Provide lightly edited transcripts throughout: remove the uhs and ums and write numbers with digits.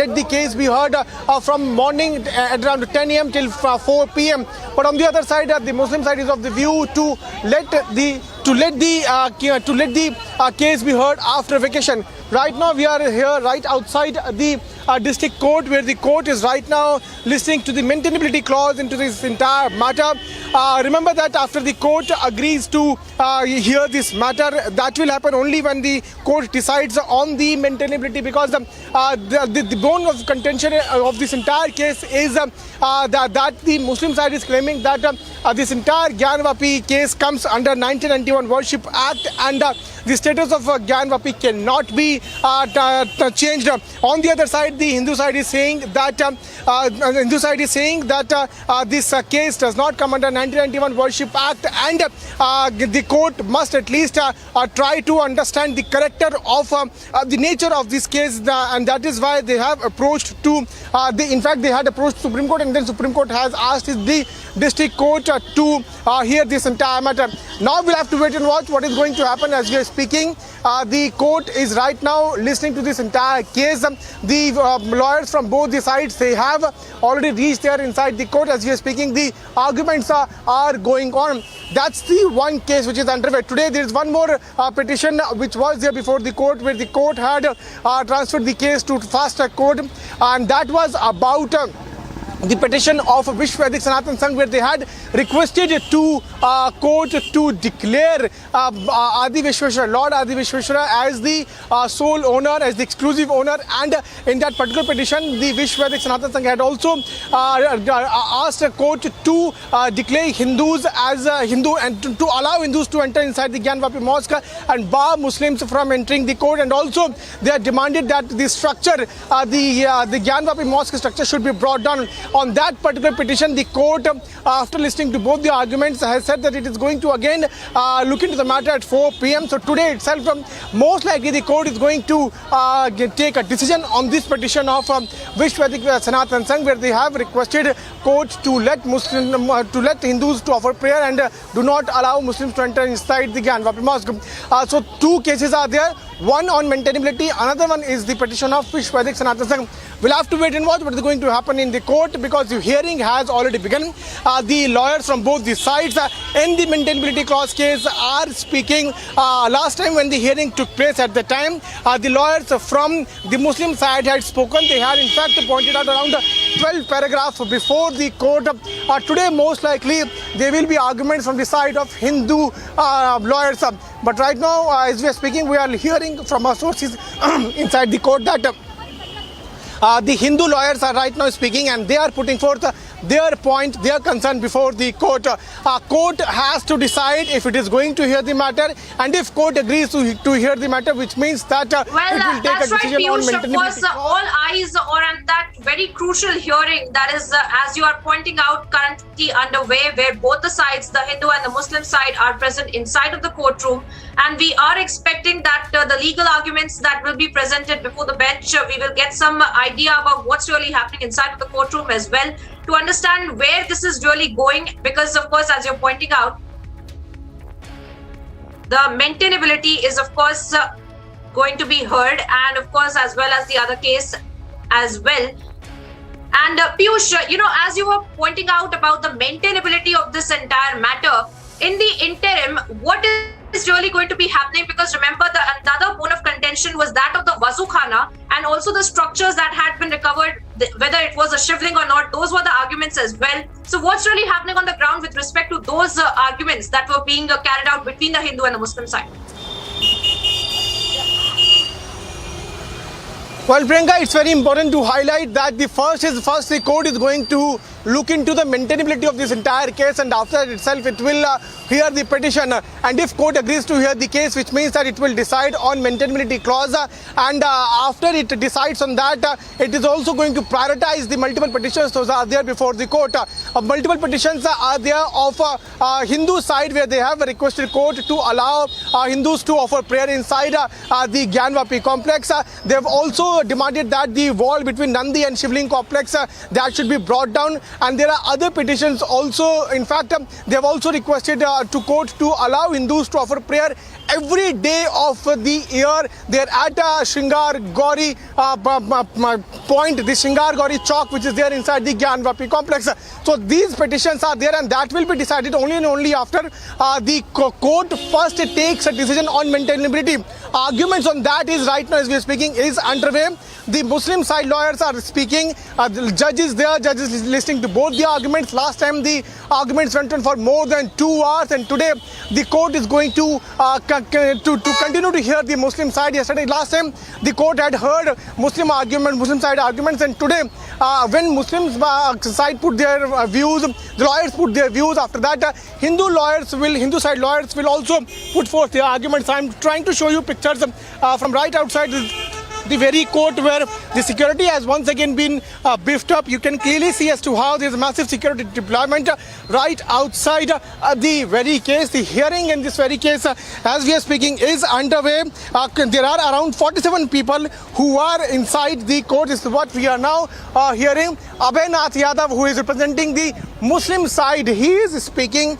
let the case be heard from morning at around 10 a.m. till 4 p.m. But on the other side, the Muslim side is of the view to let the case be heard after vacation. Right now we are here right outside the district court, where the court is right now listening to the maintainability clause into this entire matter. Remember that after the court agrees to hear this matter, that will happen only when the court decides on the maintainability, because the bone of contention of this entire case is that the Muslim side is claiming that this entire Gyanvapi case comes under 1991 Worship Act, and the status of Gyanvapi cannot be changed. On the other side, the Hindu side is saying that this case does not come under 1991 Worship Act, and the court must at least try to understand the character of the nature of this case, and that is why they have approached to in fact they had approached Supreme Court, and then Supreme Court has asked the district court to hear this entire matter. Now we'll have to wait and watch what is going to happen. As we are speaking, the court is right now listening to this entire case. The lawyers from both the sides, they have already reached there inside the court. As we are speaking, the arguments are going on. That's the one case which is underway. Today there is one more petition which was there before the court, where the court had transferred the case to fast track court, and that was about the petition of Vishwadik Sanatan Sangh, where they had requested to court to declare Adi Vishweshwara, Lord Adi Vishweshwara, as the sole owner, as the exclusive owner. And in that particular petition, the Vishwadik Sanatan Sangh had also asked a court to declare Hindus as Hindu, and to allow Hindus to enter inside the Gyanvapi Mosque and bar Muslims from entering the court. And also they had demanded that the structure, the Gyanvapi Mosque structure, should be brought down. On that particular petition, the court, after listening to both the arguments, has said that it is going to again look into the matter at 4 p.m. So today itself, most likely the court is going to take a decision on this petition of Vishwadik Sanatan Sangh, where they have requested court to let Hindus to offer prayer and do not allow Muslims to enter inside the Gyanvapi Mosque. So two cases are there. One on maintainability, another one is the petition of Vishwadik Sanatan Sangh. We'll have to wait and watch what is going to happen in the court, because the hearing has already begun. The lawyers from both the sides in the maintainability clause case are speaking. Last time when the hearing took place, at the time, the lawyers from the Muslim side had spoken. They had in fact pointed out around 12 paragraphs before the court. Today, most likely, there will be arguments from the side of Hindu lawyers. But right now, as we are speaking, we are hearing from our sources inside the court that the Hindu lawyers are right now speaking, and they are putting forth their point, their concern before the court. Court has to decide if it is going to hear the matter, and if court agrees to hear the matter, which means that it will take a decision on maintainability. Of course, all eyes are on that very crucial hearing that is, as you are pointing out, currently underway, where both the sides, the Hindu and the Muslim side, are present inside of the courtroom. And we are expecting that the legal arguments that will be presented before the bench, we will get some idea about what's really happening inside of the courtroom as well, to understand where this is really going. Because of course, as you're pointing out, the maintainability is of course going to be heard, and of course as well as the other case as well. And Piyush, as you were pointing out about the maintainability of this entire matter, in the interim, what is really going to be happening? Because remember, the another bone of contention was that of the Wazukhana, and also the structures that had been recovered, whether it was a shivling or not, those were the arguments as well. So what's really happening on the ground with respect to those arguments that were being carried out between the Hindu and the Muslim side? Well, Priyanka, it's very important to highlight that the court is going to look into the maintainability of this entire case, and after that itself it will hear the petition. And if court agrees to hear the case, which means that it will decide on maintainability clause, and after it decides on that, it is also going to prioritize the multiple petitions those are there before the court. Multiple petitions are there of Hindu side, where they have requested court to allow Hindus to offer prayer inside the Gyanvapi complex. They have also demanded that the wall between Nandi and Shivling complex that should be brought down. And there are other petitions also. In fact, they have also requested to court to allow Hindus to offer prayer every day of the year. They're at Shingar Gauri point, the Shingar Gauri Chowk, which is there inside the Gyanvapi complex. So these petitions are there, and that will be decided only and only after the court first takes a decision on maintainability. Arguments on that is right now, as we are speaking, is underway. The Muslim side lawyers are speaking. The judges listening to both the arguments. Last time the arguments went on for more than 2 hours, and today the court is going to continue to hear the Muslim side. Yesterday, last time the court had heard Muslim side arguments, and today when Muslim side put their views, the lawyers put their views. After that, Hindu side lawyers will also put forth their arguments. I'm trying to show you pictures from right outside the very court, where the security has once again been beefed up. You can clearly see as to how there's massive security deployment right outside the very case. The hearing in this very case, as we are speaking, is underway. There are around 47 people who are inside the court. This is what we are now hearing. Abhinath Yadav, who is representing the Muslim side, he is speaking.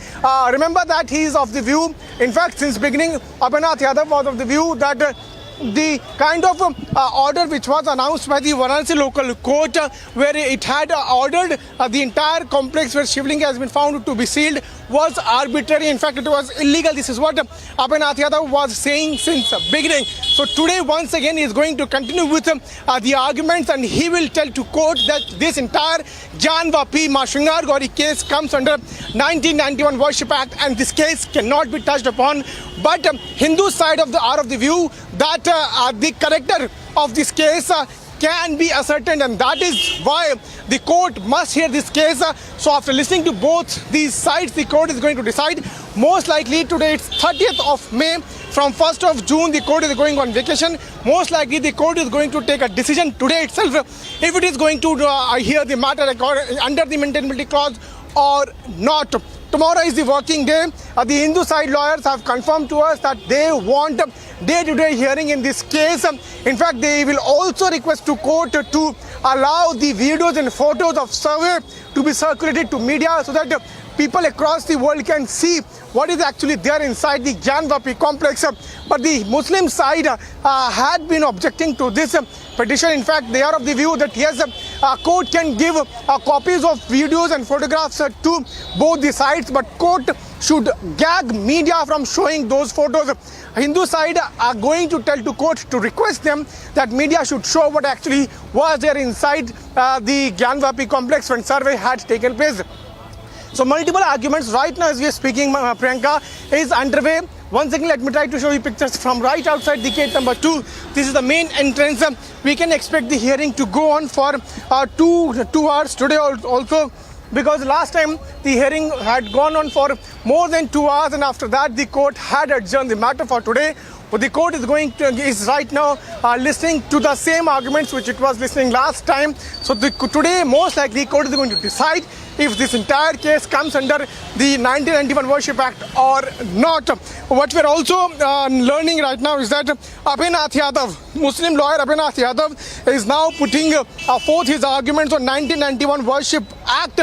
Remember that he is of the view, in fact, since beginning, Abhinath Yadav was of the view that the kind of order which was announced by the Varanasi local court, where it had ordered the entire complex where Shivling has been found to be sealed, was arbitrary. In fact, it was illegal. This is what Abhinath Yadav was saying since the beginning. So today, once again, he is going to continue with the arguments, and he will tell to court that this entire Gyanvapi Shingar Gauri case comes under 1991 Worship Act, and this case cannot be touched upon. But Hindu side are of the view that the character of this case can be ascertained, and that is why the court must hear this case. So after listening to both these sides, the court is going to decide. Most likely today, it's 30th of May. From 1st of June, the court is going on vacation. Most likely the court is going to take a decision today itself if it is going to hear the matter under the maintainability clause or not. Tomorrow is the working day. The Hindu side lawyers have confirmed to us that they want day-to-day hearing in this case. In fact, they will also request to court to allow the videos and photos of survey to be circulated to media, so that people across the world can see what is actually there inside the Gyanvapi complex. But the Muslim side had been objecting to this petition. In fact, they are of the view that yes, court can give copies of videos and photographs to both the sides, but court should gag media from showing those photos. Hindu side are going to tell to court to request them that media should show what actually was there inside the Gyanvapi complex when survey had taken place. So multiple arguments right now as we are speaking, Priyanka, is underway. Once again, let me try to show you pictures from right outside the gate number 2. This is the main entrance. We can expect the hearing to go on for 2 hours today also, because last time the hearing had gone on for more than 2 hours, and after that the court had adjourned the matter for today. But the court is right now listening to the same arguments which it was listening last time. So today, most likely, court is going to decide if this entire case comes under the 1991 Worship Act or not. What we're also learning right now is that Abhinath Yadav, Muslim lawyer Abhinath Yadav, is now putting forth his arguments on 1991 Worship Act.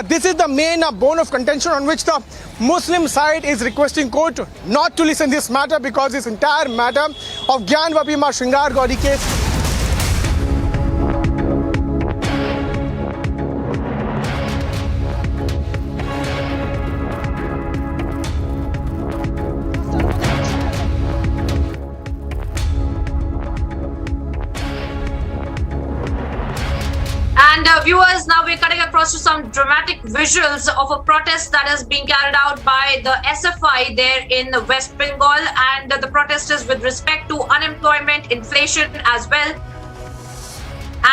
This is the main bone of contention on which the Muslim side is requesting court not to listen this matter, because this entire matter of Gyanvapi Shingar Gauri case viewers, now we're cutting across to some dramatic visuals of a protest that is being carried out by the SFI there in West Bengal, and the protest is with respect to unemployment, inflation as well.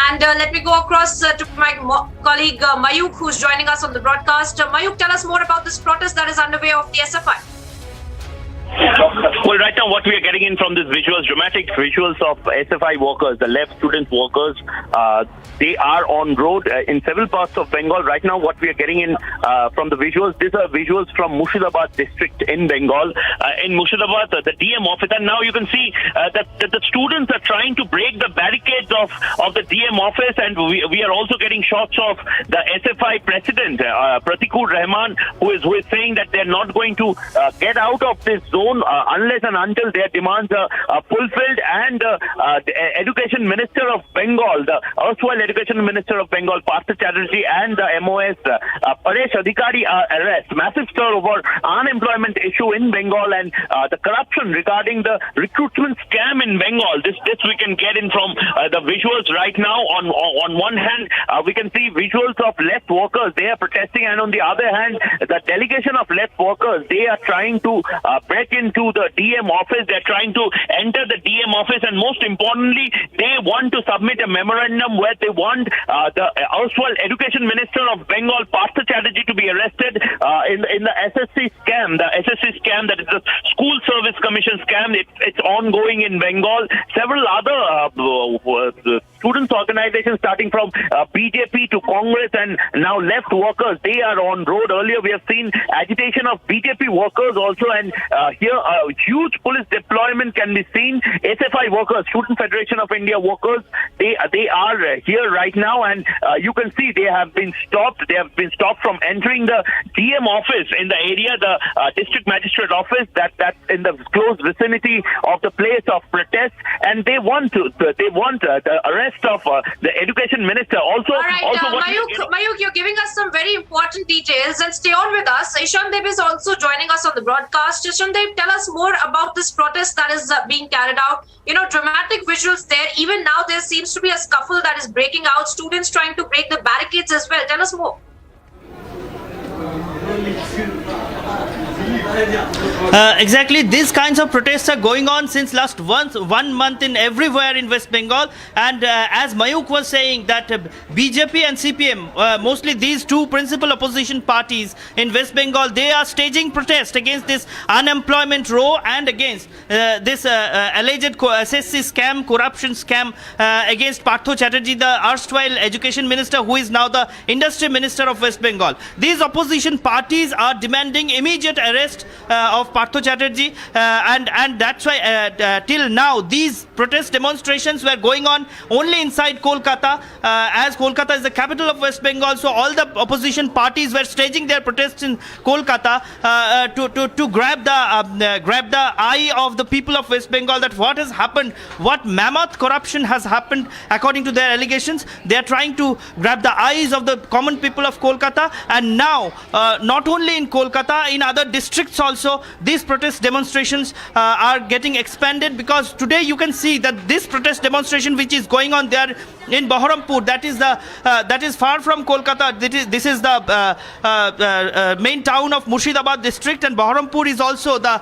And let me go across to my colleague Mayuk, who's joining us on the broadcast. Mayuk, tell us more about this protest that is underway of the SFI. Well, right now what we are getting in from these visuals, dramatic visuals of SFI workers, the left student workers, they are on road in several parts of Bengal. Right now what we are getting in from the visuals, these are visuals from Murshidabad district in Bengal. In Murshidabad, the DM office, and now you can see that the students are trying to break the barricades of the DM office, and we are also getting shots of the SFI president, Pratikur Rahman, who is saying that they're not going to get out of this zone unless and until their demands are fulfilled. And the Education Minister of Bengal, the erstwhile Education Minister of Bengal, Partha Chatterjee, and the MOS, Paresh Adhikari, are arrested. Massive stir over unemployment issue in Bengal and the corruption regarding the recruitment scam in Bengal. This we can get in from the visuals right now. On one hand, we can see visuals of left workers, they are protesting, and on the other hand, the delegation of left workers, they are trying to break into the DM office. They're trying to enter the DM office, and most importantly, they want to submit a memorandum where they want the erstwhile Education Minister of Bengal, Partha Chatterjee, to be arrested in the SSC scam. The SSC scam, that is the School Service Commission scam, it's ongoing in Bengal. Several other students' organizations, starting from BJP to Congress and now left workers, they are on road. Earlier we have seen agitation of BJP workers also, and here a huge police deployment can be seen. SFI workers, Student Federation of India workers, they are here right now, and you can see they have been stopped. They have been stopped from entering the DM office in the area, the district magistrate office that's in the close vicinity of the place of protest, and they want the arrest of the education minister. Also, all right, Mayuk, you're giving us some very important details, and stay on with us. Ishan Dev is also joining us on the broadcast. Ishan Dev, tell us more about this protest that is being carried out. You know, dramatic visuals there. Even now, there seems to be a scuffle that is breaking out. Students trying to break the barricades as well. Tell us more. Exactly, these kinds of protests are going on since last 1 month in everywhere in West Bengal, and as Mayuk was saying that BJP and CPM, mostly these two principal opposition parties in West Bengal, they are staging protest against this unemployment row and against this alleged SSC scam, corruption scam against Partha Chatterjee, the erstwhile education minister, who is now the industry minister of West Bengal. These opposition parties are demanding immediate arrest of Partha Chatterjee, and that's why till now these protest demonstrations were going on only inside Kolkata, as Kolkata is the capital of West Bengal. So all the opposition parties were staging their protests in Kolkata to grab the eye of the people of West Bengal, that what has happened, what mammoth corruption has happened according to their allegations. They are trying to grab the eyes of the common people of Kolkata, and now not only in Kolkata, in other districts also, these protest demonstrations are getting expanded, because today you can see that this protest demonstration which is going on there in Baharampur, that is far from Kolkata. This is the main town of Murshidabad district, and Baharampur is also the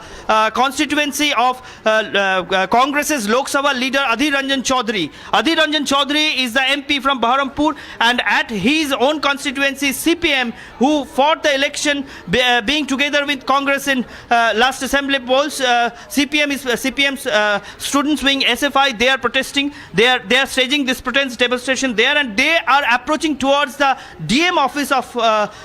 constituency of Congress's Lok Sabha leader Adhir Ranjan Chaudhary. Adhir Ranjan Chaudhary is the MP from Baharampur, and at his own constituency CPM, who fought the election being together with Congress in last assembly polls, CPM's students wing SFI, they are protesting. They are staging this protest demonstration there, and they are approaching towards the DM office of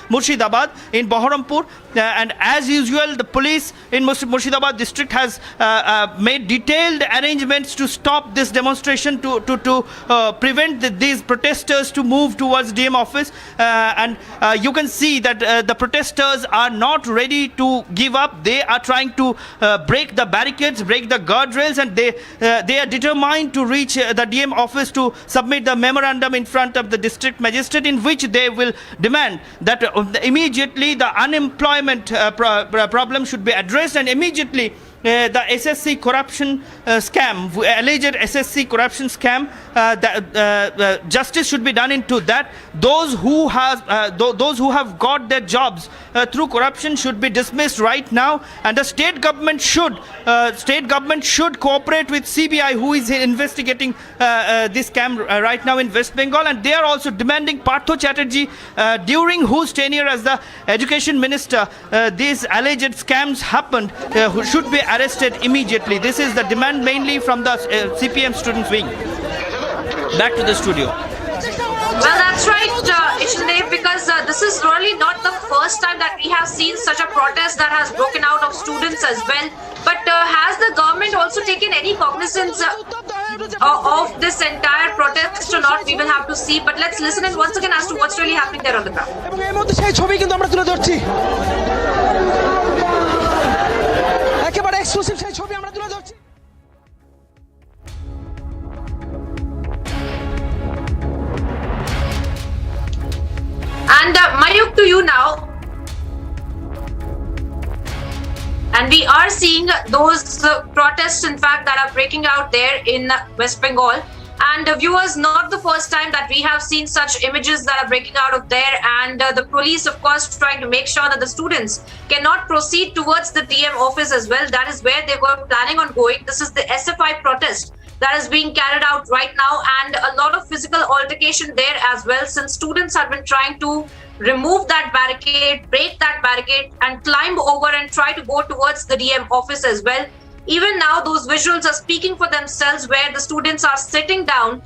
Murshidabad in Baharampur. And as usual, the police in Murshidabad district has made detailed arrangements to stop this demonstration, to prevent these protesters to move towards DM office. And you can see that the protesters are not ready to give up. They are trying to break the barricades, break the guardrails, and they are determined to reach the DM office to submit the memorandum in front of the district magistrate, in which they will demand that immediately the unemployment problem should be addressed, and immediately the SSC corruption scam, alleged SSC corruption scam, justice should be done into that. Those who have got their jobs through corruption should be dismissed right now, and the state government should cooperate with CBI, who is investigating this scam right now in West Bengal, and they are also demanding Partho Chatterjee, during whose tenure as the education minister these alleged scams happened, who should be arrested immediately. This is the demand mainly from the CPM students wing. Back to the studio. Well, that's right, Ishandev, because this is really not the first time that we have seen such a protest that has broken out of students as well. But has the government also taken any cognizance of this entire protest or not? We will have to see. But let's listen in once again as to what's really happening there on the ground. And Mayuk, to you now. And we are seeing those protests, in fact, that are breaking out there in West Bengal. And viewers, not the first time that we have seen such images that are breaking out of there. And the police, of course, trying to make sure that the students cannot proceed towards the DM office as well. That is where they were planning on going. This is the SFI protest that is being carried out right now, and a lot of physical altercation there as well, since students have been trying to remove that barricade, break that barricade, and climb over and try to go towards the DM office as well. Even now, those visuals are speaking for themselves, where the students are sitting down,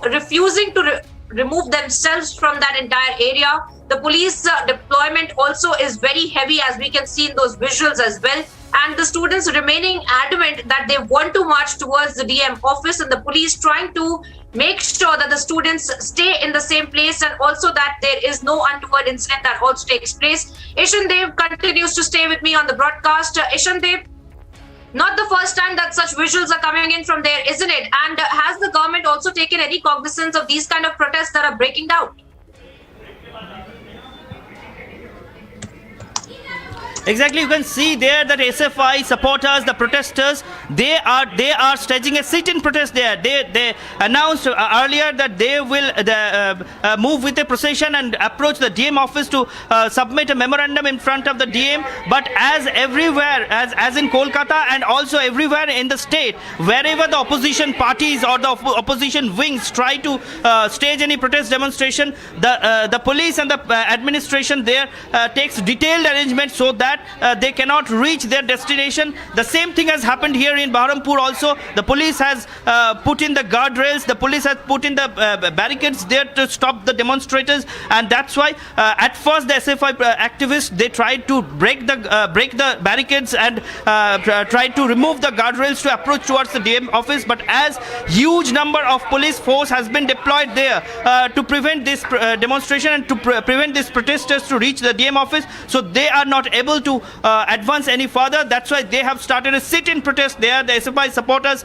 refusing to remove themselves from that entire area. The police deployment also is very heavy, as we can see in those visuals as well. And the students remaining adamant that they want to march towards the DM office, and the police trying to make sure that the students stay in the same place, and also that there is no untoward incident that also takes place. Ishandev continues to stay with me on the broadcast. Ishandev, not the first time that such visuals are coming in from there, isn't it? And has the government also taken any cognizance of these kind of protests that are breaking out? Exactly, you can see there that SFI supporters, the protesters, they are staging a sit-in protest there. They announced earlier that they will move with a procession and approach the DM office to submit a memorandum in front of the DM. But as everywhere, as in Kolkata and also everywhere in the state, wherever the opposition parties or the opposition wings try to stage any protest demonstration, the police and the administration there takes detailed arrangements so that they cannot reach their destination. The same thing has happened here in Baharampur also. The police has put in the guardrails, the police has put in the barricades there to stop the demonstrators, and that's why at first the SFI activists, they tried to break the barricades and tried to remove the guardrails to approach towards the DM office. But as huge number of police force has been deployed there to prevent this demonstration and to prevent these protesters to reach the DM office, so they are not able to advance any further. That's why they have started a sit-in protest there. The SFI supporters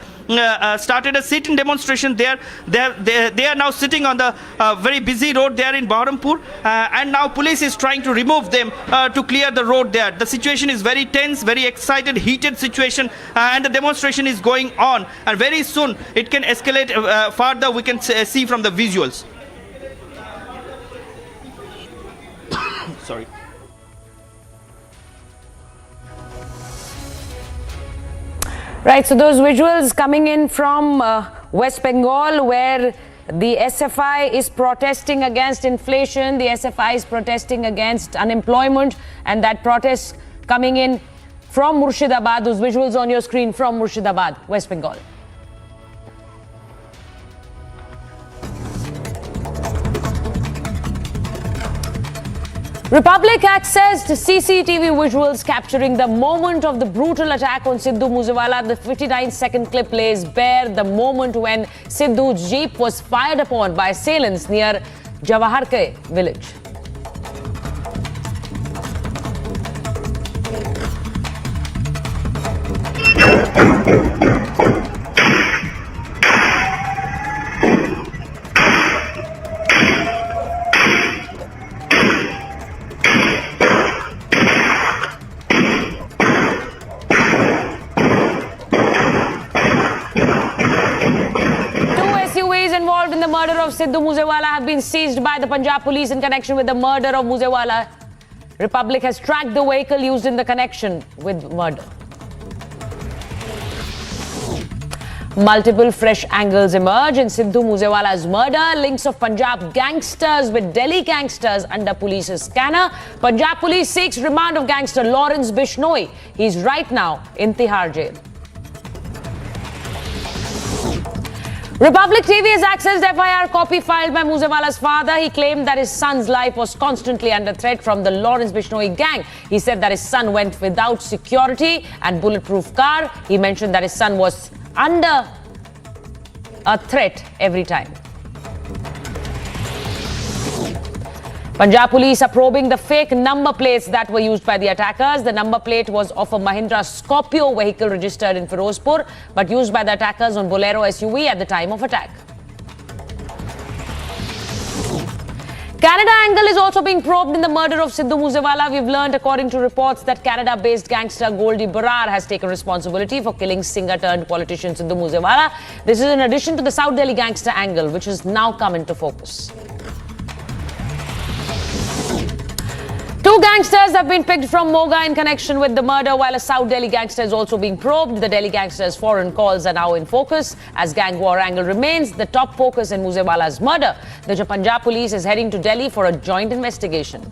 started a sit-in demonstration there. They are now sitting on the very busy road there in Baharampur, and now police is trying to remove them to clear the road there. The situation is very tense, very excited, heated situation, and the demonstration is going on, and very soon it can escalate further. We can see from the visuals. Sorry. Right, so those visuals coming in from West Bengal, where the SFI is protesting against inflation, the SFI is protesting against unemployment, and that protest coming in from Murshidabad. Those visuals on your screen from Murshidabad, West Bengal. Republic accessed CCTV visuals capturing the moment of the brutal attack on Sidhu Moosewala. The 59-second clip lays bare the moment when Sidhu's jeep was fired upon by assailants near Jawaharke village. Sidhu Moosewala have been seized by the Punjab police in connection with the murder of Moosewala. Republic has tracked the vehicle used in the connection with murder. Multiple fresh angles emerge in Sidhu Moosewala's murder. Links of Punjab gangsters with Delhi gangsters under police's scanner. Punjab police seeks remand of gangster Lawrence Bishnoy. He's right now in Tihar jail. Republic TV has accessed FIR copy filed by Moosewala's father. He claimed that his son's life was constantly under threat from the Lawrence Bishnoy gang. He said that his son went without security and bulletproof car. He mentioned that his son was under a threat every time. Punjab police are probing the fake number plates that were used by the attackers. The number plate was of a Mahindra Scorpio vehicle registered in Firozpur, but used by the attackers on Bolero SUV at the time of attack. Canada angle is also being probed in the murder of Sidhu Moosewala. We've learned, according to reports, that Canada-based gangster Goldie Barar has taken responsibility for killing singer-turned-politician Sidhu Moosewala. This is in addition to the South Delhi gangster angle, which has now come into focus. Two gangsters have been picked from Moga in connection with the murder, while a South Delhi gangster is also being probed. The Delhi gangster's foreign calls are now in focus as gang war angle remains the top focus in Moosewala's murder. The Punjab police is heading to Delhi for a joint investigation.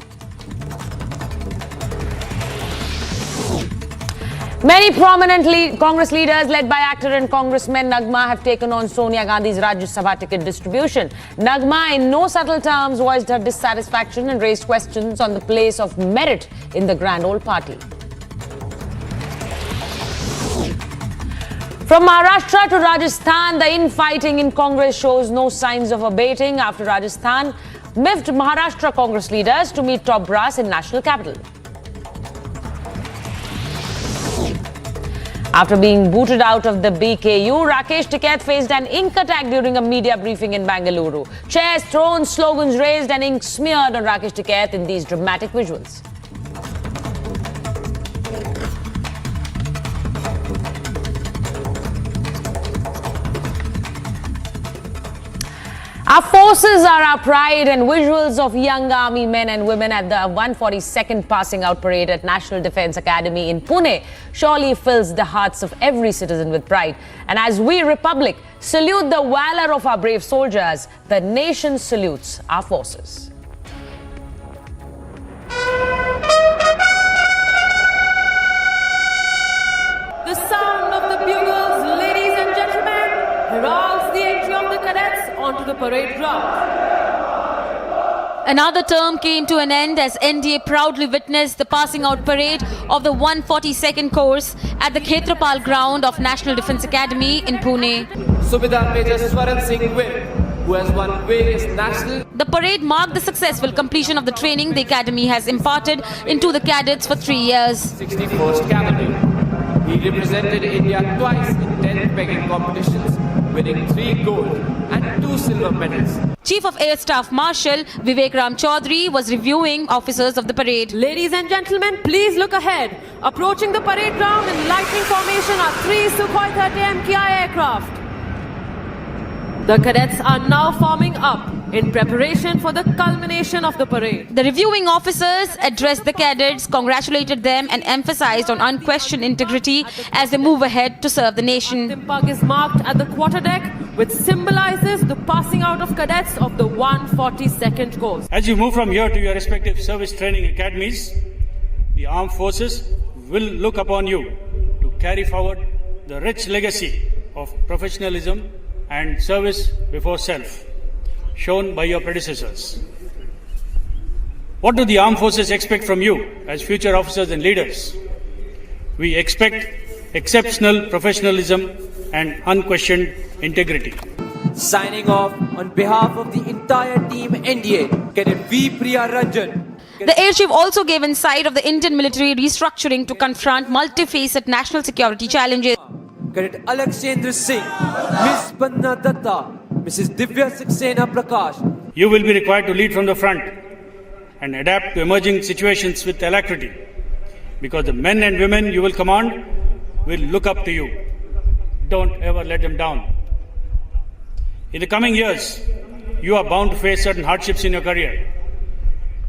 Many prominent Congress leaders led by actor and congressman Nagma have taken on Sonia Gandhi's Rajya Sabha ticket distribution. Nagma in no subtle terms voiced her dissatisfaction and raised questions on the place of merit in the grand old party. From Maharashtra to Rajasthan, the infighting in Congress shows no signs of abating after Rajasthan miffed Maharashtra Congress leaders to meet top brass in national capital. After being booted out of the BKU, Rakesh Tikait faced an ink attack during a media briefing in Bengaluru. Chairs thrown, slogans raised and ink smeared on Rakesh Tikait in these dramatic visuals. Our forces are our pride, and visuals of young army men and women at the 142nd Passing Out Parade at National Defence Academy in Pune surely fills the hearts of every citizen with pride. And as we, Republic, salute the valour of our brave soldiers, the nation salutes our forces. The sound of the bugles, ladies and gentlemen, heralds the entry of the cadets onto the parade ground. Another term came to an end as NDA proudly witnessed the passing out parade of the 142nd course at the Khetrapal ground of National Defence Academy in Pune. Subedar Major Swaran Singh Will, who has won various national... The parade marked the successful completion of the training the Academy has imparted into the cadets for 3 years. 61st Cavalry. He represented India twice in 10 pegging competitions, winning 3 gold and 2 silver medals. Chief of Air Staff Marshal Vivek Ram Chaudhary was reviewing officers of the parade. Ladies and gentlemen, please look ahead. Approaching the parade ground in lightning formation are 3 Sukhoi 30 MKI aircraft. The cadets are now forming up in preparation for the culmination of the parade. The reviewing officers addressed the cadets, congratulated them and emphasized on unquestioned integrity as they move ahead to serve the nation. Timpag is marked at the quarterdeck, which symbolizes the passing out of cadets of the 142nd course. As you move from here to your respective service training academies, the armed forces will look upon you to carry forward the rich legacy of professionalism and service before self shown by your predecessors. What do the armed forces expect from you as future officers and leaders? We expect exceptional professionalism and unquestioned integrity. Signing off on behalf of the entire team NDA, Cadet V. Priya Ranjan. The air chief also gave insight of the Indian military restructuring to confront multifaceted national security challenges. Cadet Alexandra Singh, Miss Banna Datta, Mrs. Divya Saxena Prakash. You will be required to lead from the front and adapt to emerging situations with alacrity, because the men and women you will command will look up to you. Don't ever let them down. In the coming years, you are bound to face certain hardships in your career.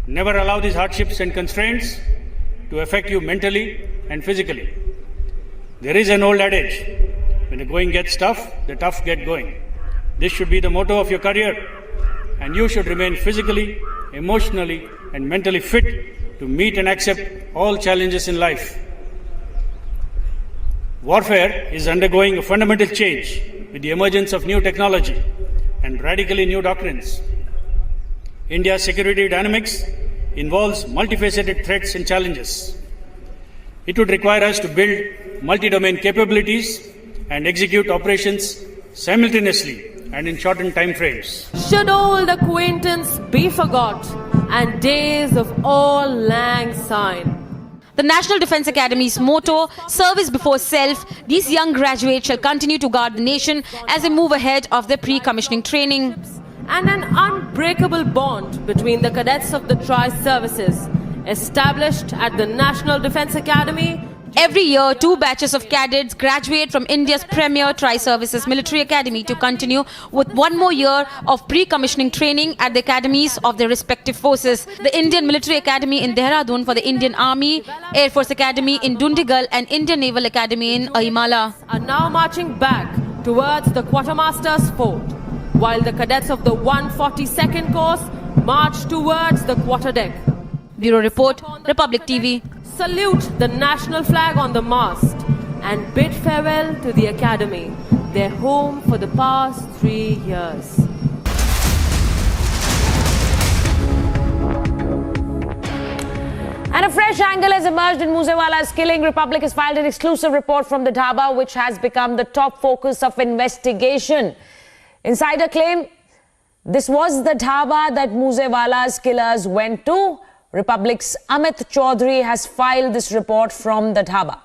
Never allow these hardships and constraints to affect you mentally and physically. There is an old adage, when the going gets tough, the tough get going. This should be the motto of your career, and you should remain physically, emotionally, and mentally fit to meet and accept all challenges in life. Warfare is undergoing a fundamental change with the emergence of new technology and radically new doctrines. India's security dynamics involves multifaceted threats and challenges. It would require us to build multi-domain capabilities and execute operations simultaneously and in shortened time frames. Should old acquaintance be forgot and days of all lang syne? The National Defence Academy's motto, service before self, these young graduates shall continue to guard the nation as they move ahead of their pre-commissioning training. And an unbreakable bond between the cadets of the tri-services established at the National Defence Academy. Every year, 2 batches of cadets graduate from India's premier tri-services military academy to continue with 1 more year of pre-commissioning training at the academies of their respective forces. The Indian Military Academy in Dehradun for the Indian Army, Air Force Academy in Dundigal and Indian Naval Academy in Ahimala are now marching back towards the Quartermaster's Fort, while the cadets of the 142nd course march towards the quarterdeck. Bureau Report, Republic TV. Salute the national flag on the mast and bid farewell to the academy, their home for the past 3 years. And a fresh angle has emerged in Moosewala's killing. Republic has filed an exclusive report from the Dhaba, which has become the top focus of investigation. Insider claim this was the Dhaba that Moosewala's killers went to. Republic's Amit Chaudhary has filed this report from the Dhaba.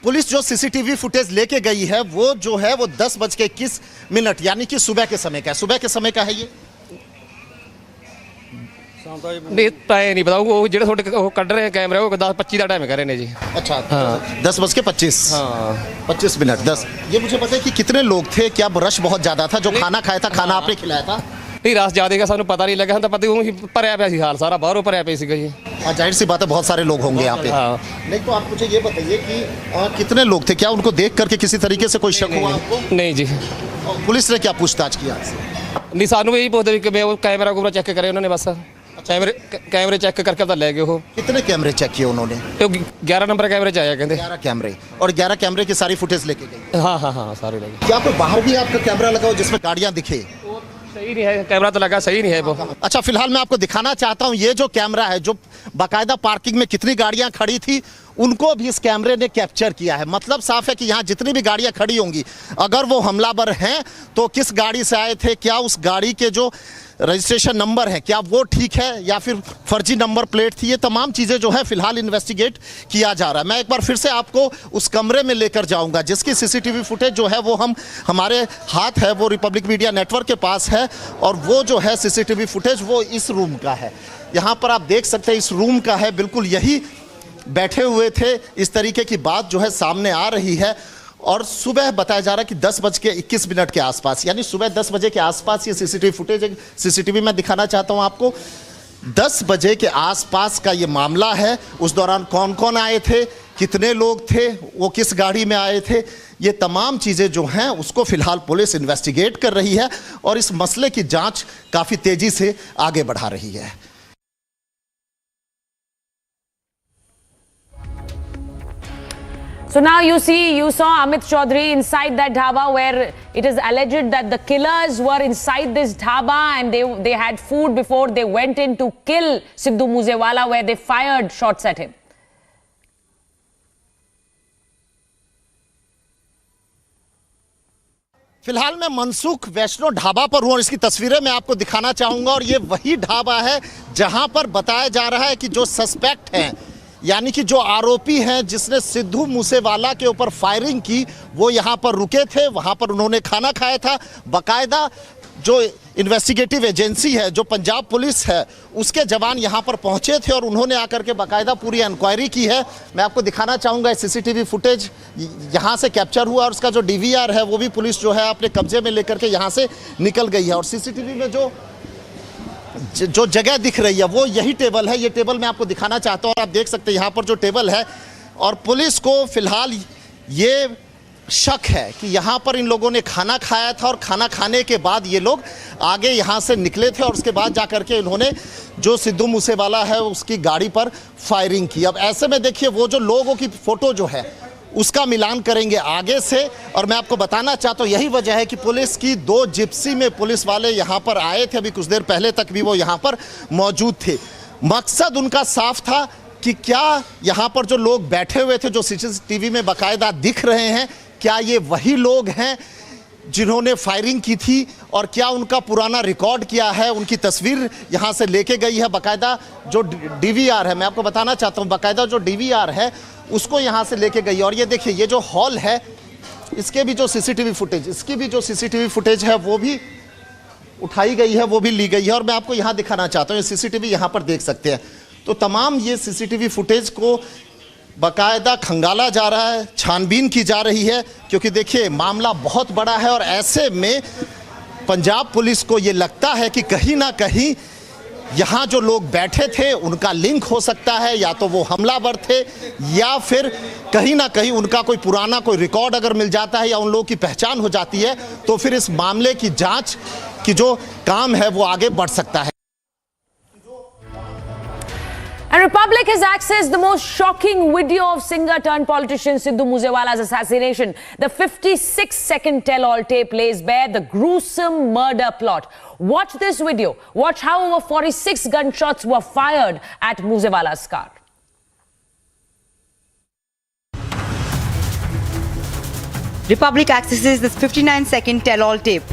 Police जो CCTV footage लेके गई है वो जो है वो 10:21 यानी कि सुबह के समय का है। सुबह के समय का है ये नहीं नहीं बताऊँ वो जेड़े थोड़े कट रहे हैं कैमरे वो 10:25 का टाइम कर रहे हैं जी। अच्छा हाँ 10:25 हाँ 25 मिनट 10। ये मुझे पता है कि कितने लोग थे, क्या रश बहुत ज़्यादा था? जो खाना खाया था, खाना आपने खिलाया था? नहीं रस ज़्यादा का सानू पता नहीं लगा, हम तो पता भरया पे हाल सारा बाहरों भरया पे सीगा जी। जाहिर सी बात है बहुत सारे लोग होंगे यहाँ पे। नहीं तो आप मुझे ये बताइए कि कितने लोग थे, क्या उनको देख करके किसी तरीके से कोई शक हुआ आपको? नहीं जी। पुलिस ने क्या पूछताछ किया? नहीं सानू यही पूछते कि मैं वो कैमरा कुमरा चेक करे उन्होंने, बस कैमरे चेक करके तो ले गए हो। कितने कैमरे चेक किए उन्होंने? तो 11 नंबर कैमरे चाहिए कहते। 11 कैमरे और 11 कैमरे की सारी फुटेज लेके गए? हाँ हाँ हाँ सारे लगे। क्या कोई बाहर भी आपका कैमरा लगा हो जिसमें गाड़ियाँ दिखे? सही नहीं है कैमरा तो लगा, सही नहीं है वो। अच्छा फिलहाल मैं आपको दिखाना चाहता हूँ ये जो कैमरा है, जो बाकायदा पार्किंग में कितनी गाड़ियाँ खड़ी थी उनको भी इस कैमरे ने कैप्चर किया है। मतलब साफ है कि यहाँ जितनी भी गाड़ियाँ खड़ी होंगी, अगर वो हमलावर हैं तो किस गाड़ी से आए थे, क्या उस गाड़ी के जो रजिस्ट्रेशन नंबर है क्या वो ठीक है या फिर फर्जी नंबर प्लेट थी, ये तमाम चीज़ें जो है फिलहाल इन्वेस्टिगेट किया जा रहा है। मैं एक बार फिर से आपको उस कमरे में लेकर जाऊंगा जिसकी सीसीटीवी फुटेज जो है वो हमारे हाथ है, वो रिपब्लिक मीडिया नेटवर्क के पास है और वो जो है सीसीटीवी फुटेज वो इस रूम का है। यहाँ पर आप देख सकते हैं इस रूम का है, बिल्कुल यही बैठे हुए थे। इस तरीके की बात जो है सामने आ रही है और सुबह बताया जा रहा है कि 10:21 के आसपास, यानी सुबह 10 बजे के आसपास ये सीसीटीवी फुटेज, सीसीटीवी मैं दिखाना चाहता हूं आपको। 10 बजे के आसपास का ये मामला है। उस दौरान कौन कौन आए थे, कितने लोग थे, वो किस गाड़ी में आए थे, ये तमाम चीज़ें जो हैं उसको फिलहाल पुलिस इन्वेस्टिगेट कर रही है और इस मसले की जांच काफ़ी तेज़ी से आगे बढ़ा रही है। So now you saw Amit Chaudhary inside that dhaba where it is alleged that the killers were inside this dhaba and they had food before they went in to kill Sidhu Moosewala, where they fired shots at him. फिलहाल मैं मनसुख वैष्णो ढाबा पर हूँ और इसकी तस्वीरें मैं आपको दिखाना चाहूँगा और ये वही ढाबा है जहाँ पर बताया जा रहा है कि जो सस्पेक्ट हैं, यानी कि जो आरोपी हैं जिसने सिद्धू मूसेवाला के ऊपर फायरिंग की, वो यहाँ पर रुके थे, वहाँ पर उन्होंने खाना खाया था। बाकायदा जो इन्वेस्टिगेटिव एजेंसी है, जो पंजाब पुलिस है, उसके जवान यहाँ पर पहुँचे थे और उन्होंने आकर के बाकायदा पूरी इंक्वायरी की है। मैं आपको दिखाना चाहूँगा सीसीटीवी फुटेज यहाँ से कैप्चर हुआ और उसका जो डीवीआर है वो भी पुलिस जो है अपने कब्जे में लेकर के यहाँ से निकल गई है। और सीसीटीवी में जो जगह दिख रही है वो यही टेबल है। ये टेबल मैं आपको दिखाना चाहता हूँ, आप देख सकते हैं यहाँ पर जो टेबल है। और पुलिस को फिलहाल ये शक है कि यहाँ पर इन लोगों ने खाना खाया था और खाना खाने के बाद ये लोग आगे यहाँ से निकले थे और उसके बाद जाकर के इन्होंने जो सिद्धू मूसेवाला है उसकी गाड़ी पर फायरिंग की। अब ऐसे में देखिए वो जो लोगों की फ़ोटो जो है उसका मिलान करेंगे आगे से। और मैं आपको बताना चाहता हूँ यही वजह है कि पुलिस की 2 जिप्सी में पुलिस वाले यहाँ पर आए थे, अभी कुछ देर पहले तक भी वो यहाँ पर मौजूद थे। मकसद उनका साफ था कि क्या यहाँ पर जो लोग बैठे हुए थे जो सीसीटीवी में बाकायदा दिख रहे हैं, क्या ये वही लोग हैं जिन्होंने फायरिंग की थी और क्या उनका पुराना रिकॉर्ड किया है। उनकी तस्वीर यहाँ से लेके गई है। बाकायदा जो डीवीआर है, मैं आपको बताना चाहता हूँ, बाकायदा जो डीवीआर है उसको यहाँ से लेके गई। और ये देखिए ये जो हॉल है इसके भी जो सीसीटीवी फुटेज, इसकी भी जो सीसीटीवी फुटेज है वो भी उठाई गई है, वो भी ली गई है। और मैं आपको यहाँ दिखाना चाहता हूँ, ये सीसीटीवी यहाँ पर देख सकते हैं। तो तमाम ये सीसीटीवी फुटेज को बाकायदा खंगाला जा रहा है, छानबीन की जा रही है, क्योंकि देखिए मामला बहुत बड़ा है। और ऐसे में पंजाब पुलिस को ये लगता है कि कहीं ना कहीं यहाँ जो लोग बैठे थे उनका लिंक हो सकता है, या तो वो हमलावर थे या फिर कहीं ना कहीं उनका कोई पुराना कोई रिकॉर्ड अगर मिल जाता है या उन लोगों की पहचान हो जाती है तो फिर इस मामले की जांच की जो काम है वो आगे बढ़ सकता है। And Republic has accessed the most shocking video of singer turned politician Sidhu Moosewala's assassination. The 56-second tell-all tape lays bare the gruesome murder plot. Watch this video. Watch how over 46 gunshots were fired at Moosewala's car. Republic accesses this 59-second tell-all tape.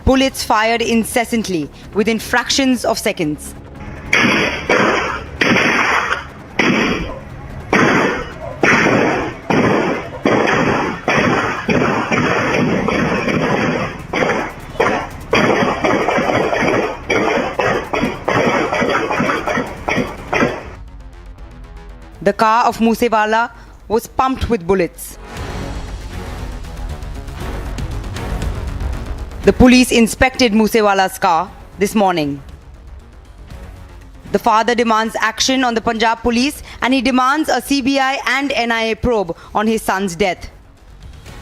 Bullets fired incessantly within fractions of seconds. The car of Moosewala was pumped with bullets. The police inspected Moosewala's car this morning. The father demands action on the Punjab police and he demands a CBI and NIA probe on his son's death.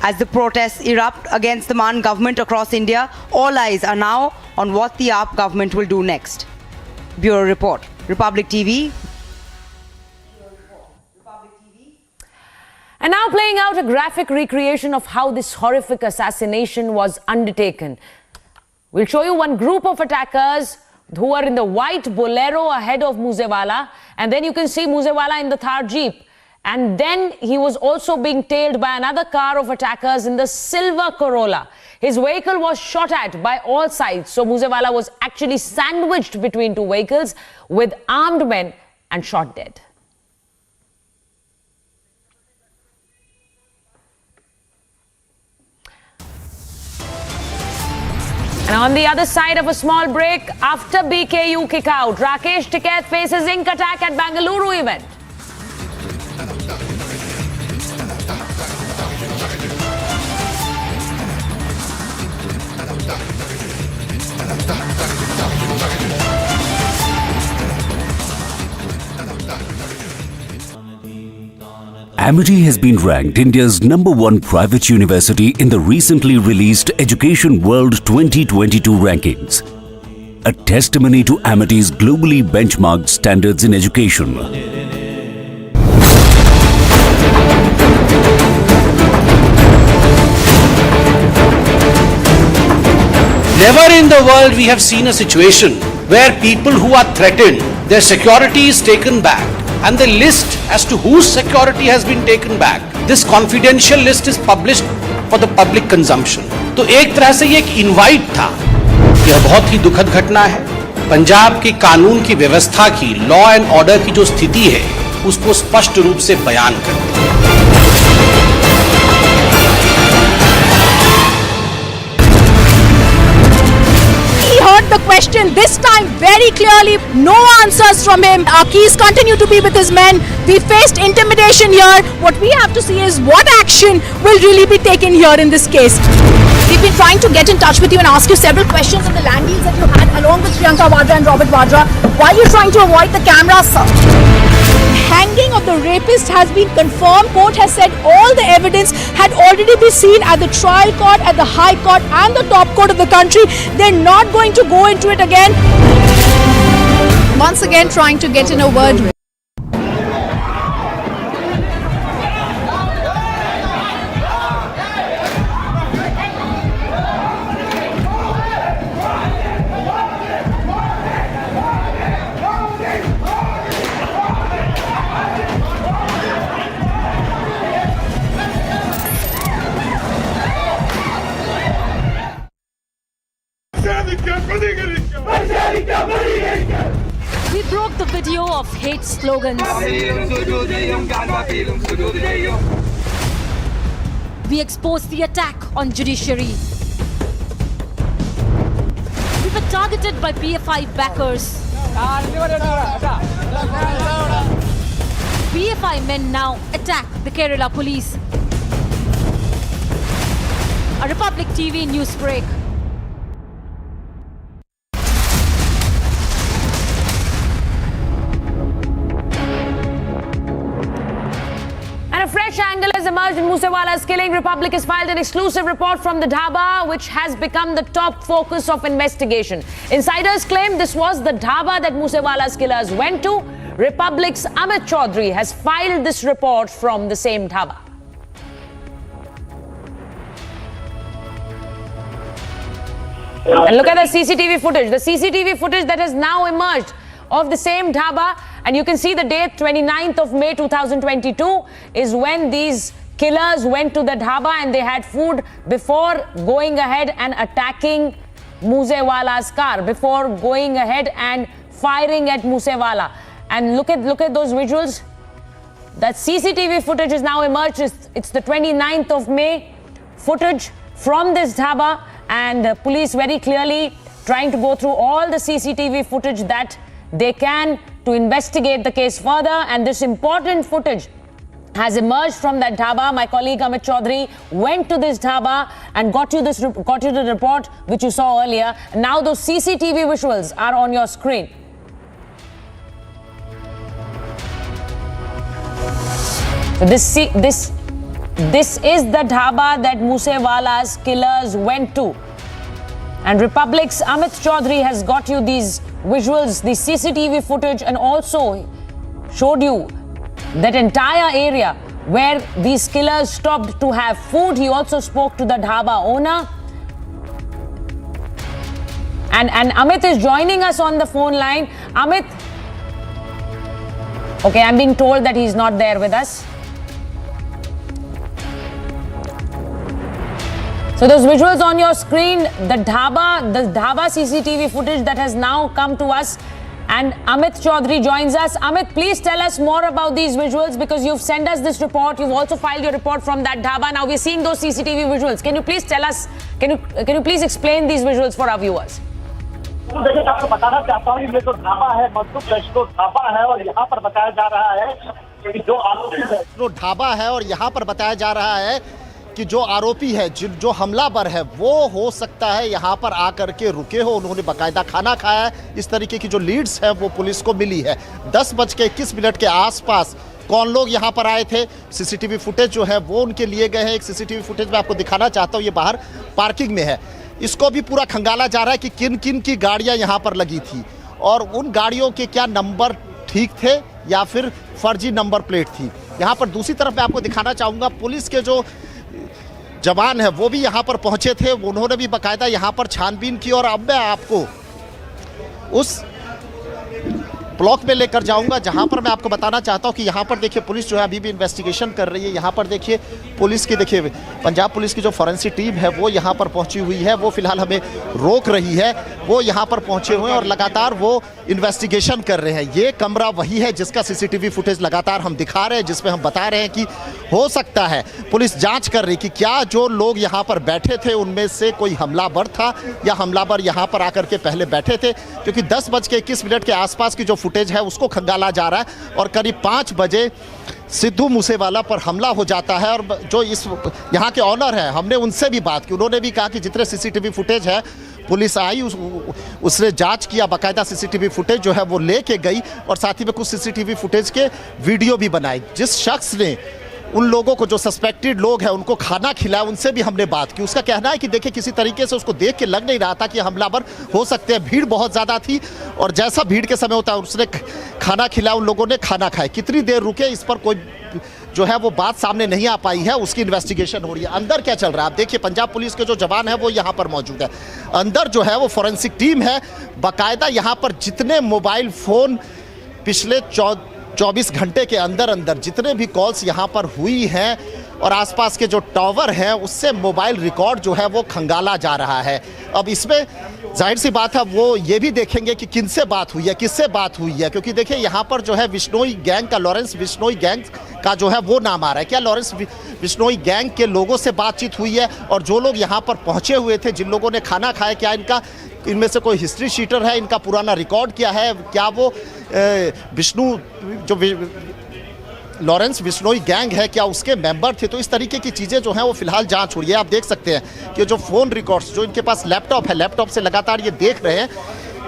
As the protests erupt against the Maan government across India, all eyes are now on what the AAP government will do next. Bureau Report, Republic TV. And now playing out a graphic recreation of how this horrific assassination was undertaken. We'll show you one group of attackers who are in the white Bolero ahead of Moosewala, and then you can see Moosewala in the Thar Jeep. And then he was also being tailed by another car of attackers in the silver Corolla. His vehicle was shot at by all sides, so Moosewala was actually sandwiched between two vehicles with armed men and shot dead. And on the other side of a small break, after BKU kick out, Rakesh Tiketh faces ink attack at Bengaluru event. Amity has been ranked India's #1 private university in the recently released Education World 2022 rankings, a testimony to Amity's globally benchmarked standards in education. Never in the world we have seen a situation where people who are threatened, their security is taken back, and the list as to whose security has been taken back, this confidential list is published for the public consumption. तो एक तरह से ये एक invite था। यह बहुत ही दुखद घटना है। पंजाब के कानून की व्यवस्था की, लॉ एंड ऑर्डर की जो स्थिति है, उसको स्पष्ट रूप से बयान करती है। Heard the question this time very clearly, no answers from him. Our keys continue to be with his men. We faced intimidation here. What we have to see is what action will really be taken here in this case. We've been trying to get in touch with you and ask you several questions on the land deals that you had along with Priyanka Vadra and Robert Vadra. Why are you trying to avoid the cameras, sir? Hanging of the rapist has been confirmed. Court has said all the evidence had already been seen at the trial court, at the high court and the top court of the country. They're not going to go into it again. Once again trying to get in a word. We broke the video of hate slogans. We exposed the attack on judiciary. We were targeted by PFI backers. PFI men now attack the Kerala police. A Republic TV news break. And a fresh angle has emerged in Moosewala's killing. Republic has filed an exclusive report from the Dhaba, which has become the top focus of investigation. Insiders claim this was the Dhaba that Moosewala's killers went to. Republic's Amit Chaudhary has filed this report from the same Dhaba. And look at the CCTV footage. The CCTV footage that has now emerged of the same Dhaba, and you can see the date 29th of May 2022 is when these killers went to the Dhaba and they had food before going ahead and attacking Moosewala's car, before going ahead and firing at Moosewala. And look at those visuals. That CCTV footage is now emerged. It's the 29th of May footage from this Dhaba, and police very clearly trying to go through all the CCTV footage that they can to investigate the case further. And this important footage has emerged from that Dhaba. My colleague Amit Chaudhary went to this Dhaba and got you the report which you saw earlier. Now those CCTV visuals are on your screen. So this is the Dhaba that Moosewala's killers went to. And Republic's Amit Chaudhary has got you these visuals, the CCTV footage, and also showed you that entire area where these killers stopped to have food. He also spoke to the Dhaba owner. And Amit is joining us on the phone line. Amit, okay, I'm being told that he's not there with us. So those visuals on your screen, the Dhaba CCTV footage that has now come to us, and Amit Chaudhary joins us. Amit, please tell us more about these visuals, because you've sent us this report. You've also filed your report from that Dhaba. Now we're seeing those CCTV visuals. Can you please tell us, can you please explain these visuals for our viewers? देखिए, आपको बताना चाहता हूँ, ये जो ढाबा है, मजदूर restaurant dhaba है, और यहाँ पर बताया जा रहा है कि जो आरोपी है, जो ढाबा है, और यहाँ पर बताया जा रहा है कि जो आरोपी है, जो हमलावर है, वो हो सकता है यहाँ पर आकर के रुके हो, उन्होंने बाकायदा खाना खाया है। इस तरीके की जो लीड्स है वो पुलिस को मिली है। 10:21 के आसपास कौन लोग यहाँ पर आए थे। सीसीटीवी फुटेज जो है वो उनके लिए गए हैं। एक सीसीटीवी फुटेज मैं आपको दिखाना चाहता हूँ, ये बाहर पार्किंग में है। इसको भी पूरा खंगाला जा रहा है कि किन किन की गाड़ियाँ यहाँ पर लगी थी और उन गाड़ियों के क्या नंबर ठीक थे या फिर फर्जी नंबर प्लेट थी। यहाँ पर दूसरी तरफ मैं आपको दिखाना चाहूँगा, पुलिस के जो जवान है वो भी यहाँ पर पहुँचे थे, उन्होंने भी बाकायदा यहाँ पर छानबीन की। और अब मैं आपको उस ब्लॉक में लेकर जाऊंगा जहां पर मैं आपको बताना चाहता हूं कि यहां पर देखिए पुलिस जो है अभी भी इन्वेस्टिगेशन कर रही है। यहां पर देखिए पुलिस की, देखिए पंजाब पुलिस की जो फॉरेंसिक टीम है वो यहां पर पहुंची हुई है, वो फिलहाल हमें रोक रही है। वो यहां पर पहुंचे हुए हैं और लगातार वो इन्वेस्टिगेशन कर रहे हैं। ये कमरा वही है जिसका सीसीटीवी फुटेज लगातार हम दिखा रहे हैं, जिसमें हम बता रहे हैं कि हो सकता है पुलिस जांच कर रही कि क्या जो लोग यहाँ पर बैठे थे उनमें से कोई हमलावर था या हमलावर यहाँ पर आकर के पहले बैठे थे, क्योंकि 10:21 के आसपास की जो फुटेज है उसको खंगाला जा रहा है और करीब 5 बजे सिद्धू मूसेवाला पर हमला हो जाता है। और जो इस यहाँ के ऑनर हैं, हमने उनसे भी बात की, उन्होंने भी कहा कि जितने सीसीटीवी फुटेज है पुलिस आई उसने जांच किया, बाकायदा सीसीटीवी फुटेज जो है वो लेके गई और साथ ही में कुछ सीसीटीवी फुटेज के वीडियो भी बनाए। जिस शख्स ने उन लोगों को, जो सस्पेक्टेड लोग हैं, उनको खाना खिलाया, उनसे भी हमने बात की। उसका कहना है कि देखिए किसी तरीके से उसको देख के लग नहीं रहा था कि हमलावर हो सकते हैं। भीड़ बहुत ज़्यादा थी और जैसा भीड़ के समय होता है उसने खाना खिलाया, उन लोगों ने खाना खाया। कितनी देर रुके इस पर कोई जो है वो बात सामने नहीं आ पाई है, उसकी इन्वेस्टिगेशन हो रही है। अंदर क्या चल रहा है आप देखिए, पंजाब पुलिस के जो जवान हैं वो यहाँ पर मौजूद है। अंदर जो है वो फॉरेंसिक टीम है, बाकायदा यहाँ पर जितने मोबाइल फ़ोन पिछले 24 घंटे के अंदर जितने भी कॉल्स यहाँ पर हुई हैं और आसपास के जो टावर हैं उससे मोबाइल रिकॉर्ड जो है वो खंगाला जा रहा है। अब इसमें जाहिर सी बात है वो ये भी देखेंगे कि किनसे बात हुई है, किससे बात हुई है, क्योंकि देखिए यहाँ पर जो है बिश्नोई गैंग का, लॉरेंस बिश्नोई गैंग का जो है वो नाम आ रहा है। क्या लॉरेंस बिश्नोई गैंग के लोगों से बातचीत हुई है? और जो लोग यहाँ पर पहुँचे हुए थे, जिन लोगों ने खाना खाया, क्या इनमें से कोई हिस्ट्री शीटर है? इनका पुराना रिकॉर्ड क्या है? क्या वो लॉरेंस बिश्नोई गैंग है, क्या उसके मेंबर थे? तो इस तरीके की चीज़ें जो हैं वो फिलहाल जांच हो रही है। आप देख सकते हैं कि जो फ़ोन रिकॉर्ड्स, जो इनके पास लैपटॉप है, लैपटॉप से लगातार ये देख रहे हैं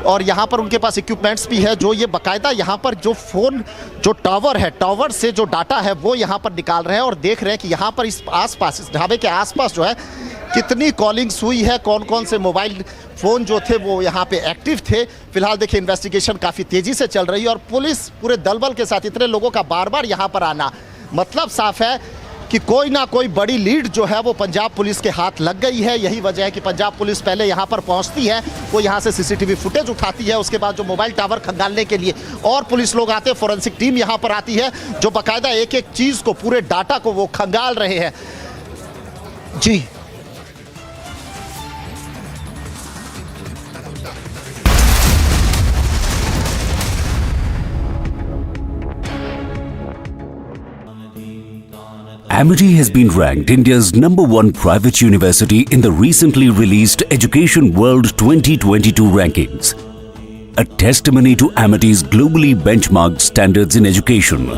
और यहाँ पर उनके पास इक्विपमेंट्स भी है जो ये बाकायदा यहाँ पर जो फ़ोन, जो टावर है, टावर से जो डाटा है वो यहाँ पर निकाल रहे हैं और देख रहे हैं कि यहाँ पर इस आसपास, इस ढाबे के आसपास जो है कितनी कॉलिंग्स हुई है, कौन कौन से मोबाइल फ़ोन जो थे वो यहाँ पे एक्टिव थे। फिलहाल देखिए इन्वेस्टिगेशन काफ़ी तेज़ी से चल रही है और पुलिस पूरे दलबल के साथ, इतने लोगों का बार बार यहाँ पर आना मतलब साफ है कि कोई ना कोई बड़ी लीड जो है वो पंजाब पुलिस के हाथ लग गई है। यही वजह है कि पंजाब पुलिस पहले यहाँ पर पहुँचती है, वो यहाँ से सीसीटीवी फुटेज उठाती है, उसके बाद जो मोबाइल टावर खंगालने के लिए और पुलिस लोग आते हैं, फॉरेंसिक टीम यहाँ पर आती है जो बाकायदा एक एक चीज़ को, पूरे डाटा को वो खंगाल रहे हैं। जी Amity has been ranked India's #1 private university in the recently released Education World 2022 rankings, a testimony to Amity's globally benchmarked standards in education.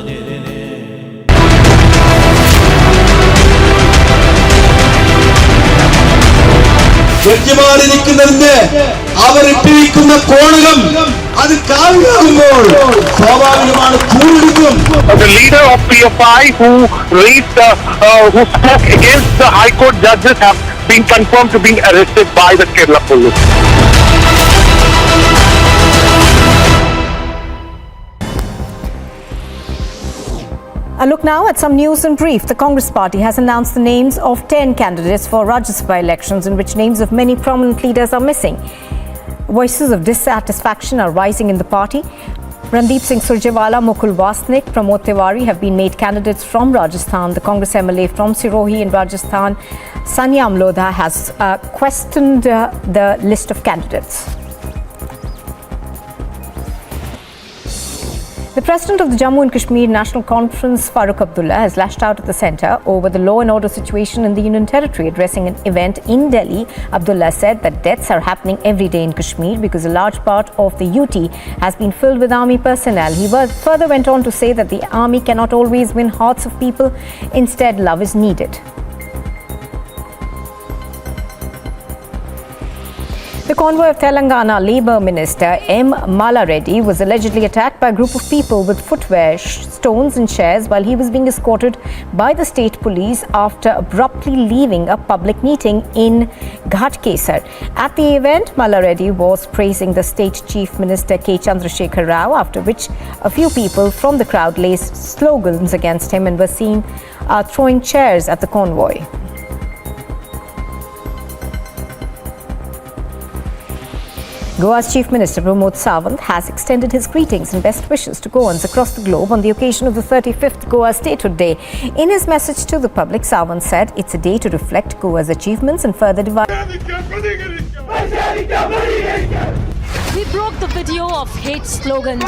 ജഡ്ജിമാരിരിക്കുന്നതിന്റെ അവരിട്ടിരിക്കുന്ന കോണകം അത് കാവ്യമാകുമ്പോൾ സ്വാഭാവികമാണ് ചൂടെടുക്കും. The leader of PFI who spoke against the High Court judges have been confirmed to being arrested by the Kerala police. A look now at some news in brief. The Congress party has announced the names of 10 candidates for Rajya Sabha elections, in which names of many prominent leaders are missing. Voices of dissatisfaction are rising in the party. Randeep Singh Surjewala, Mukul Wasnik, Pramod Tiwari have been made candidates from Rajasthan. The Congress MLA from Sirohi in Rajasthan, Sanya Amlodha, has questioned the list of candidates. The President of the Jammu and Kashmir National Conference, Farooq Abdullah, has lashed out at the centre over the law and order situation in the Union Territory. Addressing an event in Delhi, Abdullah said that deaths are happening every day in Kashmir because a large part of the UT has been filled with army personnel. He further went on to say that the army cannot always win hearts of people. Instead, love is needed. The convoy of Telangana Labour Minister M. Mala Reddy was allegedly attacked by a group of people with footwear, stones and chairs while he was being escorted by the state police after abruptly leaving a public meeting in Ghatkesar. At the event, Mala Reddy was praising the state chief minister K. Chandrasekhar Rao, after which a few people from the crowd raised slogans against him and were seen throwing chairs at the convoy. Goa's Chief Minister Pramod Sawant has extended his greetings and best wishes to Goans across the globe on the occasion of the 35th Goa Statehood Day. In his message to the public, Sawant said it's a day to reflect Goa's achievements and further divide. We broke the video of hate slogans.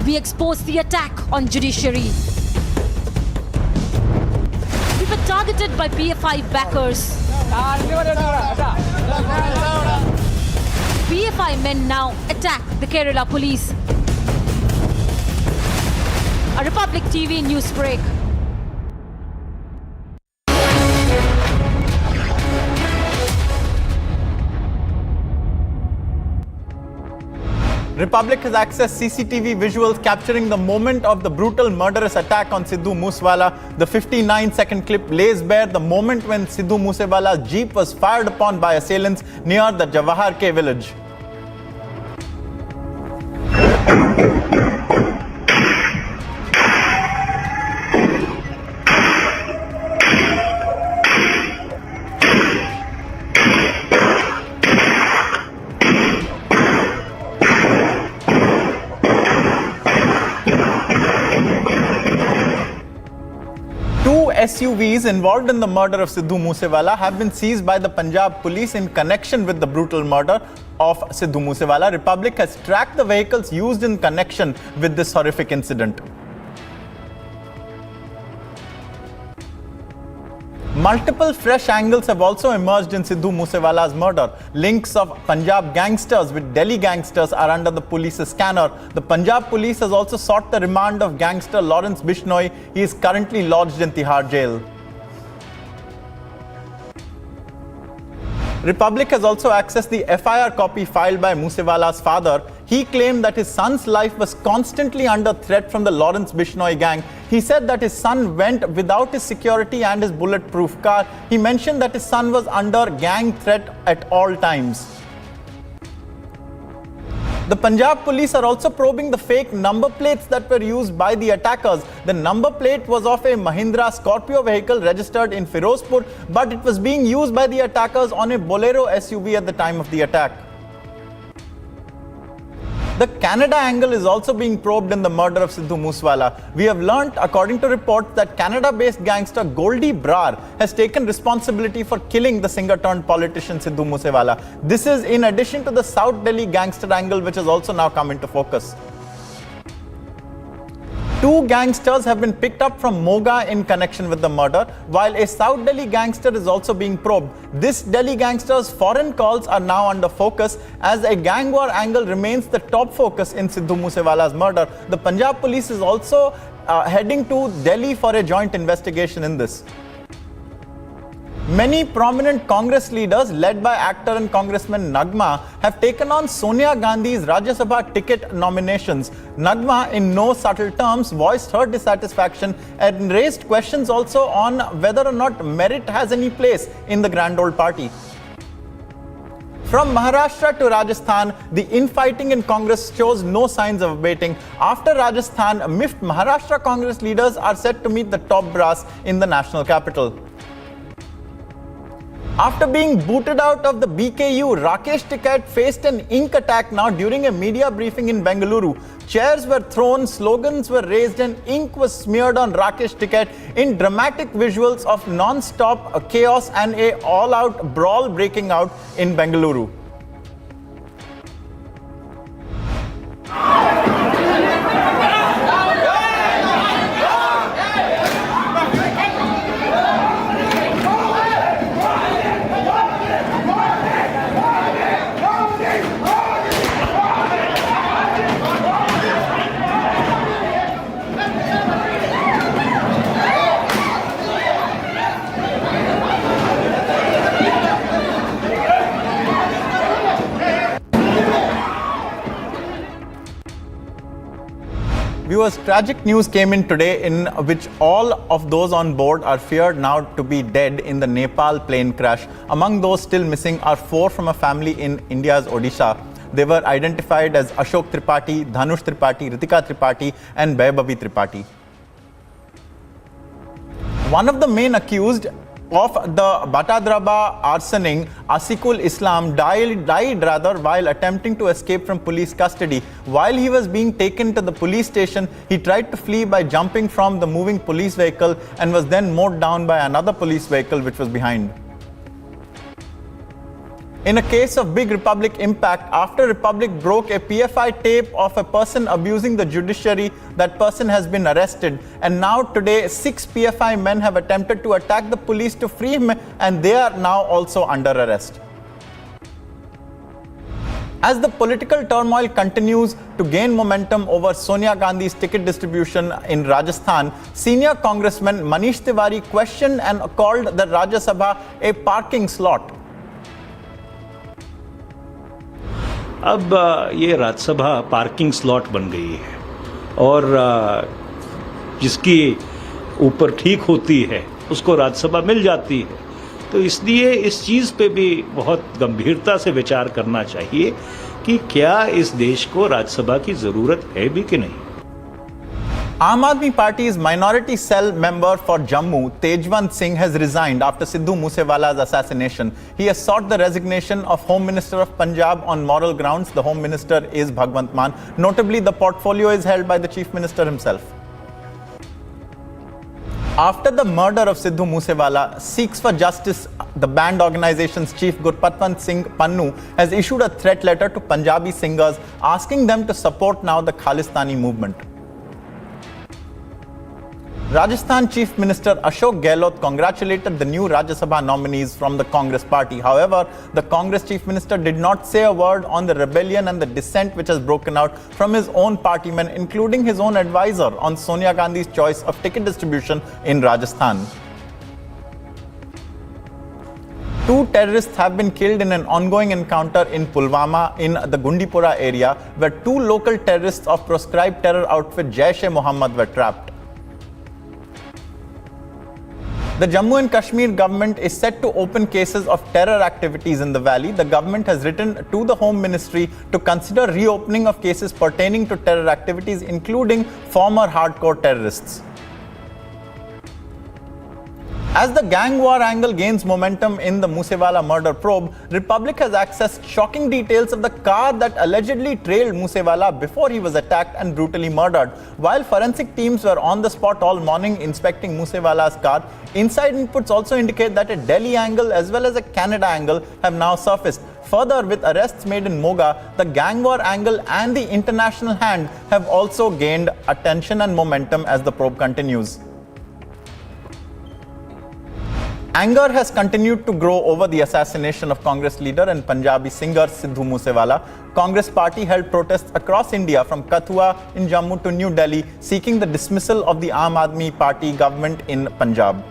We exposed the attack on judiciary. We were targeted by PFI backers. PFI men now attack the Kerala police. A Republic TV news break. Republic has accessed CCTV visuals capturing the moment of the brutal murderous attack on Sidhu Moosewala. The 59-second clip lays bare the moment when Sidhu Moosewala's jeep was fired upon by assailants near the Jawahar K village. SUVs involved in the murder of Sidhu Moosewala have been seized by the Punjab police in connection with the brutal murder of Sidhu Moosewala. Republic has tracked the vehicles used in connection with this horrific incident. Multiple fresh angles have also emerged in Sidhu Moosewala's murder. Links of Punjab gangsters with Delhi gangsters are under the police's scanner. The Punjab police has also sought the remand of gangster Lawrence Bishnoy. He is currently lodged in Tihar jail. Republic has also accessed the FIR copy filed by Moosewala's father. He claimed that his son's life was constantly under threat from the Lawrence Bishnoy gang. He said that his son went without his security and his bulletproof car. He mentioned that his son was under gang threat at all times. The Punjab police are also probing the fake number plates that were used by the attackers. The number plate was of a Mahindra Scorpio vehicle registered in Firozpur, but it was being used by the attackers on a Bolero SUV at the time of the attack. The Canada angle is also being probed in the murder of Sidhu Moosewala. We have learnt, according to reports, that Canada-based gangster Goldie Brar has taken responsibility for killing the singer-turned-politician Sidhu Moosewala. This is in addition to the South Delhi gangster angle, which has also now come into focus. Two gangsters have been picked up from Moga in connection with the murder, while a South Delhi gangster is also being probed. This Delhi gangster's foreign calls are now under focus as a gang war angle remains the top focus in Sidhu Moosewala's murder. The Punjab police is also heading to Delhi for a joint investigation in this. Many prominent Congress leaders, led by actor and Congressman Nagma, have taken on Sonia Gandhi's Rajya Sabha ticket nominations. Nagma, in no subtle terms, voiced her dissatisfaction and raised questions also on whether or not merit has any place in the grand old party. From Maharashtra to Rajasthan, the infighting in Congress shows no signs of abating. After Rajasthan, miffed Maharashtra Congress leaders are set to meet the top brass in the national capital. After being booted out of the BKU, Rakesh Tikait faced an ink attack now during a media briefing in Bengaluru. Chairs were thrown, slogans were raised and ink was smeared on Rakesh Tikait in dramatic visuals of non-stop chaos and a all-out brawl breaking out in Bengaluru. Viewers, tragic news came in today in which all of those on board are feared now to be dead in the Nepal plane crash. Among those still missing are 4 from a family in India's Odisha. They were identified as Ashok Tripathi, Dhanush Tripathi, Ritika Tripathi and Gyanvapi Tripathi. One of the main accused of the Batadraba arsoning, Asikul Islam, died while attempting to escape from police custody. While he was being taken to the police station, he tried to flee by jumping from the moving police vehicle and was then mowed down by another police vehicle which was behind. In a case of big Republic impact, after Republic broke a PFI tape of a person abusing the judiciary, that person has been arrested. And now today, 6 PFI men have attempted to attack the police to free him, and they are now also under arrest. As the political turmoil continues to gain momentum over Sonia Gandhi's ticket distribution in Rajasthan, senior Congressman Manish Tiwari questioned and called the Rajya Sabha a parking slot. अब ये Rajya Sabha parking slot बन गई है और जिसकी ऊपर ठीक होती है उसको राज्यसभा मिल जाती है, तो इसलिए इस चीज़ पे भी बहुत गंभीरता से विचार करना चाहिए कि क्या इस देश को राज्यसभा की ज़रूरत है भी कि नहीं। Aam Aadmi Party's minority cell member for Jammu, Tejwant Singh, has resigned after Sidhu Moosewala's assassination. He has sought the resignation of Home Minister of Punjab on moral grounds. The Home Minister is Bhagwant Mann. Notably, the portfolio is held by the Chief Minister himself. After the murder of Sidhu Moosewala, Sikhs for Justice, the band organization's chief Gurpatwant Singh Pannu, has issued a threat letter to Punjabi singers asking them to support now the Khalistani movement. Rajasthan Chief Minister Ashok Gehlot congratulated the new Rajya Sabha nominees from the Congress party. However, the Congress Chief Minister did not say a word on the rebellion and the dissent which has broken out from his own partymen, including his own advisor on Sonia Gandhi's choice of ticket distribution in Rajasthan. 2 terrorists have been killed in an ongoing encounter in Pulwama in the Gundipura area, where 2 local terrorists of proscribed terror outfit Jaish-e-Mohammed were trapped. The Jammu and Kashmir government is set to open cases of terror activities in the valley. The government has written to the Home Ministry to consider reopening of cases pertaining to terror activities, including former hardcore terrorists. As the gang war angle gains momentum in the Moosewala murder probe, Republic has accessed shocking details of the car that allegedly trailed Moosewala before he was attacked and brutally murdered. While forensic teams were on the spot all morning inspecting Moosewala's car, inside inputs also indicate that a Delhi angle as well as a Canada angle have now surfaced. Further, with arrests made in Moga, the gang war angle and the international hand have also gained attention and momentum as the probe continues. Anger has continued to grow over the assassination of Congress leader and Punjabi singer Sidhu Moosewala. Congress party held protests across India from Kathua in Jammu to New Delhi, seeking the dismissal of the Aam Aadmi Party government in Punjab.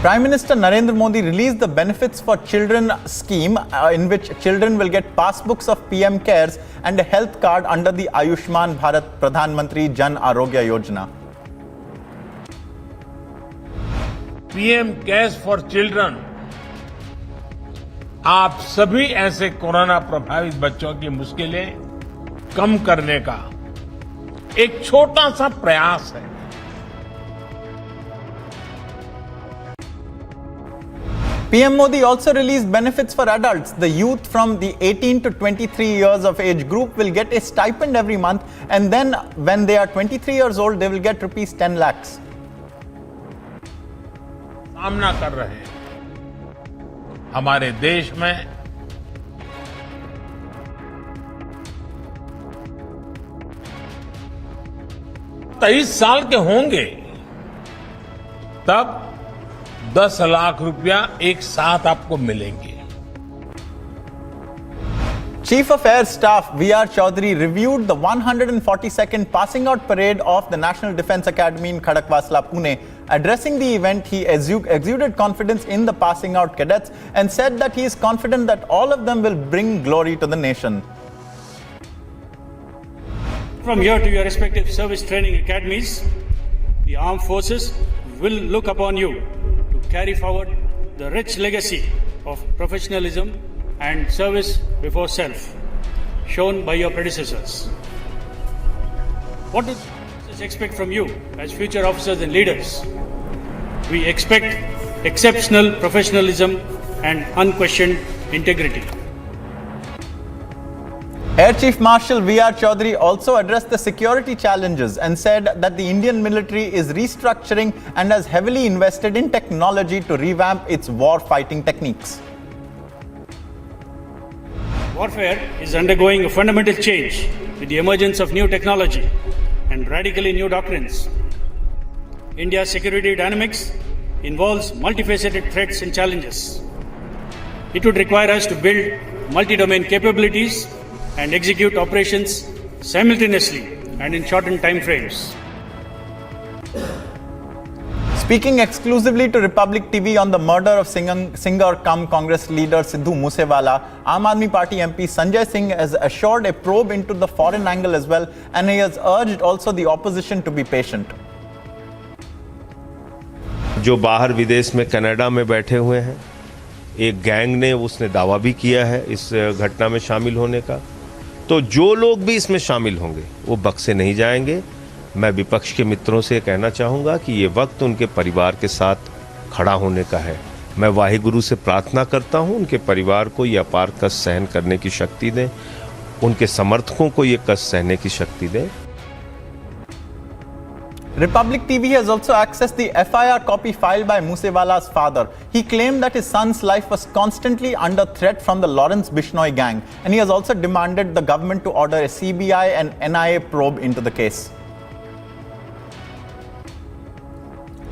Prime Minister Narendra Modi released the Benefits for Children scheme in which children will get passbooks of PM Cares and a health card under the Ayushman Bharat Pradhan Mantri Jan Arogya Yojana. PM Cares for Children आप सभी ऐसे corona प्रभावित बच्चों की मुश्किलें कम करने का एक छोटा सा प्रयास है। PM Modi also released benefits for adults. The youth from the 18 to 23 years of age group will get a stipend every month, and then when they are 23 years old, they will get rupees 10 lakhs. सामना कर रहे हैं हमारे देश में 23 साल के होंगे तब 10 लाख रुपया एक साथ आपको मिलेंगे। Chief of Air Staff VR Chaudhary reviewed the 142nd passing out parade of the National Defence Academy in Khadakwasla, Pune. Addressing the event, he exuded confidence in the passing out cadets and said that he is confident that all of them will bring glory to the nation. From here to your respective service training academies, the armed forces will look upon you to carry forward the rich legacy of professionalism and service before self, shown by your predecessors. What do we expect from you as future officers and leaders? We expect exceptional professionalism and unquestioned integrity. Air Chief Marshal VR Chaudhary also addressed the security challenges and said that the Indian military is restructuring and has heavily invested in technology to revamp its war fighting techniques. Warfare is undergoing a fundamental change with the emergence of new technology and radically new doctrines. India's security dynamics involves multifaceted threats and challenges. It would require us to build multi-domain capabilities and execute operations simultaneously and in shortened time frames. Speaking exclusively to Republic TV on the murder of singer cum Congress leader Sidhu Moosewala, Aam Aadmi Party MP Sanjay Singh has assured a probe into the foreign angle as well, and he has urged also the opposition to be patient. जो बाहर विदेश में Canada में बैठे हुए हैं, एक gang ने उसने दावा भी किया है इस घटना में शामिल होने का, तो जो लोग भी इसमें शामिल होंगे वो बख्शे नहीं जाएंगे। मैं विपक्ष के मित्रों से कहना चाहूँगा कि ये वक्त उनके परिवार के साथ खड़ा होने का है। मैं वाहिगुरु से प्रार्थना करता हूँ उनके परिवार को ये अपार कष्ट सहन करने की शक्ति दें, उनके समर्थकों को ये कष्ट सहने की शक्ति दें। Republic TV has also accessed the FIR copy filed by Moosewala's father. He claimed that his son's life was constantly under threat from the Lawrence Bishnoy gang, and he has also demanded the government to order a CBI and NIA probe into the case.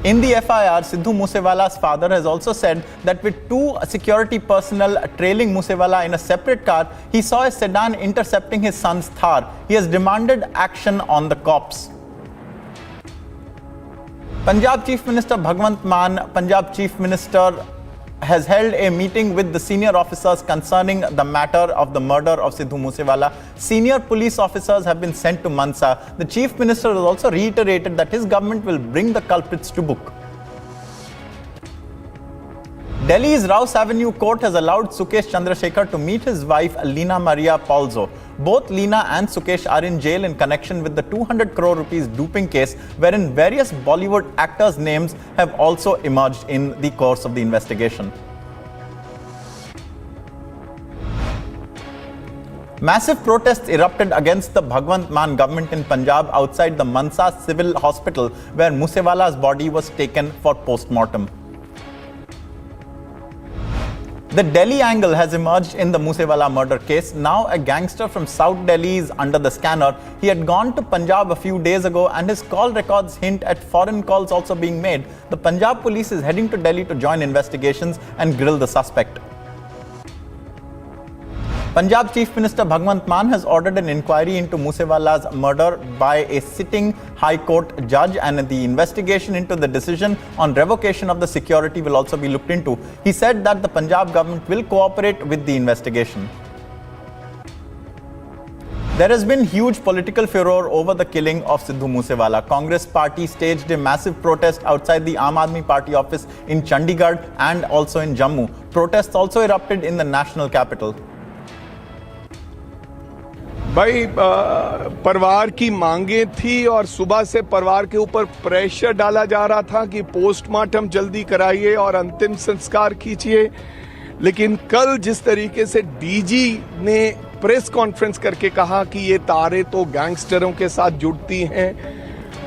In the FIR, Sidhu Moosewala's father has also said that with two security personnel trailing Moosewala in a separate car, he saw a sedan intercepting his son's Thar. He has demanded action on the cops. Punjab Chief Minister Bhagwant Mann, Punjab Chief Minister, has held a meeting with the senior officers concerning the matter of the murder of Sidhu Moosewala. Senior police officers have been sent to Mansa. The Chief Minister has also reiterated that his government will bring the culprits to book. Delhi's Rouse Avenue Court has allowed Sukesh Chandrasekhar to meet his wife Leena Maria Paulzo. Both Leena and Sukesh are in jail in connection with the 200 crore rupees duping case, wherein various Bollywood actors' names have also emerged in the course of the investigation. Massive protests erupted against the Bhagwant Mann government in Punjab outside the Mansa Civil Hospital, where Moosewala's body was taken for post-mortem. The Delhi angle has emerged in the Moosewala murder case. Now a gangster from South Delhi is under the scanner. He had gone to Punjab a few days ago and his call records hint at foreign calls also being made. The Punjab police is heading to Delhi to join investigations and grill the suspect. Punjab Chief Minister Bhagwant Mann has ordered an inquiry into Moosewala's murder by a sitting High Court judge, and the investigation into the decision on revocation of the security will also be looked into. He said that the Punjab government will cooperate with the investigation. There has been huge political furor over the killing of Sidhu Moosewala. Congress party staged a massive protest outside the Aam Aadmi Party office in Chandigarh and also in Jammu. Protests also erupted in the national capital. भाई परिवार की मांगे थी और सुबह से परिवार के ऊपर प्रेशर डाला जा रहा था कि पोस्टमार्टम जल्दी कराइए और अंतिम संस्कार कीजिए, लेकिन कल जिस तरीके से डीजी ने प्रेस कॉन्फ्रेंस करके कहा कि ये तारें तो गैंगस्टरों के साथ जुड़ती हैं,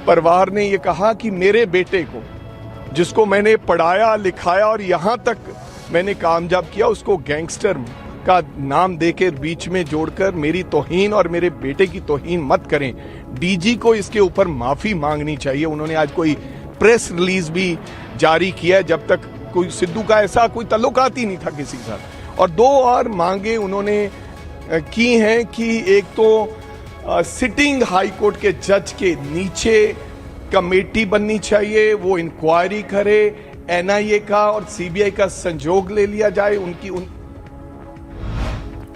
परिवार ने ये कहा कि मेरे बेटे को, जिसको मैंने पढ़ाया लिखाया और यहाँ तक मैंने कामयाब किया, उसको गैंगस्टर का नाम देकर बीच में जोड़कर मेरी तौहीन और मेरे बेटे की तौहीन मत करें। डीजी को इसके ऊपर माफी मांगनी चाहिए। उन्होंने आज कोई प्रेस रिलीज भी जारी किया है, जब तक कोई सिद्धू का ऐसा कोई ताल्लुकात ही नहीं था किसी के साथ। और दो और मांगे उन्होंने की हैं कि एक तो सिटिंग हाई कोर्ट के जज के नीचे कमेटी बननी चाहिए, वो इंक्वायरी करे, एनआईए का और सीबीआई का संजोग ले लिया जाए।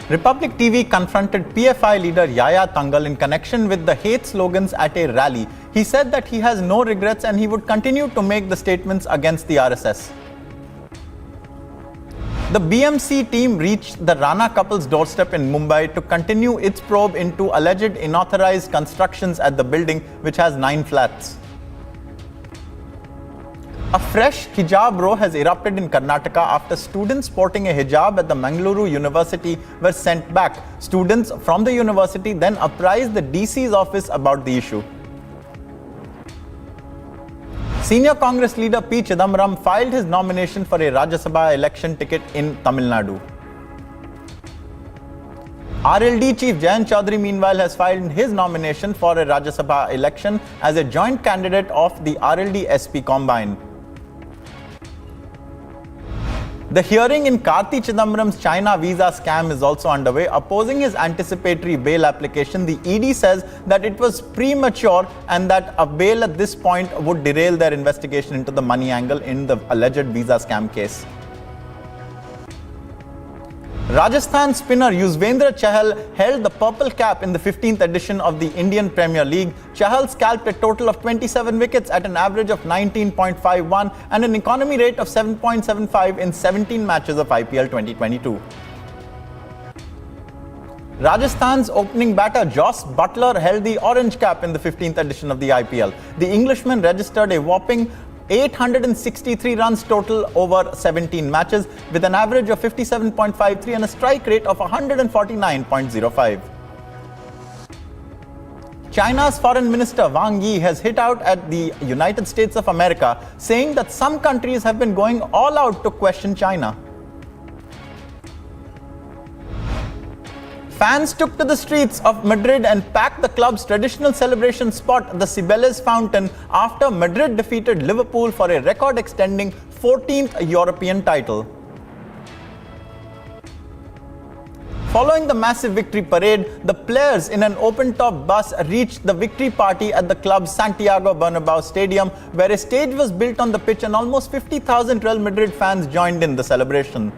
Republic TV confronted PFI leader Yaya Tangal in connection with the hate slogans at a rally. He said that he has no regrets and he would continue to make the statements against the RSS. The BMC team reached the Rana couple's doorstep in Mumbai to continue its probe into alleged unauthorized constructions at the building, which has 9 flats. A fresh hijab row has erupted in Karnataka after students sporting a hijab at the Mangaluru University were sent back. Students from the university then apprised the DC's office about the issue. Senior Congress leader P. Chidambaram filed his nomination for a Rajya Sabha election ticket in Tamil Nadu. RLD Chief Jain Chaudhary meanwhile has filed his nomination for a Rajya Sabha election as a joint candidate of the RLD SP combine. The hearing in Karti Chidambaram's China visa scam is also underway. Opposing his anticipatory bail application, the ED says that it was premature and that a bail at this point would derail their investigation into the money angle in the alleged visa scam case. Rajasthan spinner Yuzvendra Chahal held the purple cap in the 15th edition of the Indian Premier League. Chahal scalped a total of 27 wickets at an average of 19.51 and an economy rate of 7.75 in 17 matches of IPL 2022. Rajasthan's opening batter Jos Buttler held the orange cap in the 15th edition of the IPL. The Englishman registered a whopping 863 runs total over 17 matches with an average of 57.53 and a strike rate of 149.05. China's Foreign Minister Wang Yi has hit out at the United States of America, saying that some countries have been going all out to question China. Fans took to the streets of Madrid and packed the club's traditional celebration spot, the Cibeles Fountain, after Madrid defeated Liverpool for a record-extending 14th European title. Following the massive victory parade, the players in an open-top bus reached the victory party at the club's Santiago Bernabeu Stadium, where a stage was built on the pitch and almost 50,000 Real Madrid fans joined in the celebration.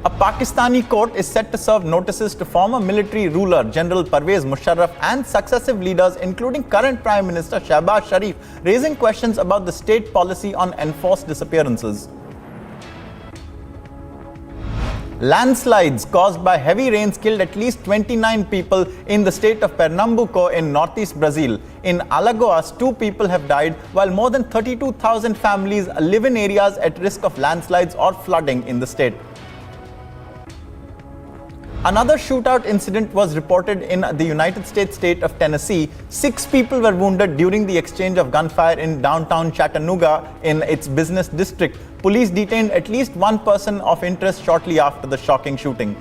A Pakistani court is set to serve notices to former military ruler General Pervez Musharraf and successive leaders, including current Prime Minister Shehbaz Sharif, raising questions about the state policy on enforced disappearances. Landslides caused by heavy rains killed at least 29 people in the state of Pernambuco in northeast Brazil. In Alagoas, 2 people have died, while more than 32,000 families live in areas at risk of landslides or flooding in the state. Another shootout incident was reported in the United States state of Tennessee. 6 people were wounded during the exchange of gunfire in downtown Chattanooga in its business district. Police detained at least 1 person of interest shortly after the shocking shooting.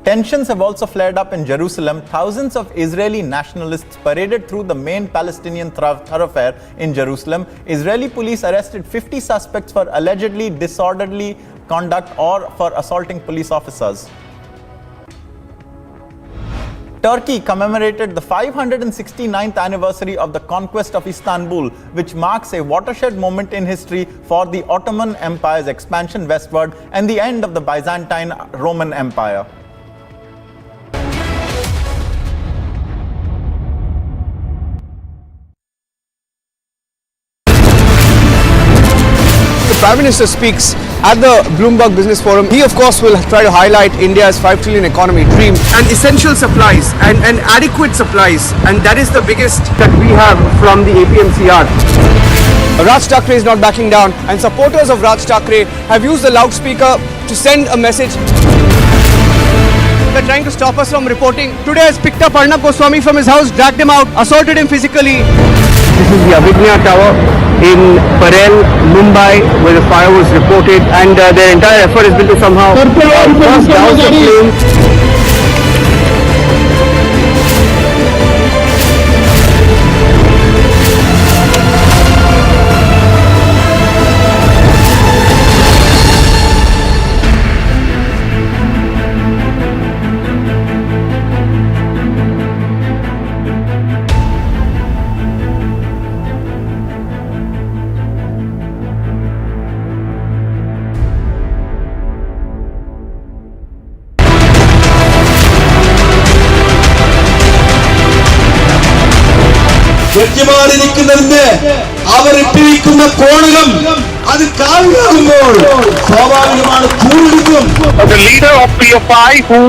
Tensions have also flared up in Jerusalem. Thousands of Israeli nationalists paraded through the main Palestinian thoroughfare in Jerusalem. Israeli police arrested 50 suspects for allegedly disorderly conduct or for assaulting police officers. Turkey commemorated the 569th anniversary of the conquest of Istanbul, which marks a watershed moment in history for the Ottoman Empire's expansion westward and the end of the Byzantine Roman Empire. Prime Minister speaks at the Bloomberg Business Forum. He of course will try to highlight India's 5 trillion economy dream and essential supplies and adequate supplies, and that is the biggest that we have from the APMCR. Raj Thackeray is not backing down, and supporters of Raj Thackeray have used the loudspeaker to send a message. They're trying to stop us from reporting. Today has picked up Arnab Goswami from his house, dragged him out, assaulted him physically. This is the Avigna Tower in Parel, Mumbai, where the fire was reported, and their entire effort has been to somehow cross down the flames. ജഡ്ജിമാരിരിക്കുന്നതിന്റെ അവരിട്ടിരിക്കുന്ന കോണകം അത് കാവ്യമാകുമ്പോൾ സ്വാഭാവികമാണ് ചൂടെടുക്കും. The leader of PFI who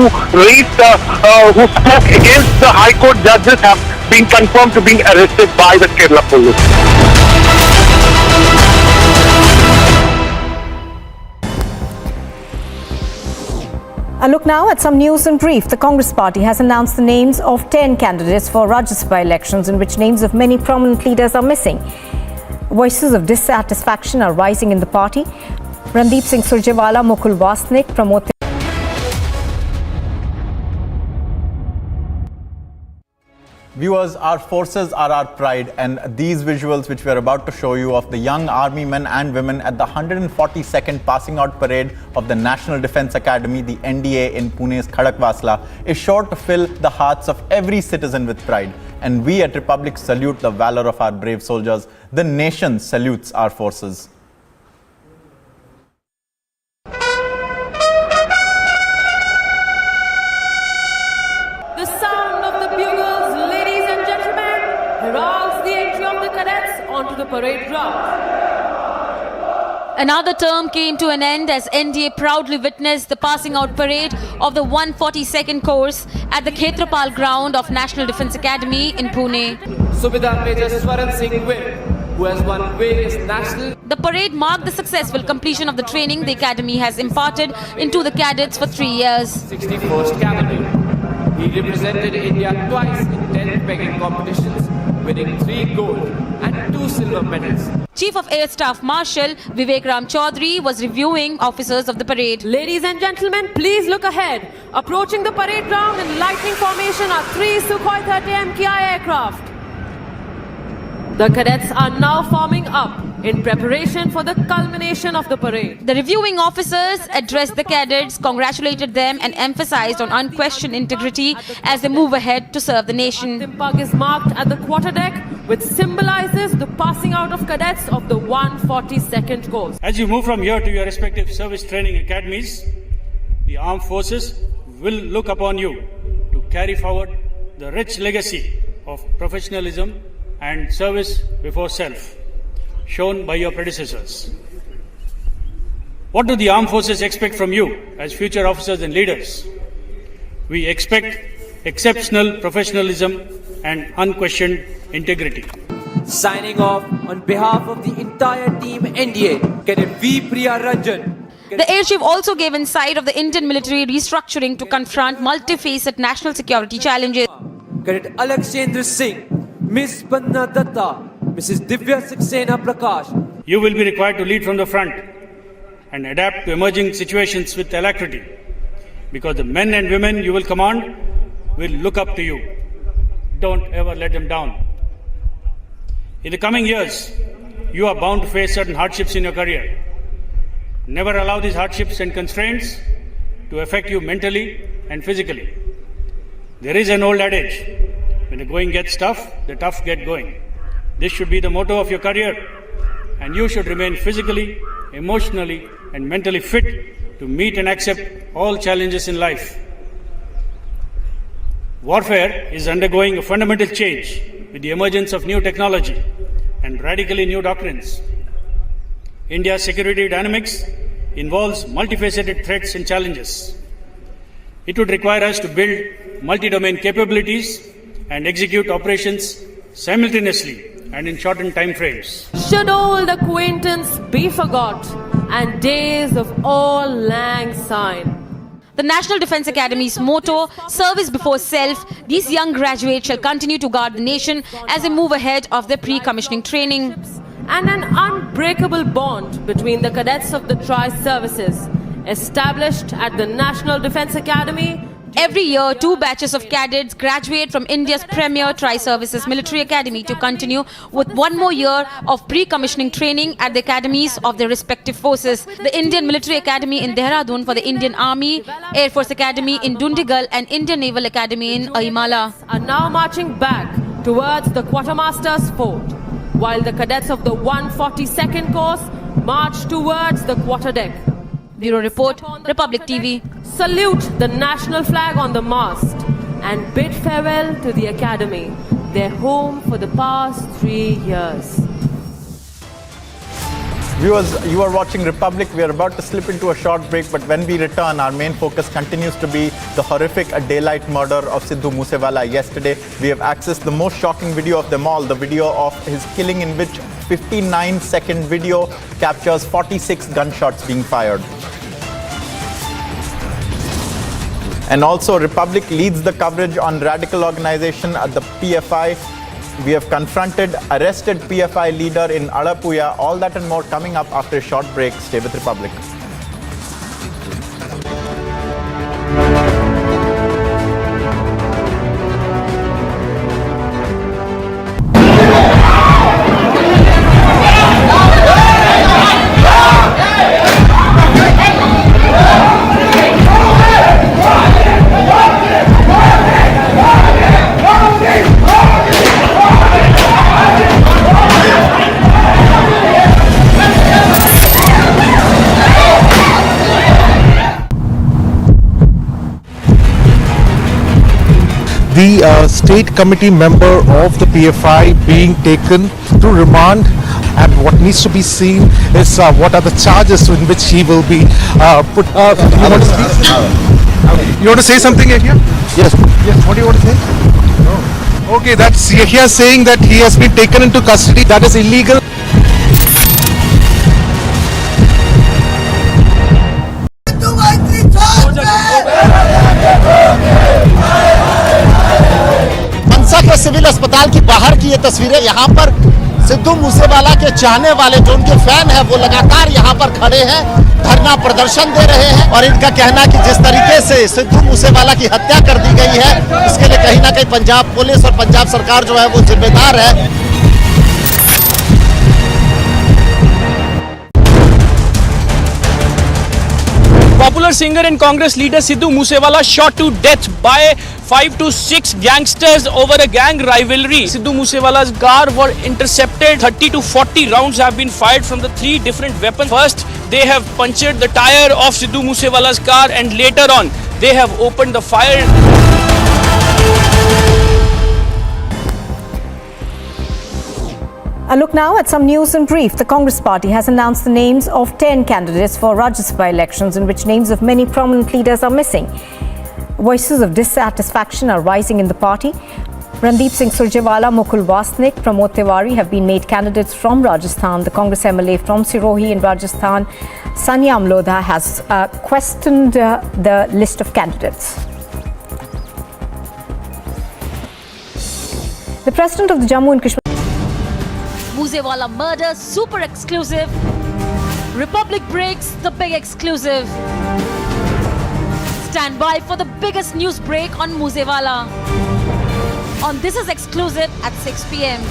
spoke against the High Court judges have been confirmed to being arrested by the Kerala police. A look now at some news in brief. The Congress party has announced the names of 10 candidates for Rajya Sabha elections, in which names of many prominent leaders are missing. Voices of dissatisfaction are rising in the party. Randeep Singh Surjewala, Mukul Wasnik, Pramod. Viewers, our forces are our pride, and these visuals which we are about to show you of the young army men and women at the 142nd passing out parade of the National Defence Academy, the NDA in Pune's Khadakwasla, is sure to fill the hearts of every citizen with pride. And we at Republic salute the valor of our brave soldiers. The nation salutes our forces. Onto the parade ground. Another term came to an end as NDA proudly witnessed the passing out parade of the 142nd course at the Khetrapal ground of National Defence Academy in Pune. Subedar Major Swaran Singh Will, who has won various national. The parade marked the successful completion of the training the academy has imparted into the cadets for 3 years. 61st Cavalry. He represented India twice in 10 pegging competitions, winning 3 gold and 2 silver medals. Chief of Air Staff Marshal Vivek Ram Chaudhary was reviewing officers of the parade. Ladies and gentlemen, please look ahead. Approaching the parade ground in lightning formation are 3 Sukhoi 30 MKI aircraft. The cadets are now forming up in preparation for the culmination of the parade. The reviewing officers addressed the cadets, congratulated them and emphasized on unquestioned integrity as they move ahead to serve the nation. The pug is marked at the quarterdeck, which symbolizes the passing out of cadets of the 142nd course. As you move from here to your respective service training academies, the armed forces will look upon you to carry forward the rich legacy of professionalism and service before self shown by your predecessors. What do the armed forces expect from you as future officers and leaders? We expect exceptional professionalism and unquestioned integrity. Signing off on behalf of the entire team NDA, Cadet V. Priya Ranjan. The air chief also gave insight of the Indian military restructuring to confront multifaceted national security challenges. Cadet Alexandra Singh, Miss Banna Datta, Mrs. Divya Saxena Prakash. You will be required to lead from the front and adapt to emerging situations with alacrity, because the men and women you will command will look up to you. Don't ever let them down. In the coming years, you are bound to face certain hardships in your career. Never allow these hardships and constraints to affect you mentally and physically. There is an old adage, when the going gets tough, the tough get going. This should be the motto of your career, and you should remain physically, emotionally, and mentally fit to meet and accept all challenges in life. Warfare is undergoing a fundamental change with the emergence of new technology and radically new doctrines. India's security dynamics involves multifaceted threats and challenges. It would require us to build multi-domain capabilities and execute operations simultaneously and in shortened time frames. Should old acquaintance be forgot and days of all lang syne? The National Defence Academy's motto, service before self, these young graduates shall continue to guard the nation as they move ahead of their pre-commissioning training. And an unbreakable bond between the cadets of the tri-services established at the National Defence Academy. Every year, 2 batches of cadets graduate from India's premier tri-services military academy to continue with 1 more year of pre-commissioning training at the academies of their respective forces. The Indian Military Academy in Dehradun for the Indian Army, Air Force Academy in Dundigal and Indian Naval Academy in Ahimala are now marching back towards the Quartermaster's Fort, while the cadets of the 142nd course march towards the quarterdeck. Bureau Report, Republic TV. Salute the national flag on the mast and bid farewell to the academy, their home for the past 3 years. Viewers, you are watching Republic. We are about to slip into a short break, but when we return, our main focus continues to be the horrific daylight murder of Sidhu Moosewala yesterday. We have accessed the most shocking video of them all, the video of his killing, in which 59-second video captures 46 gunshots being fired. And also, Republic leads the coverage on radical organization at the PFI. We have confronted arrested PFI leader in Alappuzha. All that and more coming up after a short break. Stay with Republic. The state committee member of the PFI being taken to remand, and what needs to be seen is what are the charges in which he will be put. You want to say something here? Yes. Yes. What do you want to say? No. Okay, that's here saying that he has been taken into custody. That is illegal. के civil अस्पताल की बाहर की ये तस्वीरें। यहाँ पर सिद्धू मूसेवाला के चाहने वाले जो उनके फैन हैं वो लगातार यहाँ पर खड़े हैं, धरना प्रदर्शन दे रहे हैं और इनका कहना है कि जिस तरीके से सिद्धू मूसेवाला की हत्या कर दी गई है, इसके लिए कहीं ना कहीं पंजाब पुलिस और पंजाब सरकार जो है वो जिम्मेदार है। Popular singer and Congress leader Sidhu Moosewala shot to death by 5 to 6 gangsters over a gang rivalry. Sidhu Moosewala's car were intercepted. 30 to 40 rounds have been fired from the 3 different weapons. First, they have punctured the tire of Sidhu Moosewala's car, and later on, they have opened the fire. A look now at some news in brief. The Congress party has announced the names of 10 candidates for Rajya Sabha elections, in which names of many prominent leaders are missing. Voices of dissatisfaction are rising in the party. Randeep Singh Surjewala, Mukul Wasnik, Pramod Tiwari have been made candidates from Rajasthan. The Congress MLA from Sirohi in Rajasthan, Sanya Amlodha, has questioned the list of candidates. The president of the Jammu and Kashmir Moosewala murder super exclusive. Republic breaks the big exclusive. Stand by for the biggest news break on Moosewala. On This Is Exclusive at 6 p.m.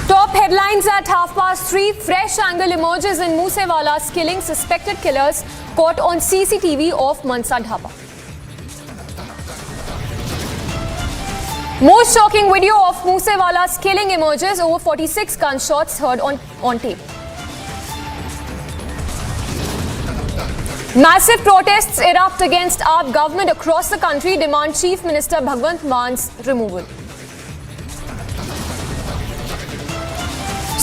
Top headlines at 3:30. Fresh angle emerges in Moosewala's killing. Suspected killers caught on CCTV of Mansa Dhaba. Most shocking video of Moosewala's killing emerges. Over 46 gunshots heard on tape. Massive protests erupt against AAP government across the country. Demand Chief Minister Bhagwant Man's removal.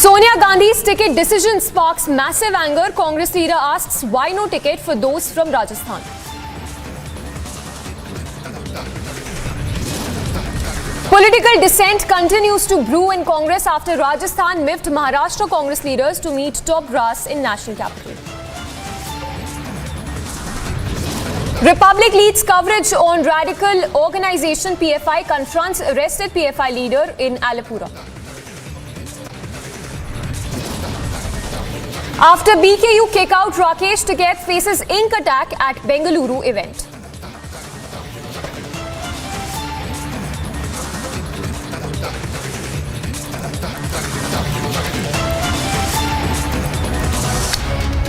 Sonia Gandhi's ticket decision sparks massive anger. Congress leader asks why no ticket for those from Rajasthan. Political dissent continues to brew in Congress after Rajasthan miffed Maharashtra Congress leaders to meet top brass in national capital. Republic leads coverage on radical organisation PFI confronts arrested PFI leader in Alapura. After BKU kick out, Rakesh Tiketh faces ink attack at Bengaluru event.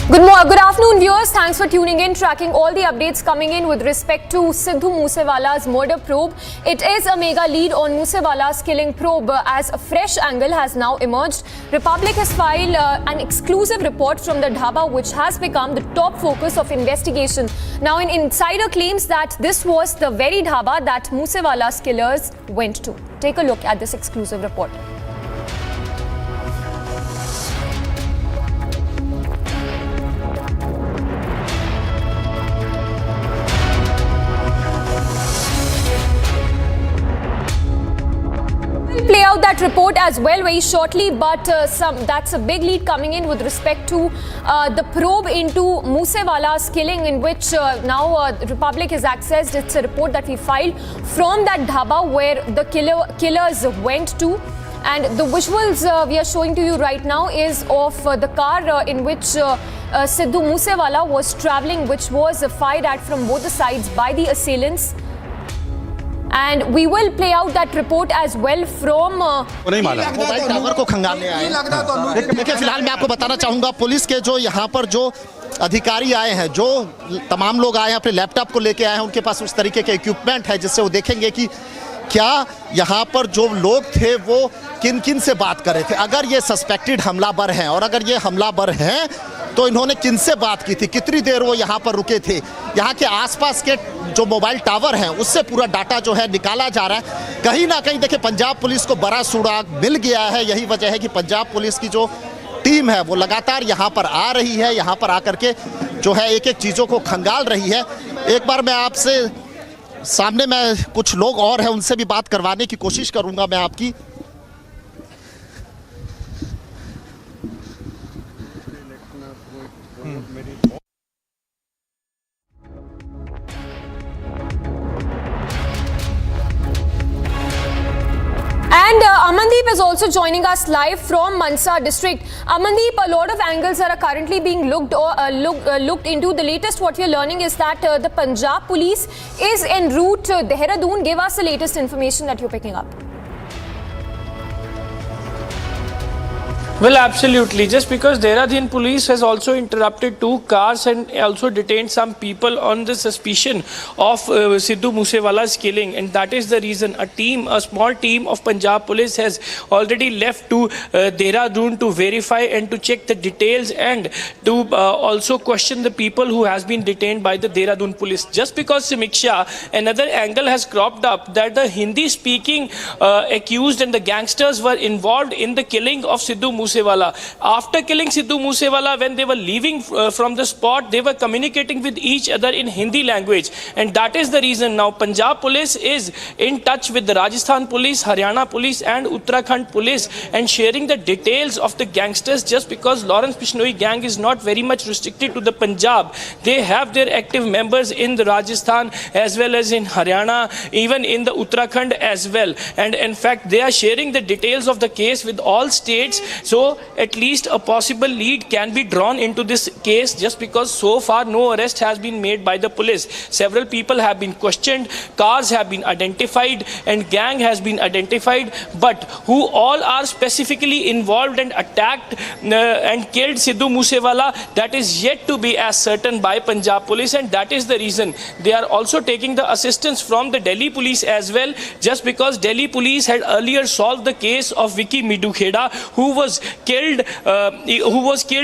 Good afternoon, viewers. Thanks for tuning in, tracking all the updates coming in with respect to Sidhu Moosewala's murder probe. It is a mega lead on Moosewala's killing probe as a fresh angle has now emerged. Republic has filed an exclusive report from the Dhaba, which has become the top focus of investigation. Now, an insider claims that this was the very Dhaba that Moosewala's killers went to. Take a look at this exclusive report. Play out that report as well very shortly, but that's a big lead coming in with respect to the probe into Moosewala's killing, in which now Republic has accessed. It's a report that we filed from that Dhaba where the killers went to. And the visuals we are showing to you right now is of the car in which Sidhu Moosewala was traveling, which was fired at from both the sides by the assailants. And we will play out that report as well from mobile tower को खंगालने आए। देखिए, फिलहाल मैं आपको बताना चाहूँगा, police के जो यहाँ पर जो अधिकारी आए हैं, जो तमाम लोग आए हैं अपने लैपटॉप को लेके आए हैं, उनके पास उस तरीके के इक्विपमेंट है जिससे वो देखेंगे कि क्या यहाँ पर जो लोग थे वो किन किन से बात कर रहे थे। अगर ये सस्पेक्टेड हमलावर हैं और अगर ये हमलावर हैं तो इन्होंने किन से बात की थी, कितनी देर वो यहाँ पर रुके थे। यहाँ के आसपास के जो मोबाइल टावर हैं उससे पूरा डाटा जो है निकाला जा रहा है। कहीं ना कहीं देखिए, पंजाब पुलिस को बड़ा सुराग मिल गया है। यही वजह है कि पंजाब पुलिस की जो टीम है वो लगातार यहाँ पर आ रही है, यहाँ पर आकर के जो है एक एक चीज़ों को खंगाल रही है। एक बार मैं आपसे सामने में कुछ लोग और हैं उनसे भी बात करवाने की कोशिश करूँगा मैं आपकी। And Amandeep is also joining us live from Mansa district. Amandeep, a lot of angles are currently being looked into. The latest what you're learning is that the Punjab police is en route to Dehradun. Give us the latest information that you're picking up. Well, absolutely. Just because Dehradun police has also interrupted 2 cars and also detained some people on the suspicion of Sidhu Moosewala's killing, and that is the reason a small team of Punjab police has already left to Dehradun to verify and to check the details and to also question the people who has been detained by the Dehradun police. Just because, Samiksha, another angle has cropped up that the Hindi-speaking accused and the gangsters were involved in the killing of Sidhu Moosewala. After killing Sidhu Moosewala, when they were leaving from the spot, they were communicating with each other in Hindi language, and that is the reason now Punjab police is in touch with the Rajasthan police, Haryana police and Uttarakhand police and sharing the details of the gangsters. Just because Lawrence Bishnoy gang is not very much restricted to the Punjab, they have their active members in the Rajasthan as well as in Haryana, even in the Uttarakhand as well, and in fact they are sharing the details of the case with all states. So at least a possible lead can be drawn into this case, just because so far no arrest has been made by the police. Several people have been questioned, cars have been identified and gang has been identified, but who all are specifically involved and attacked and killed Sidhu Moosewala, that is yet to be as certain by Punjab police, and that is the reason they are also taking the assistance from the Delhi police as well, just because Delhi police had earlier solved the case of Vicky Midhu Kheda, who was killed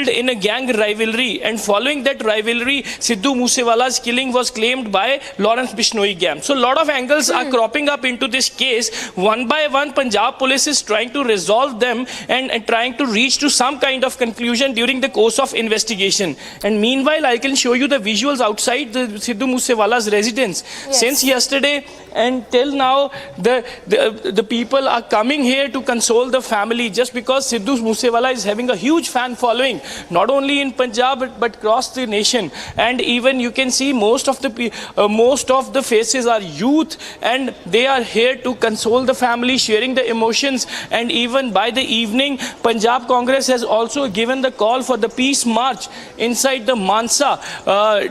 in a gang rivalry, and following that rivalry, Sidhu Moosewala's killing was claimed by Lawrence Bishnoy gang. So a lot of angles are cropping up into this case. One by one, Punjab police is trying to resolve them and trying to reach to some kind of conclusion during the course of investigation. And meanwhile, I can show you the visuals outside the Sidhu Moosewala's residence. Yes. Since yesterday and till now, the people are coming here to console the family, just because Sidhu Moosewala is having a huge fan following, not only in Punjab but across the nation. And even you can see most of the faces are youth, and they are here to console the family, sharing the emotions. And even by the evening, Punjab Congress has also given the call for the peace march inside the Mansa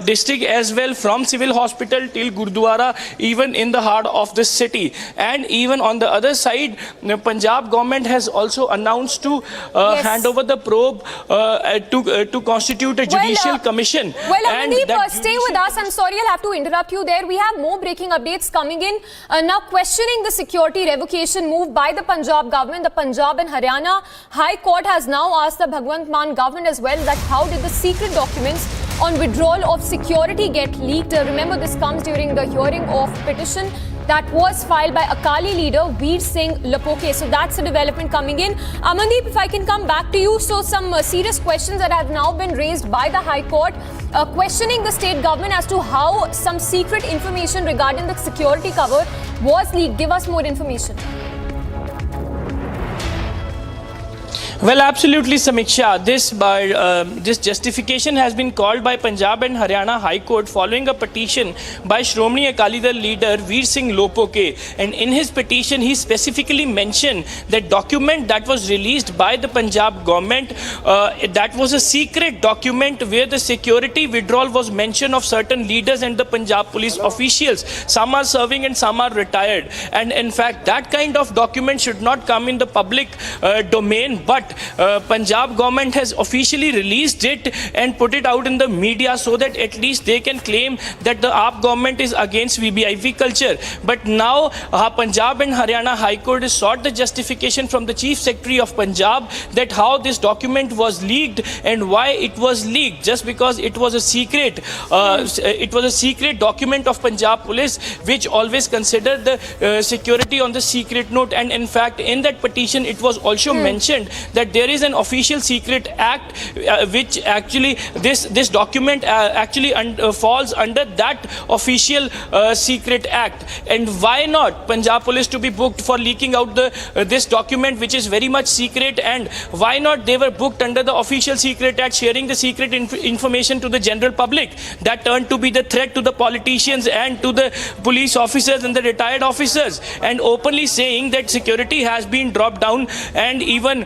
district as well, from civil hospital till Gurdwara, even in the heart of the city. And even on the other side, the Punjab government has also announced to hand over the probe to constitute a judicial commission. Well, Amandeep, stay with us. I'm sorry, I'll have to interrupt you there. We have more breaking updates coming in. Now, questioning the security revocation move by the Punjab government, the Punjab and Haryana High Court has now asked the Bhagwant Mann government as well that how did the secret documents on withdrawal of security get leaked? Remember, this comes during the hearing of petition that was filed by Akali leader Veer Singh Lapoke. So that's a development coming in. Amandeep, if I can come back to you. So some serious questions that have now been raised by the High Court, questioning the state government as to how some secret information regarding the security cover was leaked. Give us more information. Well, absolutely, Samiksha. This justification has been called by Punjab and Haryana High Court following a petition by Shromani Akali Dal leader Veer Singh Lapoke. And in his petition, he specifically mentioned that document that was released by the Punjab government, that was a secret document where the security withdrawal was mentioned of certain leaders and the Punjab police officials. Some are serving and some are retired. And in fact, that kind of document should not come in the public domain, but Punjab government has officially released it and put it out in the media so that at least they can claim that the AAP government is against VVIP culture. But now Punjab and Haryana High Court has sought the justification from the Chief Secretary of Punjab that how this document was leaked and why it was leaked, just because it was a secret document of Punjab police, which always considered the security on the secret note. And in fact, in that petition it was also mentioned that there is an official secret act which actually this document actually falls under that official secret act. And why not Punjab police to be booked for leaking out this document, which is very much secret? And why not they were booked under the official secret act, sharing the secret information to the general public? That turned to be the threat to the politicians and to the police officers and the retired officers, and openly saying that security has been dropped down and even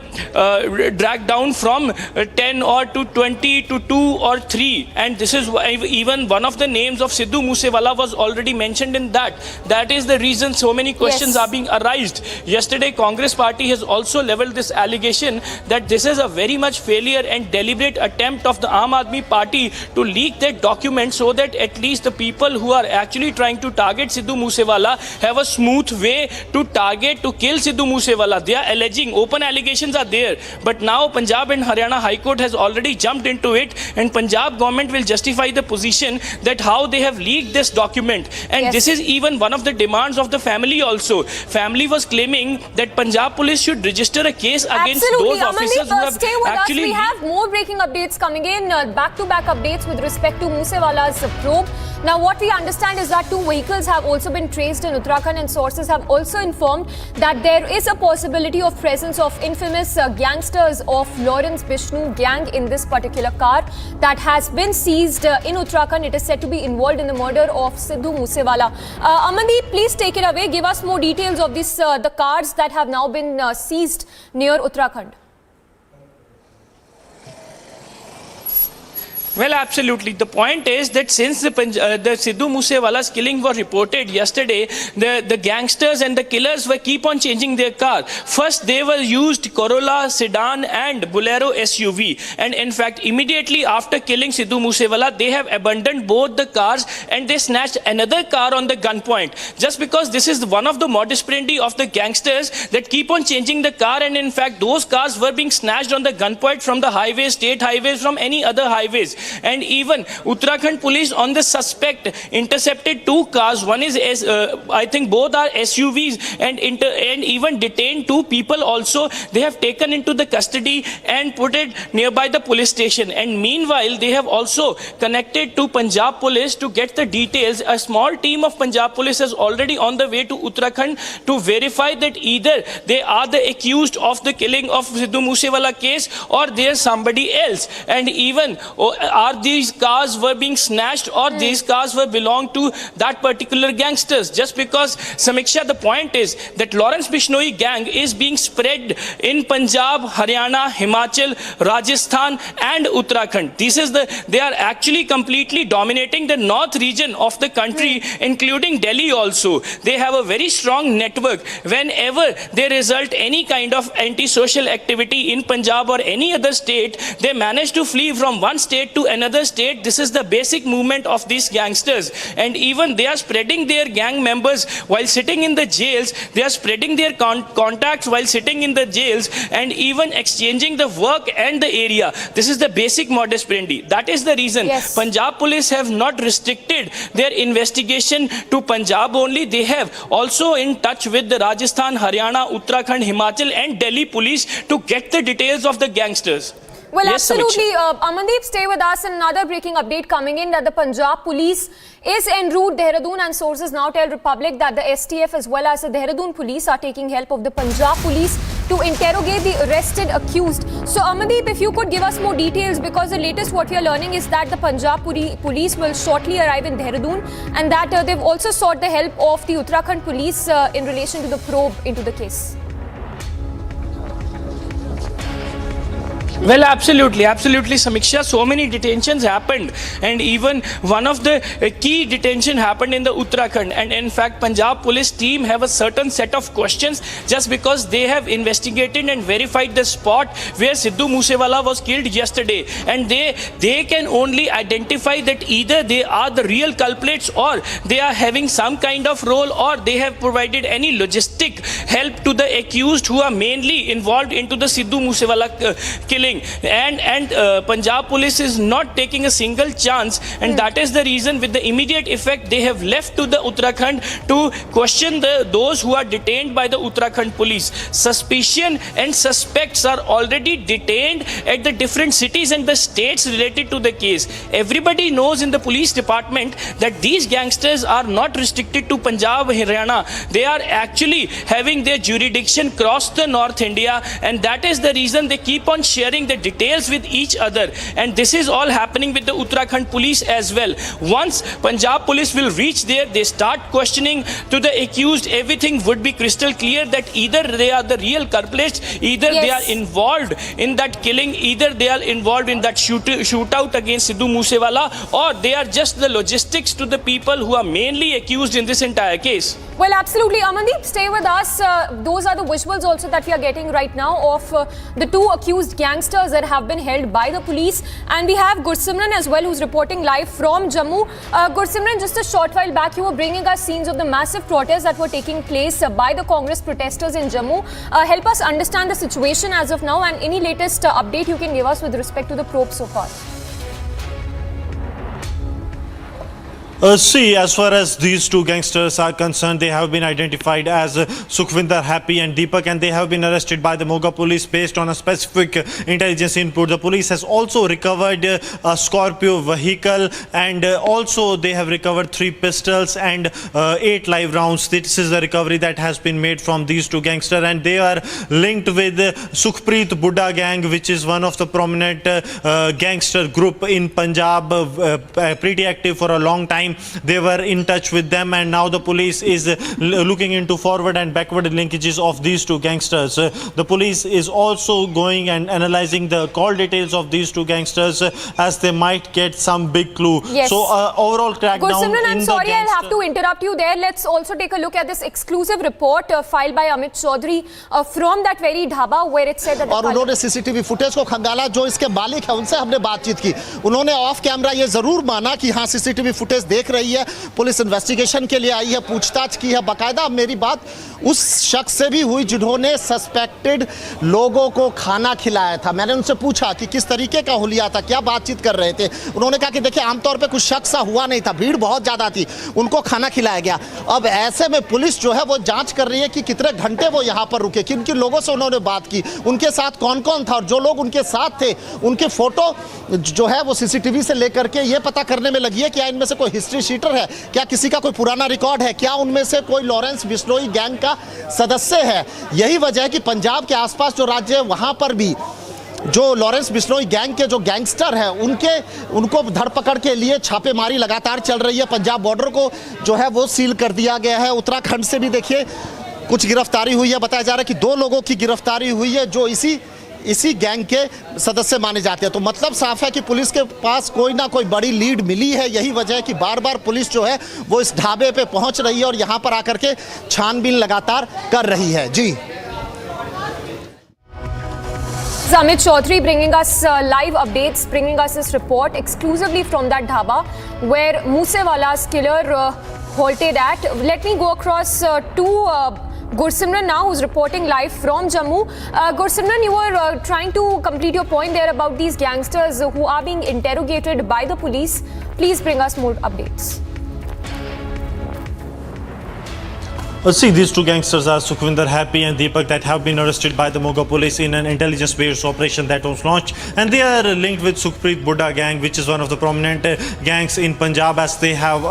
dragged down from 10 or to 20 to 2 or 3. And this is why even one of the names of Sidhu Moosewala was already mentioned in that. That is the reason so many questions are being arised. Yesterday, Congress party has also leveled this allegation that this is a very much failure and deliberate attempt of the Aam Aadmi party to leak that document so that at least the people who are actually trying to target Sidhu Moosewala have a smooth way to kill Sidhu Moosewala. They are alleging, open allegations are there. But now Punjab and Haryana High Court has already jumped into it, and Punjab government will justify the position that how they have leaked this document. And this is even one of the demands of the family also. Family was claiming that Punjab police should register a case against those officers who have stay with actually... us. We have more breaking updates coming in, back-to-back updates with respect to Moosewala's probe. Now, what we understand is that 2 vehicles have also been traced in Uttarakhand, and sources have also informed that there is a possibility of presence of infamous gangsters of Lawrence Bishnoy gang in this particular car that has been seized in Uttarakhand. It is said to be involved in the murder of Sidhu Moosewala. Amandeep, please take it away. Give us more details of this, the cars that have now been seized near Uttarakhand. Well, absolutely. The point is that since the Sidhu Moosewala's killing was reported yesterday, the gangsters and the killers were keep on changing their car. First, they were used Corolla, sedan and Bolero SUV. And in fact, immediately after killing Sidhu Moosewala, they have abandoned both the cars and they snatched another car on the gunpoint. Just because this is one of the modus operandi of the gangsters that keep on changing the car, and in fact, those cars were being snatched on the gunpoint from the highways, state highways, from any other highways. And even Uttarakhand police on the suspect intercepted 2 cars. One is, I think both are SUVs, and even detained 2 people also. They have taken into the custody and put it nearby the police station. And meanwhile, they have also connected to Punjab police to get the details. A small team of Punjab police is already on the way to Uttarakhand to verify that either they are the accused of the killing of Sidhu Moosewala case or there's somebody else. And even are these cars were being snatched or these cars were belong to that particular gangsters. Just because, Samiksha, the point is that Lawrence Bishnoy gang is being spread in Punjab, Haryana, Himachal, Rajasthan and Uttarakhand. They are actually completely dominating the north region of the country, including Delhi also. They have a very strong network. Whenever they result any kind of antisocial activity in Punjab or any other state, they manage to flee from one state to another state. This is the basic movement of these gangsters. And even they are spreading their gang members while sitting in the jails. They are spreading their contacts while sitting in the jails and even exchanging the work and the area. This is the basic modus operandi. That is the reason Punjab police have not restricted their investigation to Punjab only. They have also in touch with the Rajasthan, Haryana, Uttarakhand, Himachal and Delhi police to get the details of the gangsters. Well, yes, absolutely. Amandeep, stay with us. And another breaking update coming in that the Punjab police is en route Dehradun, and sources now tell Republic that the STF as well as the Dehradun police are taking help of the Punjab police to interrogate the arrested accused. So, Amandeep, if you could give us more details, because the latest what we are learning is that the Punjab police will shortly arrive in Dehradun, and that they've also sought the help of the Uttarakhand police in relation to the probe into the case. Well, absolutely, Samiksha. So many detentions happened, and even one of the key detention happened in the Uttarakhand. And in fact, Punjab police team have a certain set of questions just because they have investigated and verified the spot where Sidhu Moosewala was killed yesterday. And they can only identify that either they are the real culprits or they are having some kind of role or they have provided any logistic help to the accused who are mainly involved into the Sidhu Moosewala killing. And Punjab police is not taking a single chance, and that is the reason with the immediate effect they have left to the Uttarakhand to question those who are detained by the Uttarakhand police. Suspicion and suspects are already detained at the different cities and the states related to the case. Everybody knows in the police department that these gangsters are not restricted to Punjab, Haryana. They are actually having their jurisdiction across the North India, and that is the reason they keep on sharing the details with each other. And this is all happening with the Uttarakhand police as well. Once Punjab police will reach there, they start questioning to the accused, everything would be crystal clear that either they are the real culprits, either they are involved in that killing, either they are involved in that shootout against Sidhu Moosewala, or they are just the logistics to the people who are mainly accused in this entire case. Well, absolutely. Amandeep, stay with us. Those are the visuals also that we are getting right now of the 2 accused gangsters that have been held by the police. And we have Gursimran as well, who's reporting live from Jammu. Gursimran, just a short while back, you were bringing us scenes of the massive protests that were taking place by the Congress protesters in Jammu. Help us understand the situation as of now and any latest update you can give us with respect to the probe so far. See, as far as these 2 gangsters are concerned, they have been identified as Sukhvinder, Happy and Deepak, and they have been arrested by the Moga police based on a specific intelligence input. The police has also recovered a Scorpio vehicle, and also they have recovered 3 pistols and 8 live rounds. This is the recovery that has been made from these 2 gangsters, and they are linked with Sukhpreet Buddha gang, which is one of the prominent gangster group in Punjab, pretty active for a long time. time they were in touch with them, and now the police is looking into forward and backward linkages of these two gangsters. The police is also going and analyzing the call details of these two gangsters as they might get some big clue. Yes. So overall crackdown. Gursimran, I'm in sorry, the I'll have to interrupt you there. Let's also take a look at this exclusive report filed by Amit Chaudhary from that very dhaba where it said that और उन्होंने CCTV footage को खंगाला. जो इसके मालिक है उनसे हमने बातचीत की. उन्होंने ऑफ कैमरा ये जरूर माना कि हाँ सीसीटीवी फुटेज देख रही है, पुलिस इन्वेस्टिगेशन के लिए आई है, पूछताछ की है. बाकायदा मेरी बात उस शख्स से भी हुई जिन्होंने सस्पेक्टेड लोगों को खाना खिलाया था. मैंने उनसे पूछा कि किस तरीके का हुलिया था, क्या बातचीत कर रहे थे. उन्होंने कहा कि देखिए आमतौर पे कुछ शख्स सा हुआ नहीं था, भीड़ बहुत ज्यादा थी, उनको खाना खिलाया गया. अब ऐसे में पुलिस जो है वो जांच कर रही है कि कितने घंटे वो यहाँ पर रुके, किन किन लोगों से उन्होंने बात की, उनके साथ कौन कौन था, और जो लोग उनके साथ थे उनके फोटो जो है वो सीसीटीवी से लेकर के ये पता करने में लगी है क्या इनमें से कोई हिस्ट्री शीटर है, क्या किसी का कोई पुराना रिकॉर्ड है, क्या उनमें से कोई लॉरेंस बिश्नोई गैंग का सदस्य है. यही वजह है कि पंजाब के आसपास जो राज्य है वहां पर भी जो लॉरेंस बिश्नोई गैंग के जो गैंगस्टर हैं उनको धरपकड़ के लिए छापेमारी लगातार चल रही है. पंजाब बॉर्डर को जो है वो सील कर दिया गया है. उत्तराखंड से भी देखिए कुछ गिरफ्तारी हुई है. बताया जा रहा है कि 2 लोगों की गिरफ्तारी हुई है जो इसी गैंग के सदस्य माने जाते हैं. तो मतलब साफ है कि पुलिस के पास कोई ना कोई बड़ी लीड मिली है. यही वजह है कि बार बार पुलिस जो है वो इस ढाबे पे पहुंच रही है और यहां पर आकर के छानबीन लगातार कर रही है. जी Amit Chaudhary bringing us live updates, bringing us this report exclusively from that dhaba where Moosewala's killer halted at. Let me go across to Gursimran now, who's reporting live from Jammu. Gursimran, you were trying to complete your point there about these gangsters who are being interrogated by the police. Please bring us more updates. See, these two gangsters are Sukhvinder Happy and Deepak that have been arrested by the Moga police in an intelligence-based operation that was launched, and they are linked with Sukhpreet Buddha gang, which is one of the prominent gangs in Punjab, as they have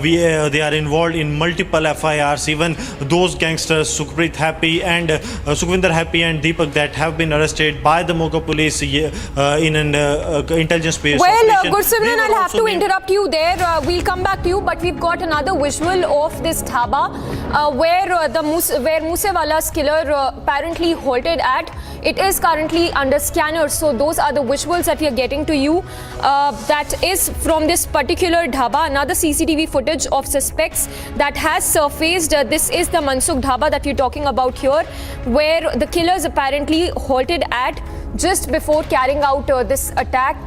they are involved in multiple FIRs. Even those gangsters, Sukhvinder Happy and Deepak, that have been arrested by the Moga police in an intelligence-based operation. Well, Gursimran, I'll have to interrupt you there. We'll come back to you, but we've got another visual of this dhaba. Where Moosewala's killer apparently halted at. It is currently under scanner, so those are the visuals that we are getting to you. That is from this particular dhaba. Another CCTV footage of suspects that has surfaced. This is the Mansukh dhaba that we're talking about here, where the killers apparently halted at just before carrying out this attack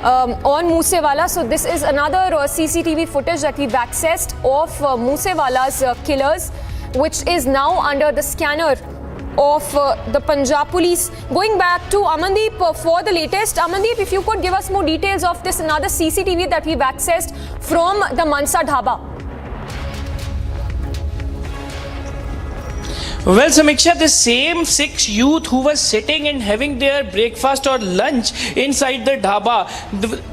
on Moosewala. So this is another CCTV footage that we've accessed of Moosewala's killers, which is now under the scanner of the Punjab police. Going back to Amandeep for the latest. Amandeep, if you could give us more details of this another CCTV that we've accessed from the Mansa Dhaba. Well, Samiksha, the same 6 youth who were sitting and having their breakfast or lunch inside the dhaba,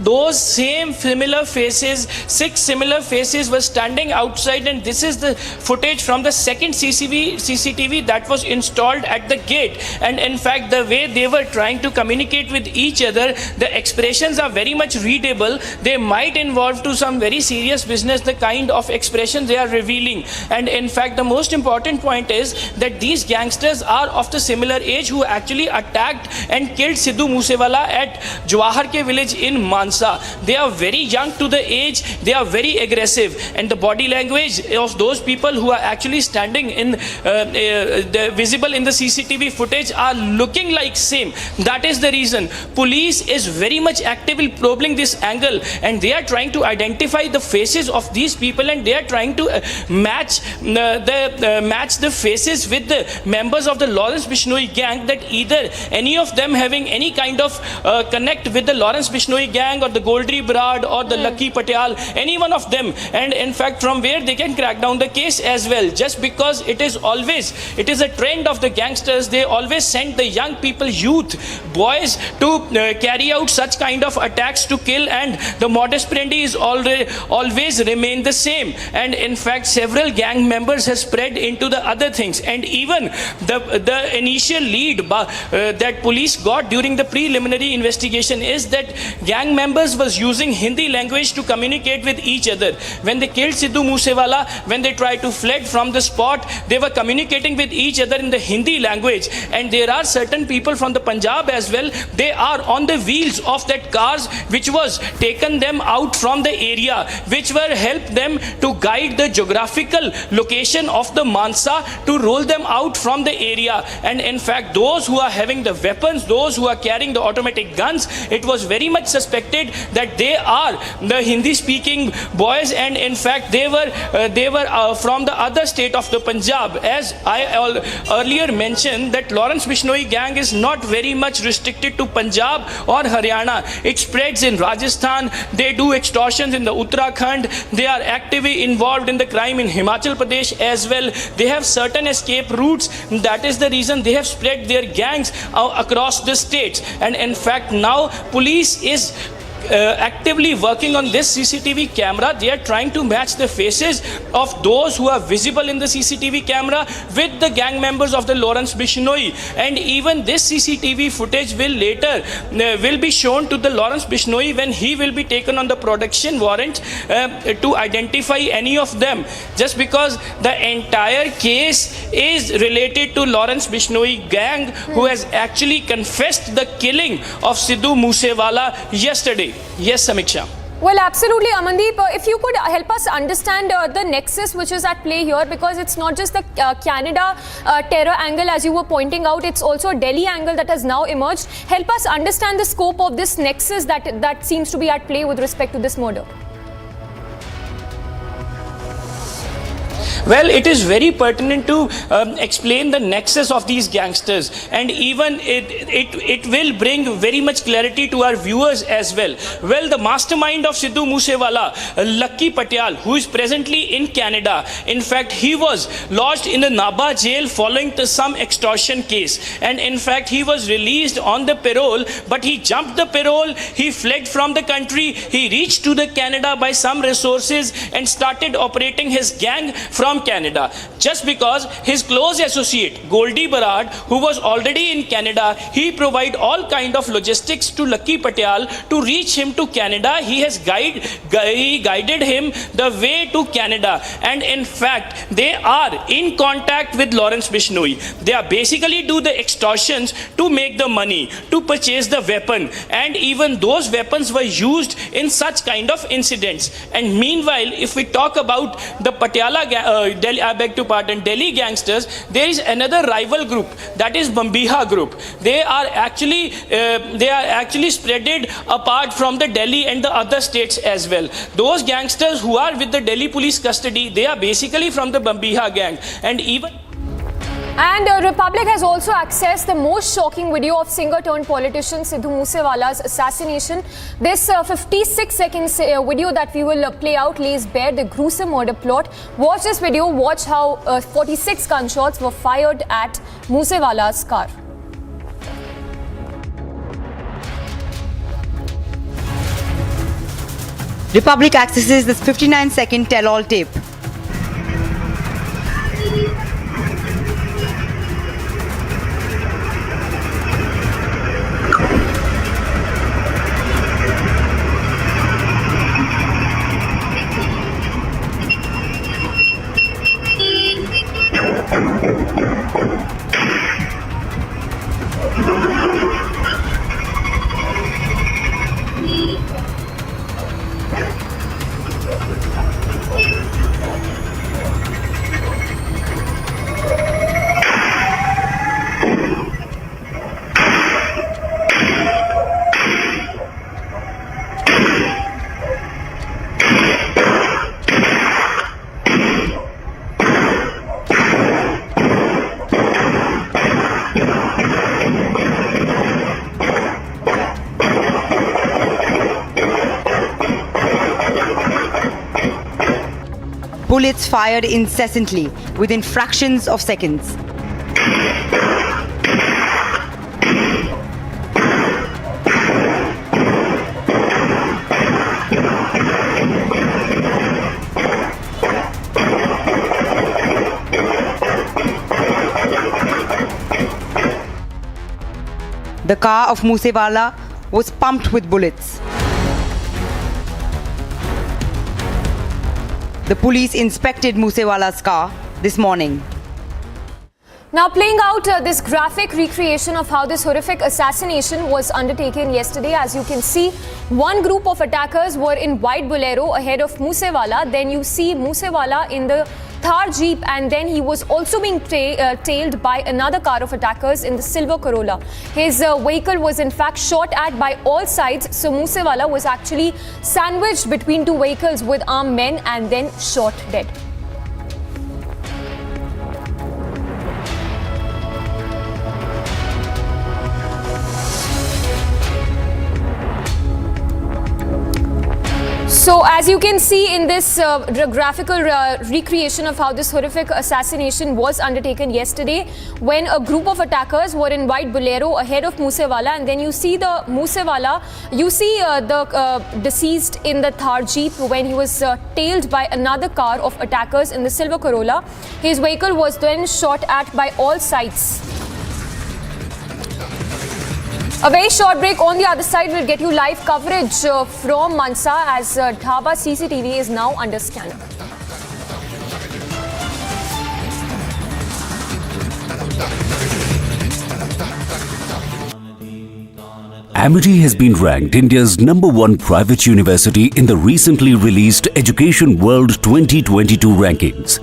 those same similar faces, 6 similar faces were standing outside, and this is the footage from the second CCTV that was installed at the gate. And in fact, the way they were trying to communicate with each other, the expressions are very much readable. They might involve to some very serious business, the kind of expression they are revealing. And in fact, the most important point is that these gangsters are of the similar age who actually attacked and killed Sidhu Moosewala at Jawahar ke village in Mansa. They are very young to the age, they are very aggressive, and the body language of those people who are actually standing in visible in the CCTV footage are looking like same. That is the reason police is very much actively probing this angle, and they are trying to identify the faces of these people, and they are trying to match the faces with the members of the Lawrence Bishnoy gang, that either any of them having any kind of connect with the Lawrence Bishnoy gang or the Goldri Brad or the Lucky Patel, any one of them, and in fact from where they can crack down the case as well. Just because it is a trend of the gangsters, they always send the young people, youth, boys to carry out such kind of attacks to kill, and the modus operandi is always remain the same. And in fact several gang members have spread into the other things, and even the initial lead that police got during the preliminary investigation is that gang members was using Hindi language to communicate with each other. When they killed Sidhu Moosewala, when they tried to fled from the spot, they were communicating with each other in the Hindi language. And there are certain people from the Punjab as well. They are on the wheels of that cars which was taken them out from the area, which were helped them to guide the geographical location of the Mansa to roll them out from the area. And in fact, those who are having the weapons, those who are carrying the automatic guns, it was very much suspected that they are the Hindi speaking boys, and in fact they were from the other state of the Punjab. As I earlier mentioned, that Lawrence Bishnoy gang is not very much restricted to Punjab or Haryana. It spreads in Rajasthan. They do extortions in the Uttarakhand. They are actively involved in the crime in Himachal Pradesh as well. They have certain escape routes. That is the reason they have spread their gangs across the states. And in fact, now police is actively working on this CCTV camera. They are trying to match the faces of those who are visible in the CCTV camera with the gang members of the Lawrence Bishnoy. And even this CCTV footage will later will be shown to the Lawrence Bishnoy when he will be taken on the production warrant to identify any of them. Just because the entire case is related to Lawrence Bishnoy gang, who has actually confessed the killing of Sidhu Moosewala yesterday. Yes, Samiksha. Well, absolutely, Amandeep. If you could help us understand the nexus which is at play here, because it's not just the Canada terror angle, as you were pointing out, it's also a Delhi angle that has now emerged. Help us understand the scope of this nexus that seems to be at play with respect to this murder. Well, it is very pertinent to explain the nexus of these gangsters, and even it will bring very much clarity to our viewers as well. Well, the mastermind of Sidhu Moosewala, Lucky Patel, who is presently in Canada, in fact, he was lodged in the Dhaba jail following some extortion case, and in fact, he was released on the parole, but he jumped the parole, he fled from the country, he reached to the Canada by some resources and started operating his gang from Canada, just because his close associate Goldie Barad, who was already in Canada, he provided all kind of logistics to Lucky Patel to reach him to Canada. He has guided him the way to Canada, and in fact they are in contact with Lawrence Bishnoy. They are basically do the extortions to make the money, to purchase the weapon, and even those weapons were used in such kind of incidents. And meanwhile, if we talk about the Patiala Delhi, I beg to pardon, Delhi gangsters, there is another rival group, that is Bambiha group. They are actually spreaded apart from the Delhi and the other states as well. Those gangsters who are with the Delhi police custody, they are basically from the Bambiha gang. And Republic has also accessed the most shocking video of singer-turned-politician Sidhu Moosewala's assassination. This 56-second video that we will play out lays bare the gruesome murder plot. Watch this video, watch how 46 gunshots were fired at Moosewala's car. Republic accesses this 59-second tell-all tape. Bullets fired incessantly within fractions of seconds. The car of Moosewala was pumped with bullets. The police inspected Moosewala's car this morning. Now playing out this graphic recreation of how this horrific assassination was undertaken yesterday. As you can see, one group of attackers were in white Bolero ahead of Moosewala. Then you see Moosewala in the Thar Jeep, and then he was also being tailed by another car of attackers in the silver Corolla. His vehicle was in fact shot at by all sides, so Moosewala was actually sandwiched between two vehicles with armed men and then shot dead. So as you can see in this graphical recreation of how this horrific assassination was undertaken yesterday, when a group of attackers were in white Bolero ahead of Moosewala, and then you see the Moosewala, you see the deceased in the Thar Jeep when he was tailed by another car of attackers in the silver Corolla. His vehicle was then shot at by all sides. A very short break. On the other side, we'll get you live coverage from Mansa as Dhaba CCTV is now under scanner. Amity has been ranked India's #1 private university in the recently released Education World 2022 rankings,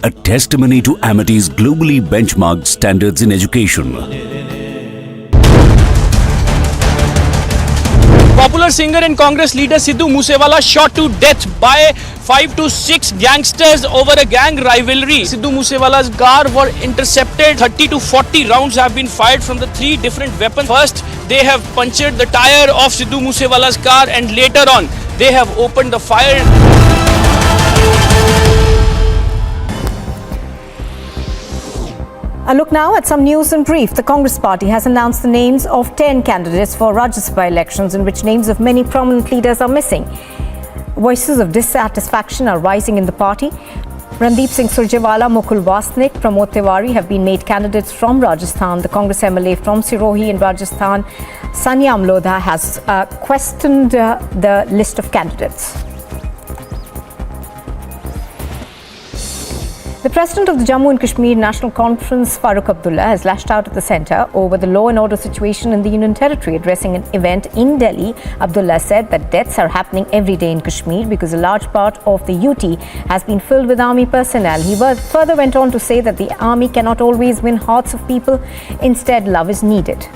a testimony to Amity's globally benchmarked standards in education. Popular singer and Congress leader Sidhu Moosewala shot to death by 5 to 6 gangsters over a gang rivalry. Sidhu Moosewala's car were intercepted. 30 to 40 rounds have been fired from the 3 different weapons. First, they have punctured the tire of Sidhu Moosewala's car, and later on, they have opened the fire. A look now at some news in brief. The Congress party has announced the names of 10 candidates for Rajya Sabha elections, in which names of many prominent leaders are missing. Voices of dissatisfaction are rising in the party. Randeep Singh Surjewala, Mukul Wasnik, Pramod Tiwari have been made candidates from Rajasthan. The Congress MLA from Sirohi in Rajasthan, Sanyam Lodha, has questioned the list of candidates. The President of the Jammu and Kashmir National Conference, Farooq Abdullah, has lashed out at the centre over the law and order situation in the Union Territory. Addressing an event in Delhi, Abdullah said that deaths are happening every day in Kashmir because a large part of the UT has been filled with army personnel. He further went on to say that the army cannot always win hearts of people. Instead, love is needed.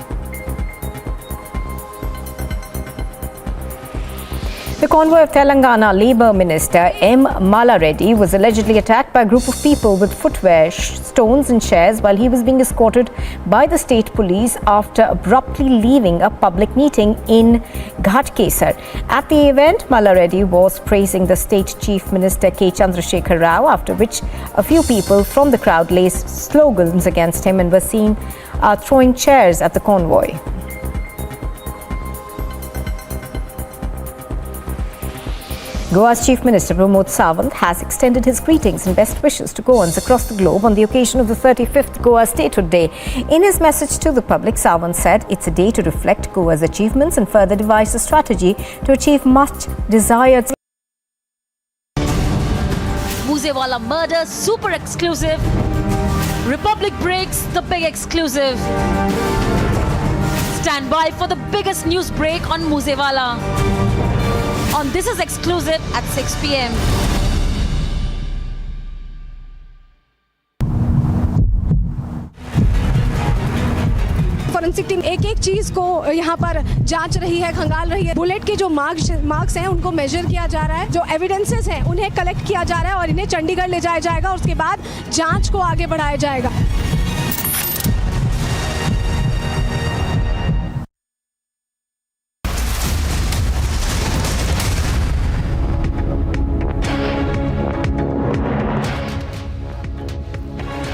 The convoy of Telangana Labour Minister M. Mala Reddy was allegedly attacked by a group of people with footwear, stones and chairs while he was being escorted by the state police after abruptly leaving a public meeting in Ghatkesar. At the event, Mala Reddy was praising the state chief minister K. Chandrasekhar Rao, after which a few people from the crowd raised slogans against him and were seen throwing chairs at the convoy. Goa's Chief Minister Pramod Sawant has extended his greetings and best wishes to Goans across the globe on the occasion of the 35th Goa Statehood Day. In his message to the public, Sawant said it's a day to reflect Goa's achievements and further devise a strategy to achieve much desired. Moosewala murder, super exclusive. Republic breaks, the big exclusive. Stand by for the biggest news break on Moosewala. On This Is Exclusive at 6 p.m. Forensic team एक एक चीज को यहाँ पर जांच रही है, खंगाल रही है। बुलेट के जो मार्क्स हैं उनको मेजर किया जा रहा है, जो एविडेंसेस हैं उन्हें कलेक्ट किया जा रहा है और इन्हें चंडीगढ़ ले जाया जाएगा और उसके बाद जांच को आगे बढ़ाया जाएगा।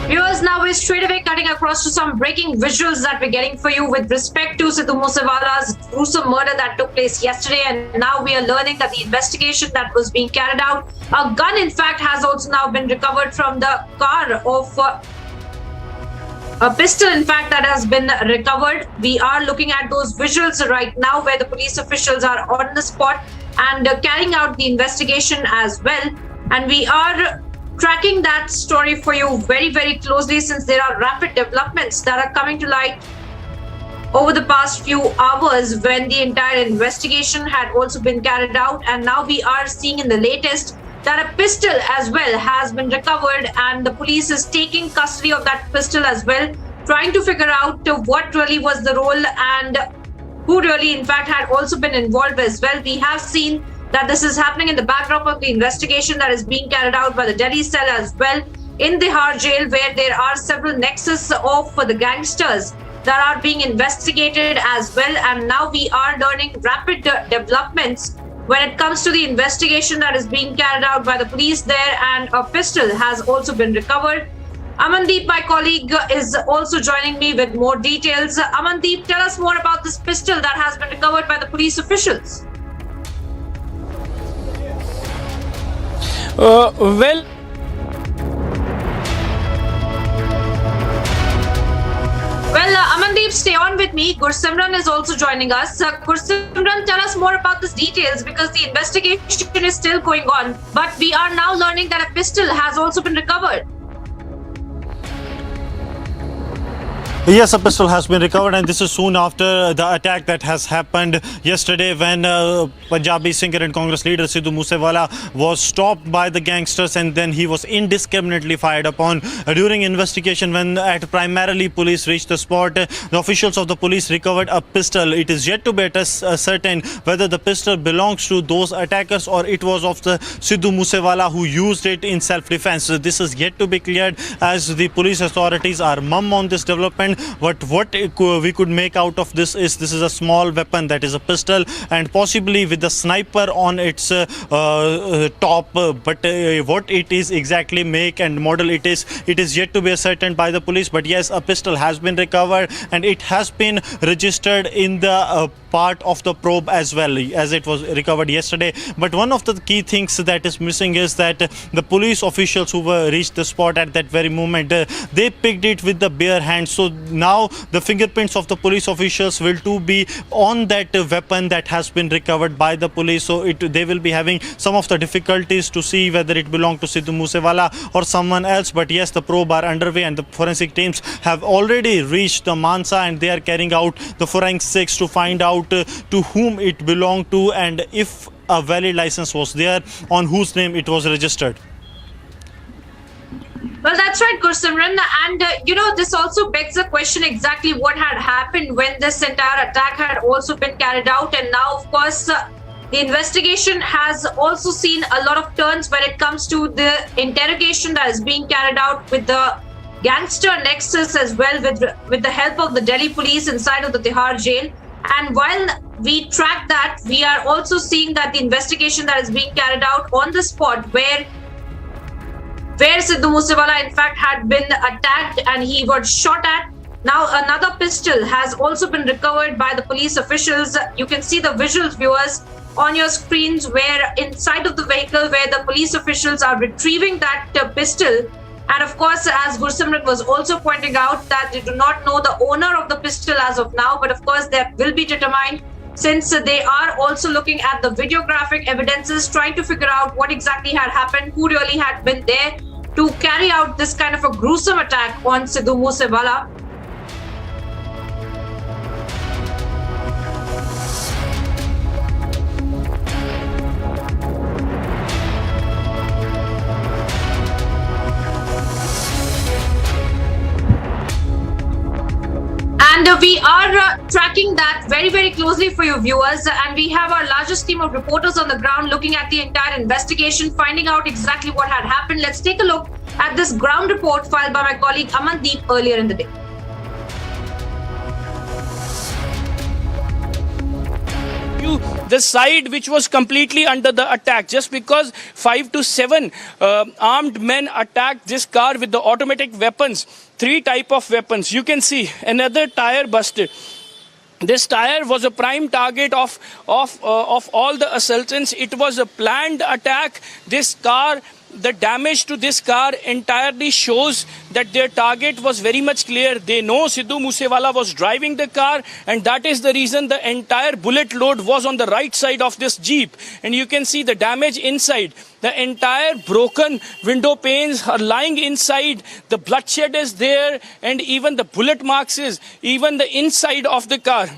Viewers, now we're straight away cutting across to some breaking visuals that we're getting for you with respect to Sidhu Moosewala's gruesome murder that took place yesterday, and now we are learning that the investigation that was being carried out, a gun in fact has also now been recovered from the car of a pistol, in fact, that has been recovered. We are looking at those visuals right now where the police officials are on the spot and carrying out the investigation as well. And we are tracking that story for you very, very closely, since there are rapid developments that are coming to light over the past few hours when the entire investigation had also been carried out. And now we are seeing in the latest that a pistol as well has been recovered, and the police is taking custody of that pistol as well, trying to figure out what really was the role and who really in fact had also been involved as well. We have seen that this is happening in the backdrop of the investigation that is being carried out by the Delhi cell as well in Tihar jail, where there are several nexus of the gangsters that are being investigated as well. And now we are learning rapid developments when it comes to the investigation that is being carried out by the police there, and a pistol has also been recovered. Amandeep, my colleague, is also joining me with more details. Amandeep, tell us more about this pistol that has been recovered by the police officials. Well, Amandeep, stay on with me. Gursimran is also joining us. Gursimran, tell us more about these details, because the investigation is still going on. But we are now learning that a pistol has also been recovered. Yes, a pistol has been recovered, and this is soon after the attack that has happened yesterday when Punjabi singer and Congress leader Sidhu Moosewala was stopped by the gangsters, and then he was indiscriminately fired upon. During investigation, when primarily police reached the spot, the officials of the police recovered a pistol. It is yet to be certain whether the pistol belongs to those attackers or it was of the Sidhu Moosewala who used it in self-defense. This is yet to be cleared, as the police authorities are mum on this development. But what we could make out of this is a small weapon, that is a pistol, and possibly with the sniper on its top. But what it is exactly, make and model it is yet to be ascertained by the police. But yes, a pistol has been recovered, and it has been registered in the part of the probe as well, as it was recovered yesterday. But one of the key things that is missing is that the police officials who were reached the spot at that very moment, they picked it with the bare hands. So now the fingerprints of the police officials will too be on that weapon that has been recovered by the police. So they will be having some of the difficulties to see whether it belonged to Sidhu Moosewala or someone else. But yes, the probe are underway, and the forensic teams have already reached the Mansa, and they are carrying out the forensics to find out to whom it belonged to, and if a valid license was there, on whose name it was registered. Well, that's right, Gursimran. And, this also begs the question exactly what had happened when this entire attack had also been carried out. And now, of course, the investigation has also seen a lot of turns when it comes to the interrogation that is being carried out with the gangster nexus as well, with the help of the Delhi police inside of the Tihar jail. And while we track that, we are also seeing that the investigation that is being carried out on the spot where Sidhu Moosewala in fact had been attacked and he was shot at. Now another pistol has also been recovered by the police officials. You can see the visuals, viewers, on your screens, where inside of the vehicle where the police officials are retrieving that pistol. And of course, as Gursimran was also pointing out, that they do not know the owner of the pistol as of now, but of course that will be determined, since they are also looking at the videographic evidences, trying to figure out what exactly had happened, who really had been there to carry out this kind of a gruesome attack on Sidhu Moosewala. And we are tracking that very, very closely for you viewers. And we have our largest team of reporters on the ground looking at the entire investigation, finding out exactly what had happened. Let's take a look at this ground report filed by my colleague Amandeep earlier in the day. The side which was completely under the attack, just because 5 to 7 armed men attacked this car with the automatic weapons, 3 type of weapons. You can see another tire busted. This tire was a prime target of all the assailants. It was a planned attack. This car the damage to this car entirely shows that their target was very much clear. They know Sidhu Moosewala was driving the car, and that is the reason the entire bullet load was on the right side of this Jeep. And you can see the damage inside. The entire broken window panes are lying inside. The bloodshed is there, and even the bullet marks is even the inside of the car.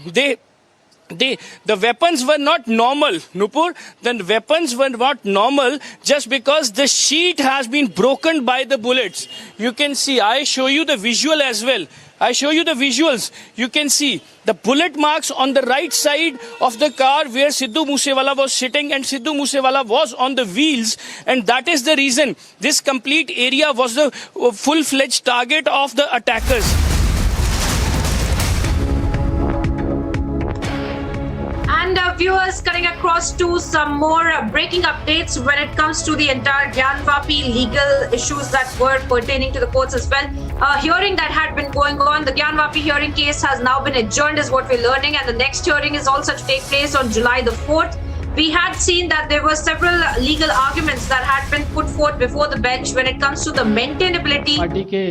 The weapons were not normal, Nupur. The weapons were not normal just because the sheet has been broken by the bullets. You can see, I show you the visual as well. I show you the visuals. You can see the bullet marks on the right side of the car where Sidhu Moosewala was sitting, and Sidhu Moosewala was on the wheels, and that is the reason this complete area was the full-fledged target of the attackers. And viewers, cutting across to some more breaking updates when it comes to the entire Gyanvapi legal issues that were pertaining to the courts as well. A hearing that had been going on, the Gyanvapi hearing case has now been adjourned is what we're learning, and the next hearing is also to take place on July the 4th. We had seen that there were several legal arguments that had been put forth before the bench when it comes to the maintainability. Party के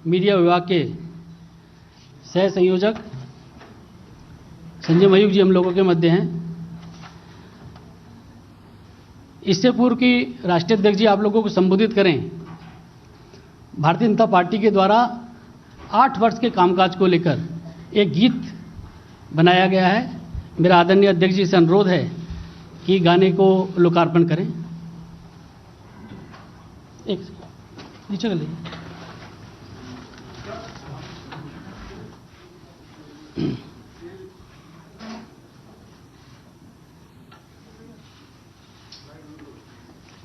media विभाग के सह संयोजक संजय मयूख जी हम लोगों के मध्य हैं। इससे पूर्व कि राष्ट्रीय अध्यक्ष जी आप लोगों को संबोधित करें, भारतीय जनता पार्टी के द्वारा 8 वर्ष के कामकाज को लेकर एक गीत बनाया गया है। मेरा आदरणीय अध्यक्ष जी से अनुरोध है कि गाने को लोकार्पण करें। एक नीचे कर लीजिए।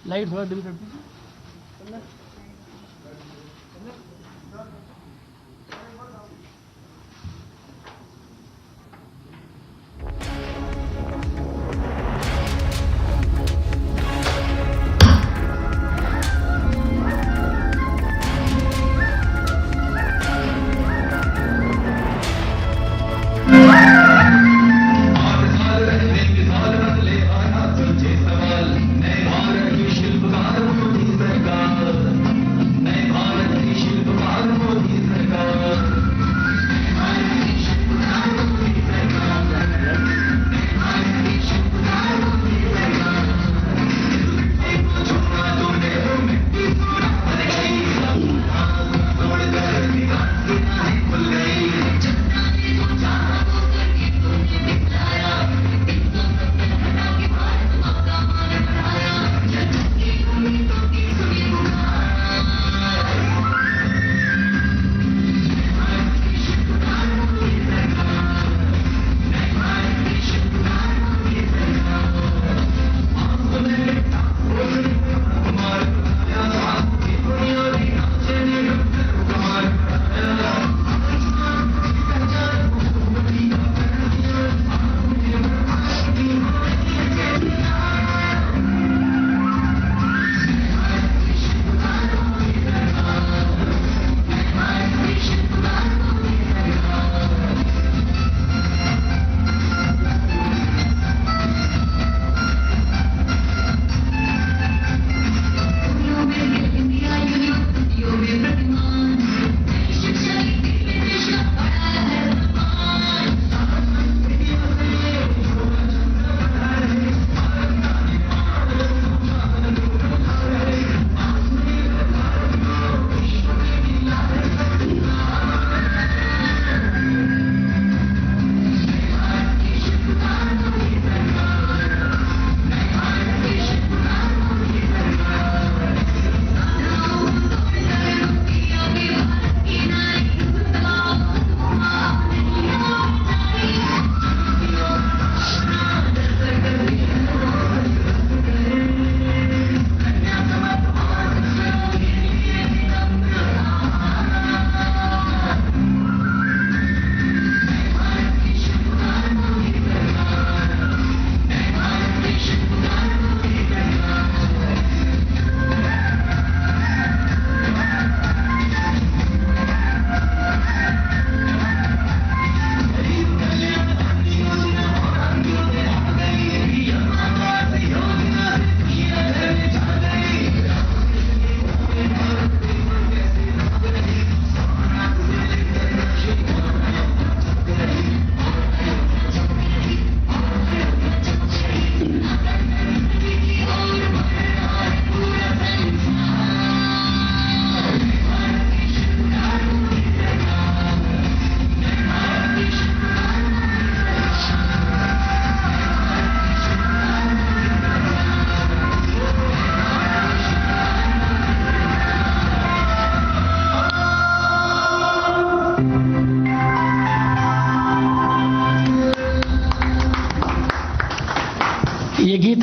लाइट थोड़ा डिम कर दो।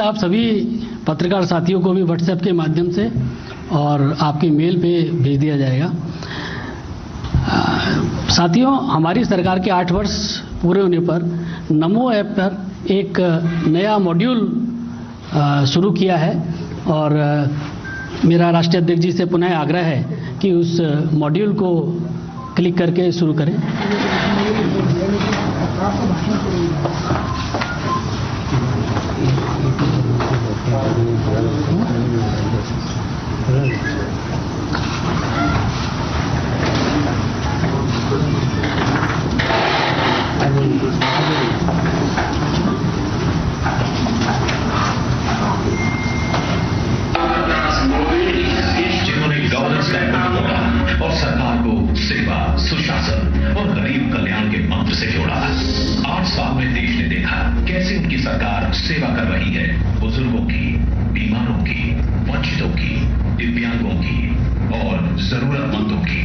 आप सभी पत्रकार साथियों को भी व्हाट्सएप के माध्यम से और आपके मेल पे भेज दिया जाएगा। साथियों, हमारी सरकार के 8 वर्ष पूरे होने पर नमो ऐप पर एक नया मॉड्यूल शुरू किया है और मेरा राष्ट्रीय अध्यक्ष जी से पुनः आग्रह है कि उस मॉड्यूल को क्लिक करके शुरू करें। और सरकार को सेवा, सुशासन और गरीब कल्याण के मंत्र से जोड़ा। 8 साल में देश ने देखा कैसे उनकी सरकार सेवा कर रही है, बुजुर्गों की, बीमारों की, वंचितों की, दिव्यांगों की और जरूरतमंदों की।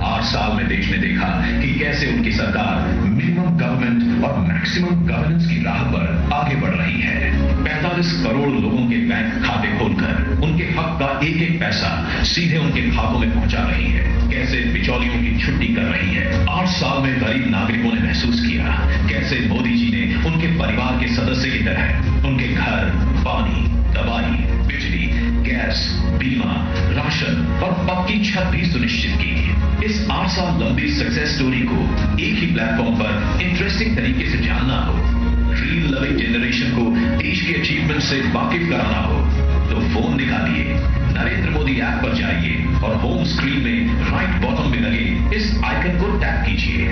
8 साल में देश ने देखा कि कैसे उनकी सरकार मिनिमम गवर्नमेंट और मैक्सिमम गवर्नेंस की राह पर आगे बढ़ रही है। 45 करोड़ लोगों के बैंक खाते खोलकर उनके हक का एक एक पैसा सीधे उनके खातों में पहुंचा रही है। कैसे बिचौलियों की छुट्टी कर रही है। 8 साल में गरीब नागरिकों ने महसूस किया कैसे मोदी जी ने उनके परिवार के सदस्य की तरह उनके घर, पानी, दवाई, बिजली, गैस, बीमा, राशन और पक्की छत भी सुनिश्चित की। इस 8 साल लंबी सक्सेस स्टोरी को एक ही प्लेटफॉर्म पर इंटरेस्टिंग तरीके से जानना हो, ड्रीम लविंग जनरेशन को देश के अचीवमेंट से वाकिफ कराना हो तो फोन निकालिए, नरेंद्र मोदी ऐप पर जाइए और होम स्क्रीन में राइट बॉटम में लगे इस आइकन को टैप कीजिए।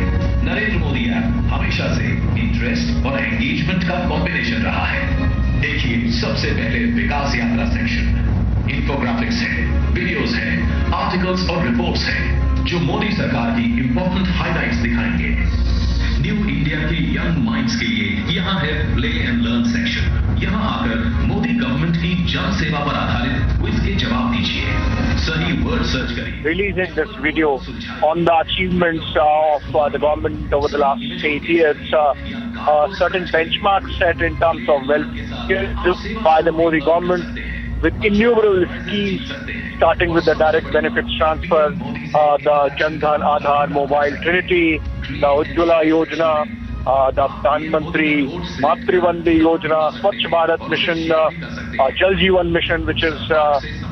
नरेंद्र मोदी ऐप हमेशा से इंटरेस्ट और एंगेजमेंट का कॉम्बिनेशन रहा है। देखिए सबसे पहले विकास यात्रा सेक्शन, इंफोग्राफिक्स है, वीडियोस है, आर्टिकल्स और रिपोर्ट्स हैं जो मोदी सरकार की इंपॉर्टेंट हाइलाइट्स दिखाएंगे। न्यू इंडिया के यंग माइंड्स के लिए यहाँ है प्ले एंड लर्न सेक्शन। यहाँ आकर मोदी गवर्नमेंट की जन सेवा पर आधारित क्विज के जवाब दीजिए, सही वर्ड सर्च करिए। Releasing this video on the achievements of the government over the last 8 years, certain benchmarks set in terms of welfare by the Modi government with innumerable schemes, starting with the direct benefits transfer, the Jan Dhan Aadhaar Mobile Trinity, the Ujjwala Yojana, the Pradhan Mantri Matru Yojana, Swachh Bharat Mission, Jal Jeevan Mission, which is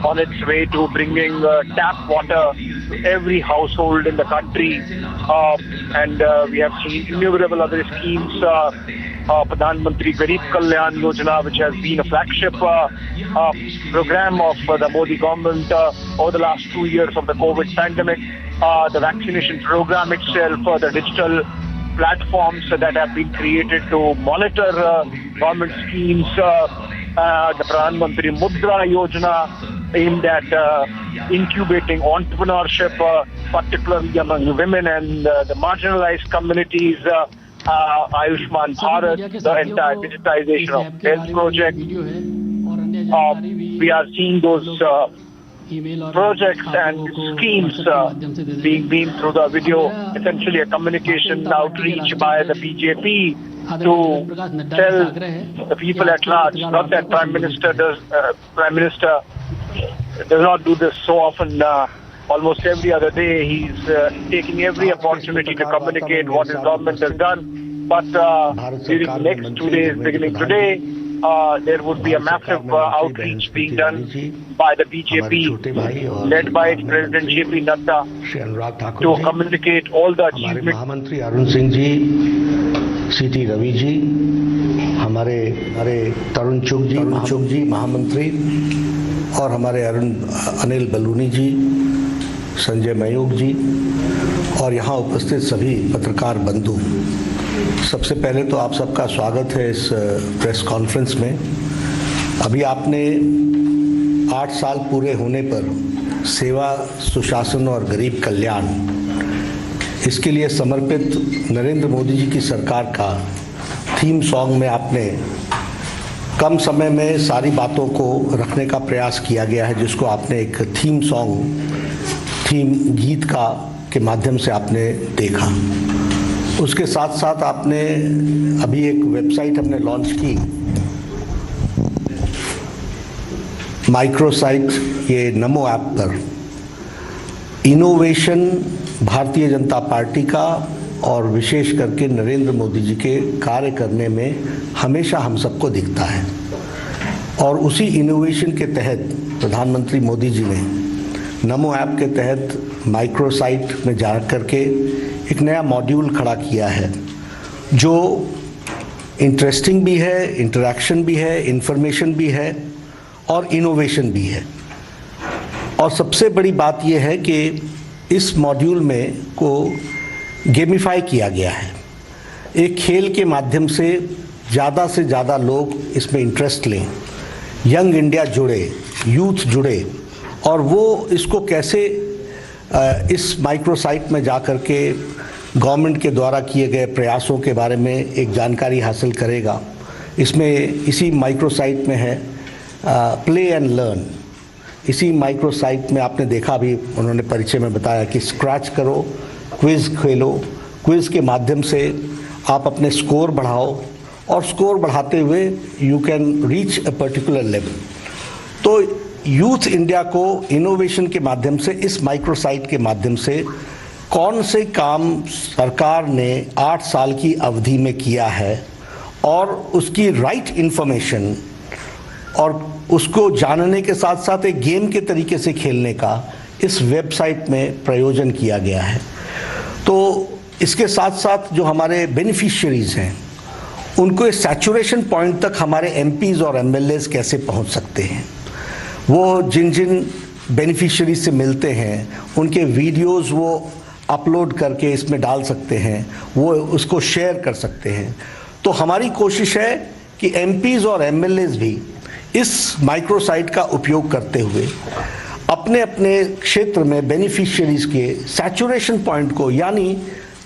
on its way to bringing tap water to every household in the country, and we have seen innumerable other schemes. Pradhan Mantri Garib Kalyan Yojana, which has been a flagship program of the Modi government over the last 2 years of the COVID pandemic. The vaccination program itself, the digital platforms that have been created to monitor government schemes, the Pradhan Mantri Mudra Yojana aimed at incubating entrepreneurship, particularly among women and the marginalized communities, Ayushman Bharat, the entire digitization of health project. We are seeing those projects and schemes being beamed through the video, essentially a communication outreach by the BJP to tell the people at large, not that Prime Minister does not do this so often. Almost every other day, he's taking every opportunity to communicate what his government has done. But during the next 2 days, beginning today, there would be a massive outreach being done by the BJP, led by its President JP Nadda, to communicate all the achievements. महामंत्री अरुण सिंह जी, सीटी रवि जी, हमारे तरुण चुग जी महामंत्री, और हमारे अनिल बलूनी जी, संजय मयूख जी, और यहाँ उपस्थित सभी पत्रकार बंधु, सबसे पहले तो आप सबका स्वागत है इस प्रेस कॉन्फ्रेंस में। अभी आपने 8 साल पूरे होने पर सेवा, सुशासन और गरीब कल्याण, इसके लिए समर्पित नरेंद्र मोदी जी की सरकार का थीम सॉन्ग में आपने कम समय में सारी बातों को रखने का प्रयास किया गया है, जिसको आपने एक थीम गीत के माध्यम से आपने देखा। उसके साथ साथ आपने अभी एक वेबसाइट हमने लॉन्च की माइक्रोसाइट, ये नमो ऐप पर इनोवेशन भारतीय जनता पार्टी का और विशेष करके नरेंद्र मोदी जी के कार्य करने में हमेशा हम सबको दिखता है। और उसी इनोवेशन के तहत प्रधानमंत्री मोदी जी ने नमो ऐप के तहत माइक्रोसाइट में जा करके एक नया मॉड्यूल खड़ा किया है जो इंटरेस्टिंग भी है, इंटरैक्शन भी है, इंफॉर्मेशन भी है और इनोवेशन भी है। और सबसे बड़ी बात यह है कि इस मॉड्यूल में को गेमिफाई किया गया है। एक खेल के माध्यम से ज़्यादा लोग इसमें इंटरेस्ट लें, यंग इंडिया जुड़े, यूथ जुड़े और वो इसको कैसे इस माइक्रोसाइट में जा कर के गवर्नमेंट के द्वारा किए गए प्रयासों के बारे में एक जानकारी हासिल करेगा। इसमें इसी माइक्रोसाइट में है प्ले एंड लर्न। इसी माइक्रोसाइट में आपने देखा भी, उन्होंने परिचय में बताया कि स्क्रैच करो, क्विज़ खेलो, क्विज़ के माध्यम से आप अपने स्कोर बढ़ाओ और स्कोर बढ़ाते हुए you can reach a particular level. तो यूथ इंडिया को इनोवेशन के माध्यम से, इस माइक्रोसाइट के माध्यम से कौन से काम सरकार ने 8 साल की अवधि में किया है और उसकी राइट इन्फॉर्मेशन और उसको जानने के साथ साथ एक गेम के तरीके से खेलने का इस वेबसाइट में प्रयोजन किया गया है। तो इसके साथ साथ जो हमारे बेनिफिशियरीज़ हैं उनको इस सैचुरेशन पॉइंट तक हमारे एमपीज़ और एमएलएज़ कैसे पहुंच सकते हैं, वो जिन जिन बेनिफिशियरी से मिलते हैं उनके वीडियोस वो अपलोड करके इसमें डाल सकते हैं, वो उसको शेयर कर सकते हैं। तो हमारी कोशिश है कि एमपीज़ और एमएलएज़ भी इस माइक्रोसाइट का उपयोग करते हुए अपने अपने क्षेत्र में बेनिफिशियरीज़ के सैचुरेशन पॉइंट को, यानी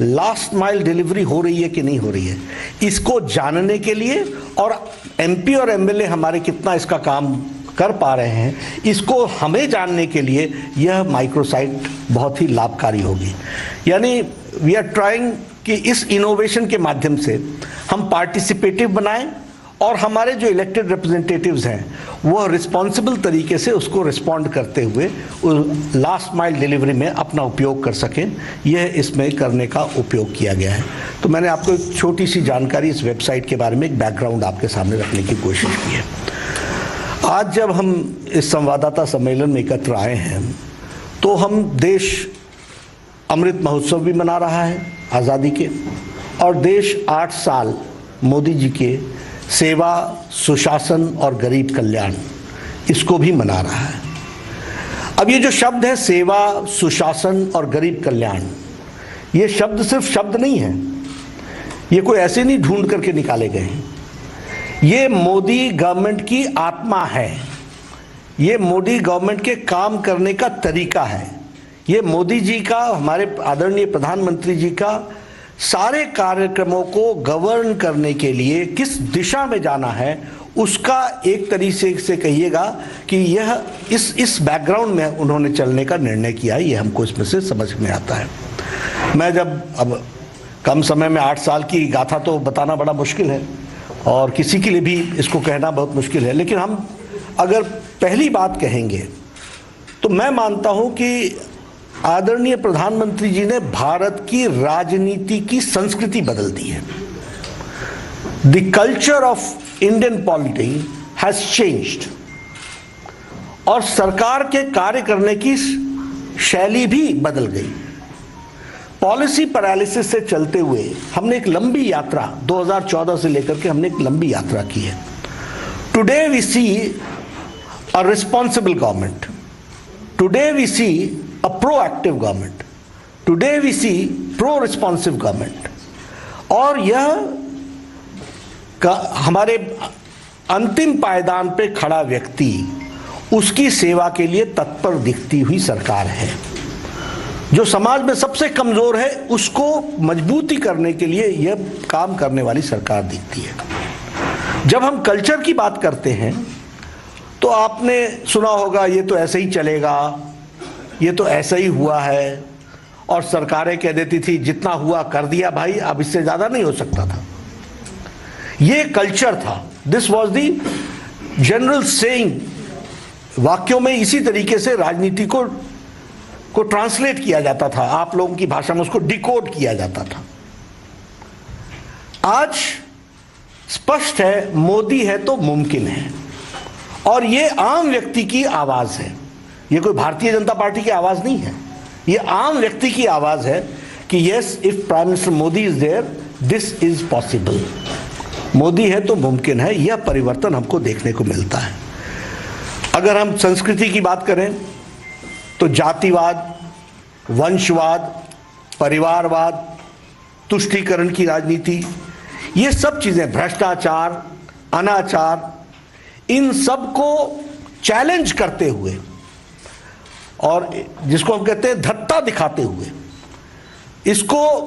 लास्ट माइल डिलीवरी हो रही है कि नहीं हो रही है, इसको जानने के लिए और एमपी और एमएलए हमारे कितना इसका काम कर पा रहे हैं, इसको हमें जानने के लिए यह माइक्रोसाइट बहुत ही लाभकारी होगी। यानी वी आर ट्राइंग कि इस इनोवेशन के माध्यम से हम पार्टिसिपेटिव बनाएं और हमारे जो इलेक्टेड रिप्रेजेंटेटिव्स हैं वो रिस्पॉन्सिबल तरीके से उसको रिस्पॉन्ड करते हुए लास्ट माइल डिलीवरी में अपना उपयोग कर सकें, यह इसमें करने का उपयोग किया गया है। तो मैंने आपको एक छोटी सी जानकारी इस वेबसाइट के बारे में, एक बैकग्राउंड आपके सामने रखने की कोशिश की है। आज जब हम इस संवाददाता सम्मेलन में एकत्र आए हैं तो हम देश अमृत महोत्सव भी मना रहा है आज़ादी के, और देश 8 साल मोदी जी के सेवा, सुशासन और गरीब कल्याण, इसको भी मना रहा है। अब ये जो शब्द है सेवा, सुशासन और गरीब कल्याण, ये शब्द सिर्फ शब्द नहीं है, ये कोई ऐसे नहीं ढूंढ करके निकाले गए हैं। ये मोदी गवर्नमेंट की आत्मा है, ये मोदी गवर्नमेंट के काम करने का तरीका है, ये मोदी जी का, हमारे आदरणीय प्रधानमंत्री जी का सारे कार्यक्रमों को गवर्न करने के लिए किस दिशा में जाना है उसका एक तरीके से कहिएगा कि यह इस बैकग्राउंड में उन्होंने चलने का निर्णय किया है, ये हमको इसमें से समझ में आता है। मैं जब अब कम समय में 8 साल की गाथा तो बताना बड़ा मुश्किल है और किसी के लिए भी इसको कहना बहुत मुश्किल है, लेकिन हम अगर पहली बात कहेंगे तो मैं मानता हूं कि आदरणीय प्रधानमंत्री जी ने भारत की राजनीति की संस्कृति बदल दी है। The culture of Indian polity has changed और सरकार के कार्य करने की शैली भी बदल गई। पॉलिसी पैरालिसिस से चलते हुए हमने एक लंबी यात्रा 2014 से लेकर के हमने एक लंबी यात्रा की है। Today we see a responsible government, today we see a proactive government, today we see pro-responsive government, और यह हमारे अंतिम पायदान पे खड़ा व्यक्ति उसकी सेवा के लिए तत्पर दिखती हुई सरकार है। जो समाज में सबसे कमजोर है उसको मजबूती करने के लिए यह काम करने वाली सरकार दिखती है। जब हम कल्चर की बात करते हैं तो आपने सुना होगा ये तो ऐसे ही चलेगा, ये तो ऐसा ही हुआ है, और सरकारें कह देती थी जितना हुआ कर दिया भाई, अब इससे ज़्यादा नहीं हो सकता था। ये कल्चर था, this was the general saying वाक्यों में इसी तरीके से राजनीति को ट्रांसलेट किया जाता था, आप लोगों की भाषा में उसको डिकोड किया जाता था। आज स्पष्ट है, मोदी है तो मुमकिन है, और ये आम व्यक्ति की आवाज है। ये कोई भारतीय जनता पार्टी की आवाज नहीं है, ये आम व्यक्ति की आवाज है कि yes, if prime minister Modi is there, this is possible. Modi है तो मुमकिन है, यह परिवर्तन हमको देखने को मिलता है। अगर हम संस्कृति की बात करें तो जातिवाद, वंशवाद, परिवारवाद, तुष्टीकरण की राजनीति, ये सब चीजें, भ्रष्टाचार, अनाचार, इन सब को चैलेंज करते हुए और जिसको हम कहते हैं धत्ता दिखाते हुए, इसको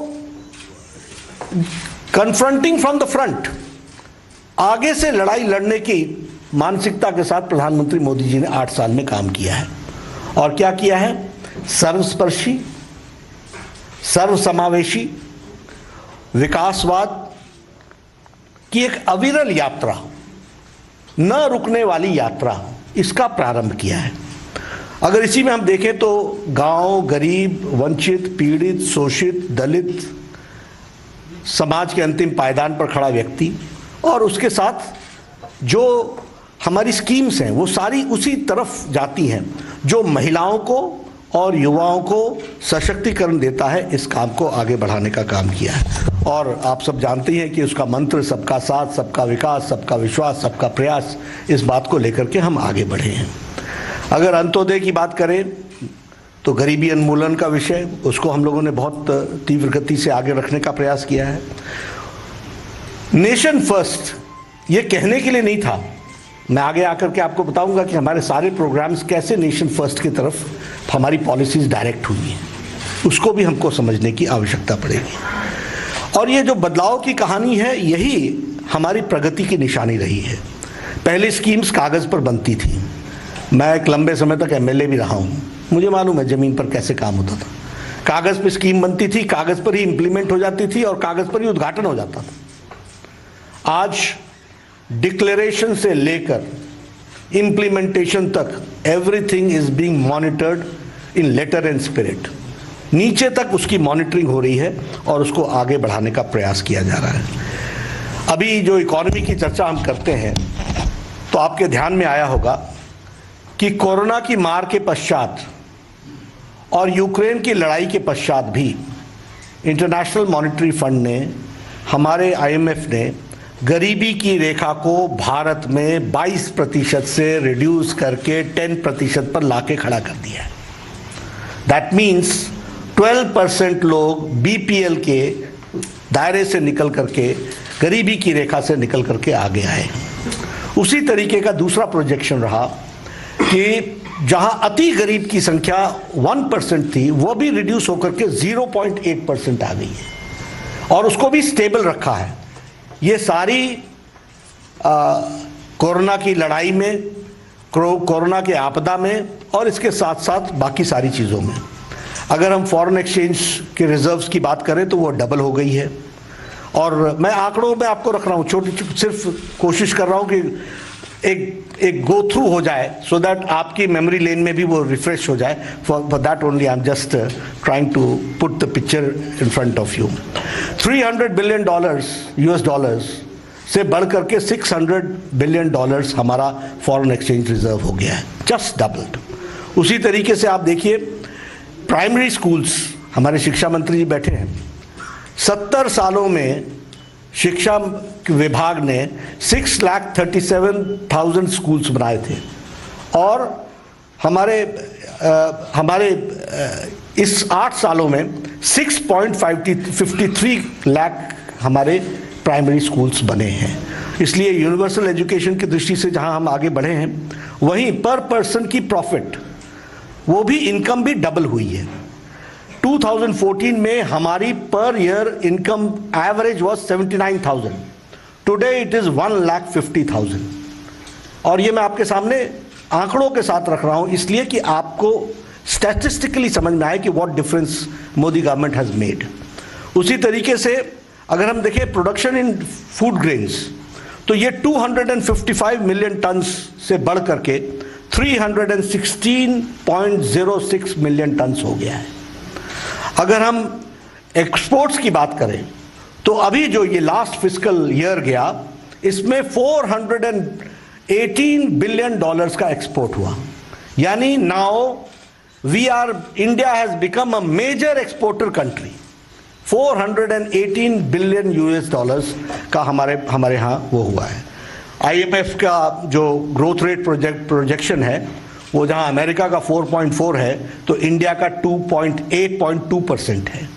कन्फ्रंटिंग फ्रॉम द फ्रंट, आगे से लड़ाई लड़ने की मानसिकता के साथ प्रधानमंत्री मोदी जी ने 8 साल में काम किया है। और क्या किया है? सर्वस्पर्शी, सर्वसमावेशी विकासवाद की एक अविरल यात्रा, न रुकने वाली यात्रा, इसका प्रारंभ किया है। अगर इसी में हम देखें तो गांव, गरीब, वंचित, पीड़ित, शोषित, दलित, समाज के अंतिम पायदान पर खड़ा व्यक्ति, और उसके साथ जो हमारी स्कीम्स हैं वो सारी उसी तरफ जाती हैं जो महिलाओं को और युवाओं को सशक्तिकरण देता है। इस काम को आगे बढ़ाने का काम किया है, और आप सब जानते हैं कि उसका मंत्र सबका साथ, सबका विकास, सबका विश्वास, सबका प्रयास, इस बात को लेकर के हम आगे बढ़े हैं। अगर अंत्योदय की बात करें तो गरीबी उन्मूलन का विषय, उसको हम लोगों ने बहुत तीव्र गति से आगे रखने का प्रयास किया है। नेशन फर्स्ट ये कहने के लिए नहीं था, मैं आगे आकर के आपको बताऊंगा कि हमारे सारे प्रोग्राम्स कैसे नेशन फर्स्ट की तरफ हमारी पॉलिसीज डायरेक्ट हुई हैं, उसको भी हमको समझने की आवश्यकता पड़ेगी। और ये जो बदलाव की कहानी है, यही हमारी प्रगति की निशानी रही है। पहले स्कीम्स कागज़ पर बनती थी, मैं एक लंबे समय तक एमएलए भी रहा हूँ, मुझे मालूम है ज़मीन पर कैसे काम होता था। कागज़ पर स्कीम बनती थी, कागज़ पर ही इम्प्लीमेंट हो जाती थी और कागज़ पर ही उद्घाटन हो जाता था। आज डिक्लेरेशन से लेकर इम्प्लीमेंटेशन तक everything is being monitored in letter and spirit, नीचे तक उसकी मॉनिटरिंग हो रही है और उसको आगे बढ़ाने का प्रयास किया जा रहा है। अभी जो इकोनॉमी की चर्चा हम करते हैं तो आपके ध्यान में आया होगा कि कोरोना की मार के पश्चात और यूक्रेन की लड़ाई के पश्चात भी इंटरनेशनल मॉनेटरी फंड ने, हमारे आईएमएफ ने गरीबी की रेखा को भारत में 22% से रिड्यूस करके 10% पर लाके खड़ा कर दिया है। दैट मीन्स 12% लोग बीपीएल के दायरे से निकल करके, गरीबी की रेखा से निकल करके आगे आए। उसी तरीके का दूसरा प्रोजेक्शन रहा कि जहां अति गरीब की संख्या 1% थी, वो भी रिड्यूस होकर के 0.8% आ गई है और उसको भी स्टेबल रखा है। ये सारी कोरोना की लड़ाई में, कोरोना के आपदा में और इसके साथ साथ बाकी सारी चीज़ों में। अगर हम फॉरेन एक्सचेंज के रिजर्व्स की बात करें तो वो डबल हो गई है। और मैं आंकड़ों में आपको रख रहा हूँ, सिर्फ कोशिश कर रहा हूँ कि एक गो थ्रू हो जाए, सो दैट आपकी मेमोरी लेन में भी वो रिफ्रेश हो जाए। For that only I am just trying to put the picture in front of you. $300 billion US dollars से बढ़ करके $600 बिलियन हमारा फॉरेन एक्सचेंज रिजर्व हो गया है, जस्ट डबल्ड। उसी तरीके से आप देखिए प्राइमरी स्कूल्स, हमारे शिक्षा मंत्री जी बैठे हैं, 70 सालों में शिक्षा विभाग ने 6,37,000 स्कूल्स बनाए थे और हमारे इस 8 सालों में 6.53 लाख हमारे प्राइमरी स्कूल्स बने हैं। इसलिए यूनिवर्सल एजुकेशन की दृष्टि से जहां हम आगे बढ़े हैं, वहीं पर पर्सन की प्रॉफिट, वो भी इनकम भी डबल हुई है। 2014 में हमारी per year income average was 79,000, today it is 1,50,000। और ये मैं आपके सामने आंकड़ों के साथ रख रहा हूं इसलिए कि आपको स्टैटिस्टिकली समझ में आए कि what difference Modi government has made. उसी तरीके से अगर हम देखें प्रोडक्शन इन फूड ग्रेन्स, तो ये 255 मिलियन टन्स से बढ़ करके 316.06 मिलियन टन्स हो गया है। अगर हम एक्सपोर्ट्स की बात करें तो अभी जो ये लास्ट फिस्कल ईयर गया इसमें 418 बिलियन डॉलर्स का एक्सपोर्ट हुआ। यानी now India has become a major exporter country. 418 billion US dollars का हमारे यहाँ वो हुआ है। IMF का जो ग्रोथ रेट प्रोजेक्शन है वो जहाँ अमेरिका का 4.4 है तो इंडिया का 8.2% है।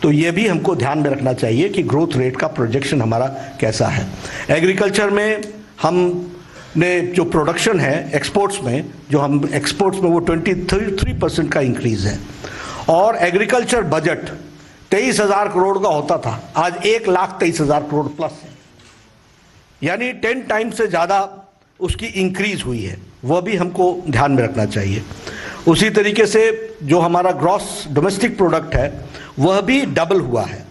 तो ये भी हमको ध्यान में रखना चाहिए कि ग्रोथ रेट का प्रोजेक्शन हमारा कैसा है। एग्रीकल्चर में हमने जो प्रोडक्शन है एक्सपोर्ट्स में वो 23% का इंक्रीज है। और एग्रीकल्चर बजट 23,000 करोड़ का होता था, आज 1,23,000 करोड़ प्लस है, यानी 10 टाइम्स से ज़्यादा उसकी इंक्रीज हुई है। वह भी हमको ध्यान में रखना चाहिए। उसी तरीके से जो हमारा ग्रॉस डोमेस्टिक प्रोडक्ट है वह भी डबल हुआ है।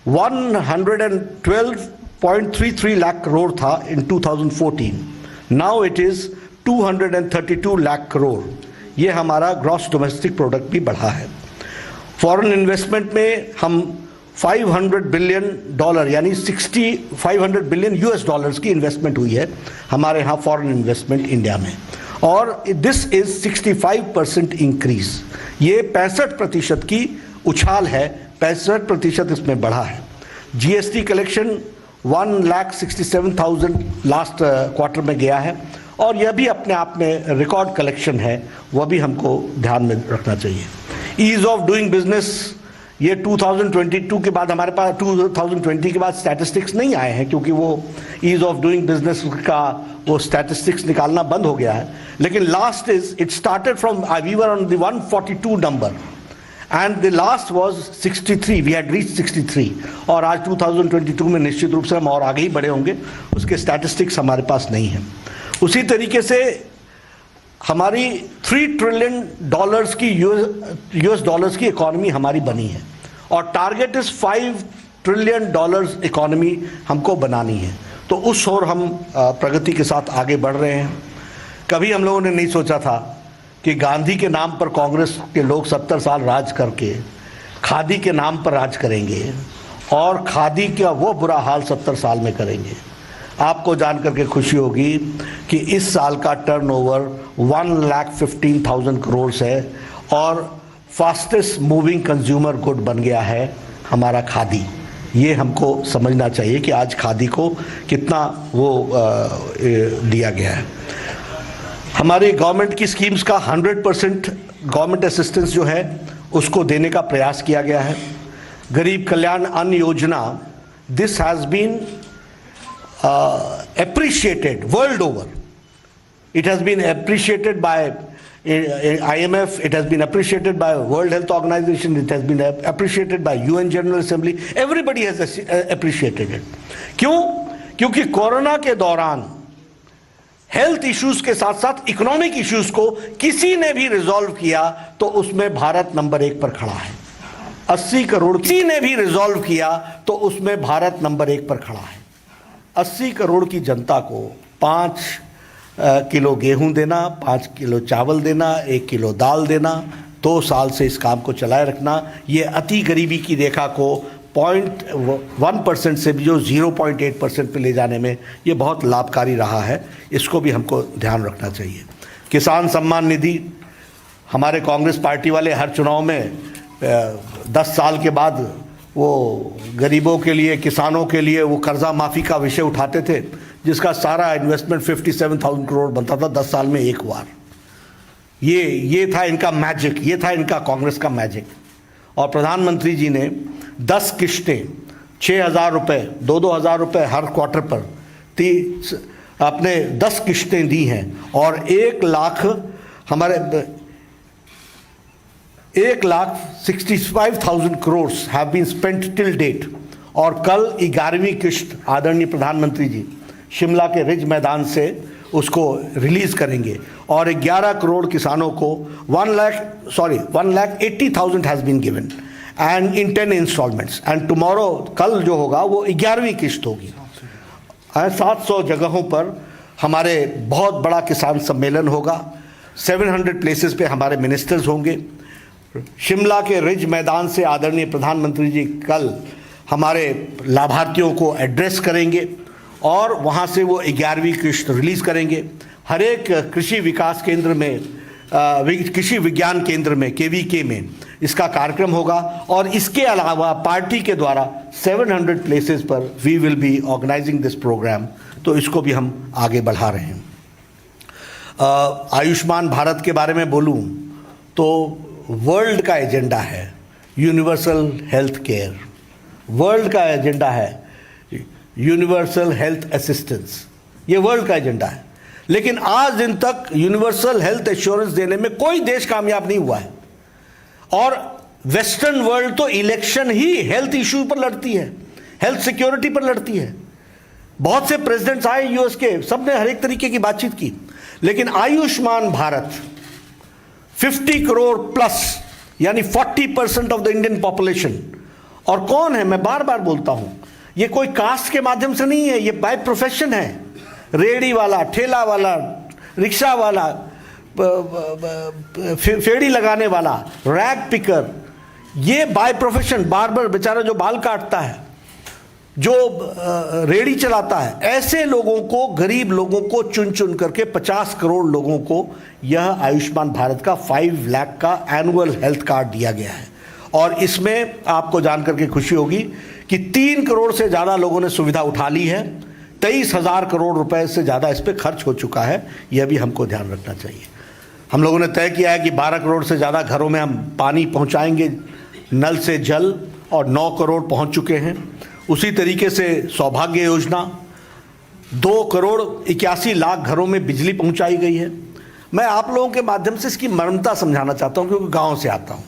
112.33 लाख करोड़ था इन 2014, now it is 232 lakh crore. ये हमारा ग्रॉस डोमेस्टिक प्रोडक्ट भी बढ़ा है। फॉरेन इन्वेस्टमेंट में हम $500 बिलियन यानी 500 बिलियन यूएस डॉलर्स की इन्वेस्टमेंट हुई है हमारे यहाँ फॉरेन इन्वेस्टमेंट इंडिया में, और दिस इज 65% इंक्रीज। ये 65% की उछाल है, 65% इसमें बढ़ा है। जीएसटी कलेक्शन 1,67,000 लास्ट क्वार्टर में गया है और यह भी अपने आप में रिकॉर्ड कलेक्शन है, वह भी हमको ध्यान में रखना चाहिए। ईज ऑफ डूइंग बिजनेस, ये 2022 के बाद हमारे पास 2020 के बाद स्टैटिस्टिक्स नहीं आए हैं क्योंकि वो ईज ऑफ डूइंग बिजनेस का वो स्टैटिस्टिक्स निकालना बंद हो गया है। लेकिन last is it started from we were on the 142 number and the last was 63, we had reach 63, और आज 2022 में निश्चित रूप से हम और आगे ही बढ़े होंगे, उसके स्टैटिस्टिक्स हमारे पास नहीं है। उसी तरीके से हमारी $3 ट्रिलियन की यूएस डॉलर्स की इकॉनमी हमारी बनी है और टारगेट इज $5 ट्रिलियन इकॉनमी हमको बनानी है। तो उस ओर हम प्रगति के साथ आगे बढ़ रहे हैं। कभी हम लोगों ने नहीं सोचा था कि गांधी के नाम पर कांग्रेस के लोग 70 साल राज करके खादी के नाम पर राज करेंगे और खादी का वो बुरा हाल 70 साल में करेंगे। आपको जान करके खुशी होगी कि इस साल का टर्नओवर 1,15,000 करोड़ है और फास्टेस्ट मूविंग कंज्यूमर गुड बन गया है हमारा खादी। ये हमको समझना चाहिए कि आज खादी को कितना वो दिया गया है। हमारी गवर्नमेंट की स्कीम्स का 100% गवर्नमेंट असिस्टेंस जो है उसको देने का प्रयास किया गया है। गरीब Kalyan Anna Yojana, this has been appreciated world over. It has been appreciated by IMF, it has been appreciated by World Health Organization, it has been appreciated by UN General Assembly. Everybody has appreciated it. क्यों? क्योंकि corona के दौरान health issues के साथ साथ economic issues को किसी ने भी रिजॉल्व किया तो उसमें भारत नंबर 1 पर खड़ा है। 80 करोड़ किसी ने भी रिजॉल्व किया तो उसमें भारत नंबर 1 पर खड़ा है। 80 करोड़ की जनता को 5 किलो गेहूं देना, 5 किलो चावल देना, 1 किलो दाल देना, 2 साल से इस काम को चलाए रखना, ये अति गरीबी की रेखा को 0.1% से भी जो 0.8% पे ले जाने में ये बहुत लाभकारी रहा है। इसको भी हमको ध्यान रखना चाहिए। किसान सम्मान निधि, हमारे कांग्रेस पार्टी वाले हर चुनाव में 10 साल के बाद वो गरीबों के लिए, किसानों के लिए वो कर्जा माफ़ी का विषय उठाते थे, जिसका सारा इन्वेस्टमेंट 57,000 करोड़ बनता था 10 साल में एक बार। ये था इनका मैजिक, ये था इनका कांग्रेस का मैजिक। और प्रधानमंत्री जी ने 10 किश्तें 6,000 रुपये, 2,000 रुपये हर क्वार्टर पर अपने 10 किश्तें दी हैं और 1,65,000 crore have been spent till date. और कल 11वीं किश्त आदरणीय प्रधानमंत्री जी शिमला के रिज मैदान से उसको रिलीज़ करेंगे और 11 करोड़ किसानों को 1,80,000 has been given and in 10 installments. And tomorrow, कल जो होगा वो 11वीं किश्त होगी। 700 जगहों पर हमारे बहुत बड़ा किसान सम्मेलन होगा। 700 प्लेसेस पे हमारे मिनिस्टर्स होंगे। शिमला के रिज मैदान से आदरणीय प्रधानमंत्री जी कल हमारे लाभार्थियों को एड्रेस करेंगे और वहाँ से वो 11वीं किश्त रिलीज़ करेंगे। हर एक कृषि विकास केंद्र में, कृषि विज्ञान केंद्र में, KVK में इसका कार्यक्रम होगा और इसके अलावा पार्टी के द्वारा 700 प्लेसेस पर we will be organizing this program. तो इसको भी हम आगे बढ़ा रहे हैं। आयुष्मान भारत के बारे में बोलूं तो वर्ल्ड का एजेंडा है यूनिवर्सल हेल्थ केयर, वर्ल्ड का एजेंडा है यूनिवर्सल हेल्थ असिस्टेंस, ये वर्ल्ड का एजेंडा है। लेकिन आज दिन तक यूनिवर्सल हेल्थ एश्योरेंस देने में कोई देश कामयाब नहीं हुआ है। और वेस्टर्न वर्ल्ड तो इलेक्शन ही हेल्थ इशू पर लड़ती है, हेल्थ सिक्योरिटी पर लड़ती है। बहुत से प्रेसिडेंट्स आए यूएस के, सबने हर एक तरीके की बातचीत की, लेकिन आयुष्मान भारत 50 करोड़ प्लस यानी 40% ऑफ द इंडियन पॉपुलेशन। और कौन है, मैं बार बार बोलता हूं, ये कोई कास्ट के माध्यम से नहीं है, ये बाय प्रोफेशन है। रेडी वाला, ठेला वाला, रिक्शा वाला, फेड़ी लगाने वाला, रैग पिकर, ये बाय प्रोफेशन, बार्बर बेचारा जो बाल काटता है, जो रेडी चलाता है, ऐसे लोगों को, गरीब लोगों को चुन चुन करके 50 करोड़ लोगों को यह आयुष्मान भारत का 5 लाख का एनुअल हेल्थ कार्ड दिया गया है। और इसमें आपको जानकर के खुशी होगी कि 3 करोड़ से ज़्यादा लोगों ने सुविधा उठा ली है। 23,000 करोड़ रुपए से ज़्यादा इस पर खर्च हो चुका है, यह भी हमको ध्यान रखना चाहिए। हम लोगों ने तय किया है कि 12 करोड़ से ज़्यादा घरों में हम पानी पहुंचाएंगे, नल से जल, और 9 करोड़ पहुंच चुके हैं। उसी तरीके से सौभाग्य योजना, 2 करोड़ 81 लाख घरों में बिजली पहुंचाई गई है। मैं आप लोगों के माध्यम से इसकी मर्मता समझाना चाहता हूं, क्योंकि गाँव से आता हूं।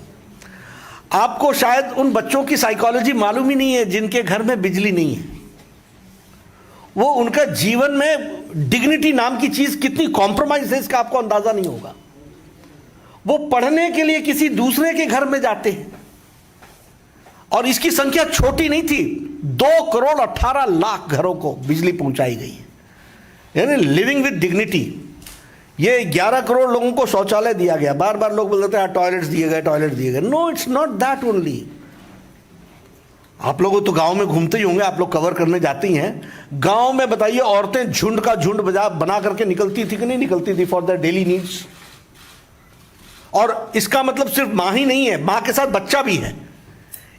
आपको शायद उन बच्चों की साइकोलॉजी मालूम ही नहीं है जिनके घर में बिजली नहीं है। वो उनका जीवन में डिग्निटी नाम की चीज कितनी कॉम्प्रोमाइज है, इसका आपको अंदाजा नहीं होगा। वो पढ़ने के लिए किसी दूसरे के घर में जाते हैं, और इसकी संख्या छोटी नहीं थी, 2 करोड़ 18 लाख घरों को बिजली पहुंचाई गई है, यानी लिविंग विद डिग्निटी। ये 11 करोड़ लोगों को शौचालय दिया गया। बार बार लोग बोलते हैं टॉयलेट्स दिए गए, टॉयलेट दिए गए। No, it's not that only. आप लोग तो गांव में घूमते ही होंगे, आप लोग कवर करने जाते ही हैं। गांव में बताइए, औरतें झुंड का झुंड बना करके निकलती थी कि नहीं निकलती थी फॉर द डेली नीड्स। और इसका मतलब सिर्फ मां ही नहीं है, मां के साथ बच्चा भी है।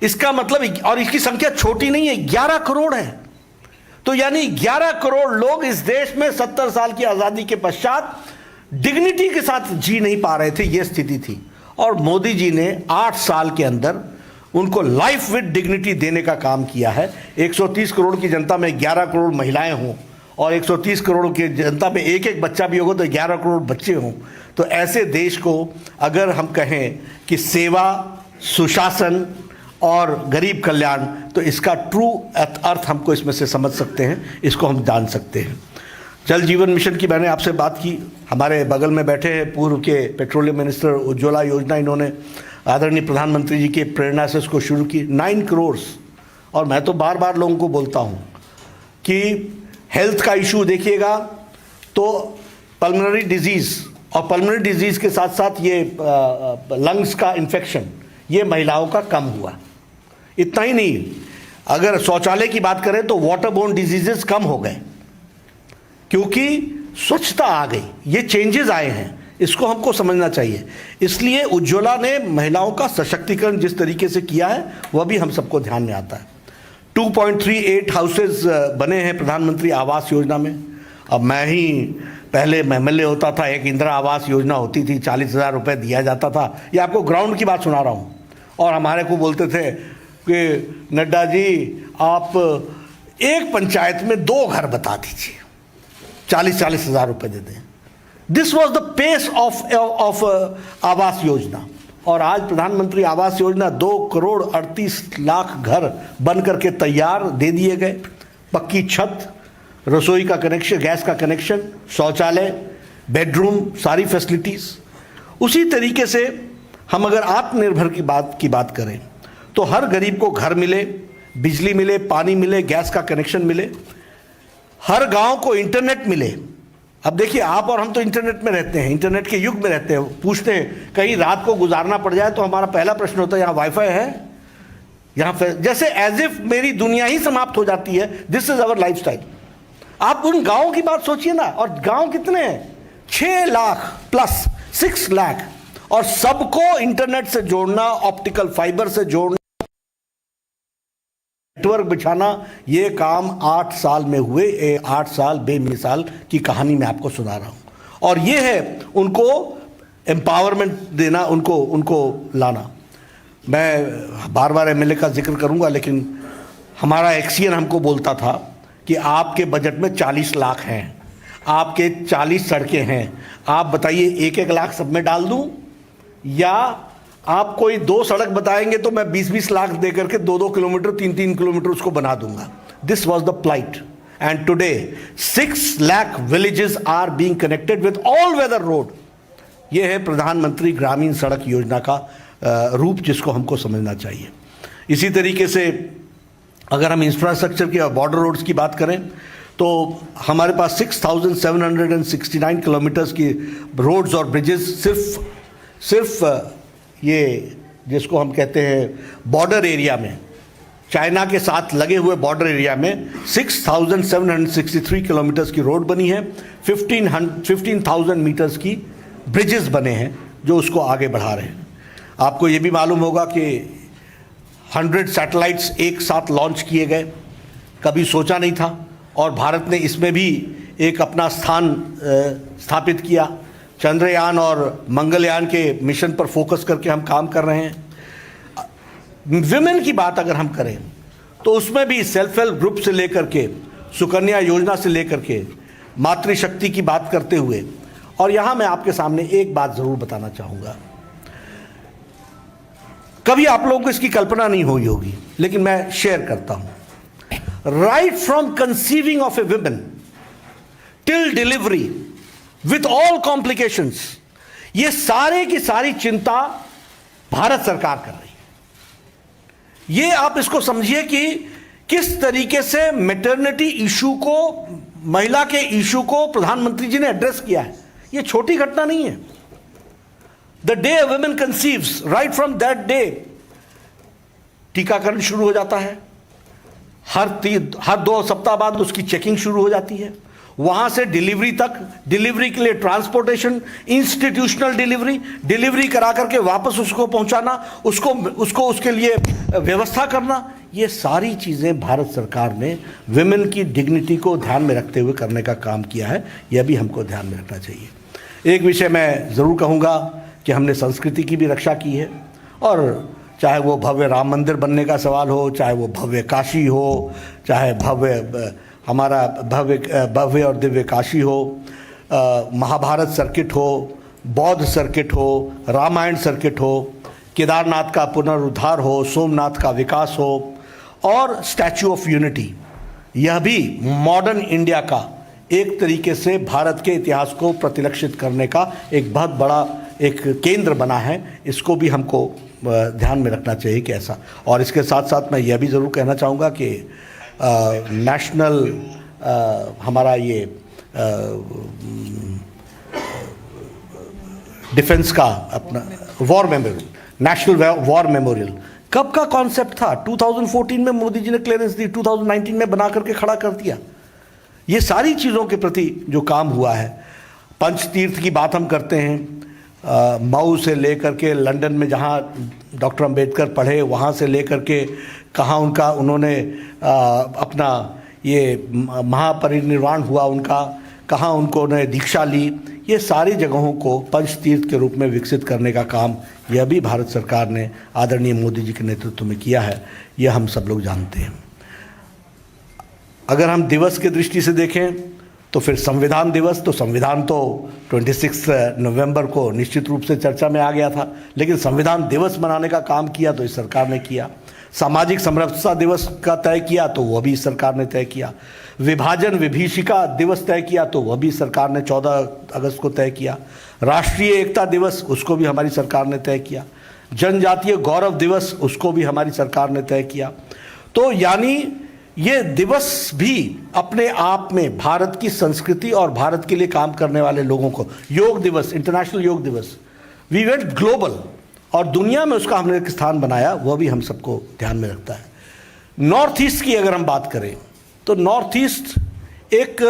इसका मतलब, और इसकी संख्या छोटी नहीं है, 11 करोड़ है। तो यानी 11 करोड़ लोग इस देश में 70 साल की आजादी के पश्चात डिग्निटी के साथ जी नहीं पा रहे थे, यह स्थिति थी। और मोदी जी ने 8 साल के अंदर उनको लाइफ विद डिग्निटी देने का काम किया है। 130 करोड़ की जनता में 11 करोड़ महिलाएं हों, और 130 करोड़ की जनता में एक एक बच्चा भी होगा तो 11 करोड़ बच्चे हों। तो ऐसे देश को अगर हम कहें कि सेवा, सुशासन और गरीब कल्याण, तो इसका ट्रू अर्थ हमको इसमें से समझ सकते हैं, इसको हम जान सकते हैं। जल जीवन मिशन की मैंने आपसे बात की। हमारे बगल में बैठे हैं पूर्व के पेट्रोलियम मिनिस्टर, उज्ज्वला योजना इन्होंने आदरणीय प्रधानमंत्री जी के प्रेरणा से इसको शुरू की, 9 करोड़। और मैं तो बार बार लोगों को बोलता हूँ कि हेल्थ का इशू देखिएगा तो पल्मोनरी डिजीज़, और पल्मोनरी डिजीज़ के साथ साथ ये लंग्स का इन्फेक्शन, ये महिलाओं का कम हुआ। इतना ही नहीं, अगर शौचालय की बात करें तो वाटरबोर्न डिजीजेस कम हो गए, क्योंकि स्वच्छता आ गई। ये चेंजेस आए हैं, इसको हमको समझना चाहिए। इसलिए उज्ज्वला ने महिलाओं का सशक्तिकरण जिस तरीके से किया है, वह भी हम सबको ध्यान में आता है। 2.38 हाउसेज बने हैं प्रधानमंत्री आवास योजना में। अब मैं ही पहले MLA होता था, एक इंदिरा आवास योजना होती थी, 40,000 रुपये दिया जाता था। ये आपको ग्राउंड की बात सुना रहा हूँ। और हमारे को बोलते थे कि नड्डा जी आप एक पंचायत में 2 घर बता दीजिए, 40-40 हज़ार रुपये दे दें। This was the pace of Awas Yojana. और आज प्रधानमंत्री आवास योजना 2 करोड़ 38 लाख घर बन करके तैयार दे दिए गए। पक्की छत, रसोई का कनेक्शन, गैस का कनेक्शन, शौचालय, बेडरूम, सारी फैसिलिटीज़। उसी तरीके से हम अगर आत्मनिर्भर की बात करें तो हर गरीब को घर मिले, बिजली मिले, पानी मिले, गैस का कनेक्शन मिले, हर गांव को इंटरनेट मिले, अब देखिए, आप और हम तो इंटरनेट में रहते हैं, इंटरनेट के युग में रहते हैं, पूछते हैं कहीं रात को गुजारना पड़ जाए तो हमारा पहला प्रश्न होता है यहाँ वाईफाई है, यहाँ पे जैसे एज इफ मेरी दुनिया ही समाप्त हो जाती है। This is our lifestyle. आप उन गांवों की बात सोचिए ना, और गांव कितने हैं, 6 लाख प्लस 6 लाख, और सबको इंटरनेट से जोड़ना, ऑप्टिकल फाइबर से जोड़ना, नेटवर्क बिछाना, ये काम 8 साल में हुए। 8 साल बेमिसाल की कहानी मैं आपको सुना रहा हूं, और ये है उनको एम्पावरमेंट देना, उनको लाना। मैं बार बार एमएलए का जिक्र करूंगा, लेकिन हमारा एक्सीएन हमको बोलता था कि आपके बजट में 40 लाख हैं, आपके 40 सड़कें हैं, आप बताइए 1-1 लाख सब में डाल दूं, या आप कोई 2 सड़क बताएंगे तो मैं 20-20 लाख दे करके 2-2 किलोमीटर 3-3 किलोमीटर उसको बना दूंगा। This was the plight, and today 6 lakh villages are being connected with all weather road. यह है प्रधानमंत्री ग्रामीण सड़क योजना का रूप, जिसको हमको समझना चाहिए। इसी तरीके से अगर हम इंफ्रास्ट्रक्चर की और बॉर्डर रोड्स की बात करें तो हमारे पास 6,769 किलोमीटर्स की रोड्स और ब्रिजेस सिर्फ ये जिसको हम कहते हैं बॉर्डर एरिया में, चाइना के साथ लगे हुए बॉर्डर एरिया में 6,763 किलोमीटर्स की रोड बनी है, 15,000 मीटर्स की ब्रिजेस बने हैं जो उसको आगे बढ़ा रहे हैं। आपको ये भी मालूम होगा कि 100 सैटेलाइट्स एक साथ लॉन्च किए गए, कभी सोचा नहीं था, और भारत ने इसमें भी एक अपना स्थान स्थापित किया। चंद्रयान और मंगलयान के मिशन पर फोकस करके हम काम कर रहे हैं। विमेन की बात अगर हम करें तो उसमें भी सेल्फ हेल्प ग्रुप से लेकर के सुकन्या योजना से लेकर के मातृशक्ति की बात करते हुए, और यहां मैं आपके सामने एक बात जरूर बताना चाहूंगा, कभी आप लोगों को इसकी कल्पना नहीं हुई होगी, लेकिन मैं शेयर करता हूं। Right from conceiving of a woman till delivery with all complications, ये सारे की सारी चिंता भारत सरकार कर रही है। ये आप इसको समझिए कि किस तरीके से मैटरनिटी इशू को, महिला के इशू को प्रधानमंत्री जी ने एड्रेस किया है। ये छोटी घटना नहीं है। The day a woman conceives, right from that day टीकाकरण शुरू हो जाता है, हर 2 सप्ताह बाद उसकी चेकिंग शुरू हो जाती है, वहां से डिलीवरी तक, डिलीवरी के लिए ट्रांसपोर्टेशन, इंस्टीट्यूशनल डिलीवरी करा करके वापस उसको पहुंचाना, उसको उसके लिए व्यवस्था करना, ये सारी चीजें भारत सरकार ने विमेन की डिग्निटी को ध्यान में रखते हुए करने का काम किया है। यह भी हमको ध्यान में रखना चाहिए। एक विषय मैं जरूर कहूंगा कि हमने संस्कृति की भी रक्षा की है, और चाहे वो भव्य राम मंदिर बनने का सवाल हो, चाहे वो भव्य काशी हो, चाहे हमारा भव्य और दिव्य काशी हो, महाभारत सर्किट हो, बौद्ध सर्किट हो, रामायण सर्किट हो, केदारनाथ का पुनरुद्धार हो, सोमनाथ का विकास हो, और स्टैच्यू ऑफ यूनिटी, यह भी मॉडर्न इंडिया का एक तरीके से भारत के इतिहास को प्रतिलक्षित करने का एक बहुत बड़ा एक केंद्र बना है। इसको भी हमको ध्यान में रखना चाहिए कि ऐसा। और इसके साथ साथ मैं यह भी ज़रूर कहना चाहूँगा कि नेशनल हमारा ये डिफेंस का अपना war memorial, national war memorial कब का कॉन्सेप्ट था? 2014 में मोदी जी ने क्लियरेंस दी, 2019 में बना करके खड़ा कर दिया। ये सारी चीज़ों के प्रति जो काम हुआ है, पंचतीर्थ की बात हम करते हैं, मऊ से लेकर के लंदन में जहाँ डॉक्टर अंबेडकर पढ़े, वहाँ से लेकर के कहाँ उन्होंने अपना ये महापरिनिर्वाण हुआ उनका, कहाँ उन्होंने दीक्षा ली, ये सारी जगहों को पंचतीर्थ के रूप में विकसित करने का काम यह भी भारत सरकार ने आदरणीय मोदी जी के नेतृत्व में किया है। यह हम सब लोग जानते हैं। अगर हम दिवस की दृष्टि से देखें तो फिर संविधान दिवस, तो संविधान तो 26 नवंबर को निश्चित रूप से चर्चा में आ गया था, लेकिन संविधान दिवस मनाने का काम किया तो इस सरकार ने किया। सामाजिक समरसता दिवस का तय किया तो वह भी सरकार ने तय किया। विभाजन विभीषिका दिवस तय किया तो वह भी सरकार ने 14 अगस्त को तय किया। राष्ट्रीय एकता दिवस, उसको भी हमारी सरकार ने तय किया। जनजातीय गौरव दिवस, उसको भी हमारी सरकार ने तय किया। तो यानी ये दिवस भी अपने आप में भारत की संस्कृति और भारत के लिए काम करने वाले लोगों को, योग दिवस, इंटरनेशनल योग दिवस, वी वेंट ग्लोबल और दुनिया में उसका हमने एक स्थान बनाया, वह भी हम सबको ध्यान में रखता है। नॉर्थ ईस्ट की अगर हम बात करें तो नॉर्थ ईस्ट एक,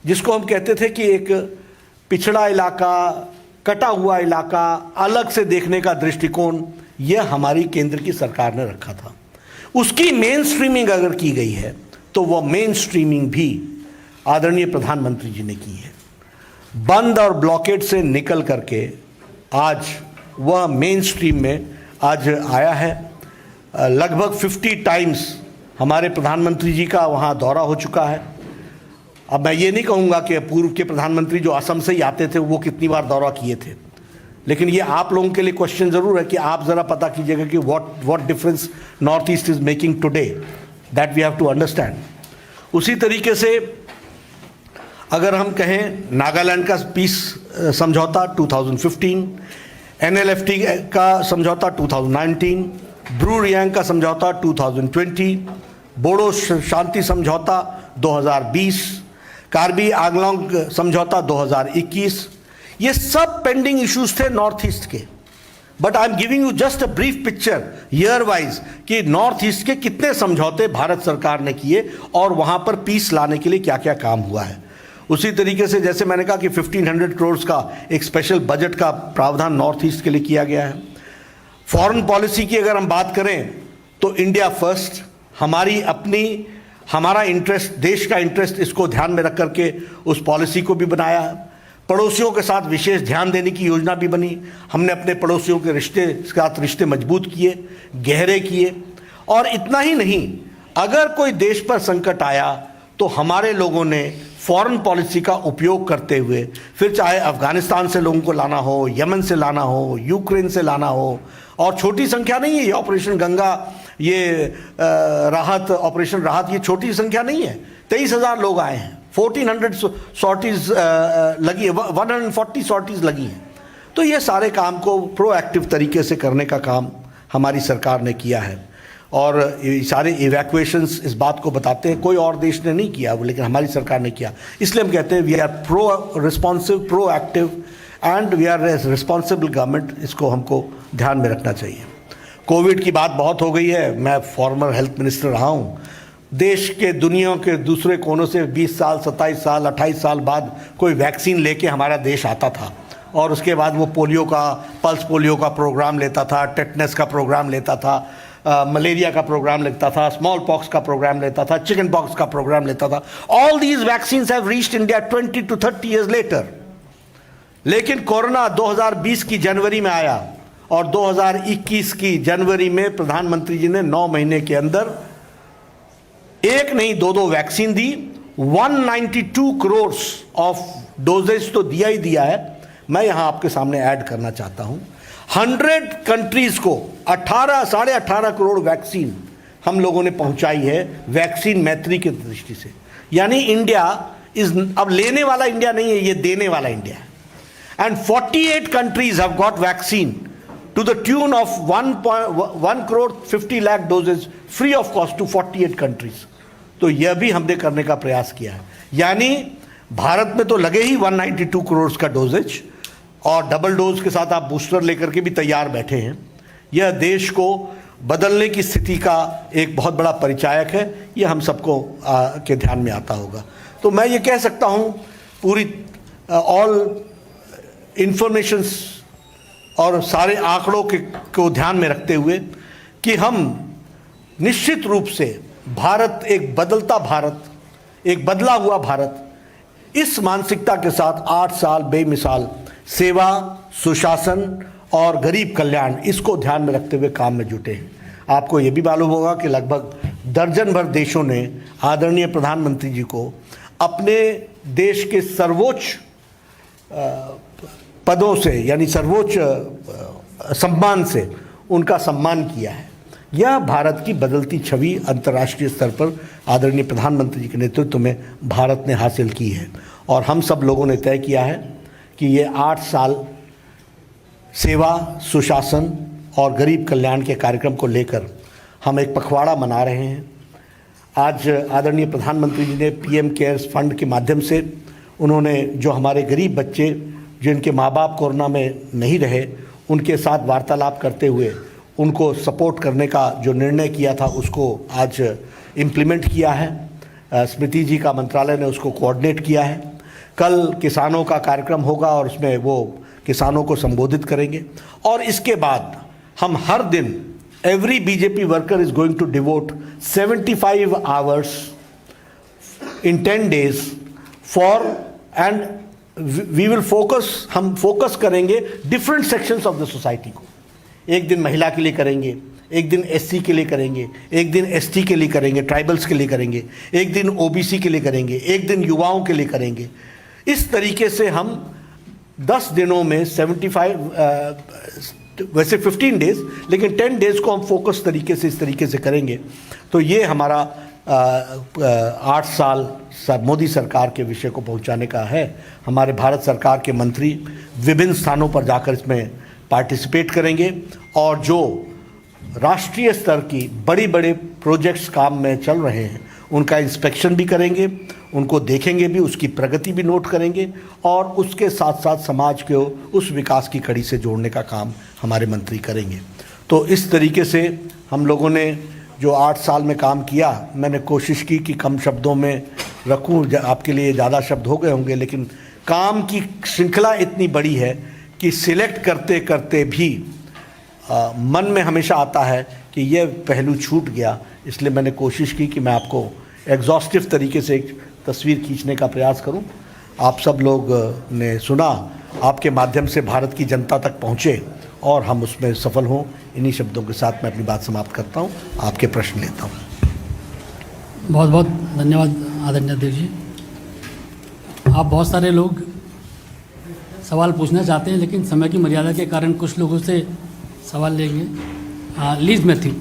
जिसको हम कहते थे कि एक पिछड़ा इलाका, कटा हुआ इलाका, अलग से देखने का दृष्टिकोण, यह हमारी केंद्र की सरकार ने रखा था। उसकी मेन स्ट्रीमिंग अगर की गई है तो वह मेन स्ट्रीमिंग भी आदरणीय प्रधानमंत्री जी ने की है। बंद और ब्लॉकेट से निकल करके आज वह मेन स्ट्रीम में आज आया है। लगभग 50 टाइम्स हमारे प्रधानमंत्री जी का वहाँ दौरा हो चुका है। अब मैं ये नहीं कहूँगा कि पूर्व के प्रधानमंत्री जो असम से ही आते थे वो कितनी बार दौरा किए थे, लेकिन ये आप लोगों के लिए क्वेश्चन ज़रूर है कि आप ज़रा पता कीजिएगा कि what difference north east is making today, that we have to understand. उसी तरीके से अगर हम कहें नागालैंड का पीस समझौता 2015, NLFT का समझौता 2019, ब्रू रियांग का समझौता 2020, बोडो शांति समझौता 2020, कार्बी आंगलोंग समझौता 2021, ये सब पेंडिंग इश्यूज थे नॉर्थ ईस्ट के। But I am giving you just a brief picture year wise कि नॉर्थ ईस्ट के कितने समझौते भारत सरकार ने किए और वहां पर पीस लाने के लिए क्या क्या काम हुआ है। उसी तरीके से जैसे मैंने कहा कि 1500 करोड़ का एक स्पेशल बजट का प्रावधान नॉर्थ ईस्ट के लिए किया गया है। फॉरेन पॉलिसी की अगर हम बात करें तो इंडिया फर्स्ट, हमारी अपनी, हमारा इंटरेस्ट, देश का इंटरेस्ट, इसको ध्यान में रख करके उस पॉलिसी को भी बनाया है। पड़ोसियों के साथ विशेष ध्यान देने की योजना भी बनी। हमने अपने पड़ोसियों के साथ रिश्ते मजबूत किए, गहरे किए। और इतना ही नहीं, अगर कोई देश पर संकट आया तो हमारे लोगों ने फॉरेन पॉलिसी का उपयोग करते हुए, फिर चाहे अफगानिस्तान से लोगों को लाना हो, यमन से लाना हो, यूक्रेन से लाना हो, और छोटी संख्या नहीं है ये ऑपरेशन गंगा, ये राहत, ऑपरेशन राहत, ये छोटी संख्या नहीं है। 23,000 लोग आए हैं, 1400 सॉर्टीज लगी है, 140 सॉर्टीज लगी हैं। तो ये सारे काम को प्रोएक्टिव तरीके से करने का काम हमारी सरकार ने किया है। और ये सारे इवैक्यूएशंस इस बात को बताते हैं, कोई और देश ने नहीं किया, लेकिन हमारी सरकार ने किया। इसलिए हम कहते हैं we are responsive, proactive and we are responsible government. इसको हमको ध्यान में रखना चाहिए। कोविड की बात बहुत हो गई है, मैं फॉर्मर हेल्थ मिनिस्टर रहा हूँ। देश के, दुनिया के दूसरे कोनों से 20 साल, 27 साल, 28 साल बाद कोई वैक्सीन लेके हमारा देश आता था और उसके बाद वो पोलियो का, पल्स पोलियो का प्रोग्राम लेता था, टेटनस का प्रोग्राम लेता था, मलेरिया का प्रोग्राम लेता था, स्मॉल पॉक्स का प्रोग्राम लेता था, चिकन पॉक्स का प्रोग्राम लेता था। All these vaccines have reached India 20 to 30 years later। लेकिन कोरोना 2020 की जनवरी में आया और 2021 की जनवरी में प्रधानमंत्री जी ने 9 महीने के अंदर एक नहीं 2 वैक्सीन दी। 192 करोड़ ऑफ डोजेज तो दिया ही दिया है। मैं यहां आपके सामने ऐड करना चाहता हूं, 100 कंट्रीज को 18.5 करोड़ वैक्सीन हम लोगों ने पहुंचाई है, वैक्सीन मैत्री की दृष्टि से। यानी इंडिया इज, अब लेने वाला इंडिया नहीं है, ये देने वाला इंडिया है। And 48 countries have got vaccine to the tune of 1 crore 50 lakh doses free of cost to 48 countries। तो यह भी हमने करने का प्रयास किया है। यानी भारत में तो लगे ही 192 करोड़ का डोजेज, और डबल डोज के साथ आप बूस्टर लेकर के भी तैयार बैठे हैं। यह देश को बदलने की स्थिति का एक बहुत बड़ा परिचायक है। यह हम सबको के ध्यान में आता होगा। तो मैं ये कह सकता हूँ पूरी ऑल इंफॉर्मेशंस और सारे आंकड़ों को ध्यान में रखते हुए कि हम निश्चित रूप से भारत, एक बदलता भारत, एक बदला हुआ भारत, इस मानसिकता के साथ 8 साल बेमिसाल सेवा, सुशासन और गरीब कल्याण, इसको ध्यान में रखते हुए काम में जुटे हैं। आपको ये भी मालूम होगा कि लगभग दर्जन भर देशों ने आदरणीय प्रधानमंत्री जी को अपने देश के सर्वोच्च पदों से, यानी सर्वोच्च सम्मान से उनका सम्मान किया है। यह भारत की बदलती छवि अंतर्राष्ट्रीय स्तर पर आदरणीय प्रधानमंत्री जी के नेतृत्व में भारत ने हासिल की है। और हम सब लोगों ने तय किया है कि ये 8 साल सेवा, सुशासन और गरीब कल्याण के कार्यक्रम को लेकर हम एक पखवाड़ा मना रहे हैं। आज आदरणीय प्रधानमंत्री जी ने पीएम केयर्स फंड के माध्यम से उन्होंने जो हमारे गरीब बच्चे जिनके माँ बाप कोरोना में नहीं रहे उनके साथ वार्तालाप करते हुए उनको सपोर्ट करने का जो निर्णय किया था उसको आज इम्प्लीमेंट किया है। स्मृति जी का मंत्रालय ने उसको कोऑर्डिनेट किया है। कल किसानों का कार्यक्रम होगा और उसमें वो किसानों को संबोधित करेंगे और इसके बाद हम हर दिन every BJP worker is going to devote 75 hours in 10 days for and we will हम फोकस करेंगे different sections of the society को। एक दिन महिला के लिए करेंगे, एक दिन एससी के लिए करेंगे, एक दिन एसटी के लिए करेंगे, ट्राइबल्स के लिए करेंगे, एक दिन ओबीसी के लिए करेंगे, एक दिन युवाओं के लिए करेंगे। इस तरीके से हम 10 दिनों में 75 वैसे 15 डेज लेकिन 10 डेज को हम फोकस तरीके से इस तरीके से करेंगे। तो ये हमारा 8 साल मोदी सरकार के विषय को पहुंचाने का है। हमारे भारत सरकार के मंत्री विभिन्न स्थानों पर जाकर इसमें पार्टिसिपेट करेंगे और जो राष्ट्रीय स्तर की बड़ी बड़े प्रोजेक्ट्स काम में चल रहे हैं उनका इंस्पेक्शन भी करेंगे, उनको देखेंगे भी, उसकी प्रगति भी नोट करेंगे और उसके साथ साथ समाज को उस विकास की कड़ी से जोड़ने का काम हमारे मंत्री करेंगे। तो इस तरीके से हम लोगों ने जो 8 साल में काम किया, मैंने कोशिश की कि कम शब्दों में रखूं, आपके लिए ज़्यादा शब्द हो गए होंगे, लेकिन काम की श्रृंखला इतनी बड़ी है कि सिलेक्ट करते करते भी मन में हमेशा आता है कि यह पहलू छूट गया। इसलिए मैंने कोशिश की कि मैं आपको एग्जॉस्टिव तरीके से एक तस्वीर खींचने का प्रयास करूं। आप सब लोग ने सुना, आपके माध्यम से भारत की जनता तक पहुंचे और हम उसमें सफल हों। इन्हीं शब्दों के साथ मैं अपनी बात समाप्त करता हूं, आपके प्रश्न लेता हूं। बहुत बहुत धन्यवाद आदरणीय अध्यक्ष जी। आप बहुत सारे लोग सवाल पूछना चाहते हैं लेकिन समय की मर्यादा के कारण कुछ लोगों से सवाल लेंगे। Lease Matthew.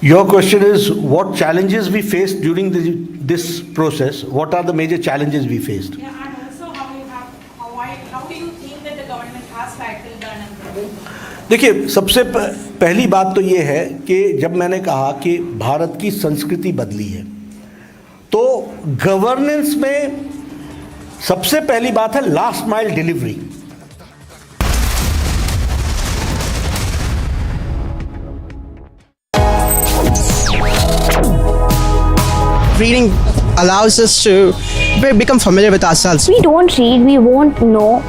Your question is what challenges we faced during this process? What are the major challenges we faced? Yeah, and also how do you think that the government has tackled the unemployment? देखिए, सबसे पहली बात तो ये है कि जब मैंने कहा कि भारत की संस्कृति बदली है तो गवर्नेंस में सबसे पहली बात है last mile delivery. Reading allows us to become familiar with ourselves. We don't read, we won't know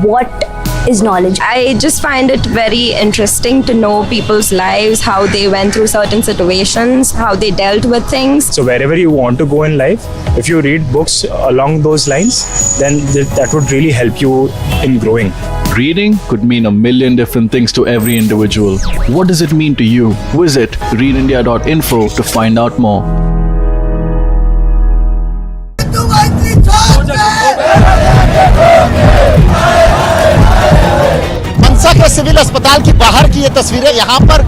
what is knowledge. I just find it very interesting to know people's lives, how they went through certain situations, how they dealt with things. So wherever you want to go in life, if you read books along those lines, then that would really help you in growing. Reading could mean a million different things to every individual. What does it mean to you? Visit readindia.info to find out more. मनसा के civil अस्पताल की बाहर की ये तस्वीरें। यहाँ पर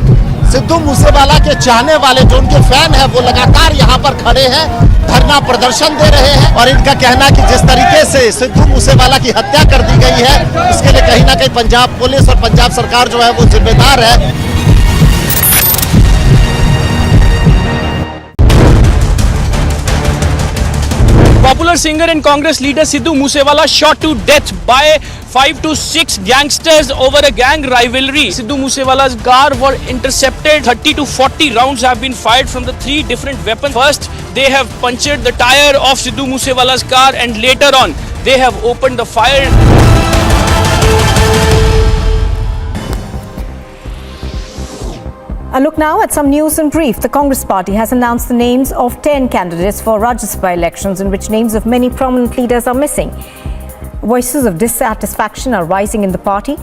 सिद्धू मूसेवाला के चाहने वाले जो उनके फैन हैं वो लगातार यहाँ पर खड़े हैं, धरना प्रदर्शन दे रहे हैं और इनका कहना है कि जिस तरीके से सिद्धू मूसेवाला की हत्या कर दी गई है इसके लिए कहीं ना कहीं पंजाब पुलिस और पंजाब सरकार जो है वो जिम्मेदार है। Popular singer and Congress leader Sidhu Moosewala shot to death by 5 to 6 gangsters over a gang rivalry. Sidhu Moosewala's car were intercepted. 30 to 40 rounds have been fired from the 3 different weapons. First, they have punctured the tire of Sidhu Moosewala's car and later on, they have opened the fire. A look now at some news in brief. The Congress party has announced the names of 10 candidates for Rajya Sabha elections in which names of many prominent leaders are missing. Voices of dissatisfaction are rising in the party.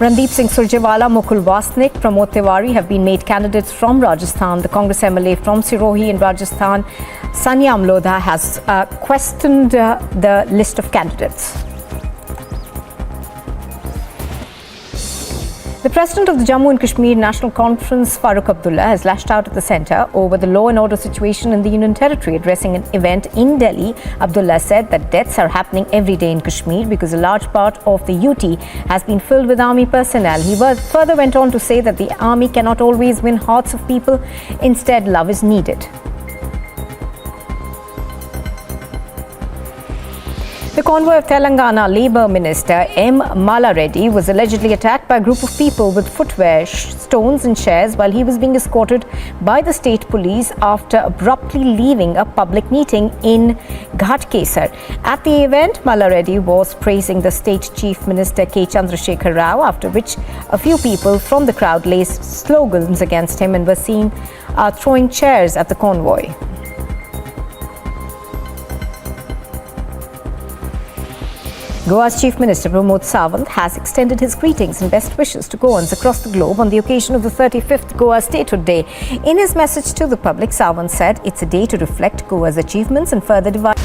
Randeep Singh Surjewala, Mukul Wasnik, Pramod Tiwari have been made candidates from Rajasthan. The Congress MLA from Sirohi in Rajasthan, Sanya Amlodha, has questioned the list of candidates. The president of the Jammu and Kashmir National Conference, Farooq Abdullah, has lashed out at the centre over the law and order situation in the Union Territory. Addressing an event in Delhi, Abdullah said that deaths are happening every day in Kashmir because a large part of the UT has been filled with army personnel. He further went on to say that the army cannot always win hearts of people. Instead, love is needed. The convoy of Telangana Labour Minister M. Mala Reddy was allegedly attacked by a group of people with footwear, stones and chairs while he was being escorted by the state police after abruptly leaving a public meeting in Ghatkesar. At the event, Mala Reddy was praising the state chief minister K. Chandrasekhar Rao, after which a few people from the crowd raised slogans against him and were seen throwing chairs at the convoy. Goa's Chief Minister Pramod Sawant has extended his greetings and best wishes to Goans across the globe on the occasion of the 35th Goa Statehood Day. In his message to the public, Sawant said it's a day to reflect Goa's achievements and further divide.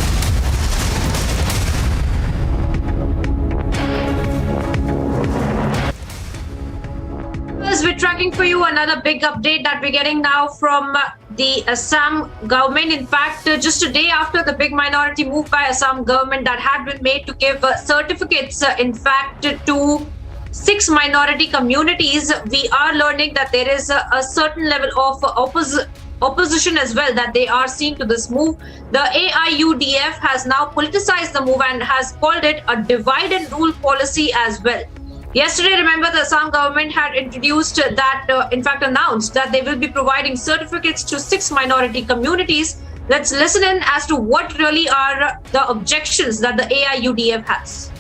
We're tracking for you another big update that we're getting now from the Assam government. In fact, just a day after the big minority move by Assam government that had been made to give certificates, in fact, to 6 minority communities, we are learning that there is a certain level of opposition as well that they are seeing to this move. The AIUDF has now politicized the move and has called it a divide and rule policy as well. Yesterday, remember, the Assam government had introduced that, in fact, announced that they will be providing certificates to 6 minority communities. Let's listen in as to what really are the objections that the AIUDF has.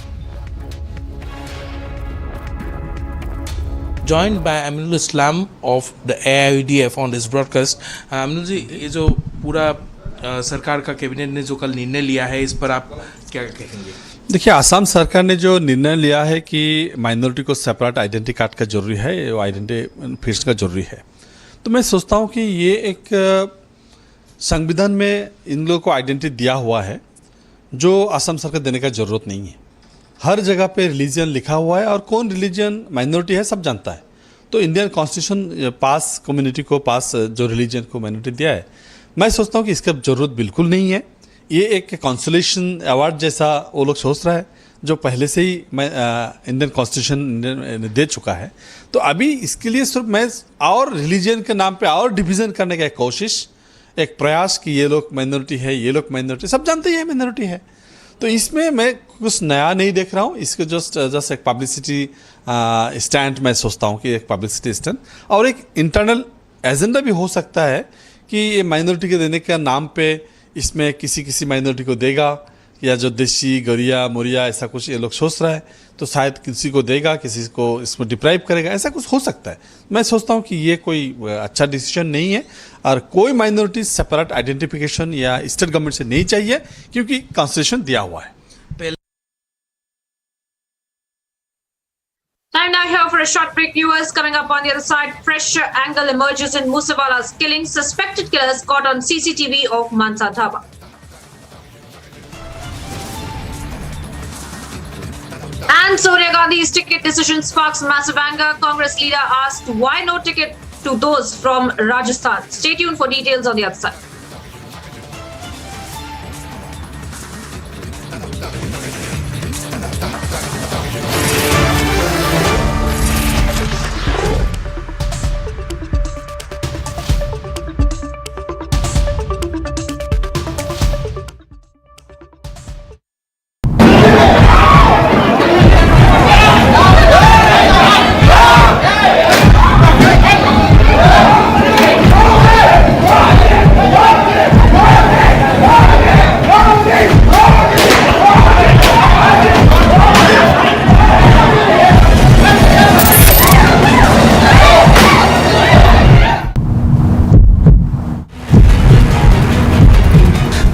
Joined by Aminul Islam of the AIUDF on this broadcast. Aminul ji, ये जो पूरा सरकार का cabinet ने जो कल निर्णय लिया है, इस पर आप क्या कहेंगे? देखिए, आसाम सरकार ने जो निर्णय लिया है कि माइनॉरिटी को सेपरेट आइडेंटिटी कार्ड का जरूरी है, वो आइडेंटिफिकेशन का जरूरी है, तो मैं सोचता हूँ कि ये एक संविधान में इन लोगों को आइडेंटिटी दिया हुआ है जो आसाम सरकार देने का ज़रूरत नहीं है। हर जगह पे रिलीजन लिखा हुआ है और कौन रिलीजन माइनॉरिटी है सब जानता है। तो इंडियन कॉन्स्टिट्यूशन पास कम्युनिटी को पास जो रिलीजन को माइनॉरिटी दिया है, मैं सोचता हूँ कि इसका ज़रूरत बिल्कुल नहीं है। ये एक कंसोलेशन अवार्ड जैसा वो लोग सोच रहा है जो पहले से ही इंडियन कॉन्स्टिट्यूशन दे चुका है। तो अभी इसके लिए सिर्फ मैं और रिलीजन के नाम पे और डिवीज़न करने का एक कोशिश, एक प्रयास कि ये लोग माइनॉरिटी है, ये लोग माइनॉरिटी, सब जानते ही है माइनॉरिटी है। तो इसमें मैं कुछ नया नहीं देख रहा हूँ। इसको जस्ट एक पब्लिसिटी स्टैंड मैं सोचता हूँ कि एक पब्लिसिटी स्टैंड और एक इंटरनल एजेंडा भी हो सकता है कि ये माइनॉरिटी के देने के नाम पे इसमें किसी माइनॉरिटी को देगा या जो देशी गरिया मोरिया ऐसा कुछ ये लोग सोच रहा है, तो शायद किसी को देगा, किसी को इसमें डिप्राइव करेगा, ऐसा कुछ हो सकता है। मैं सोचता हूँ कि ये कोई अच्छा डिसीजन नहीं है और कोई माइनॉरिटी सेपरेट आइडेंटिफिकेशन या स्टेट गवर्नमेंट से नहीं चाहिए क्योंकि कॉन्स्टिट्यूशन दिया हुआ है। Time now here for a short break, viewers. Coming up on the other side, fresh angle emerges in Moosewala's killing. Suspected killers caught on CCTV of Mansa Dhaba. And Sonia Gandhi's ticket decision sparks massive anger. Congress leader asked why no ticket to those from Rajasthan. Stay tuned for details on the other side.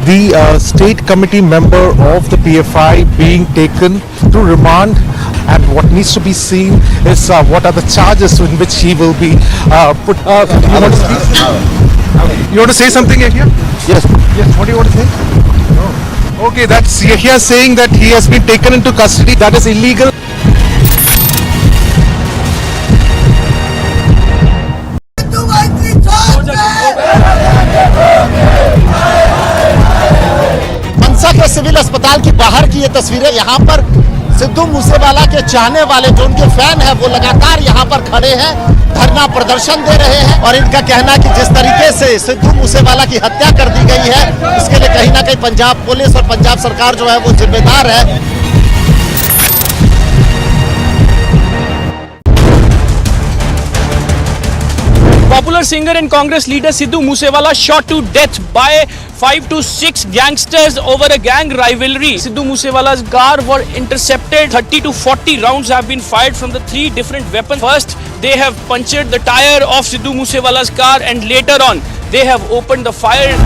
The state committee member of the PFI being taken to remand, and what needs to be seen is what are the charges in which he will be put. You want to say something here? Yes. Yes. What do you want to say? No. Okay, that's here saying that he has been taken into custody. That is illegal. Civil अस्पताल की बाहर की ये तस्वीरें। यहाँ पर सिद्धू मूसेवाला के चाहने वाले जो उनके फैन हैं वो लगातार यहाँ पर खड़े हैं, धरना प्रदर्शन दे रहे हैं और इनका कहना है कि जिस तरीके से सिद्धू मूसेवाला की हत्या कर दी गई है इसके लिए कहीं ना कहीं पंजाब पुलिस और पंजाब सरकार जो है वो जिम्मेदार है। Popular singer and Congress leader Sidhu Moosewala shot to death by 5 to 6 gangsters over a gang rivalry. Sidhu Moosewala's car were intercepted. 30 to 40 rounds have been fired from the 3 different weapons. First, they have punctured the tire of Sidhu Moosewala's car and later on, they have opened the fire.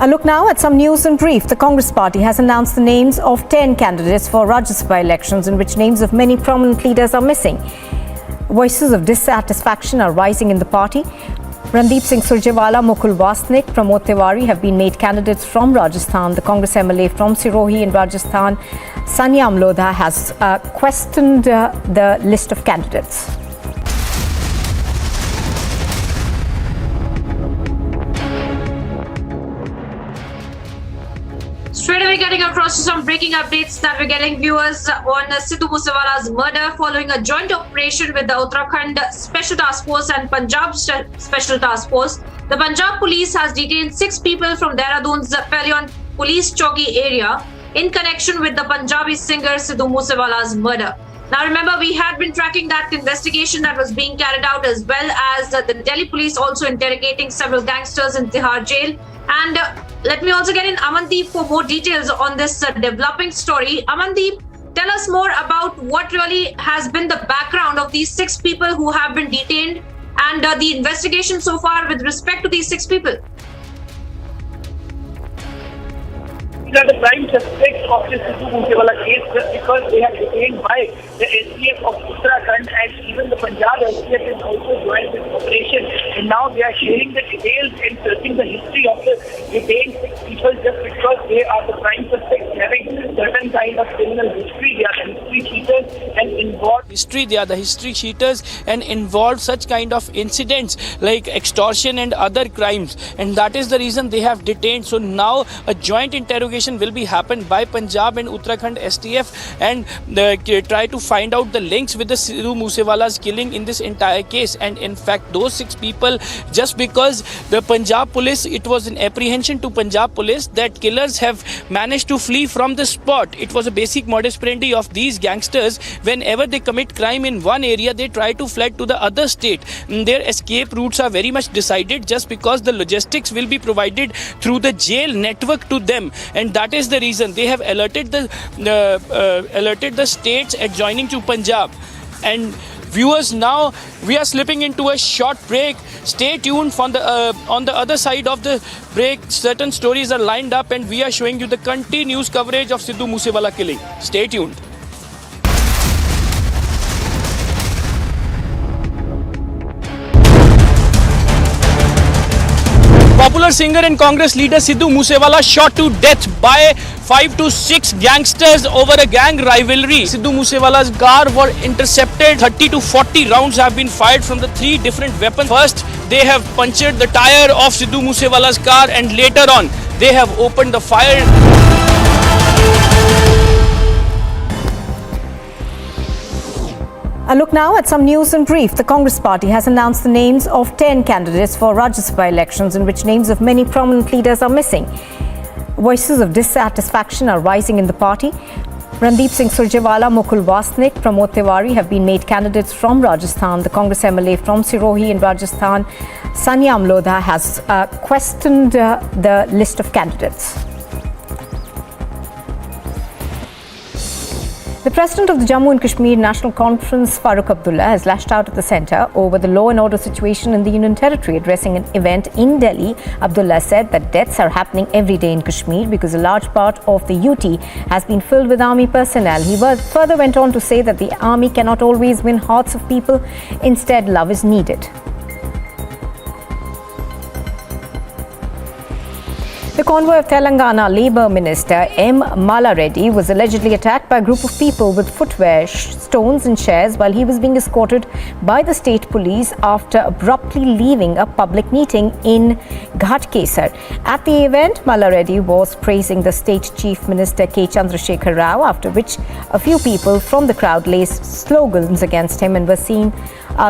A look now at some news in brief. The Congress party has announced the names of 10 candidates for Rajya Sabha elections in which names of many prominent leaders are missing. Voices of dissatisfaction are rising in the party. Randeep Singh Surjewala, Mukul Wasnik, Pramod Tiwari have been made candidates from Rajasthan. The Congress MLA from Sirohi in Rajasthan, Sanya Amlodha, has questioned the list of candidates. Straight away getting across to some breaking updates that we're getting viewers on Sidhu Moosewala's murder following a joint operation with the Uttarakhand Special Task Force and Punjab Special Task Force. The Punjab police has detained 6 people from Dehradun's Pelion police chowki area in connection with the Punjabi singer Sidhu Moosewala's murder. Now remember, we had been tracking that investigation that was being carried out as well as the Delhi police also interrogating several gangsters in Tihar jail. And let me also get in Amandeep for more details on this developing story. Amandeep, tell us more about what really has been the background of these 6 people who have been detained and the investigation so far with respect to these 6 people. These are the prime suspects of the Sidhu Moosewala case just because they are detained by the SDF of Uttarakhand and even the Punjab SDF is also joined this operation. And now they are sharing the details and searching the history of the detained 6 people just because they are the prime suspects having certain kind of criminal history. They are the history cheaters and involved. They are the history cheaters and involved such kind of incidents like extortion and other crimes. And that is the reason they have detained. So now a joint interrogation will be happened by Punjab and Uttarakhand STF and try to find out the links with the Sidhu Moosewala's killing in this entire case. And in fact, those 6 people, just because the Punjab police, it was an apprehension to Punjab police that killers have managed to flee from the spot. It was a basic modus operandi of these gangsters. Whenever they commit crime in one area, they try to flee to the other state. Their escape routes are very much decided just because the logistics will be provided through the jail network to them. And that is the reason they have alerted the states adjoining to Punjab. And viewers, now we are slipping into a short break. Stay tuned on the other side of the break. Certain stories are lined up and we are showing you the continuous coverage of Sidhu Moosewala killing. Stay tuned. Popular singer and Congress leader Sidhu Moosewala shot to death by 5 to 6 gangsters over a gang rivalry. Sidhu Moosewala's car were intercepted. 30 to 40 rounds have been fired from the 3 different weapons. First, they have punctured the tire of Sidhu Moosewala's car and later on, they have opened the fire. A look now at some news in brief. The Congress party has announced the names of 10 candidates for Rajya Sabha elections in which names of many prominent leaders are missing. Voices of dissatisfaction are rising in the party. Randeep Singh Surjewala, Mukul Wasnik, Pramod Tiwari have been made candidates from Rajasthan. The Congress MLA from Sirohi in Rajasthan, Sanya Amlodha, has questioned the list of candidates. The President of the Jammu and Kashmir National Conference, Farooq Abdullah, has lashed out at the centre over the law and order situation in the Union Territory. Addressing an event in Delhi, Abdullah said that deaths are happening every day in Kashmir because a large part of the UT has been filled with army personnel. He further went on to say that the army cannot always win hearts of people. Instead, love is needed. The convoy of Telangana Labour Minister M. Mala Reddy was allegedly attacked by a group of people with footwear, stones and chairs while he was being escorted by the state police after abruptly leaving a public meeting in Ghatkesar. At the event, Mala Reddy was praising the state chief minister K. Chandrasekhar Rao, after which a few people from the crowd raised slogans against him and were seen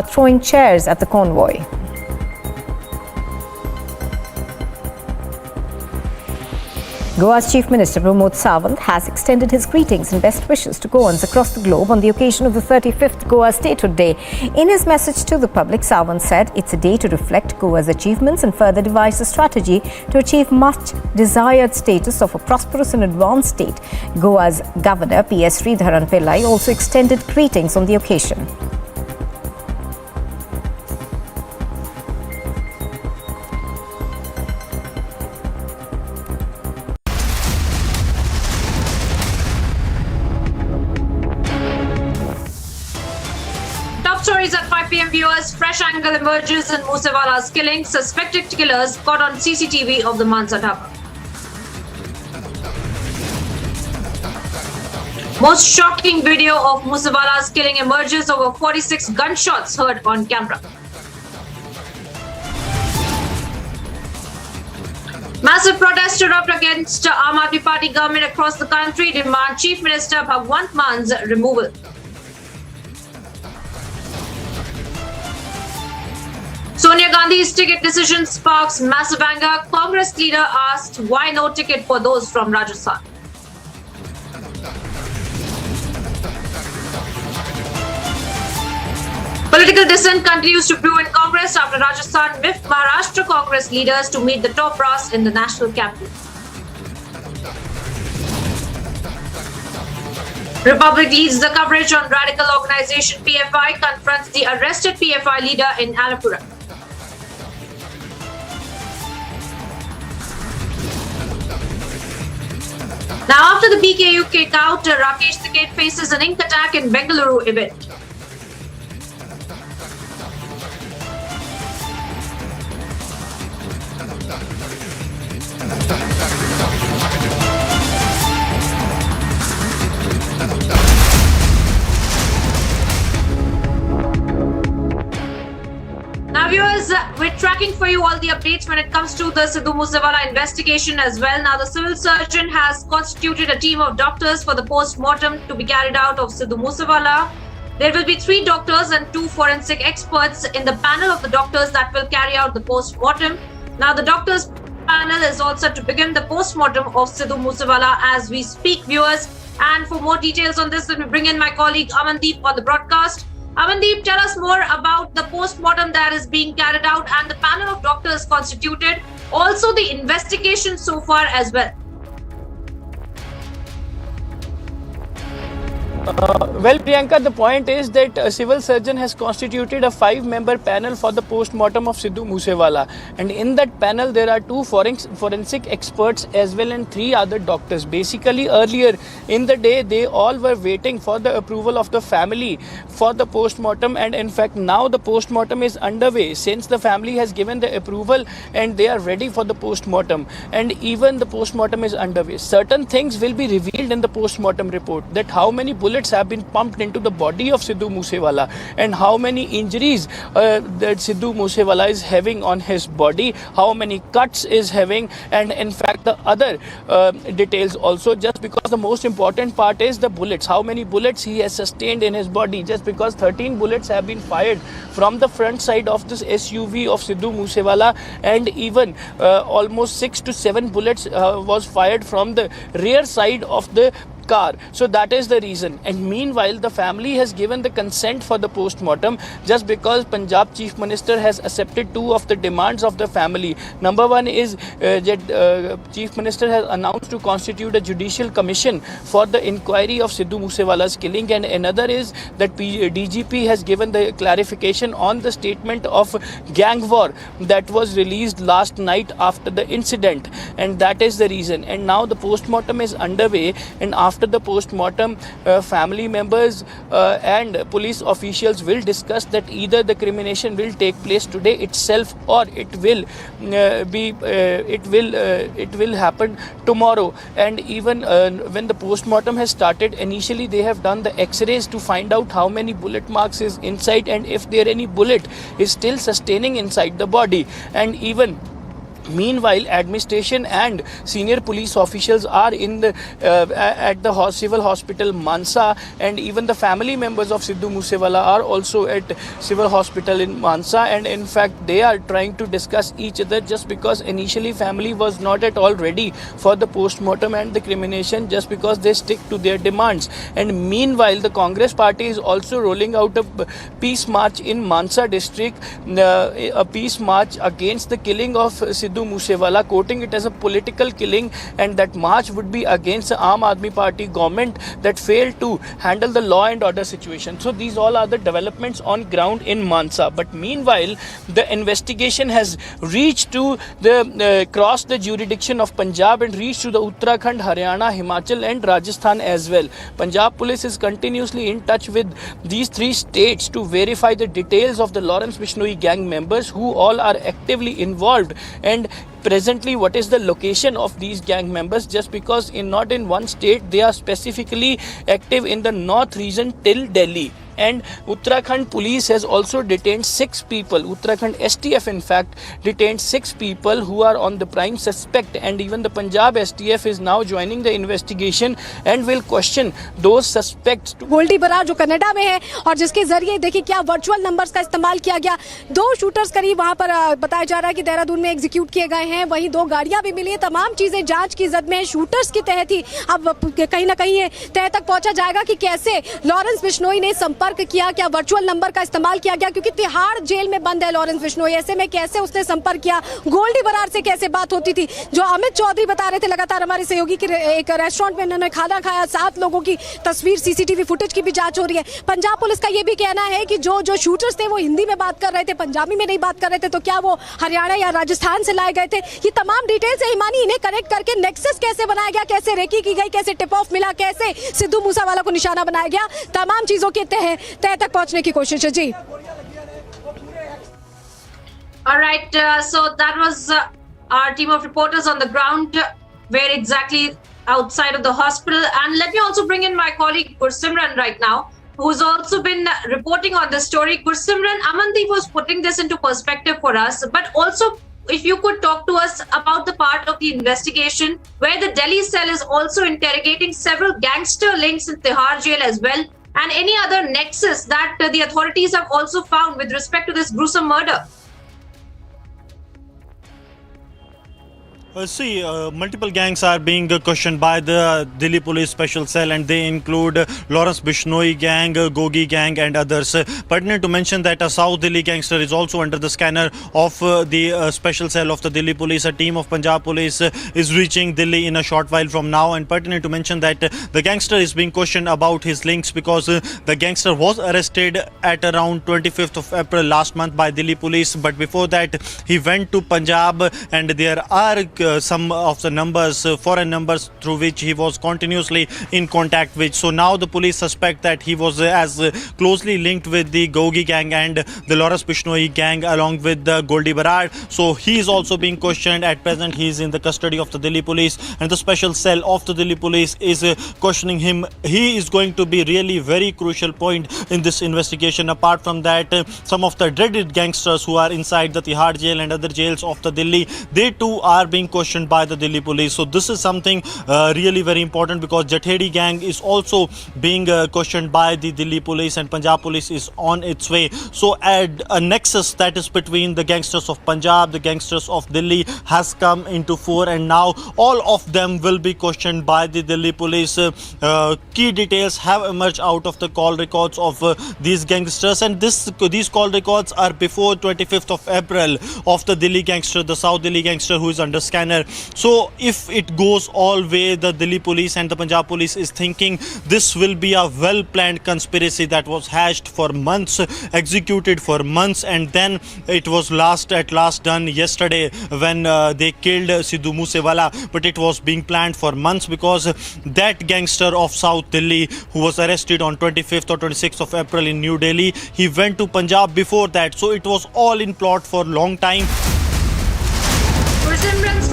throwing chairs at the convoy. Goa's Chief Minister Pramod Sawant has extended his greetings and best wishes to Goans across the globe on the occasion of the 35th Goa Statehood Day. In his message to the public, Sawant said it's a day to reflect Goa's achievements and further devise a strategy to achieve much desired status of a prosperous and advanced state. Goa's Governor P.S. Sridharan Pillai also extended greetings on the occasion. Stories at 5 p.m. viewers. Fresh angle emerges in Moosewala's killing. Suspected killers caught on CCTV of the Mansa Dhaba. Most shocking video of Moosewala's killing emerges. Over 46 gunshots heard on camera. Massive protests erupt against Aam Aadmi Party government across the country. Demand Chief Minister Bhagwant Mann's removal. Sonia Gandhi's ticket decision sparks massive anger. Congress leader asked why no ticket for those from Rajasthan. Political dissent continues to brew in Congress after Rajasthan whipped Maharashtra Congress leaders to meet the top brass in the national capital. Republic leads the coverage on radical organization PFI confronts the arrested PFI leader in Alapura. Now, after the BKU kick out, Rakesh Tikait faces an ink attack in Bengaluru event. Now, viewers, we're tracking for you all the updates when it comes to the Sidhu Moosewala investigation as well. Now, the civil surgeon has constituted a team of doctors for the post-mortem to be carried out of Sidhu Moosewala. There will be 3 doctors and 2 forensic experts in the panel of the doctors that will carry out the post-mortem. Now, the doctors panel is all set to begin the post-mortem of Sidhu Moosewala as we speak, viewers. And for more details on this, let me bring in my colleague Amandeep on the broadcast. Amandeep, tell us more about the post-mortem that is being carried out and the panel of doctors constituted, also the investigation so far as well. Well, Priyanka, the point is that a civil surgeon has constituted a 5-member panel for the post-mortem of Sidhu Moosewala. And in that panel, there are 2 forensic experts as well and 3 other doctors. Basically, earlier in the day, they all were waiting for the approval of the family for the post-mortem. And in fact, now the post-mortem is underway since the family has given the approval and they are ready for the post-mortem. And even the post-mortem is underway. Certain things will be revealed in the post-mortem report, that how many bullets have been pumped into the body of Sidhu Moosewala and how many injuries that Sidhu Moosewala is having on his body, how many cuts is having, and in fact the other details also, just because the most important part is the bullets, how many bullets he has sustained in his body, just because 13 bullets have been fired from the front side of this SUV of Sidhu Moosewala, and even almost 6 to 7 bullets was fired from the rear side of the car. So that is the reason. And meanwhile, the family has given the consent for the post-mortem just because Punjab Chief Minister has accepted 2 of the demands of the family. Number 1 is that Chief Minister has announced to constitute a judicial commission for the inquiry of Sidhu Moosewala's killing, and another is that DGP has given the clarification on the statement of gang war that was released last night after the incident, and that is the reason. And now the post-mortem is underway, and after after the post-mortem, family members and police officials will discuss that either the crimination will take place today itself or it will happen tomorrow. And even when the post-mortem has started, initially they have done the x-rays to find out how many bullet marks is inside and if there any bullet is still sustaining inside the body. And even meanwhile, administration and senior police officials are in the at the civil hospital Mansa, and even the family members of Sidhu Moosewala are also at civil hospital in Mansa, and in fact they are trying to discuss each other, just because initially family was not at all ready for the post-mortem and the crimination, just because they stick to their demands. And meanwhile, the Congress party is also rolling out a peace march in Mansa district, a peace march against the killing of Sidhu Moosewala, quoting it as a political killing, and that march would be against the Aam Aadmi Party government that failed to handle the law and order situation. So these all are the developments on ground in Mansa. But meanwhile, the investigation has reached to cross the jurisdiction of Punjab and reached to the Uttarakhand, Haryana, Himachal and Rajasthan as well. Punjab police is continuously in touch with these three states to verify the details of the Lawrence Bishnoy gang members, who all are actively involved, and presently what is the location of these gang members, just because not in one state, they are specifically active in the north region till Delhi. And Uttarakhand police has also detained 6 people. Uttarakhand STF in fact detained 6 people who are on the prime suspect, and even the Punjab STF is now joining the investigation and will question those suspects. Goldy Brar जो Canada में है और जिसके जरिए देखिए क्या virtual numbers का इस्तेमाल किया गया, 2 शूटर्स करीब वहां पर बताया जा रहा है कि देहरादून में एग्जीक्यूट किए गए हैं, वहीं 2 गाड़ियां भी मिली है। तमाम चीजें जांच की जद में शूटर्स की तह थी। अब कहीं ना कहीं तह तक पहुंचा जाएगा कि कैसे लॉरेंस बिश्नोई ने संपर्क किया, क्या वर्चुअल नंबर का इस्तेमाल किया गया, क्योंकि तिहाड़ जेल में बंद है लॉरेंस बिश्नोई, ऐसे में कैसे उसने संपर्क किया, गोल्डी बरार से कैसे बात होती थी। जो अमित चौधरी बता रहे थे लगातार हमारे सहयोगी कि एक रेस्टोरेंट में उन्होंने खाना खाया, 7 लोगों की तस्वीर CCTV फुटेज की भी जांच हो रही है। पंजाब पुलिस का ये भी कहना है कि जो शूटर्स थे वो हिंदी में बात कर रहे थे, पंजाबी में नहीं बात कर रहे थे, तो क्या वो हरियाणा या राजस्थान से लाए गए थे। ये तमाम डिटेल्स है हिमानी, इन्हें कनेक्ट करके नेक्सस कैसे बनाया गया, कैसे रेकी की गई, कैसे टिप ऑफ मिला, कैसे सिद्धू मूसेवाला को निशाना बनाया गया, तमाम चीजों के तह तक पहुंचने की कोशिश है। जी All right, so that was our team of reporters on the ground, where exactly outside of the hospital. And let me also bring in my colleague Gursimran right now, who's also been reporting on this story. Gursimran, Amandeep was putting this into perspective for us, but also if you could talk to us about the part of the investigation where the Delhi cell is also interrogating several gangster links in Tihar jail as well, and any other nexus that the authorities have also found with respect to this gruesome murder. Multiple gangs are being questioned by the Delhi Police Special Cell, and they include Lawrence Bishnoy gang, Gogi gang and others. Pertinent to mention that a South Delhi gangster is also under the scanner of the Special Cell of the Delhi Police. A team of Punjab Police is reaching Delhi in a short while from now, and pertinent to mention that the gangster is being questioned about his links, because the gangster was arrested at around 25th of April last month by Delhi Police, but before that he went to Punjab, and there are some of the numbers, foreign numbers, through which he was continuously in contact with. So now the police suspect that he was as closely linked with the Gogi gang and the Lawrence Bishnoy gang along with the Goldie Barar. So he is also being questioned. At present he is in the custody of the Delhi Police, and the special cell of the Delhi Police is questioning him. He is going to be really very crucial point in this investigation. Apart from that, some of the dreaded gangsters who are inside the Tihar jail and other jails of the Delhi, they too are being questioned by the Delhi Police. So this is something really very important, because Jathedi gang is also being questioned by the Delhi Police, and Punjab Police is on its way. So a nexus that is between the gangsters of Punjab, the gangsters of Delhi has come into fore, and now all of them will be questioned by the Delhi Police. Key details have emerged out of the call records of these gangsters, and these call records are before 25th of April of the Delhi gangster, the South Delhi gangster who is under scan scanner. So if it goes all way, the Delhi police and the Punjab police is thinking this will be a well-planned conspiracy that was hatched for months, executed for months, and then it was at last done yesterday when they killed Sidhu Moosewala. But it was being planned for months because that gangster of South Delhi who was arrested on 25th or 26th of April in New Delhi, he went to Punjab before that. So it was all in plot for a long time.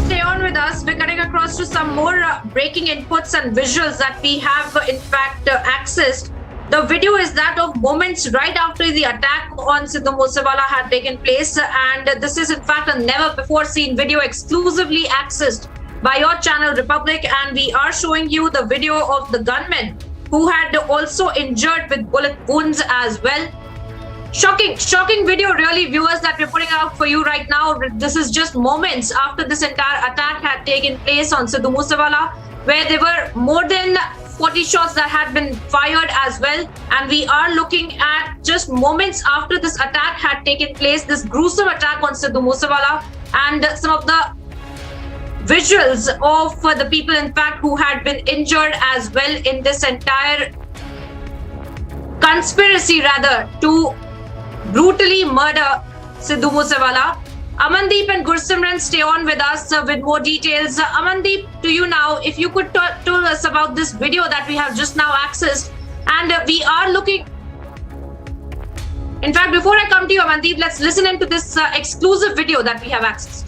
Stay on with us. We're cutting across to some more breaking inputs and visuals that we have in fact accessed. The video is that of moments right after the attack on Sidhu Moosewala had taken place, and this is in fact a never before seen video exclusively accessed by your channel Republic, and we are showing you the video of the gunman who had also injured with bullet wounds as well. Shocking video really, viewers, that we're putting out for you right now. This is just moments after this entire attack had taken place on Sidhu Moosewala, where there were more than 40 shots that had been fired as well, and we are looking at just moments after this attack had taken place, this gruesome attack on Sidhu Moosewala, and some of the visuals of the people in fact who had been injured as well in this entire conspiracy rather to brutally murder Sidhu Moosewala. Amandeep and Gursimran, stay on with us with more details. Amandeep, to you now, if you could tell us about this video that we have just now accessed. And we are looking... In fact, before I come to you, Amandeep, let's listen into this exclusive video that we have accessed.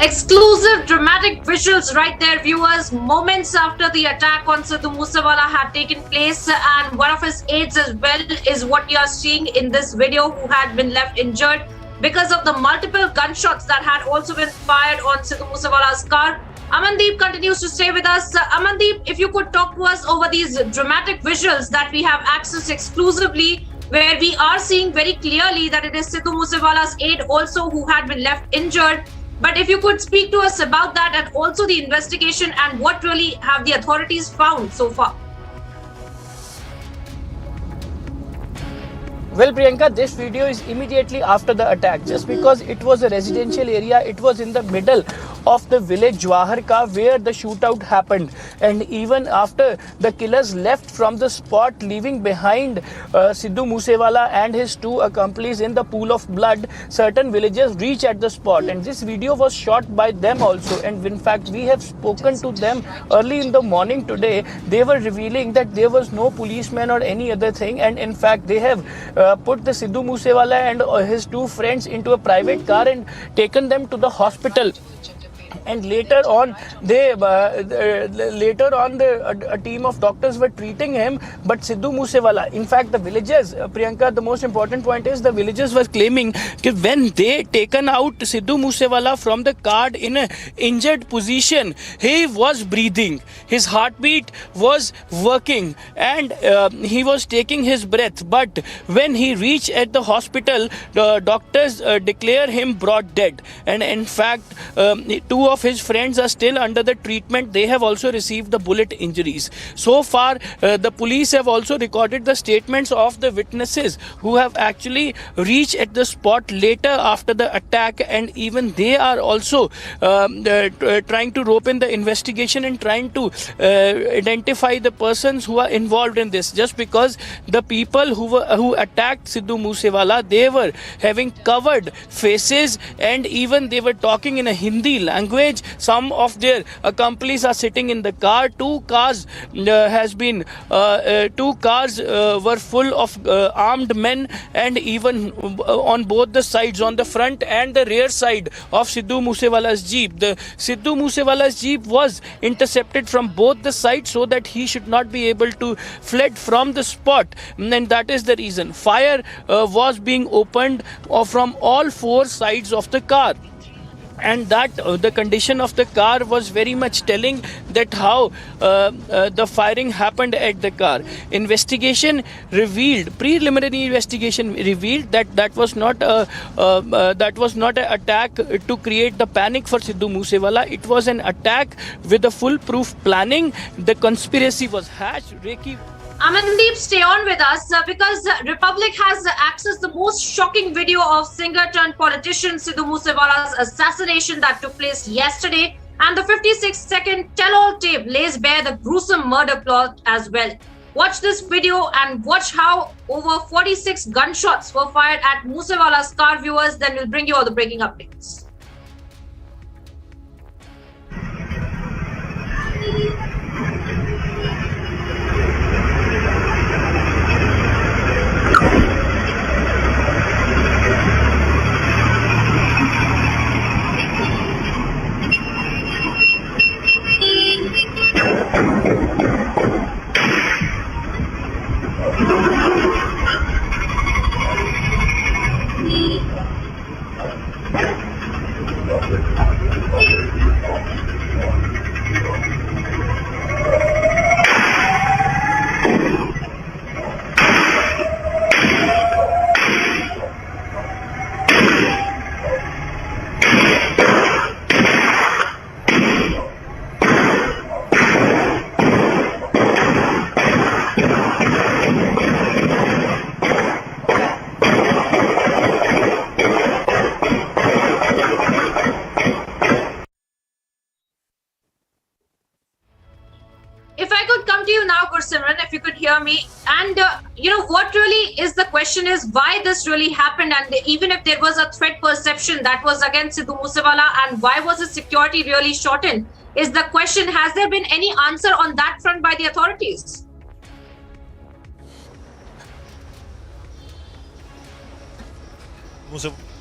Exclusive dramatic visuals right there, viewers. Moments after the attack on Sidhu Moosewala had taken place, and one of his aides as well is what you are seeing in this video, who had been left injured because of the multiple gunshots that had also been fired on Sidhu Moosewala's car. Amandeep continues to stay with us. Amandeep, if you could talk to us over these dramatic visuals that we have accessed exclusively, where we are seeing very clearly that it is Sidhu Moosewala's aide also who had been left injured. But if you could speak to us about that and also the investigation and what really have the authorities found so far. Well, Priyanka, this video is immediately after the attack. Just because it was a residential area, it was in the middle of the village Jwaharka where the shootout happened. And even after the killers left from the spot, leaving behind Sidhu Moosewala and his two accomplices in the pool of blood, certain villagers reached at the spot. And this video was shot by them also. And in fact, we have spoken to them early in the morning today. They were revealing that there was no policeman or any other thing. And in fact, they have put the Sidhu Moosewala and his two friends into a private car and taken them to the hospital. And later on, a team of doctors were treating him. But Sidhu Moosewala, in fact, the villagers, Priyanka, the most important point is the villagers were claiming that when they taken out Sidhu Moosewala from the car in an injured position, he was breathing, his heartbeat was working, and he was taking his breath. But when he reached at the hospital, the doctors declare him brought dead. And in fact, two of his friends are still under the treatment. They have also received the bullet injuries. So far, the police have also recorded the statements of the witnesses who have actually reached at the spot later after the attack, and even they are also trying to rope in the investigation and trying to identify the persons who are involved in this. Just because the people who attacked Sidhu Moosewala, they were having covered faces and even they were talking in a Hindi language. Some of their accomplices are sitting in the car. Two cars were full of armed men, and even on both the sides, on the front and the rear side of Sidhu Moosewala's jeep. The Sidhu Moosewala's jeep was intercepted from both the sides so that he should not be able to fled from the spot, and that is the reason fire was being opened from all four sides of the car. And that the condition of the car was very much telling that how the firing happened at the car. Preliminary investigation revealed that that was not an attack to create the panic for Sidhu Moosewala. It was an attack with a foolproof planning. The conspiracy was hatched. Amandeep, stay on with us because Republic has accessed the most shocking video of singer turned politician Sidhu Moosewala's assassination that took place yesterday, and the 56-second tell-all tape lays bare the gruesome murder plot as well. Watch this video and watch how over 46 gunshots were fired at Moosewala's car, viewers. Then we'll bring you all the breaking updates. If you could hear me, and what really is the question is why this really happened, and even if there was a threat perception that was against Sidhu Moosewala, and why was his security really shortened is the question. Has there been any answer on that front by the authorities?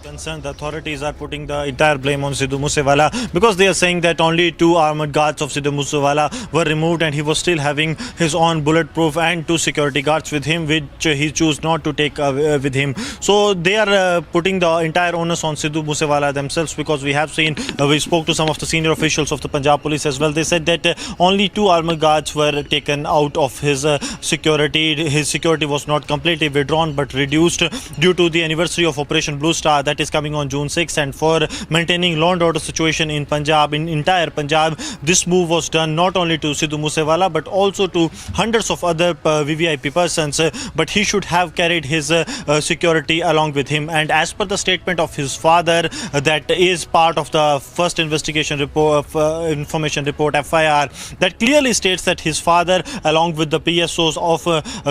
Concerned, the authorities are putting the entire blame on Sidhu Moosewala because they are saying that only 2 armored guards of Sidhu Moosewala were removed and he was still having his own bulletproof and 2 security guards with him, which he chose not to take with him. So they are putting the entire onus on Sidhu Moosewala themselves, because we have seen, we spoke to some of the senior officials of the Punjab police as well. They said that only 2 armored guards were taken out of his security. His security was not completely withdrawn but reduced due to the anniversary of Operation Blue Star that is coming on June 6th, and for maintaining law and order situation in Punjab, in entire Punjab. This move was done not only to Sidhu Moosewala but also to hundreds of other VVIP persons, but he should have carried his security along with him. And as per the statement of his father, that is part of the first investigation report, information report FIR, that clearly states that his father along with the PSOs of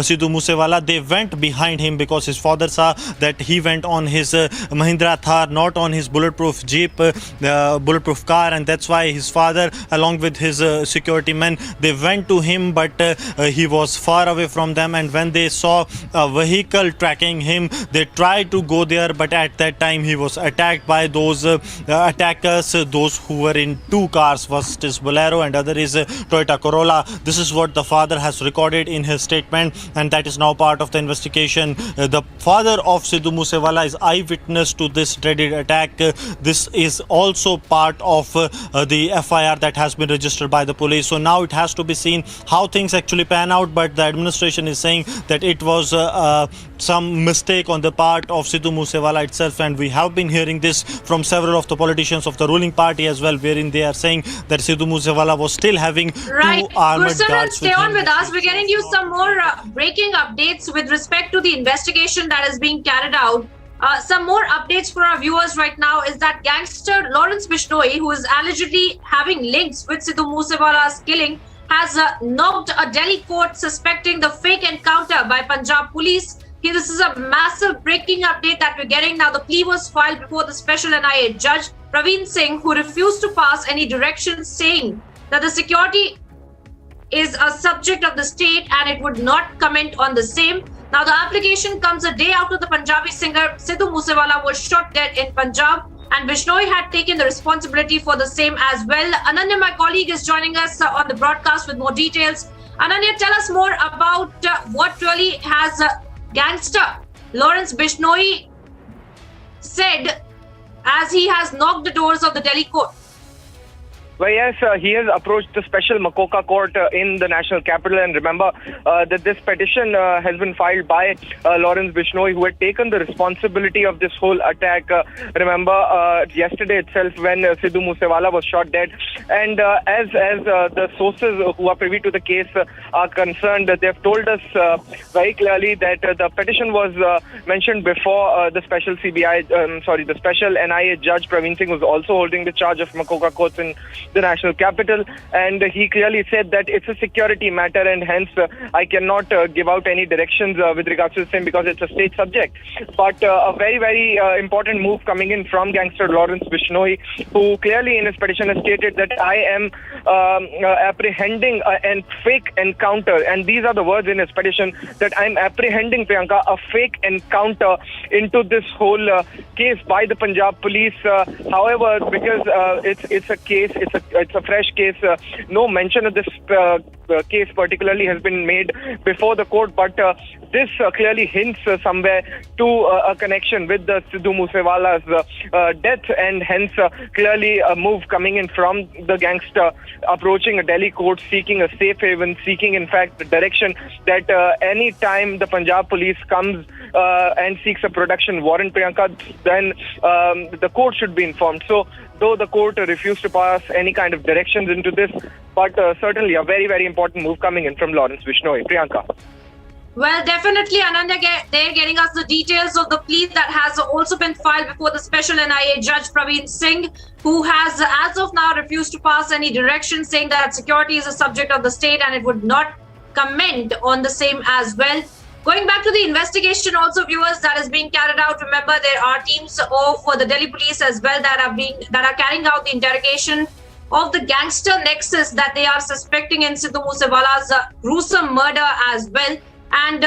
Sidhu Moosewala, they went behind him because his father saw that he went on his Mahindra Thar, not on his bulletproof jeep, bulletproof car, and that's why his father along with his security men, they went to him, but he was far away from them. And when they saw a vehicle tracking him, they tried to go there, but at that time he was attacked by those attackers, those who were in two cars. First is Bolero and other is Toyota Corolla. This is what the father has recorded in his statement, and that is now part of the investigation. The father of Sidhu Moosewala is eyewitness to this dreaded attack. This is also part of the FIR that has been registered by the police. So now it has to be seen how things actually pan out, but the administration is saying that it was some mistake on the part of Sidhu Moosewala itself, and we have been hearing this from several of the politicians of the ruling party as well, wherein they are saying that Sidhu Moosewala was still having two armored guards. Stay on with us. We're getting you some more breaking updates with respect to the investigation that is being carried out. Some more updates for our viewers right now is that gangster Lawrence Bishnoy, who is allegedly having links with Sidhu Moosewala's killing, has knocked a Delhi court suspecting the fake encounter by Punjab police. This is a massive breaking update that we're getting. Now, the plea was filed before the special NIA judge, Praveen Singh, who refused to pass any directions, saying that the security is a subject of the state and it would not comment on the same. Now, the application comes a day after the Punjabi singer Sidhu Moosewala was shot dead in Punjab, and Bishnoy had taken the responsibility for the same as well. Ananya, my colleague, is joining us on the broadcast with more details. Ananya, tell us more about what really has gangster Lawrence Bishnoy said as he has knocked the doors of the Delhi court. Well, yes, he has approached the special Makoka court in the national capital. And remember that this petition has been filed by Lawrence Bishnoy, who had taken the responsibility of this whole attack. Remember, yesterday itself when Sidhu Moosewala was shot dead. And as the sources who are privy to the case are concerned, they have told us very clearly that the petition was mentioned before the special the special NIA judge Praveen Singh was also holding the charge of Makoka courts in the national capital, and he clearly said that it's a security matter, and hence I cannot give out any directions with regards to the same because it's a state subject. But a very, very important move coming in from gangster Lawrence Bishnoy, who clearly in his petition has stated that I am apprehending a fake encounter, and these are the words in his petition, that I'm apprehending, Priyanka, a fake encounter into this whole case by the Punjab police. However, because it's a case, it's a fresh case. No mention of this case particularly has been made before the court, but this clearly hints somewhere to a connection with the Sidhu Moosewala's death, and hence clearly a move coming in from the gangster approaching a Delhi court, seeking a safe haven, seeking in fact the direction that any time the Punjab police comes and seeks a production warrant, Priyanka, then the court should be informed. So though the court refused to pass any kind of directions into this, but certainly a very, very important move coming in from Lawrence Bishnoy. Priyanka. Well, definitely, Ananya, they're getting us the details of the plea that has also been filed before the special NIA judge Praveen Singh, who has, as of now, refused to pass any directions, saying that security is a subject of the state and it would not comment on the same as well. Going back to the investigation also, viewers, that is being carried out. Remember, there are teams of the Delhi police as well that are carrying out the interrogation of the gangster nexus that they are suspecting in Sidhu Moosewala's gruesome murder as well. And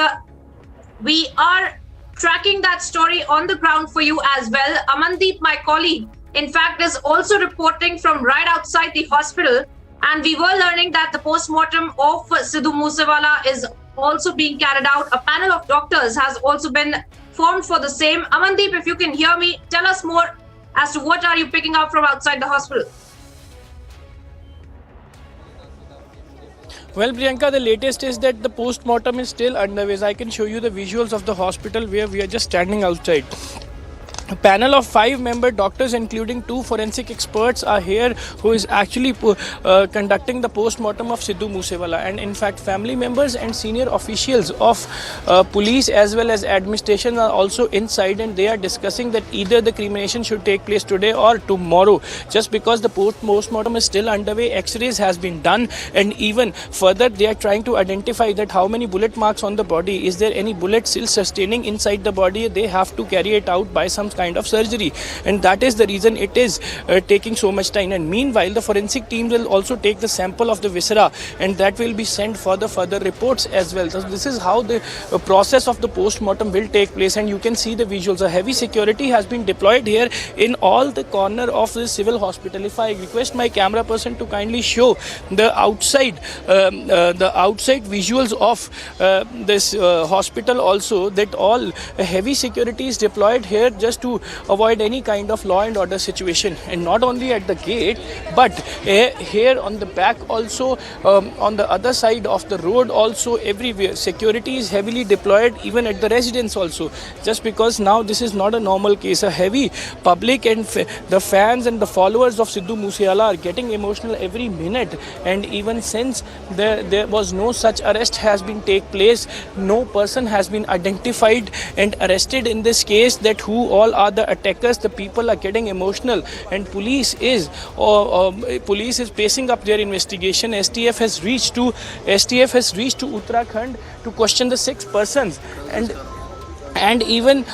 we are tracking that story on the ground for you as well. Amandeep, my colleague, in fact, is also reporting from right outside the hospital. And we were learning that the post-mortem of Sidhu Moosewala is also being carried out. A panel of doctors has also been formed for the same. Amandeep, if you can hear me, tell us more as to what are you picking up from outside the hospital. Well, Priyanka, the latest is that the post-mortem is still underway. I can show you the visuals of the hospital where we are just standing outside. A panel of 5-member doctors, including 2 forensic experts, are here who is actually conducting the post-mortem of Sidhu Moosewala. And in fact, family members and senior officials of police as well as administration are also inside, and they are discussing that either the cremation should take place today or tomorrow. Just because the post-mortem is still underway, X-rays has been done, and even further they are trying to identify that how many bullet marks on the body, is there any bullet still sustaining inside the body. They have to carry it out by some kind of surgery, and that is the reason it is taking so much time. And meanwhile, the forensic team will also take the sample of the viscera, and that will be sent for the further reports as well. So this is how the process of the post-mortem will take place, and you can see the visuals. A heavy security has been deployed here in all the corner of the civil hospital. If I request my camera person to kindly show the outside visuals of this hospital also, that all heavy security is deployed here just to avoid any kind of law and order situation. And not only at the gate, but here on the back also, on the other side of the road also, everywhere security is heavily deployed, even at the residence also, just because now this is not a normal case. A heavy public and the fans and the followers of Sidhu Moosewala are getting emotional every minute, and even since there was no such arrest has been take place, no person has been identified and arrested in this case, that who all are the attackers. The people are getting emotional, and police is pacing up their investigation. STF has reached to Uttarakhand to question the 6 persons, and even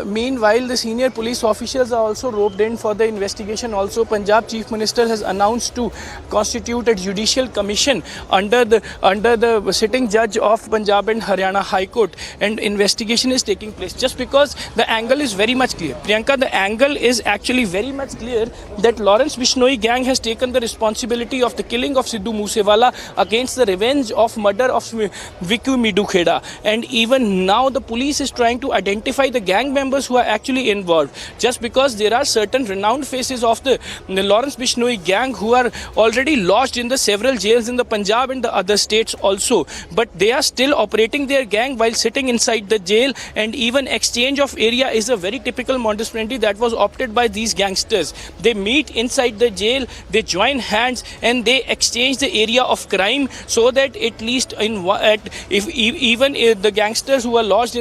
meanwhile the senior police officials are also roped in for the investigation also. Punjab Chief Minister has announced to constitute a judicial commission under the sitting judge of Punjab and Haryana High Court, and investigation is taking place. Just because the angle is very much clear, Priyanka, the angle is actually very much clear that Lawrence Bishnoy gang has taken the responsibility of the killing of Sidhu Moosewala against the revenge of murder of Viku Midukheda, and even now the police is trying to identify the gang members who are actually involved. Just because there are certain renowned faces of the Lawrence Bishnoy gang who are already lodged in the several jails in the Punjab and the other states also, but they are still operating their gang while sitting inside the jail, and even exchange of area is a very typical modus operandi that was opted by these gangsters. They meet inside the jail, they join hands, and they exchange the area of crime, so that at least even the gangsters who are lodged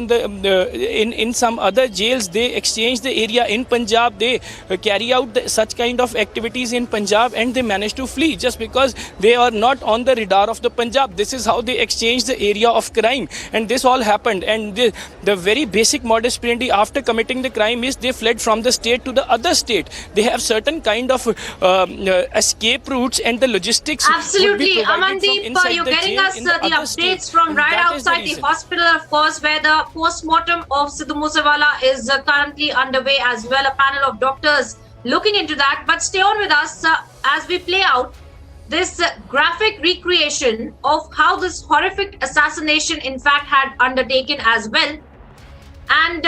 in some other jails, they exchange the area in Punjab, they carry out such kind of activities in Punjab, and they manage to flee just because they are not on the radar of the Punjab. This is how they exchange the area of crime, and this all happened. And the very basic modus operandi after committing the crime is they fled from the state to the other state. They have certain kind of escape routes, and the logistics. Absolutely, Amandeep, you're getting us the updates from right outside the hospital, of course, where the post-mortem of Sidhu Moosewala is currently underway as well. A panel of doctors looking into that. But stay on with us as we play out this graphic recreation of how this horrific assassination in fact had undertaken as well. And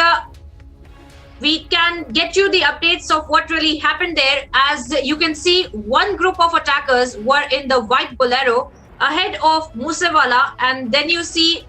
we can get you the updates of what really happened there. As you can see, one group of attackers were in the white Bolero ahead of Moosewala, and then you see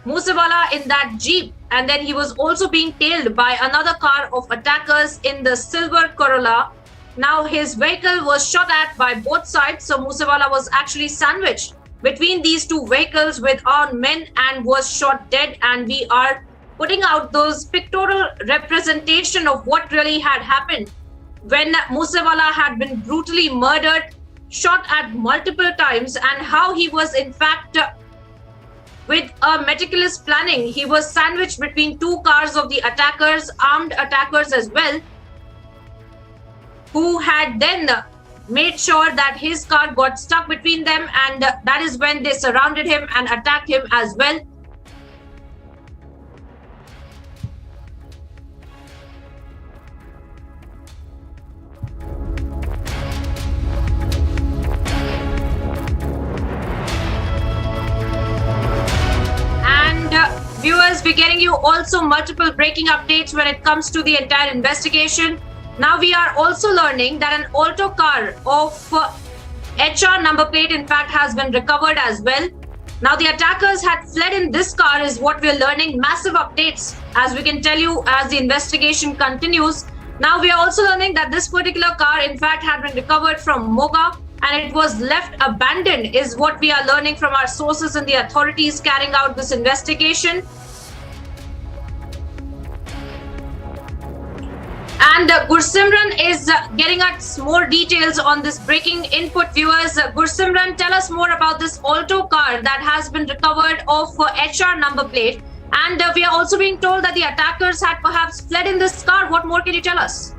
Moosewala in that jeep, and then he was also being tailed by another car of attackers in the silver Corolla. Now his vehicle was shot at by both sides, so Moosewala was actually sandwiched between these two vehicles with armed men and was shot dead. And we are putting out those pictorial representation of what really had happened when Moosewala had been brutally murdered, shot at multiple times, and how he was in fact with a meticulous planning. He was sandwiched between two cars of the attackers, armed attackers as well, who had then made sure that his car got stuck between them, and that is when they surrounded him and attacked him as well. Viewers, we're getting you also multiple breaking updates when it comes to the entire investigation. Now we are also learning that an Alto car of HR number plate in fact has been recovered as well. Now, the attackers had fled in this car is what we're learning. Massive updates, as we can tell you, as the investigation continues. Now, we are also learning that this particular car, in fact, had been recovered from Moga and it was left abandoned, is what we are learning from our sources and the authorities carrying out this investigation. And Gursimran is getting us more details on this breaking input, viewers. Gursimran, tell us more about this Alto car that has been recovered of HR number plate. And we are also being told that the attackers had perhaps fled in this car. What more can you tell us?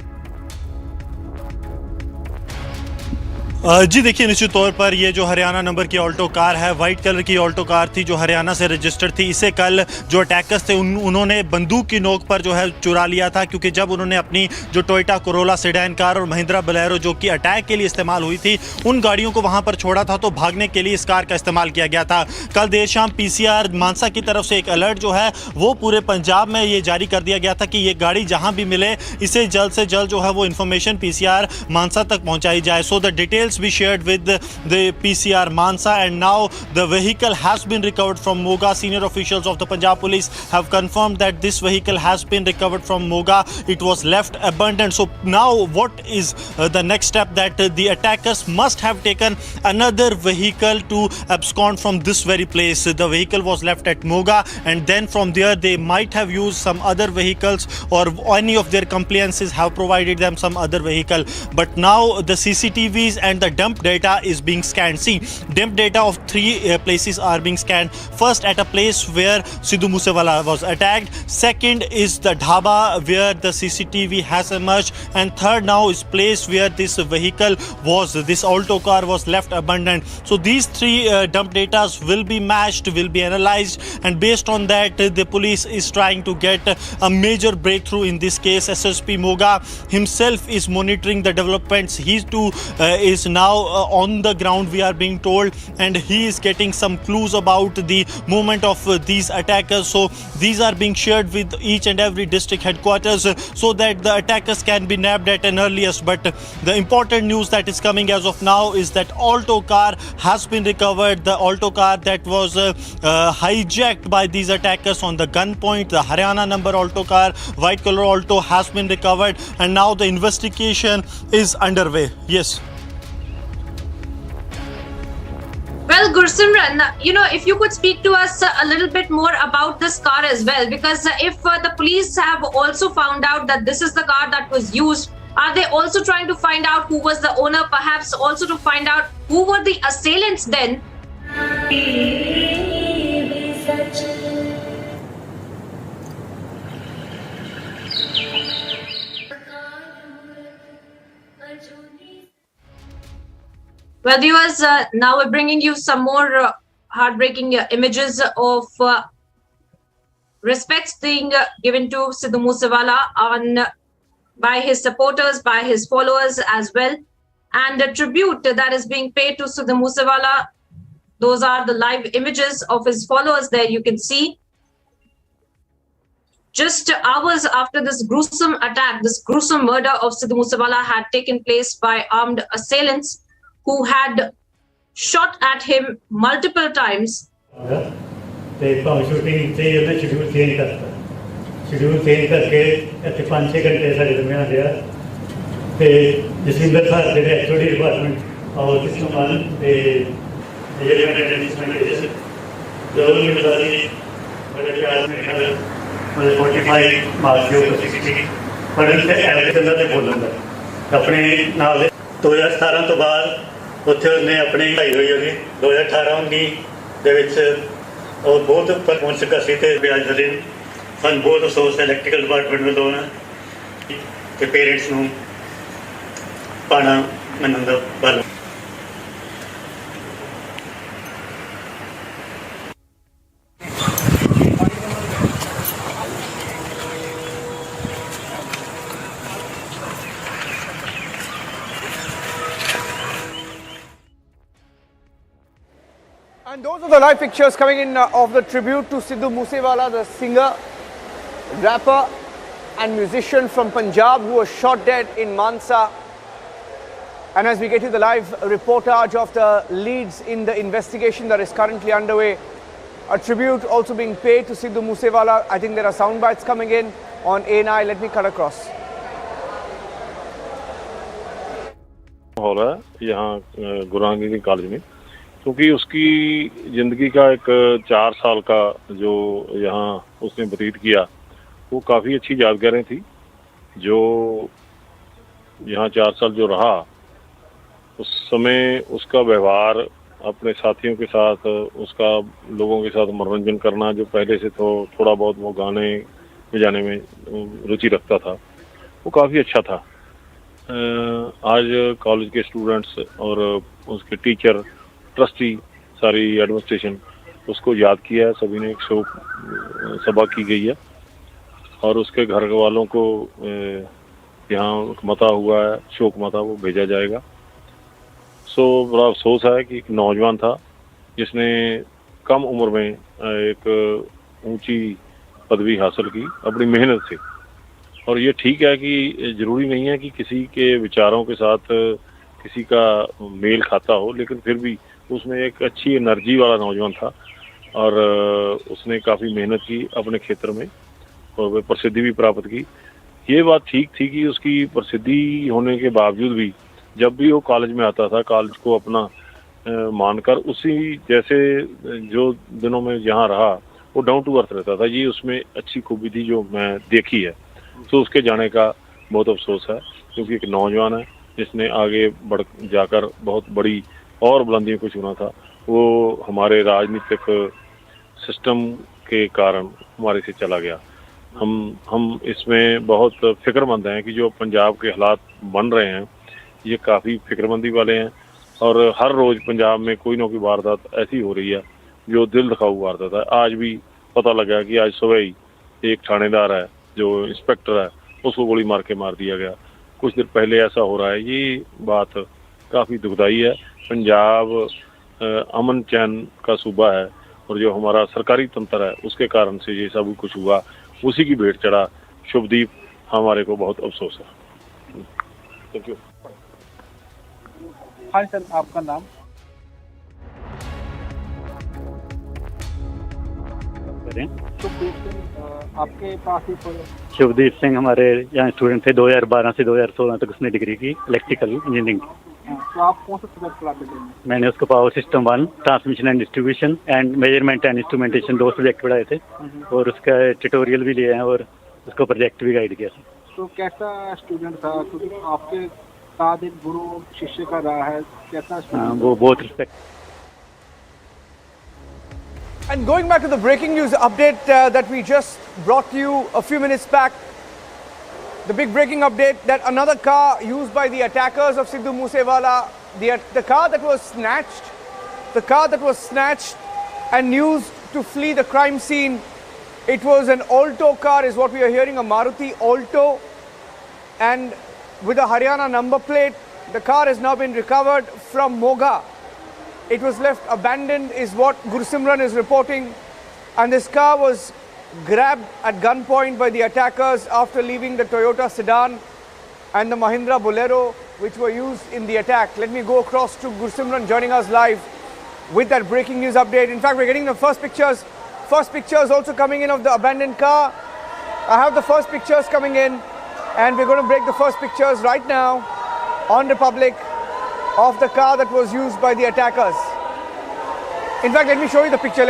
जी देखिए, निश्चित तौर पर ये जो Haryana number की Alto car है, white colour की Alto car थी जो हरियाणा से रजिस्टर्ड थी। इसे कल जो अटैकर्स थे उन्होंने बंदूक की नोक पर जो है चुरा लिया था, क्योंकि जब उन्होंने अपनी जो टोयोटा कोरोला सेडान कार और महिंद्रा बोलेरो जो कि अटैक के लिए इस्तेमाल हुई थी, उन गाड़ियों को वहां पर छोड़ा था तो भागने के लिए इस कार का इस्तेमाल किया गया था। कल देर शाम PCR मानसा की तरफ से एक अलर्ट जो है वो पूरे पंजाब में ये जारी कर दिया गया था कि ये गाड़ी जहाँ भी मिले इसे जल्द से जल्द जो है वो इन्फॉर्मेशन PCR मानसा तक पहुँचाई जाए। So the details be shared with the PCR Mansa, and now the vehicle has been recovered from Moga. Senior officials of the Punjab Police have confirmed that this vehicle has been recovered from Moga. It was left abandoned. So now what is the next step? That the attackers must have taken another vehicle to abscond from this very place. The vehicle was left at Moga, and then from there they might have used some other vehicles, or any of their compliances have provided them some other vehicle. But now the CCTVs and the dump data is being scanned. See, dump data of three places are being scanned. First, at a place where Sidhu Moosewala was attacked. Second is the Dhaba where the CCTV has emerged. And third now is place where this vehicle was, this Alto car was left abandoned. So these three dump data will be matched, will be analyzed, and based on that the police is trying to get a major breakthrough in this case. SSP Moga himself is monitoring the developments. He too is now on the ground, we are being told, and he is getting some clues about the movement of these attackers. So these are being shared with each and every district headquarters so that the attackers can be nabbed at an earliest. But the important news that is coming as of now is that Alto car has been recovered. The Alto car that was hijacked by these attackers on the gunpoint, the Haryana number Alto car, white color Alto, has been recovered, and now the investigation is underway. Yes. Well, Gursimran, if you could speak to us a little bit more about this car as well, because if the police have also found out that this is the car that was used, are they also trying to find out who was the owner, perhaps also to find out who were the assailants then? Well, viewers, now we're bringing you some more heartbreaking images of respects being given to Sidhu Moosewala by his supporters, by his followers as well, and a tribute that is being paid to Sidhu Moosewala. Those are the live images of his followers there, you can see. Just hours after this gruesome attack, this gruesome murder of Sidhu Moosewala had taken place by armed assailants who had shot at him multiple times. Shooting schedule change करके 5-6 घंटे साढ़े दरमियान दिया ते जसिंदर sir जेडे HOD department और किस्मान ते ये जरूर मिलदारी बड़े प्यार में 45 मार्च के सीसीटीवी पर इनसे एवरेज अंदर से बोलूंगा अपने नाल 2017 तो बाद ਉੱਥੇ ਉਹਨੇ ਆਪਣੀ ਪੜ੍ਹਾਈ ਹੋਈ ਹੋਗੀ 2018-19 ਦੇ ਵਿੱਚ ਉਹ ਬਹੁਤ ਉੱਪਰ ਪਹੁੰਚ ਚੁੱਕਾ ਸੀ ਤੇ ਵਿਆਜ ਦੇ ਸਾਨੂੰ ਬਹੁਤ ਅਫਸੋਸ ਹੈ ਇਲੈਕਟ੍ਰੀਕਲ ਡਿਪਾਰਟਮੈਂਟ ਵੱਲੋਂ ਤੇ ਪੇਰੈਂਟਸ ਨੂੰ ਪਾਣਾ ਮੰਨਣ ਦਾ ਵੱਲ And those are the live pictures coming in of the tribute to Sidhu Moosewala, the singer, rapper and musician from Punjab who was shot dead in Mansa. And as we get to the live reportage of the leads in the investigation that is currently underway, a tribute also being paid to Sidhu Moosewala. I think there are sound bites coming in on A9. Let me cut across. हो रहा है यहाँ गुरांगी college में, क्योंकि उसकी ज़िंदगी का एक 4 साल का जो यहाँ उसने व्यतीत किया वो काफ़ी अच्छी यादगारें थी। जो यहाँ 4 साल जो रहा उस समय उसका व्यवहार अपने साथियों के साथ, उसका लोगों के साथ मनोरंजन करना, जो पहले से तो थोड़ा बहुत वो गाने बजाने में रुचि रखता था, वो काफ़ी अच्छा था। आज कॉलेज के स्टूडेंट्स और उसके टीचर, ट्रस्टी, सारी एडमिनिस्ट्रेशन उसको याद किया है। सभी ने एक शोक सभा की गई है और उसके घर वालों को यहाँ मता हुआ है, शोक मता वो भेजा जाएगा। सो बड़ा अफसोस है कि एक नौजवान था जिसने कम उम्र में एक ऊंची पदवी हासिल की अपनी मेहनत से। और ये ठीक है कि ज़रूरी नहीं है कि किसी के विचारों के साथ किसी का मेल खाता हो, लेकिन फिर भी उसमें एक अच्छी एनर्जी वाला नौजवान था और उसने काफ़ी मेहनत की अपने क्षेत्र में और वह प्रसिद्धि भी प्राप्त की। ये बात ठीक थी कि उसकी प्रसिद्धि होने के बावजूद भी जब भी वो कॉलेज में आता था, कॉलेज को अपना मानकर उसी जैसे जो दिनों में जहाँ रहा वो डाउन टू अर्थ रहता था। ये उसमें अच्छी खूबी थी जो मैं देखी है। तो उसके जाने का बहुत अफसोस है, क्योंकि एक नौजवान है जिसने आगे बढ़ जाकर बहुत बड़ी और बुलंदियों को चुना था। वो हमारे राजनीतिक सिस्टम के कारण हमारे से चला गया। हम इसमें बहुत फिक्रमंद हैं कि जो पंजाब के हालात बन रहे हैं ये काफ़ी फिक्रमंदी वाले हैं और हर रोज़ पंजाब में कोई ना कोई वारदात ऐसी हो रही है जो दिल दिखाऊ वारदात है। आज भी पता लगा कि आज सुबह ही एक थानेदार है जो इंस्पेक्टर है उसको गोली मार के मार दिया गया। कुछ देर पहले ऐसा हो रहा है। ये बात काफ़ी दुखदाई है। पंजाब अमन चैन का सूबा है और जो हमारा सरकारी तंत्र है उसके कारण से ये सब कुछ हुआ, उसी की भेंट चढ़ा शुभदीप। हमारे को बहुत अफसोस है। Thank you. हाँ सर, आपका नाम? आपके पास ही शुभदीप सिंह हमारे यहाँ स्टूडेंट थे। 2012 से 2016 तक उसने डिग्री की इलेक्ट्रिकल इंजीनियरिंग। तो आप कौन सा सब्जेक्ट पढ़ाते थे? मैंने उसको power system 1, transmission and distribution and measurement and instrumentation 2 subject पढ़ाए थे और उसका ट्यूटोरियल भी लिए हैं और उसको प्रोजेक्ट भी गाइड किया था। तो कैसा स्टूडेंट था? क्योंकि आपके साथ एक गुरु शिष्य का रहा है, कैसा स्टूडेंट? वो बहुत respect. And going back to the breaking news update that we just brought you a few minutes back, the big breaking update that another car used by the attackers of Sidhu Moosewala, the car that was snatched and used to flee the crime scene, it was an Alto car is what we are hearing, a Maruti Alto, and with a Haryana number plate. The car has now been recovered from Moga. It was left abandoned is what Gursimran is reporting, and this car was grabbed at gunpoint by the attackers after leaving the Toyota sedan and the Mahindra Bolero which were used in the attack. Let me go across to Gursimran joining us live with that breaking news update. In fact, we're getting the first pictures also coming in of the abandoned car. I have the first pictures coming in and we're going to break the first pictures right now on Republic of the car that was used by the attackers. In fact, let me show you the picture.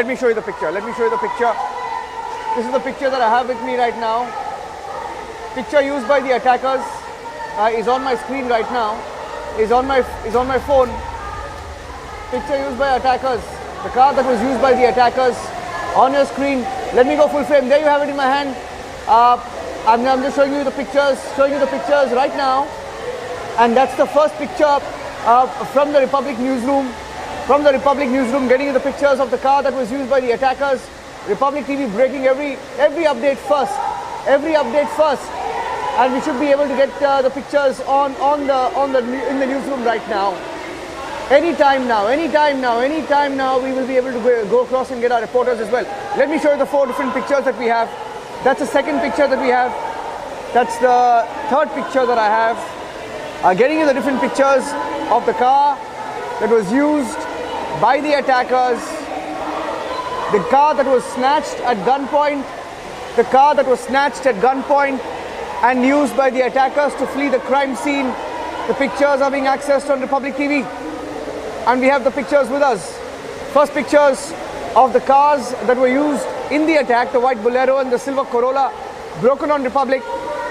This is the picture that I have with me right now. Picture used by the attackers is on my screen right now. Is on my phone. Picture used by attackers. The car that was used by the attackers on your screen. Let me go full frame. There you have it in my hand. I'm just showing you the pictures right now. And that's the first picture from the Republic newsroom. Getting you the pictures of the car that was used by the attackers. Republic TV breaking every update first. And we should be able to get the pictures in the newsroom right now. Anytime now, we will be able to go across and get our reporters as well. Let me show you the 4 different pictures that we have. That's the second picture that we have. That's the third picture that I have. getting you the different pictures of the car that was used by the attackers, the car that was snatched at gunpoint, and used by the attackers to flee the crime scene. The pictures are being accessed on Republic TV, and we have the pictures with us. First pictures of the cars that were used in the attack, the white Bolero and the silver Corolla, broken on Republic,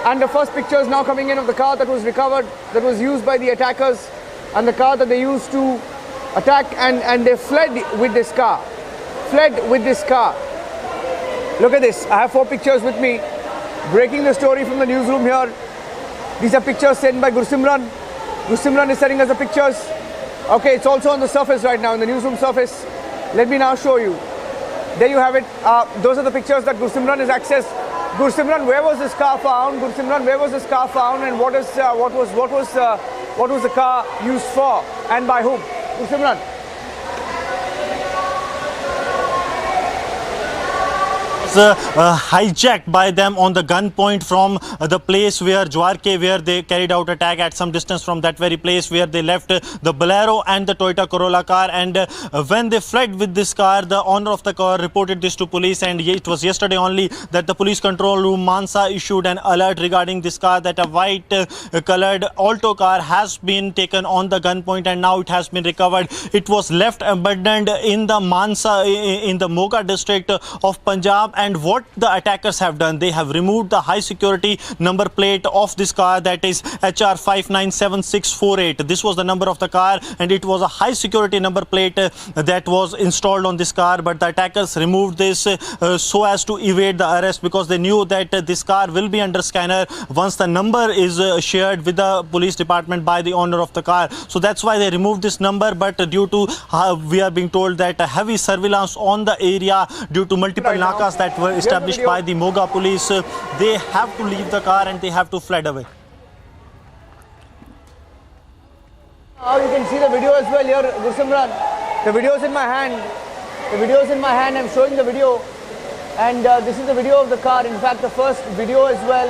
and the first pictures now coming in of the car that was recovered, that was used by the attackers, and the car that they used to attack, and they fled with this car. Look at this. I have 4 pictures with me. Breaking the story from the newsroom here. These are pictures sent by Gursimran. Gursimran is sending us the pictures. Okay, it's also on the surface right now, in the newsroom surface. Let me now show you. There you have it. Those are the pictures that Gursimran has accessed. Gursimran, where was this car found? And what was the car used for, and by whom? Gursimran. Hijacked by them on the gunpoint from the place where Jwarke, where they carried out attack at some distance from that very place where they left the Bolero and the Toyota Corolla car. And when they fled with this car, the owner of the car reported this to police, and it was yesterday only that the police control room Mansa issued an alert regarding this car, that a white colored Alto car has been taken on the gunpoint and now it has been recovered. It was left abandoned in the Mansa, in the Moga district of Punjab. And what the attackers have done, they have removed the high security number plate of this car, that is HR 597648. This was the number of the car, and it was a high security number plate that was installed on this car. But the attackers removed this so as to evade the arrest, because they knew that this car will be under scanner once the number is shared with the police department by the owner of the car. So that's why they removed this number. But due to we are being told that heavy surveillance on the area due to multiple nakas that were established by the Moga police, they have to leave the car and they have to fled away. Now you can see the video as well here, Gursimran. The video is in my hand. I'm showing the video, and this is the video of the car. In fact, the first video as well.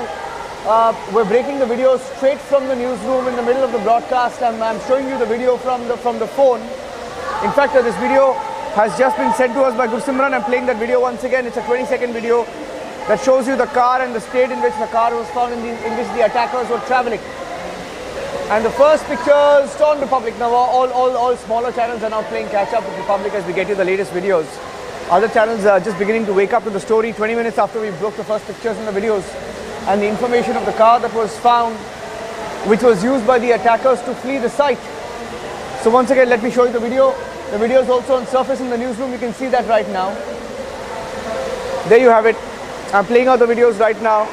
We're breaking the video straight from the newsroom in the middle of the broadcast. I'm showing you the video from the phone. In fact, this video has just been sent to us by Gursimran. I'm playing that video once again. It's a 20-second video that shows you the car and the state in which the car was found, in which the attackers were traveling. And the first pictures on Republic. Now all smaller channels are now playing catch up with Republic as we get you the latest videos. Other channels are just beginning to wake up to the story 20 minutes after we broke the first pictures and the videos, and the information of the car that was found, which was used by the attackers to flee the site. So once again, let me show you the video. The video is also on surface in the newsroom. You can see that right now. There you have it. I'm playing out the videos right now.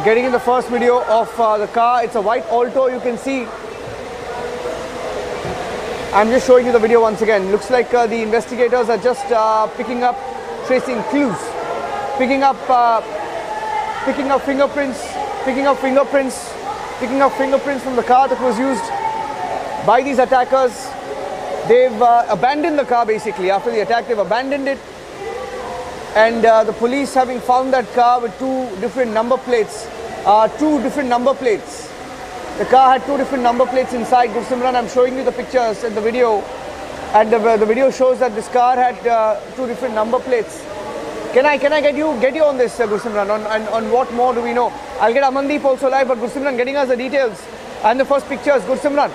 Getting in the first video of the car. It's a white Alto, you can see. I'm just showing you the video once again. Looks like the investigators are just picking up, tracing clues, picking up fingerprints from the car that was used by these attackers. They've abandoned the car basically. After the attack, they've abandoned it. And the police, having found that car with 2 different number plates, the car had 2 different number plates inside. Gursimran, I'm showing you the pictures and the video. And the video shows that this car had 2 different number plates. Can I get you on this, Gursimran? On what more do we know? I'll get Amandeep also live, but Gursimran getting us the details and the first pictures. Gursimran.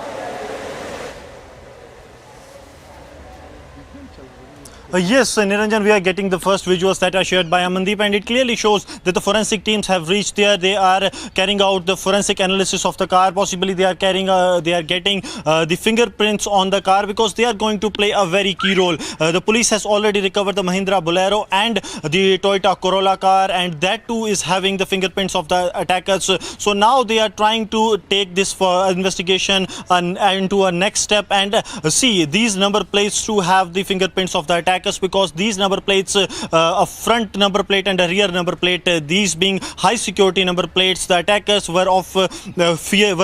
Yes, Niranjan, we are getting the first visuals that are shared by Amandeep, and it clearly shows that the forensic teams have reached there. They are carrying out the forensic analysis of the car. Possibly they are getting the fingerprints on the car, because they are going to play a very key role. The police has already recovered the Mahindra Bolero and the Toyota Corolla car, and that too is having the fingerprints of the attackers. So now they are trying to take this for investigation into a next step and see these number plates to have the the fingerprints of the attackers, because these number plates, a front number plate and a rear number plate, these being high security number plates, the attackers were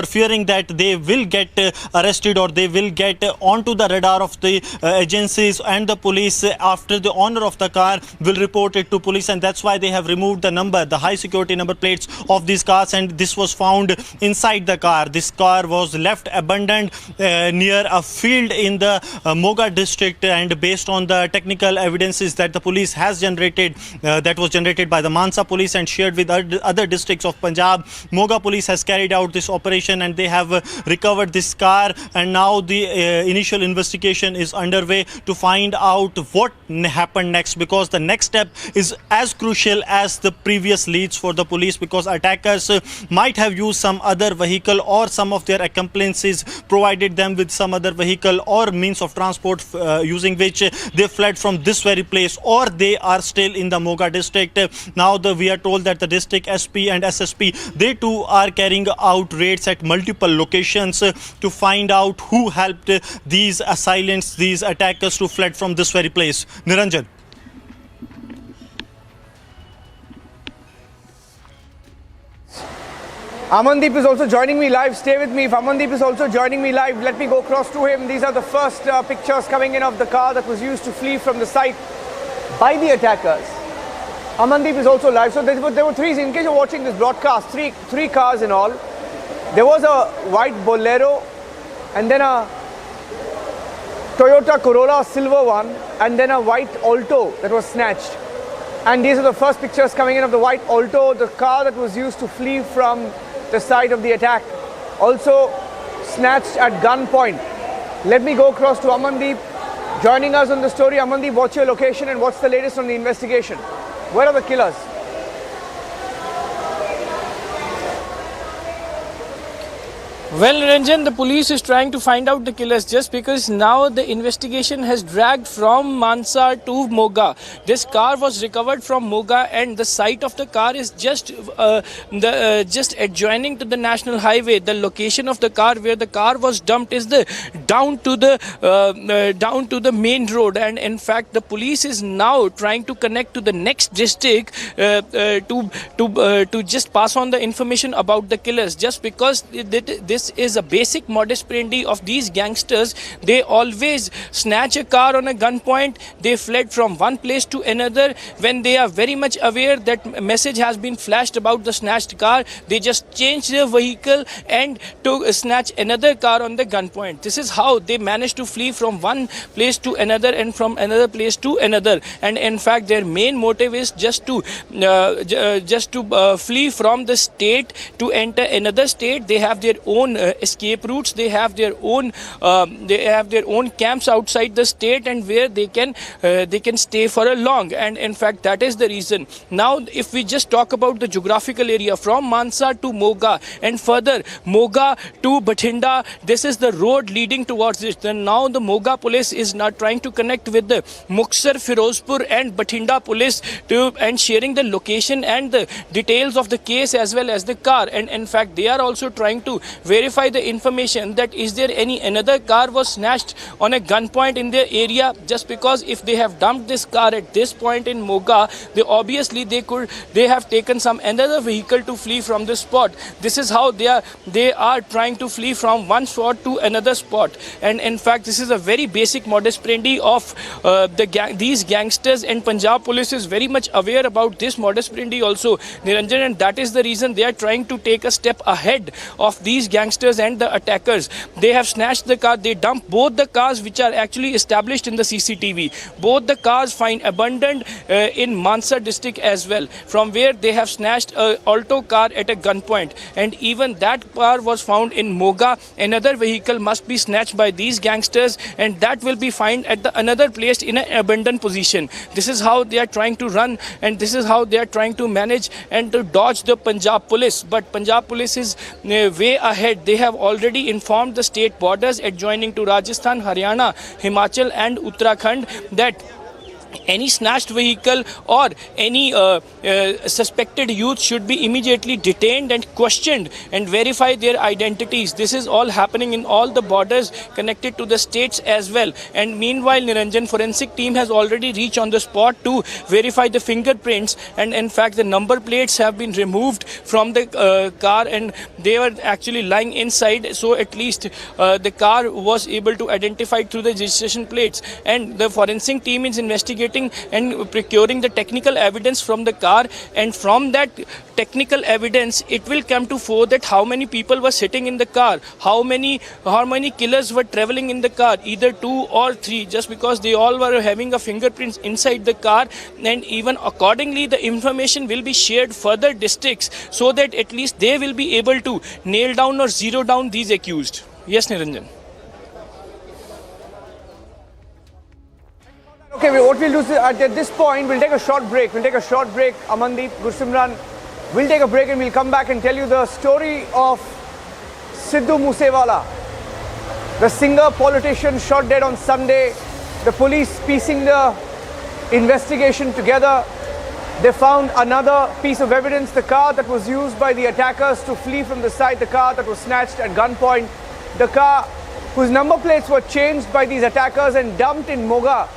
fearing that they will get arrested or they will get onto the radar of the agencies and the police after the owner of the car will report it to police, and that's why they have removed the high security number plates of these cars. And this was found inside the car. This car was left abandoned near a field in the Moga district, and based on the technical evidences that the police has generated, that was generated by the Mansa police and shared with other districts of Punjab, Moga police has carried out this operation and they have recovered this car, and now the initial investigation is underway to find out what happened next, because the next step is as crucial as the previous leads for the police, because attackers might have used some other vehicle or some of their accomplices provided them with some other vehicle or means of transport using which they fled from this very place, or they are still in the Moga district. Now we are told that the district SP and SSP, they too are carrying out raids at multiple locations to find out who helped these assailants, these attackers to fled from this very place. Niranjan. Amandeep is also joining me live. Stay with me. If Amandeep is also joining me live, let me go across to him. These are the first pictures coming in of the car that was used to flee from the site by the attackers. Amandeep is also live. So there were three, in case you're watching this broadcast, three cars in all. There was a white Bolero and then a Toyota Corolla, silver one, and then a white Alto that was snatched. And these are the first pictures coming in of the white Alto, the car that was used to flee from the site of the attack, also snatched at gunpoint. Let me go across to Amandeep, joining us on the story. Amandeep, what's your location and what's the latest on the investigation? Where are the killers? Well, Ranjan, the police is trying to find out the killers, just because now the investigation has dragged from Mansa to Moga. This car was recovered from Moga, and the site of the car is just adjoining to the national highway. The location of the car where the car was dumped is down to the main road, and in fact the police is now trying to connect to the next district to just pass on the information about the killers, just because this is a basic modus operandi of these gangsters. They always snatch a car on a gunpoint. They fled from one place to another. When they are very much aware that message has been flashed about the snatched car, they just change their vehicle and to snatch another car on the gunpoint. This is how they manage to flee from one place to another and from another place to another. And in fact, their main motive is just to flee from the state to enter another state. They have their own escape routes. They have their own camps outside the state, and where they can stay for a long. And in fact, that is the reason. Now, if we just talk about the geographical area from Mansa to Moga and further Moga to Bathinda, this is the road leading towards it. Then now the Moga police is now trying to connect with the Muxar, Firozpur and Bathinda police and sharing the location and the details of the case as well as the car. And in fact, they are also trying to verify the information that is there any another car was snatched on a gunpoint in their area, just because if they have dumped this car at this point in Moga, they have taken some another vehicle to flee from this spot. This is how they are trying to flee from one spot to another spot. And in fact, this is a very basic modus operandi of these gangsters, and Punjab police is very much aware about this modus operandi also, Niranjan, and that is the reason they are trying to take a step ahead of these gangsters and the attackers. They have snatched the car. They dumped both the cars which are actually established in the CCTV. Both the cars find abandoned in Mansa district as well, from where they have snatched an Alto car at a gunpoint. And even that car was found in Moga. Another vehicle must be snatched by these gangsters, and that will be found at another place in an abandoned position. This is how they are trying to run, and this is how they are trying to manage and to dodge the Punjab police. But Punjab police is way ahead. They have already informed the state borders adjoining to Rajasthan, Haryana, Himachal and Uttarakhand that any snatched vehicle or any suspected youth should be immediately detained and questioned and verify their identities. This is all happening in all the borders connected to the states as well. And meanwhile, Niranjan, forensic team has already reached on the spot to verify the fingerprints, and in fact the number plates have been removed from the car and they were actually lying inside, so at least the car was able to identify through the registration plates. And the forensic team is investigating and procuring the technical evidence from the car, and from that technical evidence it will come to fore that how many people were sitting in the car, how many killers were traveling in the car, either 2 or 3, just because they all were having a fingerprints inside the car. And even accordingly the information will be shared further districts so that at least they will be able to nail down or zero down these accused. Yes, Niranjan. Okay, what we'll do is at this point, we'll take a short break. Amandeep, Gursimran, we'll take a break and we'll come back and tell you the story of Sidhu Moosewala, the singer politician shot dead on Sunday. The police piecing the investigation together. They found another piece of evidence, the car that was used by the attackers to flee from the site, the car that was snatched at gunpoint, the car whose number plates were changed by these attackers and dumped in Moga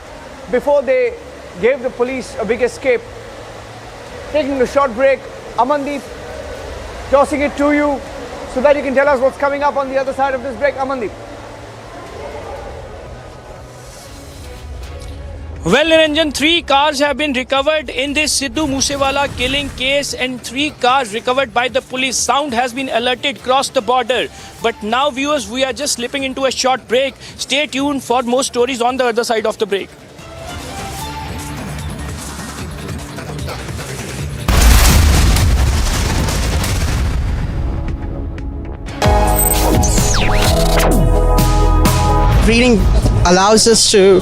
before they gave the police a big escape. Taking a short break, Amandeep, tossing it to you so that you can tell us what's coming up on the other side of this break. Amandeep. Well, Niranjan, 3 cars have been recovered in this Sidhu Moosewala killing case, and 3 cars recovered by the police. Sound has been alerted across the border. But now, viewers, we are just slipping into a short break. Stay tuned for more stories on the other side of the break. Reading allows us to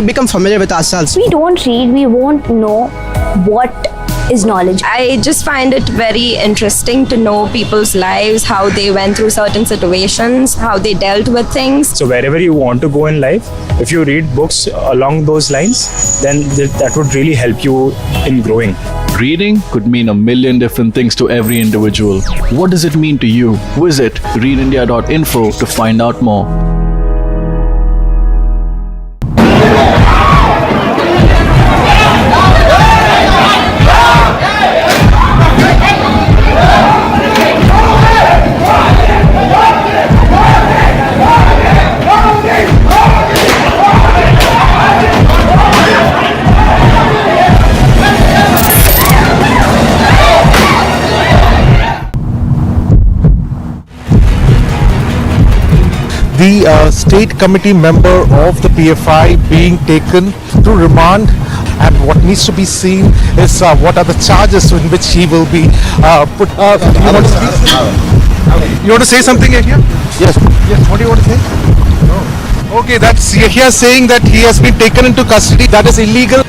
become familiar with ourselves. We don't read, we won't know what is knowledge. I just find it very interesting to know people's lives, how they went through certain situations, how they dealt with things. So wherever you want to go in life, if you read books along those lines, then that would really help you in growing. Reading could mean a million different things to every individual. What does it mean to you? Visit readindia.info to find out more. The state committee member of the PFI being taken to remand, and what needs to be seen is what are the charges in which he will be put. You want to say something here? Yes. Yes. What do you want to say? No. Okay, that's here saying that he has been taken into custody. That is illegal.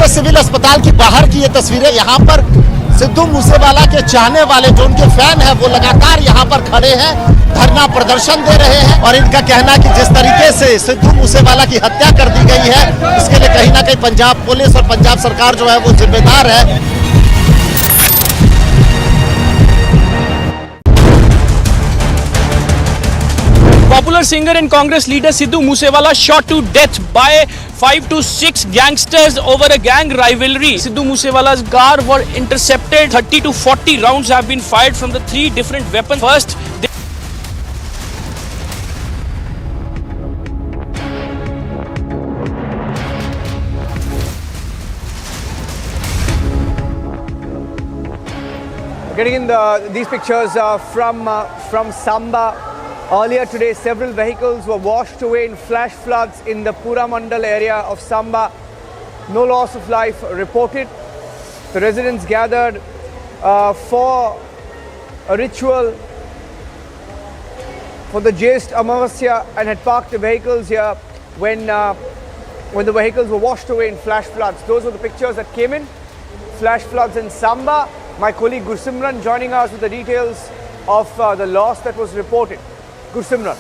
के civil अस्पताल की बाहर की ये तस्वीरें। यहाँ पर सिद्धू मूसेवाला के चाहने वाले जो उनके फैन हैं वो लगातार यहाँ पर खड़े हैं, धरना प्रदर्शन दे रहे हैं और इनका कहना है कि जिस तरीके से सिद्धू मूसेवाला की हत्या कर दी गई है इसके लिए कहीं ना कहीं पंजाब पुलिस और पंजाब सरकार जो है वो जिम्मेदार है। Popular singer and Congress leader Sidhu Moosewala shot to death by 5 to 6 gangsters over a gang rivalry. Sidhu Moosewala's car were intercepted. 30 to 40 rounds have been fired from the 3 different weapons. First, getting in these pictures from Samba. Earlier today, several vehicles were washed away in flash floods in the Puramandal area of Samba. No loss of life reported. The residents gathered for a ritual for the Jyesht Amavasya and had parked the vehicles here when the vehicles were washed away in flash floods. Those were the pictures that came in. Flash floods in Samba. my colleague Gursimran joining us with the details of the loss that was reported. Gursimran.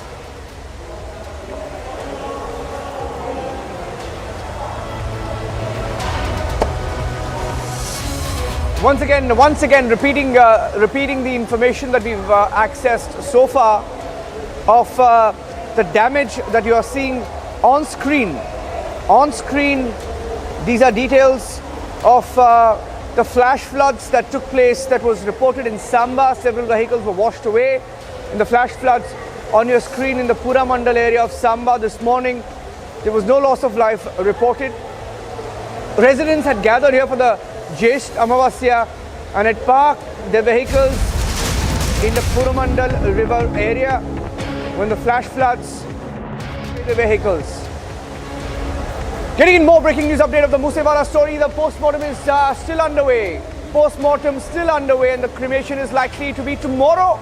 Once again, repeating the information that we've accessed so far of the damage that you are seeing on screen. On screen, these are details of the flash floods that took place that was reported in Samba. Several vehicles were washed away in the flash floods. On your screen in the Pura Mandal area of Samba this morning, there was no loss of life reported. Residents had gathered here for the Jyesht Amavasya and had parked their vehicles in the Pura Mandal river area when the flash floods hit the vehicles. Getting in more breaking news update of the Moosewala story. The post-mortem is still underway. Post-mortem still underway and the cremation is likely to be tomorrow.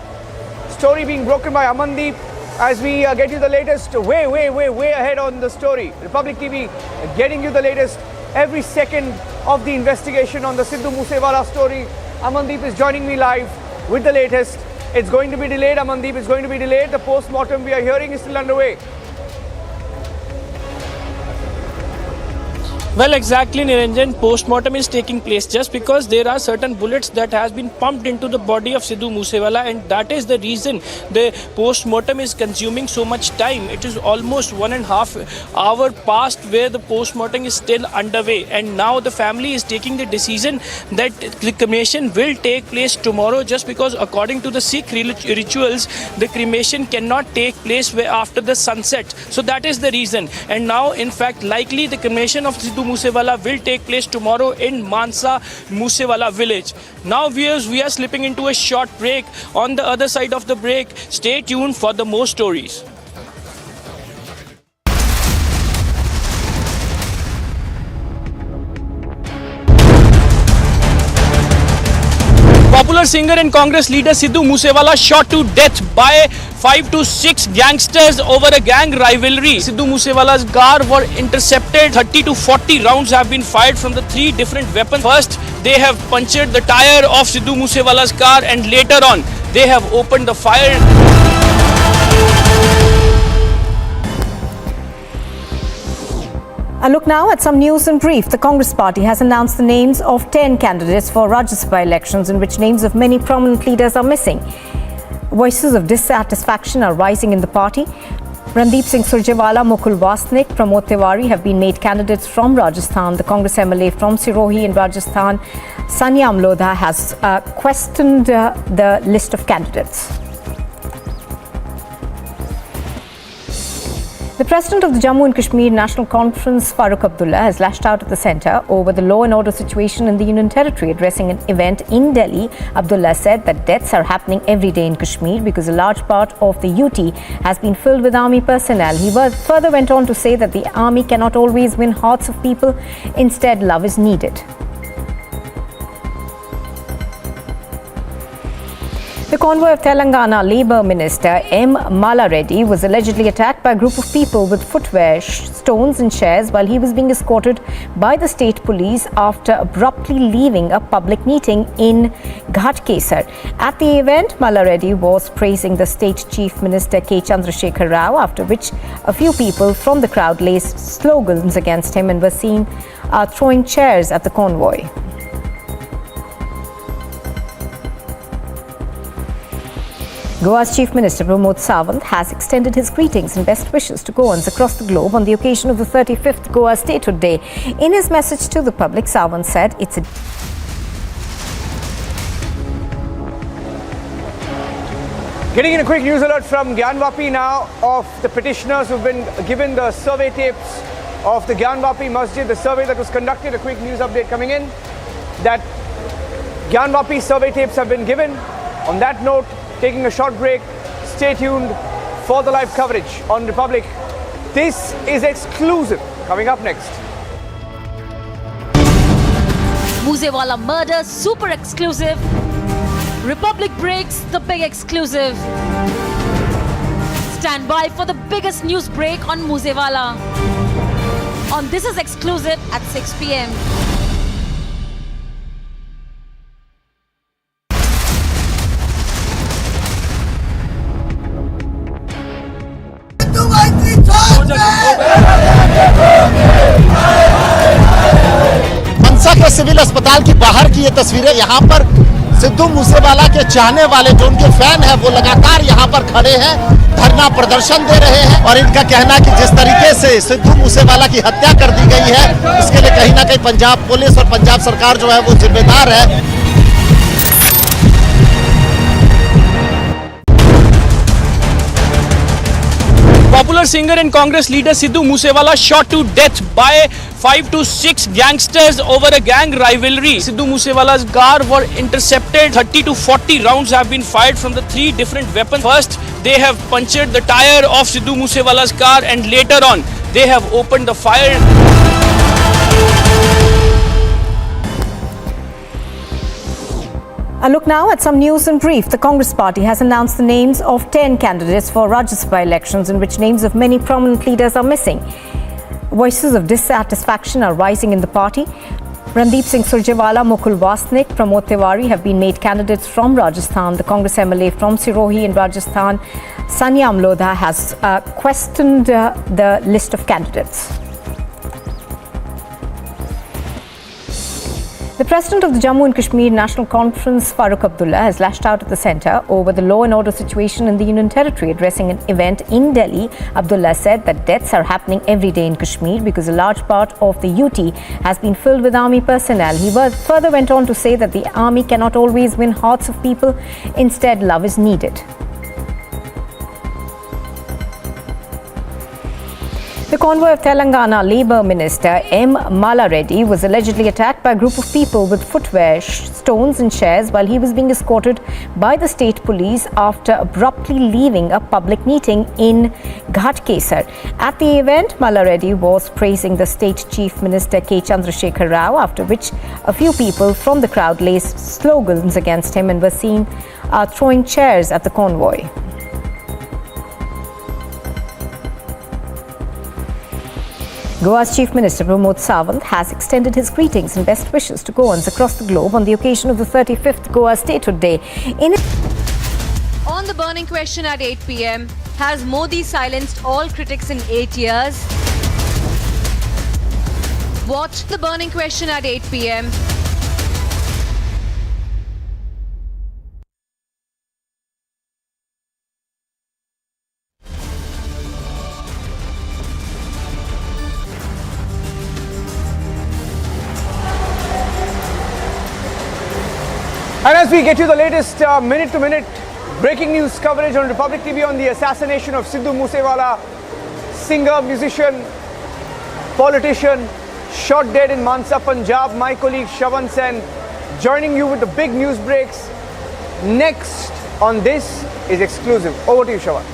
Story being broken by Amandeep as we get you the latest way ahead on the story. Republic TV getting you the latest every second of the investigation on the Sidhu Moosewala story. Amandeep is joining me live with the latest. It's going to be delayed, Amandeep. It's going to be delayed. The post-mortem we are hearing is still underway. Well, exactly, Niranjan. Post-mortem is taking place just because there are certain bullets that has been pumped into the body of Sidhu Moosewala, and that is the reason the post-mortem is consuming so much time. It is almost 1.5 hours past where the post-mortem is still underway, and now the family is taking the decision that the cremation will take place tomorrow just because according to the Sikh rituals, the cremation cannot take place after the sunset. So that is the reason. And now, in fact, likely the cremation of Sidhu Moosewala will take place tomorrow in Mansa Moosewala village. Now viewers, we are slipping into a short break. On the other side of the break, stay tuned for the more stories. Popular singer and Congress leader Sidhu Moosewala shot to death by 5 to 6 gangsters over a gang rivalry. Sidhu Moosewala's car were intercepted. 30 to 40 rounds have been fired from the 3 different weapons. First, they have punctured the tire of Sidhu Moosewala's car, and later on, they have opened the fire. A look now at some news in brief. The Congress party has announced the names of 10 candidates for Rajya Sabha elections in which names of many prominent leaders are missing. Voices of dissatisfaction are rising in the party. Randeep Singh Surjewala, Mukul Wasnik, Pramod Tiwari have been made candidates from Rajasthan. The Congress MLA from Sirohi in Rajasthan, Sanya Amlodha, has questioned the list of candidates. The President of the Jammu and Kashmir National Conference, Farooq Abdullah, has lashed out at the centre over the law and order situation in the Union Territory. Addressing an event in Delhi, Abdullah said that deaths are happening every day in Kashmir because a large part of the UT has been filled with army personnel. He further went on to say that the army cannot always win hearts of people. Instead, love is needed. The convoy of Telangana Labour Minister M. Mala Reddy was allegedly attacked by a group of people with footwear, stones and chairs while he was being escorted by the state police after abruptly leaving a public meeting in Ghatkesar. At the event, Mala Reddy was praising the state chief minister K. Chandrasekhar Rao, after which a few people from the crowd raised slogans against him and were seen throwing chairs at the convoy. Goa's Chief Minister Pramod Sawant has extended his greetings and best wishes to Goans across the globe on the occasion of the 35th Goa Statehood Day. In his message to the public, Sawant said it's a Getting in a quick news alert from Gyanvapi now of the petitioners who've been given the survey tapes of the Gyanvapi Masjid, the survey that was conducted. A quick news update coming in that Gyanvapi survey tapes have been given. On that note, taking a short break, stay tuned for the live coverage on Republic. This is exclusive. Coming up next. Moosewala murder, super exclusive. Republic breaks the big exclusive. Stand by for the biggest news break on Moosewala. On This is Exclusive at 6 p.m. Civil अस्पताल की बाहर की ये तस्वीरें। यहाँ पर सिद्धू मूसेवाला के चाहने वाले जो उनके फैन हैं वो लगातार यहाँ पर खड़े हैं, धरना प्रदर्शन दे रहे हैं और इनका कहना है कि जिस तरीके से सिद्धू मूसेवाला की हत्या कर दी गई है इसके लिए कहीं ना कहीं पंजाब पुलिस और पंजाब सरकार जो है वो जिम्मेदार है। Popular singer and Congress leader Sidhu Moosewala shot to death by 5 to 6 gangsters over a gang rivalry. Sidhu Moosewala's car were intercepted. 30 to 40 rounds have been fired from the 3 different weapons. First, they have punctured the tire of Sidhu Moosewala's car and later on, they have opened the fire. A look now at some news in brief. The Congress party has announced the names of 10 candidates for Rajya Sabha elections in which names of many prominent leaders are missing. Voices of dissatisfaction are rising in the party. Randeep Singh Surjewala, Mukul Wasnik, Pramod Tiwari have been made candidates from Rajasthan. The Congress MLA from Sirohi in Rajasthan, Sanya Amlodha, has questioned the list of candidates. The President of the Jammu and Kashmir National Conference, Farooq Abdullah, has lashed out at the centre over the law and order situation in the Union Territory. Addressing an event in Delhi, Abdullah said that deaths are happening every day in Kashmir because a large part of the UT has been filled with army personnel. He further went on to say that the army cannot always win hearts of people. Instead, love is needed. The convoy of Telangana Labour Minister M. Mala Reddy was allegedly attacked by a group of people with footwear, stones and chairs while he was being escorted by the state police after abruptly leaving a public meeting in Ghatkesar. At the event, Mala Reddy was praising the state chief minister K. Chandrasekhar Rao, after which a few people from the crowd raised slogans against him and were seen throwing chairs at the convoy. Goa's Chief Minister Pramod Sawant has extended his greetings and best wishes to Goans across the globe on the occasion of the 35th Goa Statehood Day. On the burning question at 8 p.m, has Modi silenced all critics in 8 years? Watch the burning question at 8 p.m. And as we get you the latest minute-to-minute breaking news coverage on Republic TV on the assassination of Sidhu Moosewala, singer, musician, politician, shot dead in Mansa, Punjab. My colleague Shravan Sen joining you with the big news breaks. Next on This is Exclusive. Over to you, Shravan.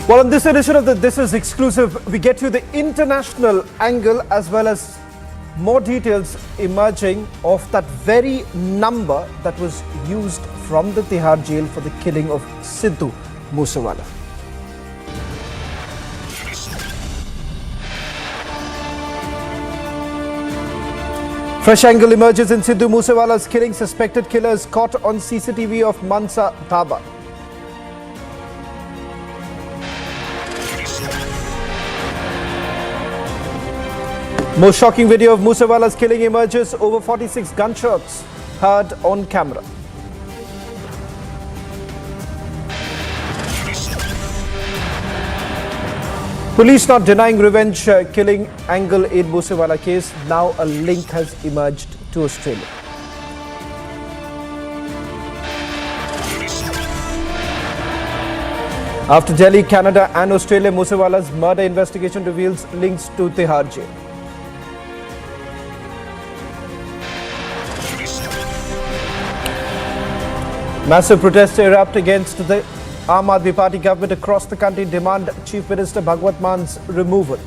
Well, on this edition of the This is Exclusive, we get you the international angle as well as more details emerging of that very number that was used from the Tihar jail for the killing of Sidhu Moosewala. Fresh angle emerges in Sidhu Moosewala's killing. Suspected killers caught on CCTV of Mansa, Dhaba. Most shocking video of Moosewala's killing emerges. Over 46 gunshots heard on camera. Police not denying revenge killing angle in Moosewala case. Now a link has emerged to Australia. After Delhi, Canada and Australia, Moosewala's murder investigation reveals links to Tihar jail. Massive protests erupt against the Aam Aadmi Party government across the country, demand Chief Minister Bhagwat Mann's removal.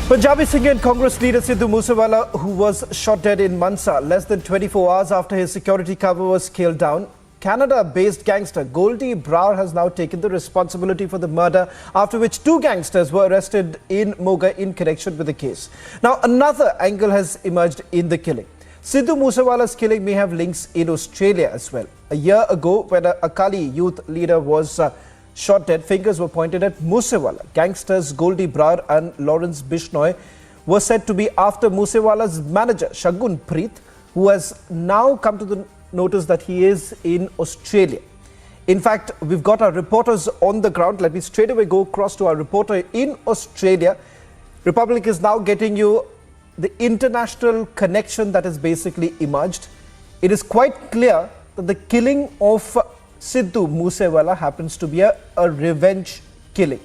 Punjabi singer and Congress leader Sidhu Moosewala, who was shot dead in Mansa less than 24 hours after his security cover was scaled down, Canada-based gangster Goldie Brar has now taken the responsibility for the murder, after which 2 gangsters were arrested in Moga in connection with the case. Now, another angle has emerged in the killing. Sidhu Moosewala's killing may have links in Australia as well. A year ago, when a Akali youth leader was shot dead, fingers were pointed at Moosewala. Gangsters Goldie Brar and Lawrence Bishnoy were said to be after Moosewala's manager, Shagun Preet, who has now come to the notice that he is in Australia. In fact, we've got our reporters on the ground. Let me straight away go across to our reporter in Australia. Republic is now getting you the international connection that has basically emerged. It is quite clear that the killing of Sidhu Moosewala happens to be a revenge killing.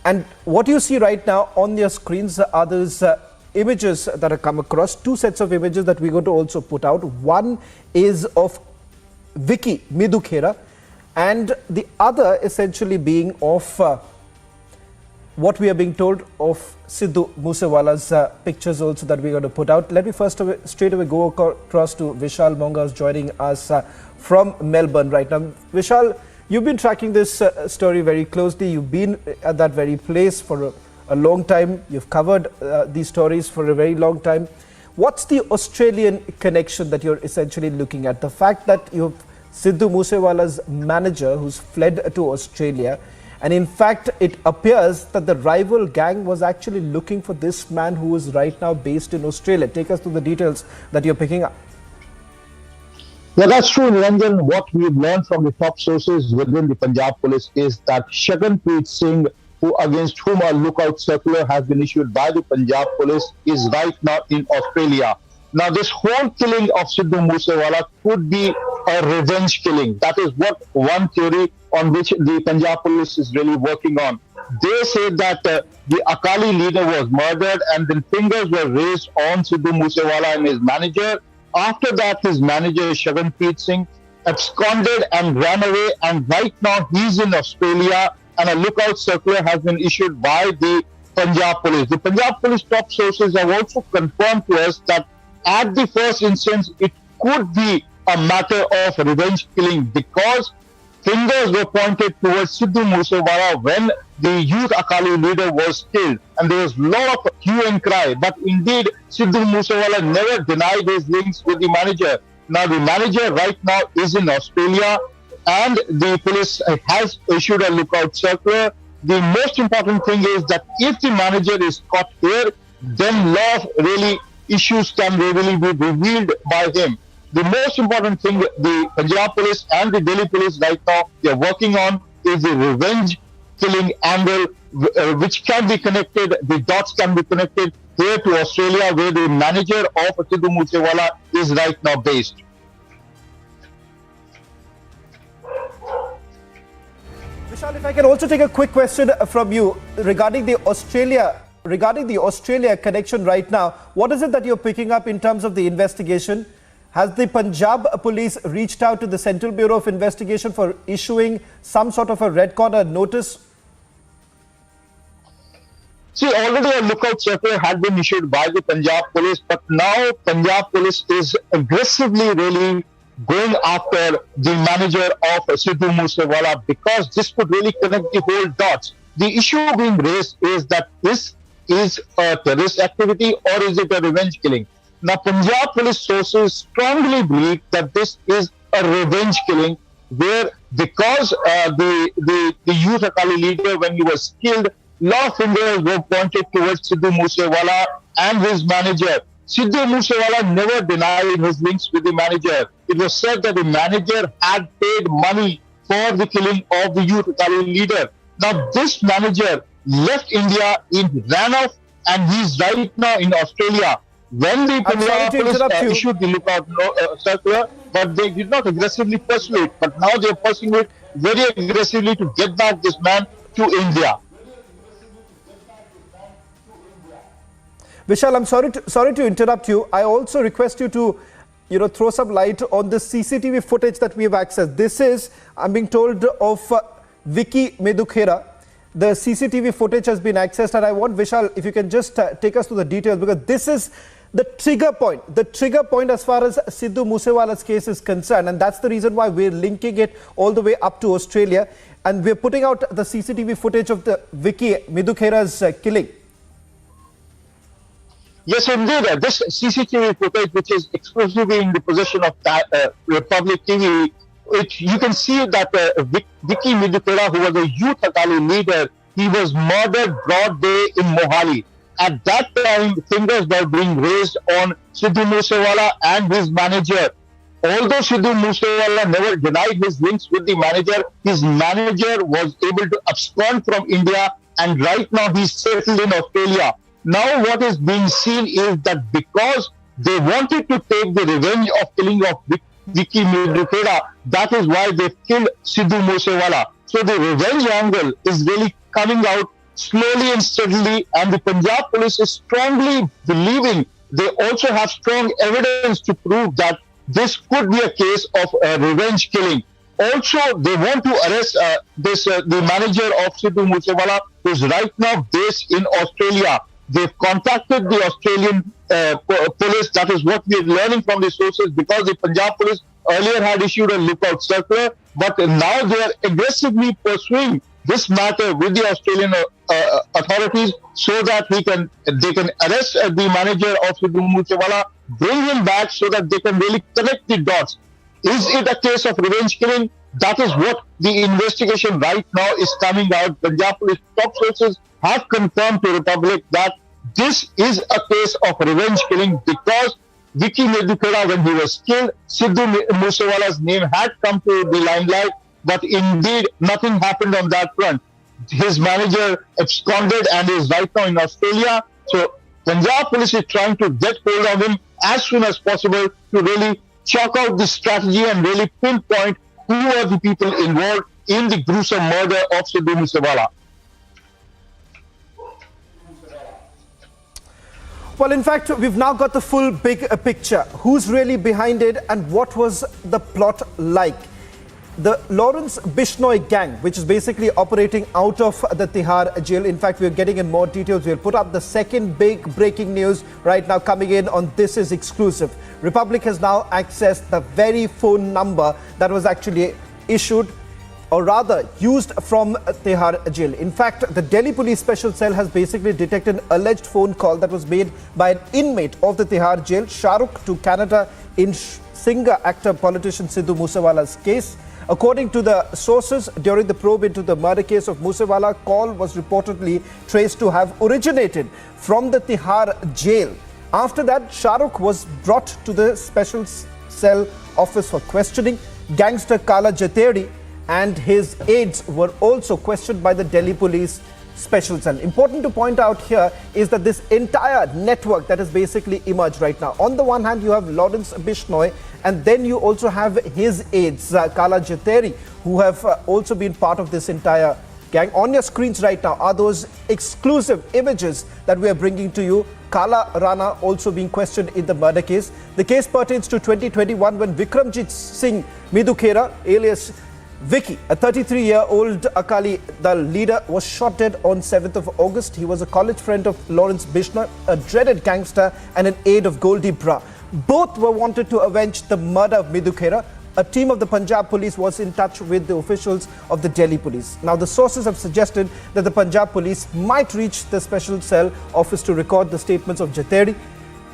And what you see right now on your screens are those images that have come across, 2 sets of images that we're going to also put out. One is of Vicky Midukhera and the other essentially being of what we are being told of Sidhu Moosewala's pictures also that we're going to put out. Let me first straight away go across to Vishal Monga, who's joining us from Melbourne right now. Vishal, you've been tracking this story very closely. You've been at that very place for a long time. You've covered these stories for a very long time. What's the Australian connection that you're essentially looking at? The fact that you have Sidhu Moosewala's manager who's fled to Australia, and in fact it appears that the rival gang was actually looking for this man who is right now based in Australia. Take us through the details that you're picking up. Yeah, that's true, Niranjan. What we've learned from the top sources within the Punjab police is that Shaganpreet Singh, against whom a lookout circular has been issued by the Punjab police, is right now in Australia. Now, this whole killing of Sidhu Moosewala could be a revenge killing. That is what one theory on which the Punjab police is really working on. They say that the Akali leader was murdered and then fingers were raised on Sidhu Moosewala and his manager. After that, his manager, Shaganpreet Singh, absconded and ran away, and right now he's in Australia, and a lookout circular has been issued by the Punjab police. The Punjab police top sources have also confirmed to us that at the first instance, it could be a matter of revenge killing because fingers were pointed towards Sidhu Moosewala when the youth Akali leader was killed, and there was a lot of hue and cry. But indeed, Sidhu Moosewala never denied his links with the manager. Now, the manager right now is in Australia, and the police has issued a lookout circular. The most important thing is that if the manager is caught here, then law really issues can really be revealed by him. The most important thing the Punjab police and the Delhi police right now they are working on is the revenge killing angle, which can be connected, the dots can be connected here to Australia, where the manager of Sidhu Moosewala is right now based. Vishal, if I can also take a quick question from you regarding the Australia connection right now. What is it that you're picking up in terms of the investigation? Has the Punjab police reached out to the Central Bureau of Investigation for issuing some sort of a red corner notice? See, already a lookout circular had been issued by the Punjab police, but now Punjab police is aggressively really going after the manager of Sidhu Moosewala because this could really connect the whole dots. The issue being raised is that this is a terrorist activity or is it a revenge killing? Now, Punjab police sources strongly believe that this is a revenge killing where because the youth Akali leader, when he was killed, lot of fingers were pointed towards Sidhu Moosewala and his manager. Sidhu Moosewala never denied his links with the manager. It was said that the manager had paid money for the killing of the youth Akali leader. Now, this manager left India, he ran off, and he's right now in Australia. When the Punjab police issued the lookout circular, but they did not aggressively pursue it. But now they're pursuing it very aggressively to get back this man to India. Vishal, I'm sorry to interrupt you. I also request you to, throw some light on the CCTV footage that we have accessed. This is, I'm being told, of Vicky Midukhera. The CCTV footage has been accessed, and I want Vishal, if you can just take us through the details, because this is the trigger point as far as Sidhu Moosewala's case is concerned, and that's the reason why we're linking it all the way up to Australia, and we're putting out the CCTV footage of the Vicky Midhukhera's killing. Yes, indeed. This CCTV footage, which is exclusively in the possession of Republic TV, you can see that Vicky Midhukhera, who was a youth Akali leader, he was murdered broad day in Mohali. At that time, fingers were being raised on Sidhu Moosewala and his manager. Although Sidhu Moosewala never denied his links with the manager, his manager was able to abscond from India, and right now he's settled in Australia. Now what is being seen is that because they wanted to take the revenge of killing of Vicky Midhukhera, that is why they killed Sidhu Moosewala. So the revenge angle is really coming out slowly and steadily, and the Punjab police is strongly believing, they also have strong evidence to prove that this could be a case of revenge killing. Also, they want to arrest the manager of Sidhu Moosewala, who is right now based in Australia. They've contacted the Australian police. That is what we're learning from the sources, because the Punjab police earlier had issued a lookout circular, but now they are aggressively pursuing this matter with the Australian authorities so that they can arrest the manager of Sidhu Moosewala, bring him back so that they can really connect the dots. Is it a case of revenge killing? That is what the investigation right now is coming out. Punjab police top sources have confirmed to Republic that this is a case of revenge killing, because Vicky Midhukhera, when he was killed, Sidhu Moosewala's name had come to the limelight, but indeed nothing happened on that front. His manager absconded and is right now in Australia. So Punjab police is trying to get hold of him as soon as possible to really chalk out the strategy and really pinpoint who are the people involved in the gruesome murder of Sidhu Moosewala. Well, in fact, we've now got the full big picture. Who's really behind it and what was the plot like? The Lawrence Bishnoy gang, which is basically operating out of the Tihar jail. In fact, we're getting in more details. We'll put up the second big breaking news right now coming in on This Is Exclusive. Republic has now accessed the very phone number that was actually issued, or rather used from Tihar jail. In fact, the Delhi Police Special Cell has basically detected an alleged phone call that was made by an inmate of the Tihar jail, Shahrukh, to Canada in singer, actor, politician Sidhu Moosewala's case. According to the sources, during the probe into the murder case of Moosewala, call was reportedly traced to have originated from the Tihar jail. After that, Shahrukh was brought to the Special Cell office for questioning. Gangster Kala Jateri and his aides were also questioned by the Delhi Police Special Cell. Important to point out here is that this entire network that has basically emerged right now. On the one hand, you have Lawrence Bishnoy, and then you also have his aides, Kala Jateri, who have also been part of this entire gang. On your screens right now are those exclusive images that we are bringing to you. Kala Rana also being questioned in the murder case. The case pertains to 2021 when Vikramjit Singh Midhukhera, alias Vicky, a 33-year-old Akali Dal leader, was shot dead on 7th of August. He was a college friend of Lawrence Bishnoy, a dreaded gangster and an aide of Goldie Bra. Both were wanted to avenge the murder of Midhukhera. A team of the Punjab police was in touch with the officials of the Delhi police. Now, the sources have suggested that the Punjab police might reach the special cell office to record the statements of Jateri,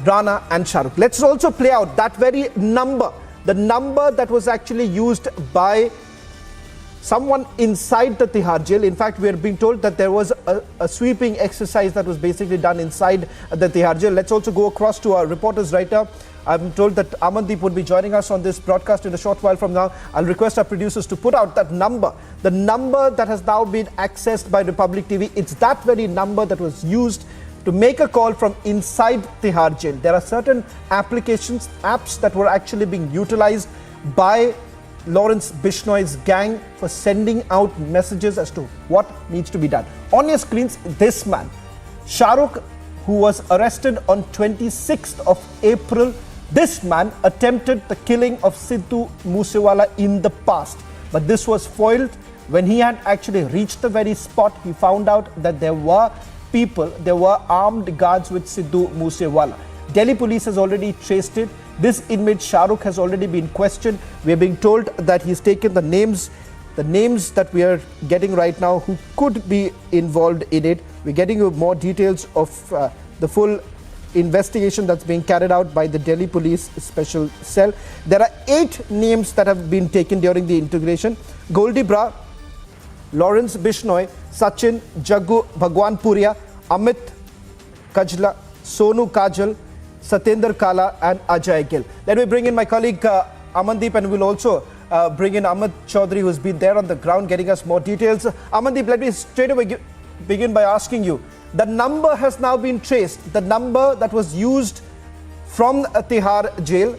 Rana and Shahrukh. Let's also play out that very number, the number that was actually used by someone inside the Tihar jail. In fact, we are being told that there was a sweeping exercise that was basically done inside the Tihar jail. Let's also go across to our reporters right now. I'm told that Amandeep would be joining us on this broadcast in a short while from now. I'll request our producers to put out that number, the number that has now been accessed by Republic TV. It's that very number that was used to make a call from inside Tihar jail. There are certain applications, apps that were actually being utilized by Lawrence Bishnoy's gang for sending out messages as to what needs to be done. On your screens, this man, Shahrukh, who was arrested on 26th of April. This man attempted the killing of Sidhu Moosewala in the past, but this was foiled. When he had actually reached the very spot, he found out that there were people, there were armed guards with Sidhu Moosewala. Delhi police has already traced it. This inmate Shahrukh has already been questioned. We are being told that he's taken the names that we are getting right now who could be involved in it. We're getting you more details of the full investigation that's being carried out by the Delhi Police Special Cell. There are 8 names that have been taken during the integration. Goldie Bra, Lawrence Bishnoy, Sachin, Jaggu Bhagwanpuria, Amit Kajla, Sonu Kajal, Satyendar Kala and Ajay Gill. Let me bring in my colleague Amandeep, and we'll also bring in Ahmed Chaudhary, who's been there on the ground getting us more details. Amandeep, let me straight away begin by asking you, the number has now been traced, the number that was used from Tihar jail.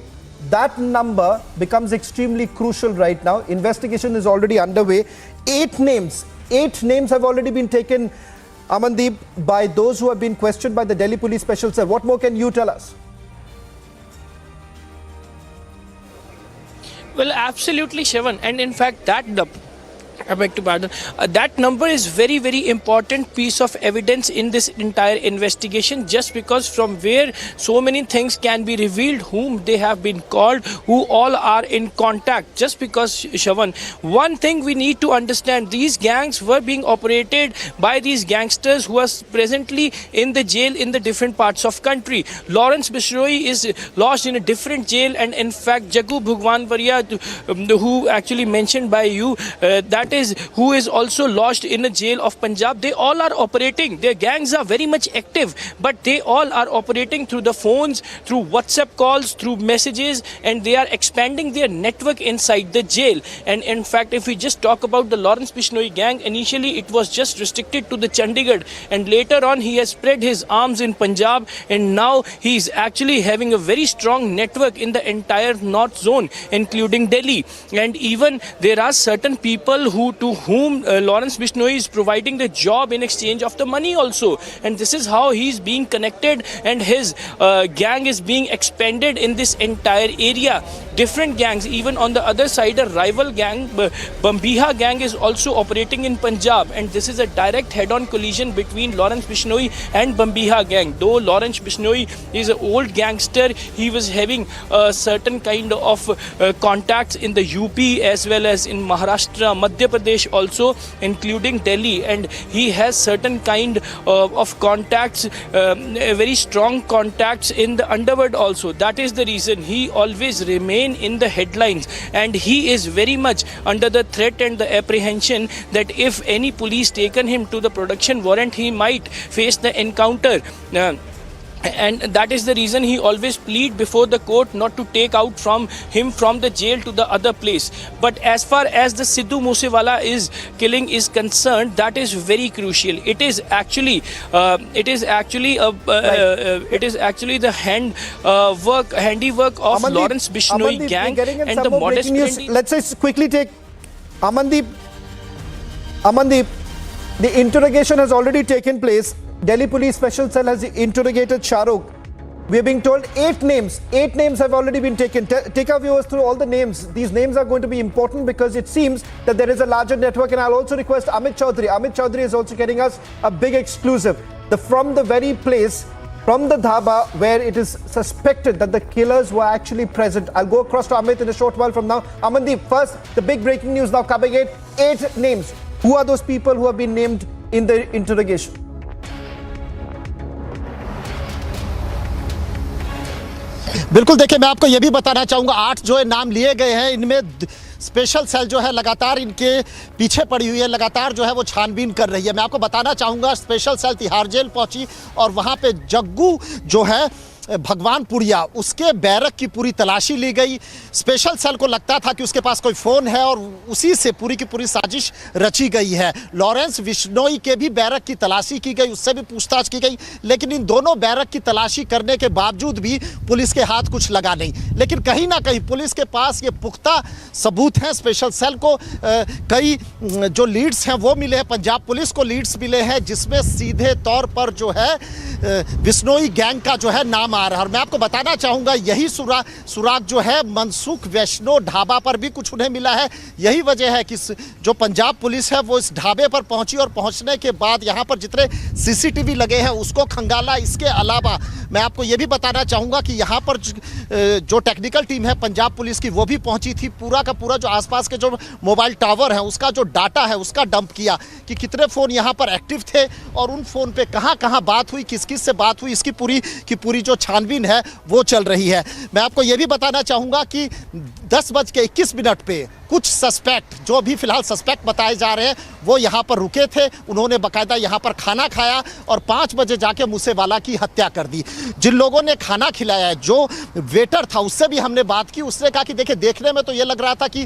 That number becomes extremely crucial right now. Investigation is already underway. 8 names have already been taken, Amandeep, by those who have been questioned by the Delhi Police Special Cell. What more can you tell us? Well, absolutely, Shravan. And in fact, I beg to pardon, that number is very, very important piece of evidence in this entire investigation, just because from where so many things can be revealed, whom they have been called, who all are in contact. Just because, Shravan, one thing we need to understand, these gangs were being operated by these gangsters who are presently in the jail in the different parts of country. Lawrence Bishnoy is lodged in a different jail, and in fact, Jaggu Bhagwanpuria, who actually mentioned by you, who is also lodged in a jail of Punjab. They all are operating. Their gangs are very much active, but they all are operating through the phones, through WhatsApp calls, through messages, and they are expanding their network inside the jail. And in fact, if we just talk about the Lawrence Bishnoy gang, initially it was just restricted to the Chandigarh, and later on he has spread his arms in Punjab, and now he is actually having a very strong network in the entire north zone, including Delhi. And even there are certain people to whom Lawrence Bishnoy is providing the job in exchange of the money also. And this is how he is being connected, and his gang is being expanded in this entire area. Different gangs, even on the other side, a rival gang, Bambiha gang, is also operating in Punjab. And this is a direct head-on collision between Lawrence Bishnoy and Bambiha gang. Though Lawrence Bishnoy is an old gangster, he was having a certain kind of contacts in the UP as well as in Maharashtra, Madhya Pradesh also, including Delhi, and he has certain kind of contacts, very strong contacts in the underworld also. That is the reason he always remain in the headlines, and he is very much under the threat and the apprehension that if any police taken him to the production warrant, he might face the encounter. And that is the reason he always plead before the court not to take out from him from the jail to the other place. But as far as the Sidhu Moosewala killing is concerned, that is very crucial. It is actually the handiwork of Lawrence Bishnoy gang and the modest. Let's just quickly take Amandeep. The interrogation has already taken place. Delhi Police Special Cell has interrogated Shahrukh. We are being told 8 names have already been taken. Take our viewers through all the names. These names are going to be important because it seems that there is a larger network. And I'll also request Amit Chaudhary. Amit Chaudhary is also getting us a big exclusive. From the very place, from the Dhaba, where it is suspected that the killers were actually present. I'll go across to Amit in a short while from now. Amandeep, first, the big breaking news now coming in. 8 names. Who are those people who have been named in the interrogation? बिल्कुल, देखिए मैं आपको ये भी बताना चाहूँगा 8 जो है नाम लिए गए हैं, इनमें स्पेशल सेल जो है लगातार इनके पीछे पड़ी हुई है, लगातार जो है वो छानबीन कर रही है। मैं आपको बताना चाहूँगा स्पेशल सेल तिहाड़ जेल पहुँची और वहाँ पे जग्गू जो है भगवानपुरिया, उसके बैरक की पूरी तलाशी ली गई। स्पेशल सेल को लगता था कि उसके पास कोई फ़ोन है और उसी से पूरी की पूरी साजिश रची गई है। लॉरेंस बिश्नोई के भी बैरक की तलाशी की गई, उससे भी पूछताछ की गई, लेकिन इन दोनों बैरक की तलाशी करने के बावजूद भी पुलिस के हाथ कुछ लगा नहीं। लेकिन कहीं ना कहीं पुलिस के पास ये पुख्ता सबूत हैं। स्पेशल सेल को कई जो लीड्स हैं वो मिले हैं, पंजाब पुलिस को लीड्स मिले हैं, जिसमें सीधे तौर पर जो है बिश्नोई गैंग का जो है नाम मार है। और मैं आपको बताना चाहूँगा यही सुराग जो है मनसुख वैष्णो ढाबा पर भी कुछ उन्हें मिला है। यही वजह है कि जो पंजाब पुलिस है वो इस ढाबे पर पहुंची और पहुंचने के बाद यहाँ पर जितने CCTV लगे हैं उसको खंगाला। इसके अलावा मैं आपको ये भी बताना चाहूँगा कि यहाँ पर जो टेक्निकल टीम है पंजाब पुलिस की वो भी पहुँची थी। पूरा का पूरा जो आसपास के जो मोबाइल टावर है उसका जो डाटा है उसका डंप किया कि कितने फ़ोन यहाँ पर एक्टिव थे और उन फ़ोन पे कहाँ बात हुई, किस किस से बात हुई, इसकी पूरी जो छानबीन है वो चल रही है। मैं आपको ये भी बताना चाहूँगा कि 10:21 पे कुछ सस्पेक्ट जो भी फिलहाल सस्पेक्ट बताए जा रहे हैं वो यहाँ पर रुके थे। उन्होंने बाकायदा यहाँ पर खाना खाया और 5 बजे जाके मूसेवाला की हत्या कर दी। जिन लोगों ने खाना खिलाया है, जो वेटर था उससे भी हमने बात की। उसने कहा कि देखिए देखने में तो ये लग रहा था कि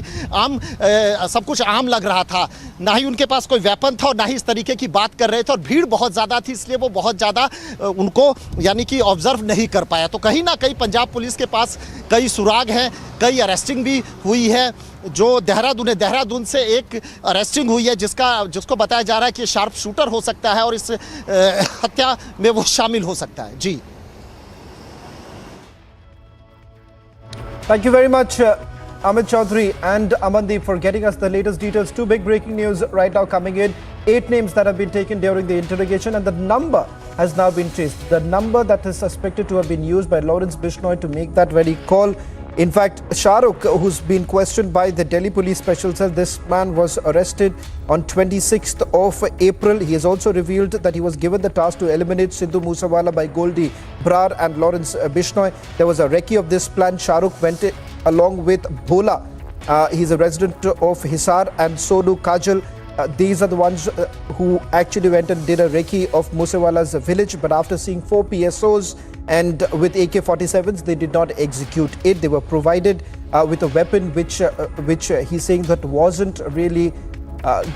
सब कुछ आम लग रहा था, ना ही उनके पास कोई वेपन था और ना ही इस तरीके की बात कर रहे थे और भीड़ बहुत ज़्यादा थी इसलिए वो बहुत ज़्यादा उनको यानी कि ऑब्जर्व नहीं कर पाया। तो कहीं ना कहीं पंजाब पुलिस के पास कई सुराग हैं, कई अरेस्टिंग भी हुई है। जो देहरादून से एक अरेस्टिंग हुई है जिसको बताया जा रहा है कि शार्प शूटर हो सकता है और इस हत्या में वो शामिल हो सकता है। जी, Thank you very much, Amit Chaudhary and Amandeep, for getting us the latest details. Two big breaking news right now coming in. 8 names that have been taken during the interrogation and the number has now been traced. The number that is suspected to have been used by Lawrence Bishnoy to make that very call. In fact, Shahrukh, who's been questioned by the Delhi Police Special Cell, this man was arrested on 26th of April. He has also revealed that he was given the task to eliminate Sidhu Moosewala by Goldie Brar and Lawrence Bishnoy. There was a recce of this plan. Shahrukh went along with Bhola. He's a resident of Hisar, and Sonu Kajal. These are the ones who actually went and did a recce of Moosewala's village, but after seeing 4 PSOs and with AK-47s, they did not execute it. They were provided with a weapon which he's saying that wasn't really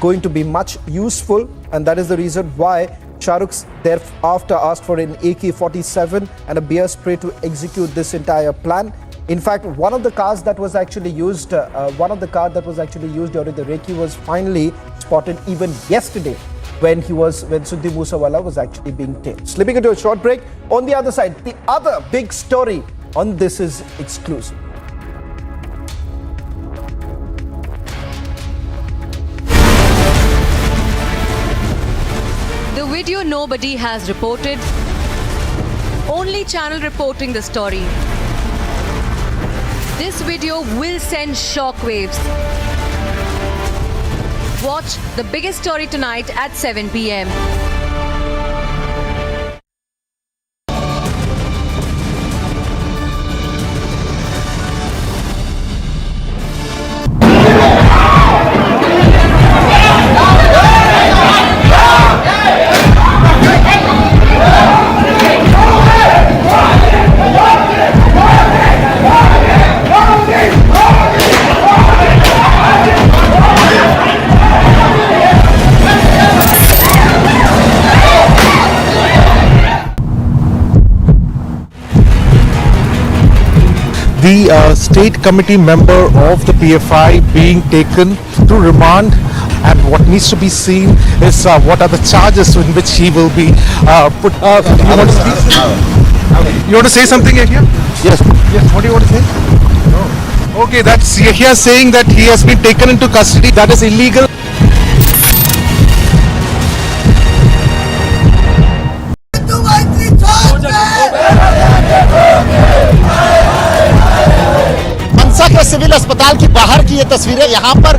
going to be much useful, and that is the reason why Shahrukh's thereafter asked for an AK-47 and a beer spray to execute this entire plan. In fact, one of the cars that was actually used, during the recce was finally spotted even yesterday when Sidhu Moosewala was actually being tailed. Slipping into a short break. On the other side, the other big story on This Is Exclusive. The video nobody has reported. Only channel reporting the story. This video will send shockwaves. Watch the biggest story tonight at 7 p.m. The state committee member of the PFI being taken to remand, and what needs to be seen is what are the charges in which he will be put. You want to say something here? Yes. Yes. What do you want to say? No. Okay, that's here saying that he has been taken into custody. That is illegal. के civil अस्पताल की बाहर की ये तस्वीरें। यहाँ पर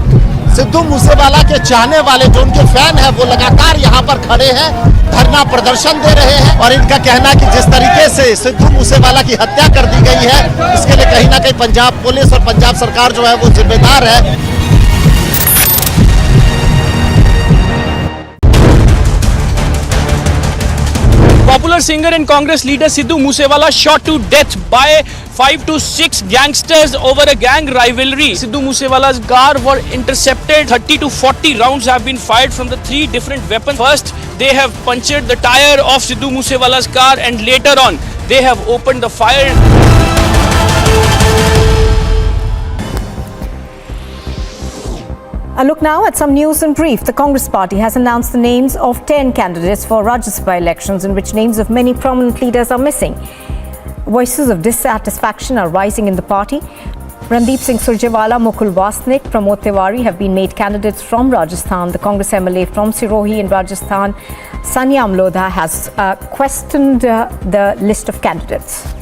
सिद्धू मूसेवाला के चाहने वाले जो उनके फैन हैं वो लगातार यहाँ पर खड़े हैं, धरना प्रदर्शन दे रहे हैं और इनका कहना है कि जिस तरीके से सिद्धू मूसेवाला की हत्या कर दी गई है इसके लिए कहीं ना कहीं पंजाब पुलिस और पंजाब सरकार जो है वो जिम्मेदार है। Popular singer and Congress leader Sidhu Moosewala shot to death by 5 to 6 gangsters over a gang rivalry. Sidhu Moosewala's car were intercepted. 30 to 40 rounds have been fired from the 3 different weapons. First, they have punctured the tire of Sidhu Moosewala's car, and later on, they have opened the fire. A look now at some news in brief. The Congress party has announced the names of 10 candidates for Rajya Sabha elections in which names of many prominent leaders are missing. Voices of dissatisfaction are rising in the party. Randeep Singh Surjewala, Mukul Wasnik, Pramod Tiwari have been made candidates from Rajasthan. The Congress MLA from Sirohi in Rajasthan, Sanyam Lodha, has questioned the list of candidates.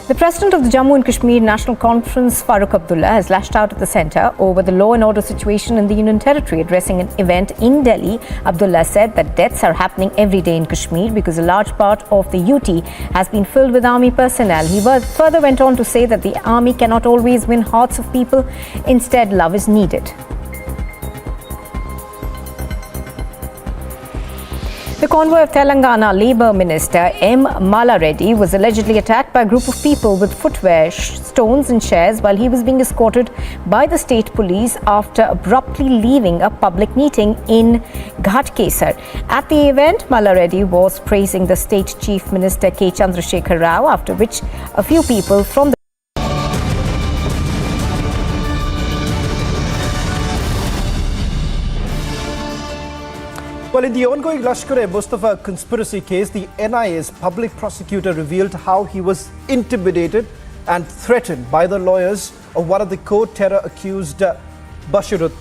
The President of the Jammu and Kashmir National Conference, Farooq Abdullah, has lashed out at the centre over the law and order situation in the Union Territory. Addressing an event in Delhi, Abdullah said that deaths are happening every day in Kashmir because a large part of the UT has been filled with army personnel. He further went on to say that the army cannot always win hearts of people. Instead, love is needed. The convoy of Telangana Labour Minister M. Mala Reddy was allegedly attacked by a group of people with footwear, stones and chairs while he was being escorted by the state police after abruptly leaving a public meeting in Ghatkesar. At the event, Mala Reddy was praising the state chief minister K. Chandrasekhar Rao, after which a few people from the Well, in the ongoing Lashkar-e-Mustafa conspiracy case, the NIA's public prosecutor revealed how he was intimidated and threatened by the lawyers of one of the co-terror accused, Bashirut.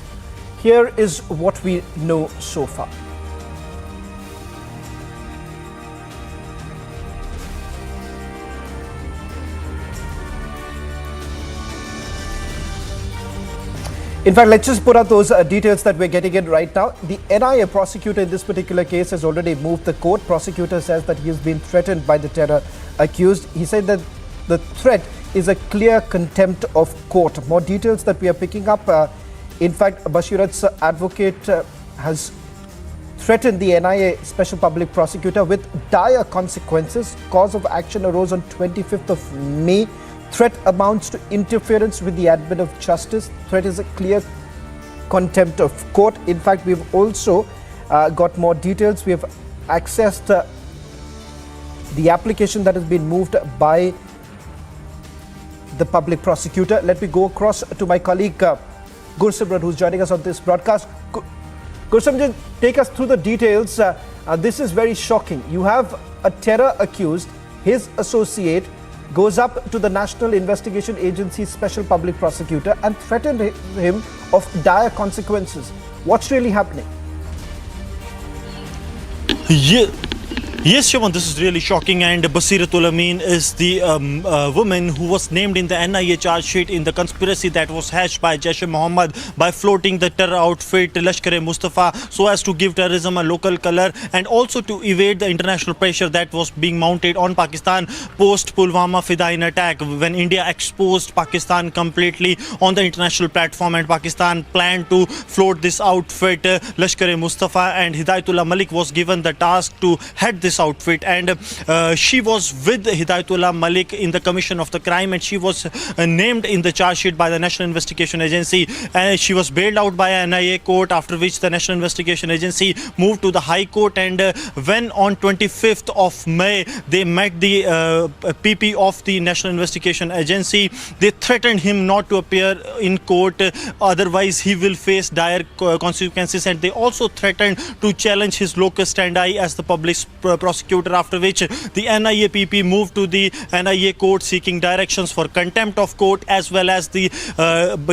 Here is what we know so far. In fact, let's just put out those details that we're getting in right now. The NIA prosecutor in this particular case has already moved the court. Prosecutor says that he has been threatened by the terror accused. He said that the threat is a clear contempt of court. More details that we are picking up. In fact, Bashirut's advocate has threatened the NIA special public prosecutor with dire consequences. Cause of action arose on 25th of May. Threat amounts to interference with the admin of justice. Threat is a clear contempt of court. In fact, we've also got more details. We have accessed the application that has been moved by the public prosecutor. Let me go across to my colleague Gursimran, who's joining us on this broadcast. Gursimran, take us through the details. This is very shocking. You have a terror accused, his associate goes up to the National Investigation Agency's special public prosecutor and threatened him of dire consequences. What's really happening? Yes, Shaman, this is really shocking, and Basiratul Amin is the woman who was named in the NIA charge sheet in the conspiracy that was hatched by Jaish-e-Mohammed by floating the terror outfit Lashkar-e-Mustafa so as to give terrorism a local color and also to evade the international pressure that was being mounted on Pakistan post-Pulwama Fidain attack, when India exposed Pakistan completely on the international platform, and Pakistan planned to float this outfit Lashkar-e-Mustafa, and Hidayatullah Malik was given the task to head this outfit, and she was with Hidayatullah Malik in the commission of the crime, and she was named in the charge sheet by the National Investigation Agency, and she was bailed out by a NIA court, after which the National Investigation Agency moved to the High Court, and when on 25th of May they met the PP of the National Investigation Agency, they threatened him not to appear in court, otherwise he will face dire consequences, and they also threatened to challenge his locus standi as the public prosecutor, after which the NIA PP moved to the NIA court seeking directions for contempt of court as well as the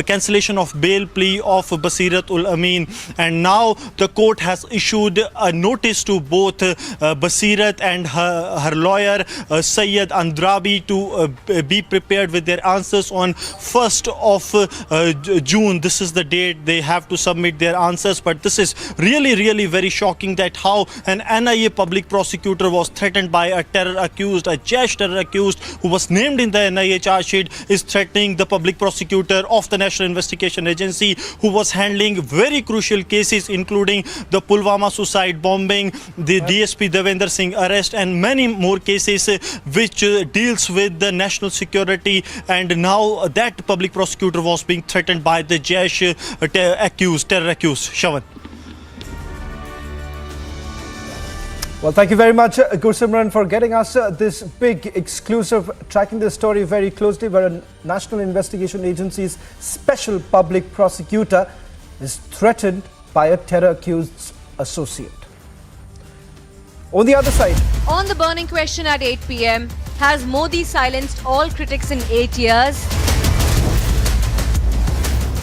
cancellation of bail plea of Basiratul Amin, and now the court has issued a notice to both Basirat and her lawyer Syed Andrabi to be prepared with their answers on 1st of June. This is the date they have to submit their answers, but this is really very shocking that how an NIA public prosecutor was threatened by a terror accused, a Jaish terror accused who was named in the NIA charge sheet, is threatening the public prosecutor of the National Investigation Agency, who was handling very crucial cases including the Pulwama suicide bombing, the DSP Devendra Singh arrest, and many more cases which deals with the national security, and now that public prosecutor was being threatened by the Jaish terror accused. Shawan. Well, thank you very much, Gursimran, for getting us this big exclusive, tracking this story very closely, where a National Investigation Agency's special public prosecutor is threatened by a terror accused associate. On the other side, On the burning question at 8 p.m. Has Modi silenced all critics in 8 years?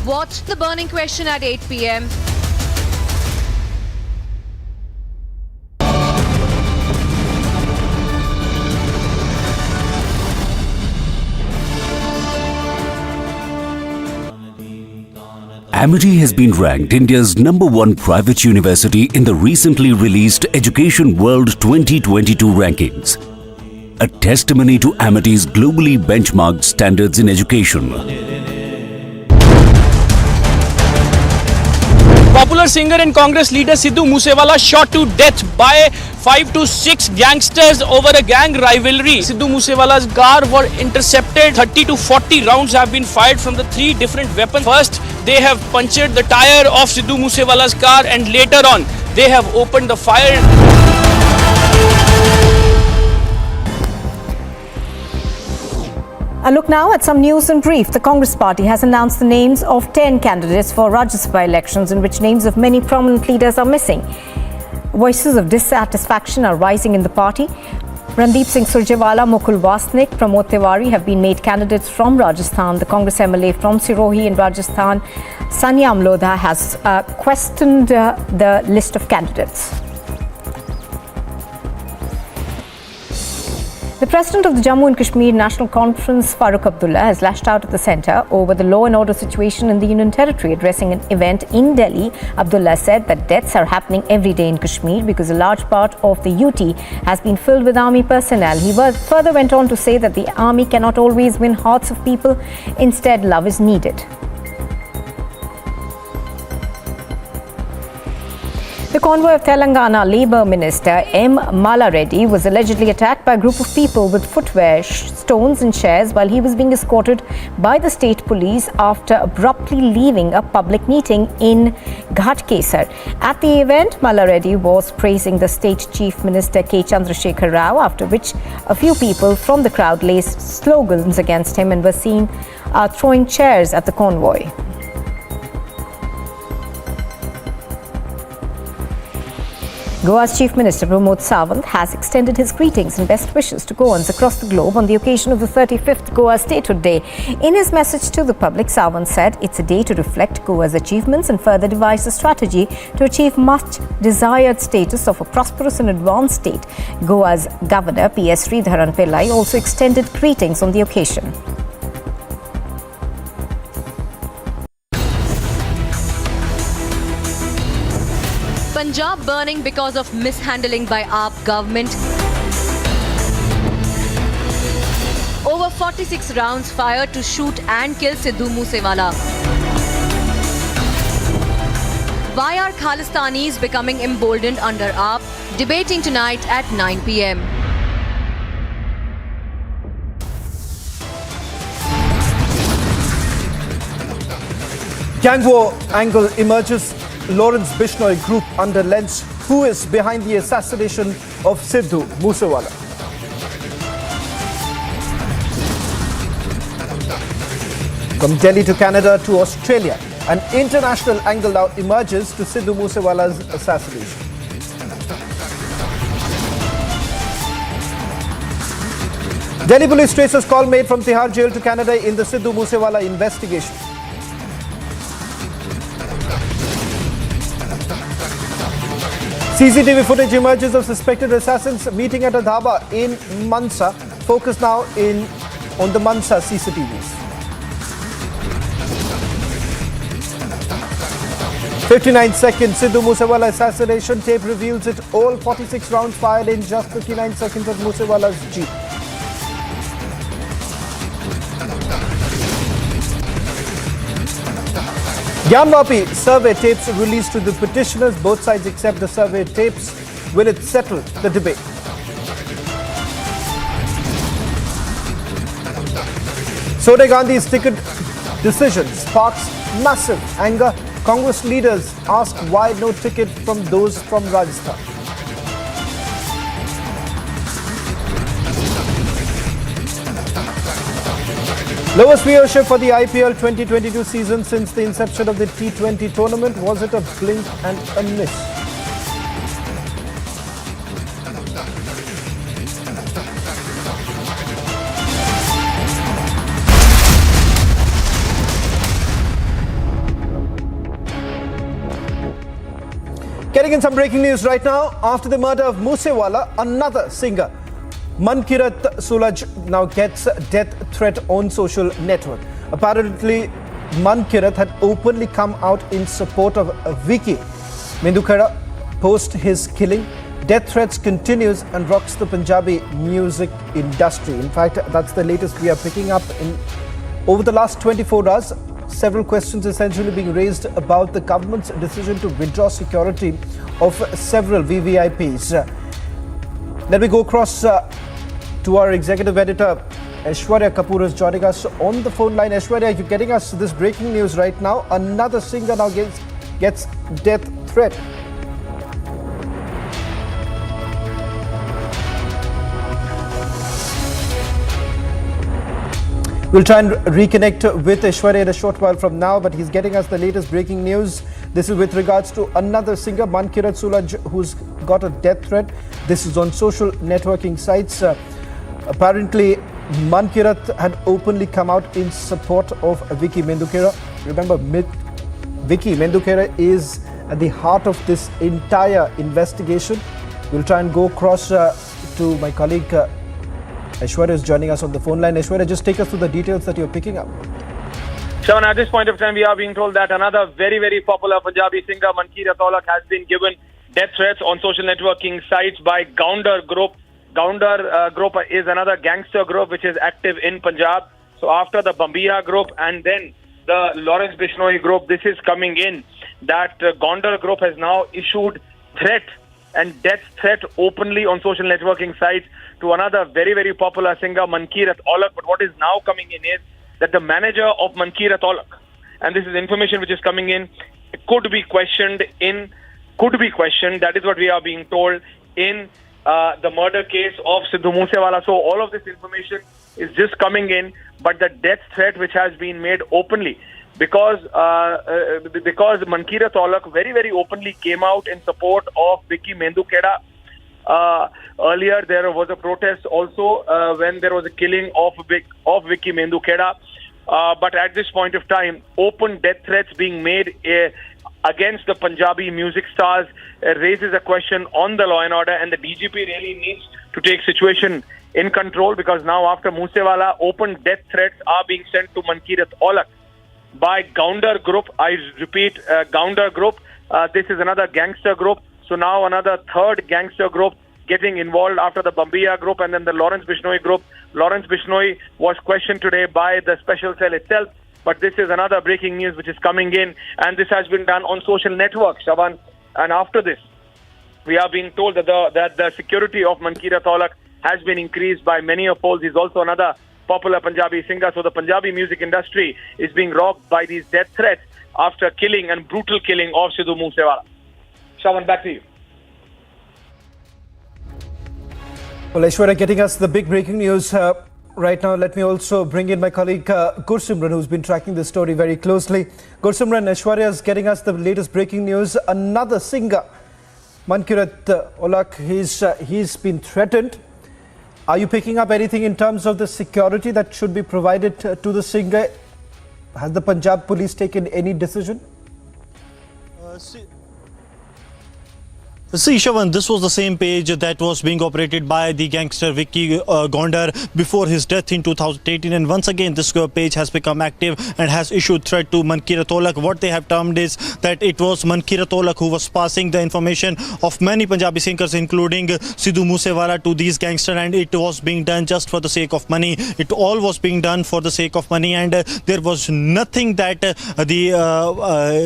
Watch the burning question at 8 p.m. Amity has been ranked India's #1 private university in the recently released Education World 2022 rankings, a testimony to Amity's globally benchmarked standards in education. Popular singer and Congress leader Sidhu Moosewala shot to death by 5 to 6 gangsters over a gang rivalry. Sidhu Moosewala's car were intercepted. 30 to 40 rounds have been fired from the 3 different weapons. First, they have punctured the tire of Sidhu Moosewala's car, and later on, they have opened the fire. A look now at some news in brief. The Congress party has announced the names of 10 candidates for Rajya Sabha elections, in which names of many prominent leaders are missing. Voices of dissatisfaction are rising in the party. Randeep Singh Surjewala, Mukul Wasnik, Pramod Tiwari have been made candidates from Rajasthan. The Congress MLA from Sirohi in Rajasthan, Sanyam Lodha, has questioned the list of candidates. The President of the Jammu and Kashmir National Conference, Farooq Abdullah, has lashed out at the centre over the law and order situation in the Union Territory. Addressing an event in Delhi, Abdullah said that deaths are happening every day in Kashmir because a large part of the UT has been filled with army personnel. He further went on to say that the army cannot always win hearts of people. Instead, love is needed. The convoy of Telangana Labour Minister M. Mala Reddy was allegedly attacked by a group of people with footwear, stones and chairs while he was being escorted by the state police after abruptly leaving a public meeting in Ghatkesar. At the event, Mala Reddy was praising the state chief minister K. Chandrasekhar Rao, after which a few people from the crowd raised slogans against him and were seen throwing chairs at the convoy. Goa's Chief Minister Pramod Sawant has extended his greetings and best wishes to Goans across the globe on the occasion of the 35th Goa Statehood Day. In his message to the public, Sawant said it's a day to reflect Goa's achievements and further devise a strategy to achieve much desired status of a prosperous and advanced state. Goa's Governor P.S. Sridharan Pillai also extended greetings on the occasion. Punjab burning because of mishandling by AAP government. Over 46 rounds fired to shoot and kill Sidhu Moosewala. Why are Khalistanis becoming emboldened under AAP? Debating tonight at 9 p.m. gang war angle emerges. Lawrence Bishnoy group under lens. Who is behind the assassination of Sidhu Moosewala? From Delhi to Canada to Australia, an international angle now emerges to Sidhu Moosewala's assassination. Delhi police traces call made from Tihar jail to Canada in the Sidhu Moosewala investigation. CCTV footage emerges of suspected assassins meeting at a dhaba in Mansa. Focus now on the Mansa CCTVs. 59 seconds Sidhu Moosewala assassination tape reveals it all. 46 rounds fired in just 59 seconds at Moosewala's jeep. Gyanvapi survey tapes released to the petitioners. Both sides accept the survey tapes. Will it settle the debate? Sonia Gandhi's ticket decision sparks massive anger. Congress leaders ask why no ticket from those from Rajasthan. Lowest viewership for the IPL 2022 season since the inception of the T20 tournament. Was it a blink and a miss? Getting in some breaking news right now. After the murder of Moosewala, another singer, Mankirat Sulaj, now gets death threat on social network. Apparently, Mankirat had openly come out in support of Vicky Mendukera post his killing. Death threats continues and rocks the Punjabi music industry. In fact, that's the latest we are picking up. Over the last 24 hours, several questions essentially being raised about the government's decision to withdraw security of several VVIPs. Let me go across to our executive editor, Aishwarya Kapoor, is joining us on the phone line. Aishwarya, you're getting us this breaking news right now. Another singer now gets death threat. We'll try and reconnect with Aishwarya in a short while from now, but he's getting us the latest breaking news. This is with regards to another singer, Mankirat Sulaj, who's got a death threat. This is on social networking sites. Apparently, Mankirat had openly come out in support of Vicky Mendukera. Remember, Vicky Mendukera is at the heart of this entire investigation. We'll try and go across to my colleague Aishwarya is joining us on the phone line. Aishwarya, just take us through the details that you're picking up. Sean, at this point of time, we are being told that another very, very popular Punjabi singer, Mankirat Sulaj, has been given death threats on social networking sites by Gounder Group. Gounder Group is another gangster group which is active in Punjab. So after the Bambiya Group and then the Lawrence Bishnoy Group, this is coming in that Gounder Group has now issued threat and death threat openly on social networking sites to another very, very popular singer, Mankirat Sulaj. But what is now coming in is that the manager of Mankirat Sulaj, and this is information which is coming in, could be questioned. That is what we are being told in the murder case of Sidhu Moosewala. So all of this information is just coming in, but the death threat which has been made openly, because Mankirat Sulaj very, very openly came out in support of Vicky Mendukera. Earlier there was a protest also when there was a killing of Vicky Mendukera. But at this point of time, open death threats being made against the Punjabi music stars raises a question on the law and order, and the DGP really needs to take situation in control, because now after Moosewala, open death threats are being sent to Mankirat Sulaj by Gounder Group. I repeat, Gounder Group. This is another gangster group. So now another third gangster group getting involved after the Bambiya Group and then the Lawrence Bishnoy Group. Lawrence Bishnoy was questioned today by the special cell itself. But this is another breaking news which is coming in, and this has been done on social networks, Shaban. And after this, we are being told that the security of Mankirat Sulaj has been increased by many folds. He's also another popular Punjabi singer. So the Punjabi music industry is being rocked by these death threats after killing and brutal killing of Sidhu Moosewala. Shaban, back to you. Well, Aishwarya, getting us the big breaking news right now. Let me also bring in my colleague Gursimran, who's been tracking this story very closely. Gursimran, Aishwarya is getting us the latest breaking news. Another singer, Mankirat Sulaj, he's been threatened. Are you picking up anything in terms of the security that should be provided to the singer? Has the Punjab police taken any decision? See, Shavan, this was the same page that was being operated by the gangster Vicky Gounder before his death in 2018, and once again this page has become active and has issued threat to Mankirat Sulaj. What they have termed is that it was Mankirat Sulaj who was passing the information of many Punjabi singers, including Sidhu Moosewala, to these gangsters, and it was being done just for the sake of money. It all was being done for the sake of money, and there was nothing that the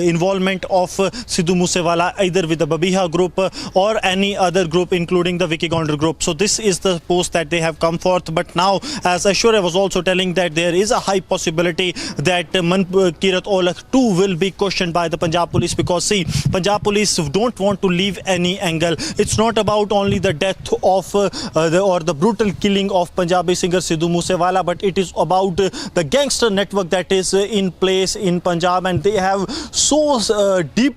involvement of Sidhu Moosewala either with the Babiha group or any other group, including the Vicky Gounder group. So this is the post that they have come forth. But now, as Aishwarya was also telling, that there is a high possibility that Mankirat Sulaj too will be questioned by the Punjab police, because see, Punjab police don't want to leave any angle. It's not about only the death of the brutal killing of Punjabi singer Sidhu Moosewala, but it is about the gangster network that is in place in Punjab, and they have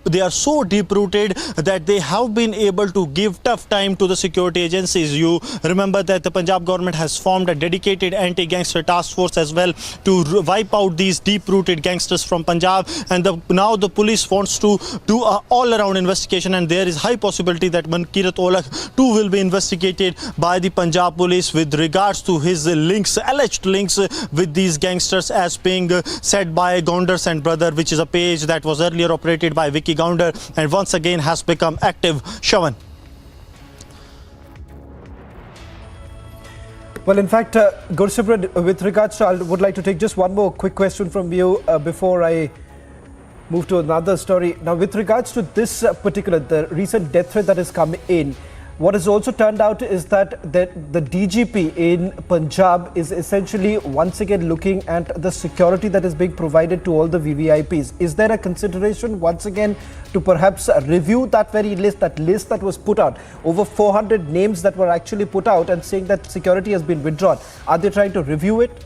they are so deep rooted that they have been been able to give tough time to the security agencies. You remember that the Punjab government has formed a dedicated anti-gangster task force as well to wipe out these deep-rooted gangsters from Punjab, and now the police wants to do an all-around investigation, and there is high possibility that Mankirat Olak too will be investigated by the Punjab police with regards to his alleged links with these gangsters, as being said by Gounders and Brother, which is a page that was earlier operated by Vicky Gounder and once again has become active. Shawan. Well, in fact, Gursimran, with regards to, I would like to take just one more quick question from you before I move to another story. Now, with regards to this the recent death threat that has come in, what has also turned out is that the DGP in Punjab is essentially once again looking at the security that is being provided to all the VVIPs. Is there a consideration once again to perhaps review that very list, that was put out? Over 400 names that were actually put out and saying that security has been withdrawn. Are they trying to review it?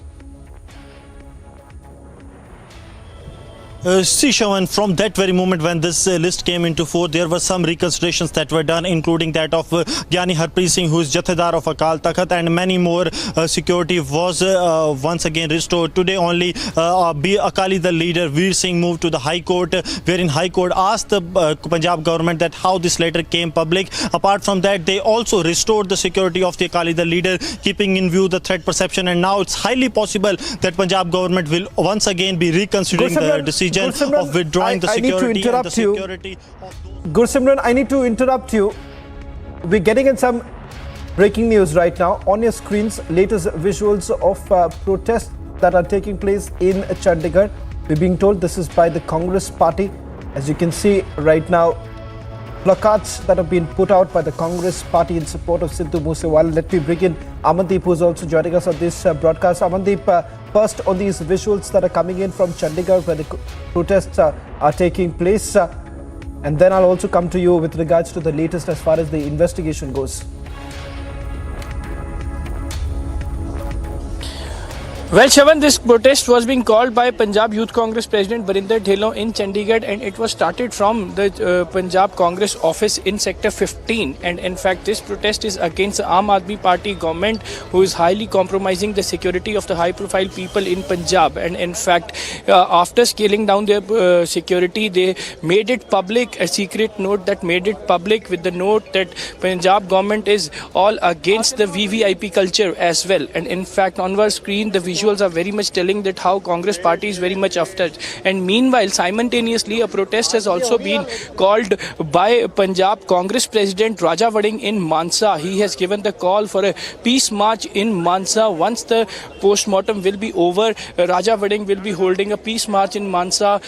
See, Shawan, from that very moment when this list came into force, there were some reconsiderations that were done, including that of Gyani Harpreet Singh, who is Jathedar of Akal Takht, and many more. Security was once again restored. Today only, Akali the leader, Veer Singh, moved to the High Court, wherein High Court asked the Punjab government that how this letter came public. Apart from that, they also restored the security of the Akali the leader, keeping in view the threat perception, and now it's highly possible that Punjab government will once again be reconsidering the decision of withdrawing the security and the security of those... Gursimran, I need to interrupt you. We're getting in some breaking news right now. On your screens, latest visuals of protests that are taking place in Chandigarh. We're being told this is by the Congress party. As you can see right now, placards that have been put out by the Congress party in support of Sidhu Moosewala. Let me bring in Amandeep, who is also joining us on this broadcast. Amandeep, first on these visuals that are coming in from Chandigarh where the protests are taking place, and then I'll also come to you with regards to the latest as far as the investigation goes. Well, Shawan, this protest was being called by Punjab Youth Congress President Barinder Dhillon in Chandigarh, and it was started from the Punjab Congress office in Sector 15. And in fact, this protest is against the Aam Aadmi Party government, who is highly compromising the security of the high-profile people in Punjab. And in fact, after scaling down their security, they made it public, a secret note that made it public with the note that Punjab government is all against the VVIP culture as well. And in fact, on our screen, the visuals are very much telling that how Congress party is very much after it. And meanwhile, simultaneously, a protest has also been called by Punjab Congress President Raja Vading in Mansa. He has given the call for a peace march in Mansa. Once the post-mortem will be over, Raja Vading will be holding a peace march in Mansa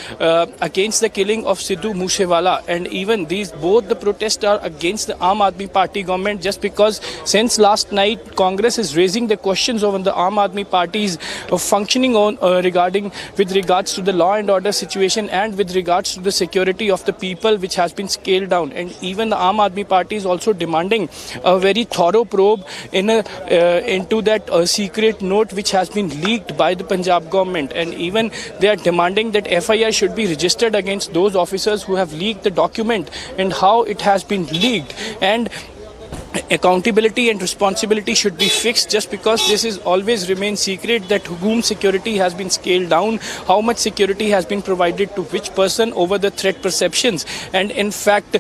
against the killing of Sidhu Moosewala. And even both the protests are against the Aam Aadmi Party government, just because since last night, Congress is raising the questions over the Aam Aadmi Party's functioning on with regards to the law and order situation and with regards to the security of the people, which has been scaled down. And even the Aam Aadmi Party is also demanding a very thorough probe into that secret note which has been leaked by the Punjab government. And even they are demanding that FIR should be registered against those officers who have leaked the document and how it has been leaked. And accountability and responsibility should be fixed, just because this is always remain secret that whom security has been scaled down, how much security has been provided to which person over the threat perceptions. And in fact,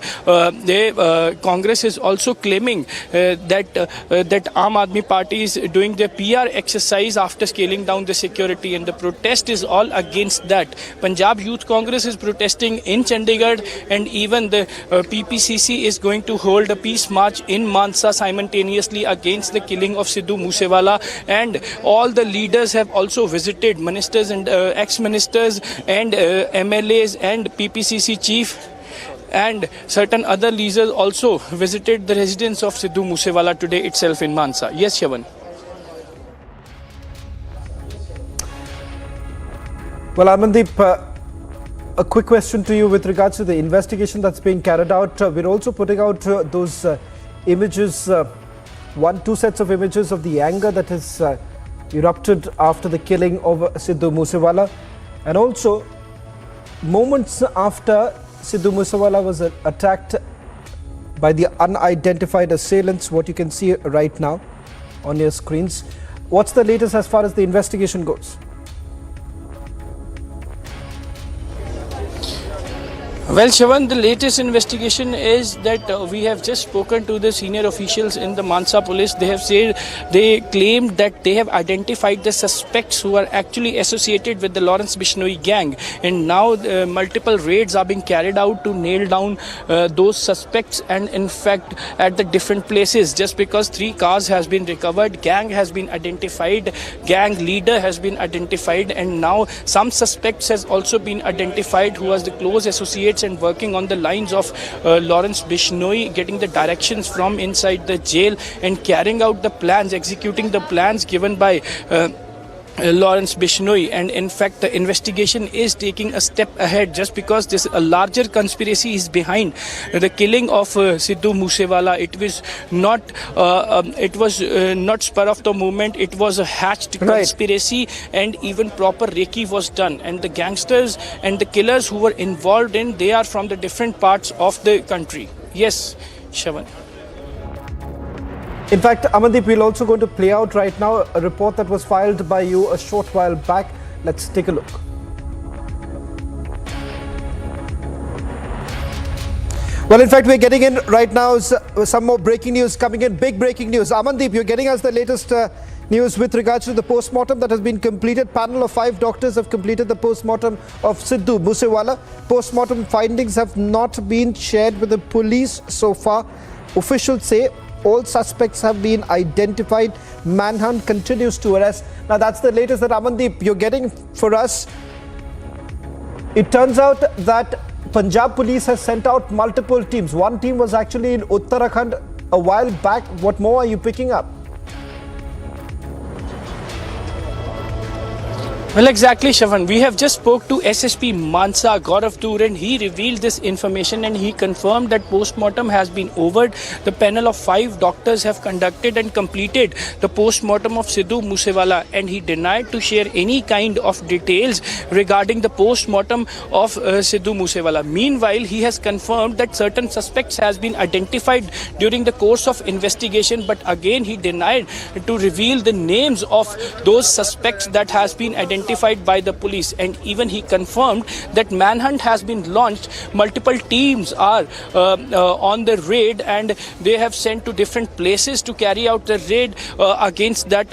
Congress is also claiming that Aam Aadmi Party is doing their PR exercise after scaling down the security, and the protest is all against that. Punjab Youth Congress is protesting in Chandigarh, and even the PPCC is going to hold a peace march in Mansa simultaneously against the killing of Sidhu Moosewala. And all the leaders have also visited, ministers and ex-ministers and MLAs and PPCC chief and certain other leaders also visited the residence of Sidhu Moosewala today itself in Mansa. Yes, Shawan. Well, Amandeep, a quick question to you with regards to the investigation that's being carried out. We're also putting out those images, two sets of images of the anger that has erupted after the killing of Sidhu Moosewala, and also moments after Sidhu Moosewala was attacked, by the unidentified assailants, what you can see right now on your screens. What's the latest as far as the investigation goes? Well, Shravan, the latest investigation is that we have just spoken to the senior officials in the Mansa police. They have said, they claimed that they have identified the suspects who are actually associated with the Lawrence Bishnoy gang. And now multiple raids are being carried out to nail down those suspects, and in fact at the different places. Just because 3 cars has been recovered, gang has been identified, gang leader has been identified, and now some suspects has also been identified who was the close associates and working on the lines of Lawrence Bishnoy, getting the directions from inside the jail and carrying out the plans, executing the plans given by Lawrence Bishnoy. And in fact the investigation is taking a step ahead, just because this a larger conspiracy is behind the killing of Sidhu Moosewala. It was not not spur of the moment, it was a hatched conspiracy, and even proper recce was done, and the gangsters and the killers who were involved in, they are from the different parts of the country. Yes, Shravan. In fact, Amandeep, we're also going to play out right now a report that was filed by you a short while back. Let's take a look. Well, in fact, we're getting in right now some more breaking news coming in. Big breaking news. Amandeep, you're getting us the latest news with regards to the post-mortem that has been completed. Panel of 5 doctors have completed the post-mortem of Sidhu Moosewala. Post-mortem findings have not been shared with the police so far. Officials say all suspects have been identified. Manhunt continues to arrest. Now, that's the latest that Amandeep you're getting for us. It turns out that Punjab police has sent out multiple teams. One team was actually in Uttarakhand a while back. What more are you picking up? Well, exactly, Shravan. We have just spoke to SSP Mansa, Gaurav Toor, and he revealed this information, and he confirmed that post-mortem has been over. The panel of 5 doctors have conducted and completed the post-mortem of Sidhu Moosewala, and he denied to share any kind of details regarding the post-mortem of Sidhu Moosewala. Meanwhile, he has confirmed that certain suspects has been identified during the course of investigation, but again he denied to reveal the names of those suspects that has been identified by the police. And even he confirmed that manhunt has been launched. Multiple teams are on the raid, and they have sent to different places to carry out the raid against that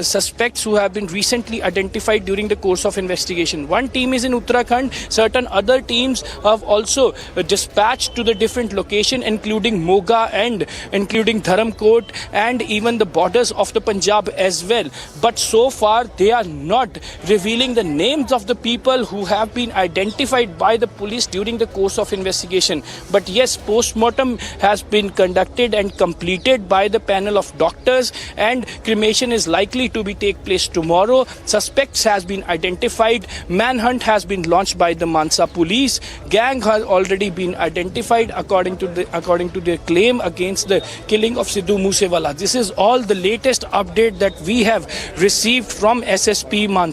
suspects who have been recently identified during the course of investigation. One team is in Uttarakhand. Certain other teams have also dispatched to the different location, including Moga and including Dharamkot and even the borders of the Punjab as well. But so far they are not revealing the names of the people who have been identified by the police during the course of investigation. But yes, post-mortem has been conducted and completed by the panel of doctors, and cremation is likely to be take place tomorrow. Suspects has been identified. Manhunt has been launched by the Mansa police. Gang has already been identified according to their claim against the killing of Sidhu Moosewala. This is all the latest update that we have received from SSP Mansa.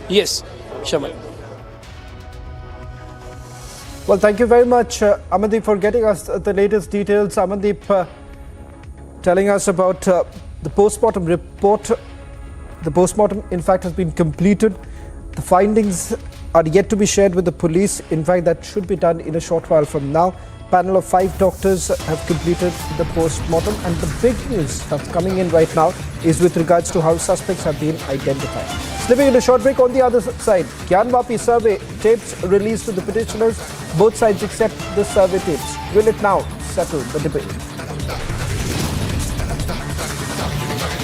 Yes, Shaman. Well, thank you very much, Amandeep, for getting us the latest details. Amandeep telling us about the post-mortem report. The post-mortem, in fact, has been completed. The findings are yet to be shared with the police. In fact, that should be done in a short while from now. Panel of 5 doctors have completed the post-mortem, and the big news that's coming in right now is with regards to how suspects have been identified. Slipping in a short break, on the other side, Gyanvapi survey tapes released to the petitioners. Both sides accept the survey tapes. Will it now settle the debate?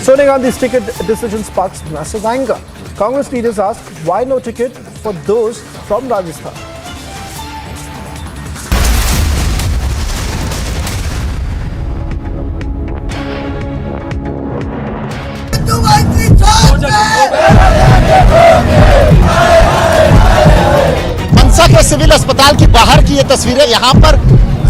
Soning on this ticket decision sparks massive anger. Congress leaders ask why no ticket for those from Rajasthan. मनसा के civil अस्पताल की बाहर की ये तस्वीरें। यहाँ पर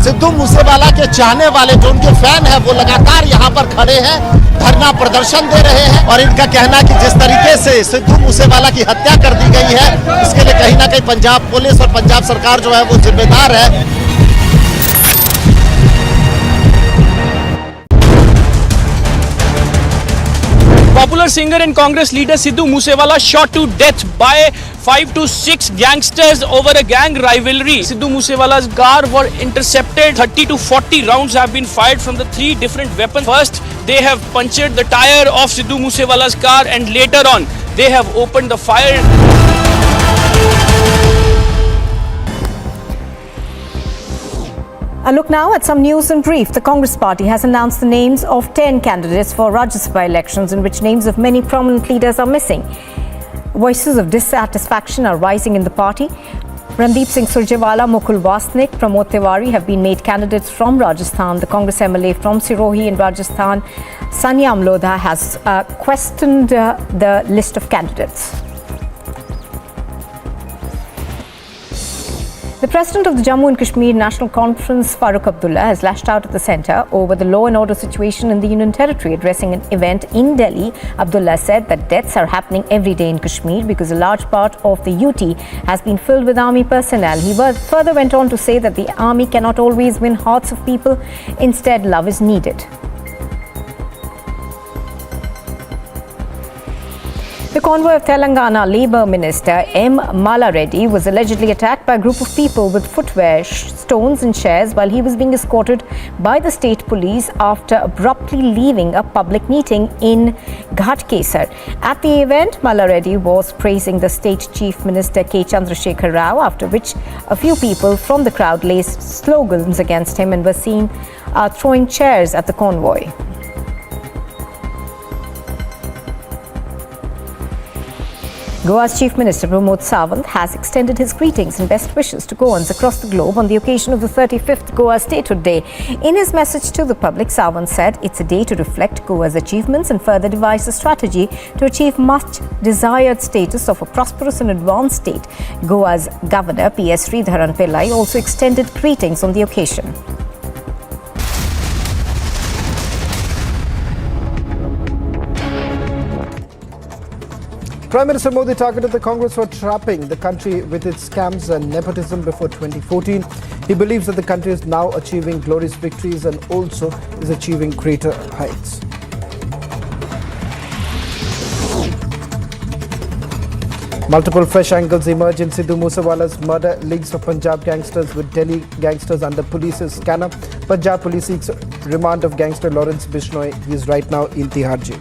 सिद्धू मूसेवाला के चाहने वाले जो उनके फैन हैं वो लगातार यहाँ पर खड़े हैं, धरना प्रदर्शन दे रहे हैं, और इनका कहना है कि जिस तरीके से सिद्धू मूसेवाला की हत्या कर दी गई है, इसके लिए कहीं ना कहीं पंजाब पुलिस और पंजाब सरकार जो है वो जिम्मेदार है। Popular singer and Congress leader Sidhu Moosewala shot to death by 5 to 6 gangsters over a gang rivalry. Sidhu Moosewala's car were intercepted. 30 to 40 rounds have been fired from the 3 different weapons. First, they have punctured the tire of Sidhu Moosewala's car, and later on, they have opened the fire. A look now at some news in brief. The Congress party has announced the names of 10 candidates for Rajya Sabha elections, in which names of many prominent leaders are missing. Voices of dissatisfaction are rising in the party. Randeep Singh Surjewala, Mukul Wasnik, Pramod Tiwari have been made candidates from Rajasthan. The Congress MLA from Sirohi in Rajasthan, Sanyam Lodha, has questioned the list of candidates. The President of the Jammu and Kashmir National Conference, Farooq Abdullah, has lashed out at the centre over the law and order situation in the Union Territory. Addressing an event in Delhi, Abdullah said that deaths are happening every day in Kashmir because a large part of the UT has been filled with army personnel. He further went on to say that the army cannot always win hearts of people. Instead, love is needed. The convoy of Telangana Labour Minister M. Mala Reddy was allegedly attacked by a group of people with footwear, stones and chairs while he was being escorted by the state police after abruptly leaving a public meeting in Ghatkesar. At the event, Mala Reddy was praising the state chief minister K. Chandrasekhar Rao, after which a few people from the crowd raised slogans against him and were seen throwing chairs at the convoy. Goa's Chief Minister Pramod Sawant has extended his greetings and best wishes to Goans across the globe on the occasion of the 35th Goa Statehood Day. In his message to the public, Sawant said it's a day to reflect Goa's achievements and further devise a strategy to achieve much desired status of a prosperous and advanced state. Goa's Governor P.S. Sridharan Pillai also extended greetings on the occasion. Prime Minister Modi targeted the Congress for trapping the country with its scams and nepotism before 2014. He believes that the country is now achieving glorious victories and also is achieving greater heights. Multiple fresh angles emerge in Sidhu Moosewala's murder. Links of Punjab gangsters with Delhi gangsters under police's scanner. Punjab police seeks remand of gangster Lawrence Bishnoy. He is right now in Tihar jail.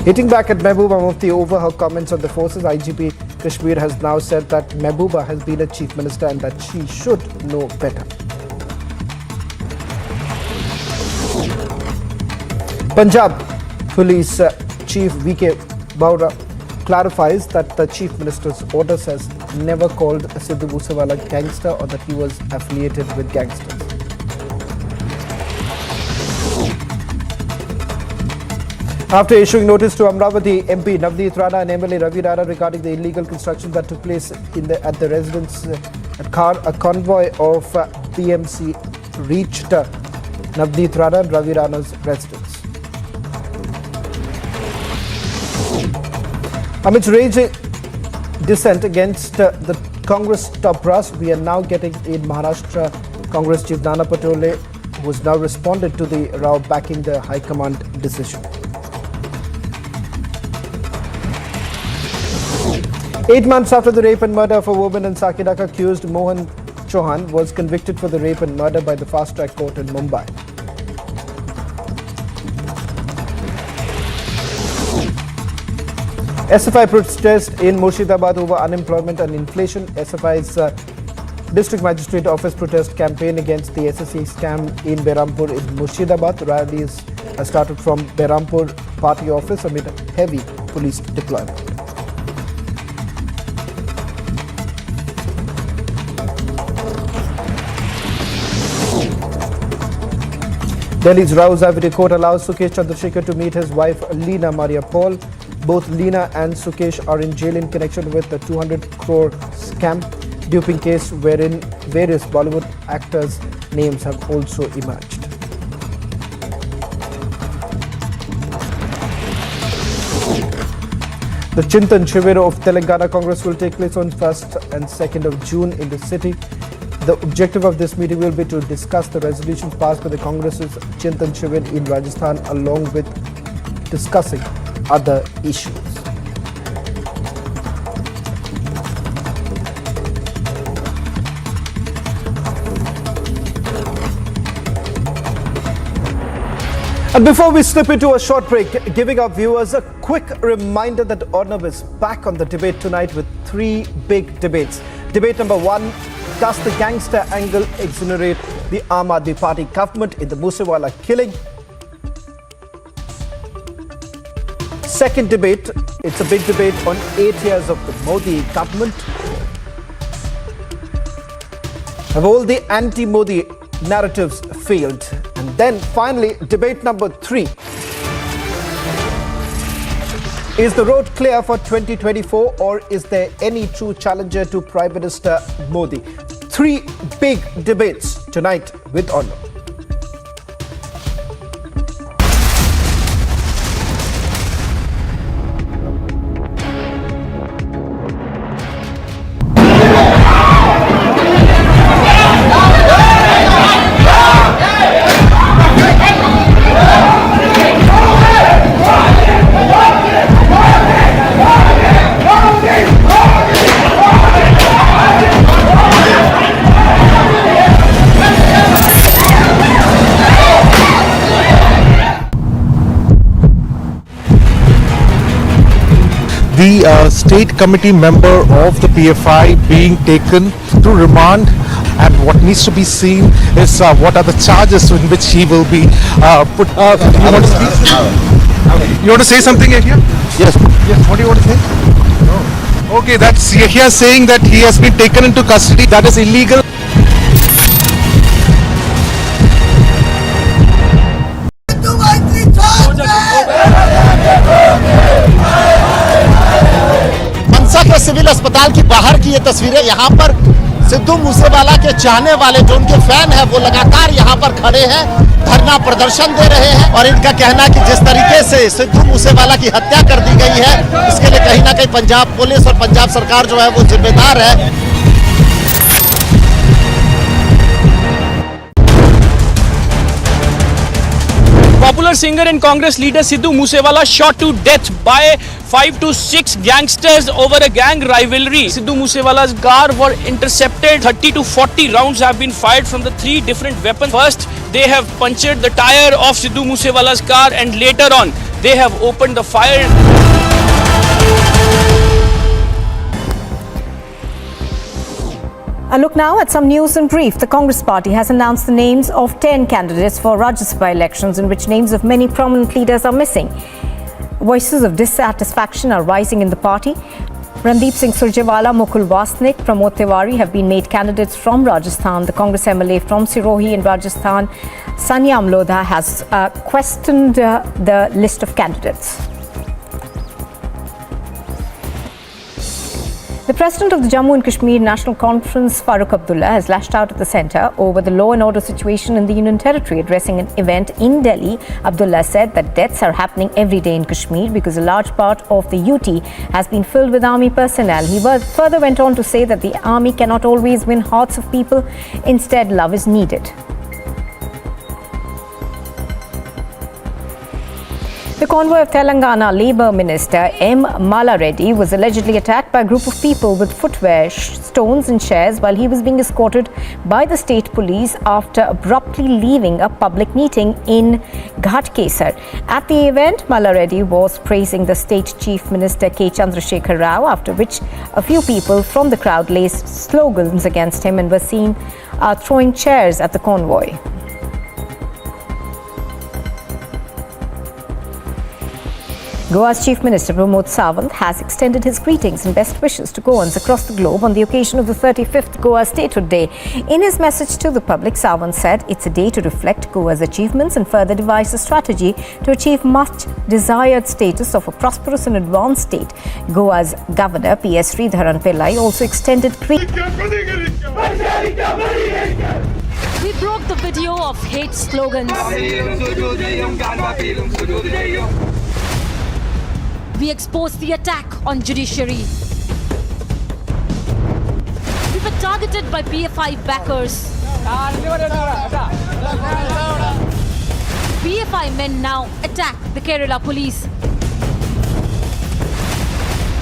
Hitting back at Mehbooba Mufti over her comments on the forces, IGP Kashmir has now said that Mehbooba has been a chief minister and that she should know better. Punjab Police Chief V.K. Baura clarifies that the chief minister's orders has never called Sidhu Moosewala gangster or that he was affiliated with gangsters. After issuing notice to Amravati MP Navneet Rana and MLA Ravi Rana regarding the illegal construction that took place at the residence a convoy of PMC reached Navneet Rana and Ravi Rana's residence. Amidst raging dissent against the Congress top brass, we are now getting in Maharashtra Congress Chief Nana Patole, who has now responded to the row backing the High Command decision. 8 months after the rape and murder of a woman in Sakinaka, accused Mohan Chauhan was convicted for the rape and murder by the fast-track court in Mumbai. SFI protest in Murshidabad over unemployment and inflation. SFI's District Magistrate Office protest campaign against the SSC scam in Berhampur in Murshidabad. Rallies started from Berhampur party office amid heavy police deployment. Delhi's Rawalpindi court allows Sukesh Chandrasekhar to meet his wife Leena Maria Paul. Both Leena and Sukesh are in jail in connection with the 200 crore scam duping case wherein various Bollywood actors' names have also emerged. The Chintan Shivir of Telangana Congress will take place on 1st and 2nd of June in the city. The objective of this meeting will be to discuss the resolutions passed by the Congress's Chintan Shivir in Rajasthan along with discussing other issues. And before we slip into a short break, giving our viewers a quick reminder that Arnav is back on the debate tonight with three big debates. Debate number one, does the gangster angle exonerate the Aam Aadmi Party government in the Moosewala killing? Second debate, it's a big debate on 8 years of the Modi government. Have all the anti-Modi narratives failed? And then finally, debate number three. Is the road clear for 2024 or is there any true challenger to Prime Minister Modi? Three big debates tonight with Arnav. The state committee member of the PFI being taken to remand, and what needs to be seen is what are the charges in which he will be put. You want to say something here? Yes. Yes. What do you want to say? No. Okay, that's here saying that he has been taken into custody. That is illegal. के civil अस्पताल की बाहर की ये तस्वीरें। यहाँ पर सिद्धू मूसेवाला के चाहने वाले जो उनके फैन हैं वो लगातार यहाँ पर खड़े हैं, धरना प्रदर्शन दे रहे हैं और इनका कहना है कि जिस तरीके से सिद्धू मूसेवाला की हत्या कर दी गई है इसके लिए कहीं ना कहीं पंजाब पुलिस और पंजाब सरकार जो है वो जिम्मेदार है। Popular singer and Congress leader Sidhu Moosewala shot to death by 5 to 6 gangsters over a gang rivalry. Sidhu Moosewala's car were intercepted. 30 to 40 rounds have been fired from the three different weapons. First, they have punctured the tire of Sidhu Moosewala's car and later on, they have opened the fire. A look now at some news in brief. The Congress party has announced the names of 10 candidates for Rajya Sabha elections in which names of many prominent leaders are missing. Voices of dissatisfaction are rising in the party. Randeep Singh Surjewala, Mukul Wasnik, Pramod Tiwari have been made candidates from Rajasthan. The Congress MLA from Sirohi in Rajasthan, Sanyam Lodha, has questioned the list of candidates. The President of the Jammu and Kashmir National Conference, Farooq Abdullah, has lashed out at the centre over the law and order situation in the Union Territory. Addressing an event in Delhi, Abdullah said that deaths are happening every day in Kashmir because a large part of the UT has been filled with army personnel. He further went on to say that the army cannot always win hearts of people. Instead, love is needed. The convoy of Telangana Labour Minister M. Mala Reddy was allegedly attacked by a group of people with footwear, stones and chairs while he was being escorted by the state police after abruptly leaving a public meeting in Ghatkesar. At the event, Mala Reddy was praising the state chief minister K. Chandrasekhar Rao, after which a few people from the crowd raised slogans against him and were seen throwing chairs at the convoy. Goa's Chief Minister Pramod Sawant has extended his greetings and best wishes to Goans across the globe on the occasion of the 35th Goa Statehood Day. In his message to the public, Sawant said it's a day to reflect Goa's achievements and further devise a strategy to achieve much desired status of a prosperous and advanced state. Goa's Governor P.S. Sridharan Pillai also extended greetings. We broke the video of hate slogans. We exposed the attack on judiciary. We were targeted by PFI backers. PFI men now attack the Kerala police.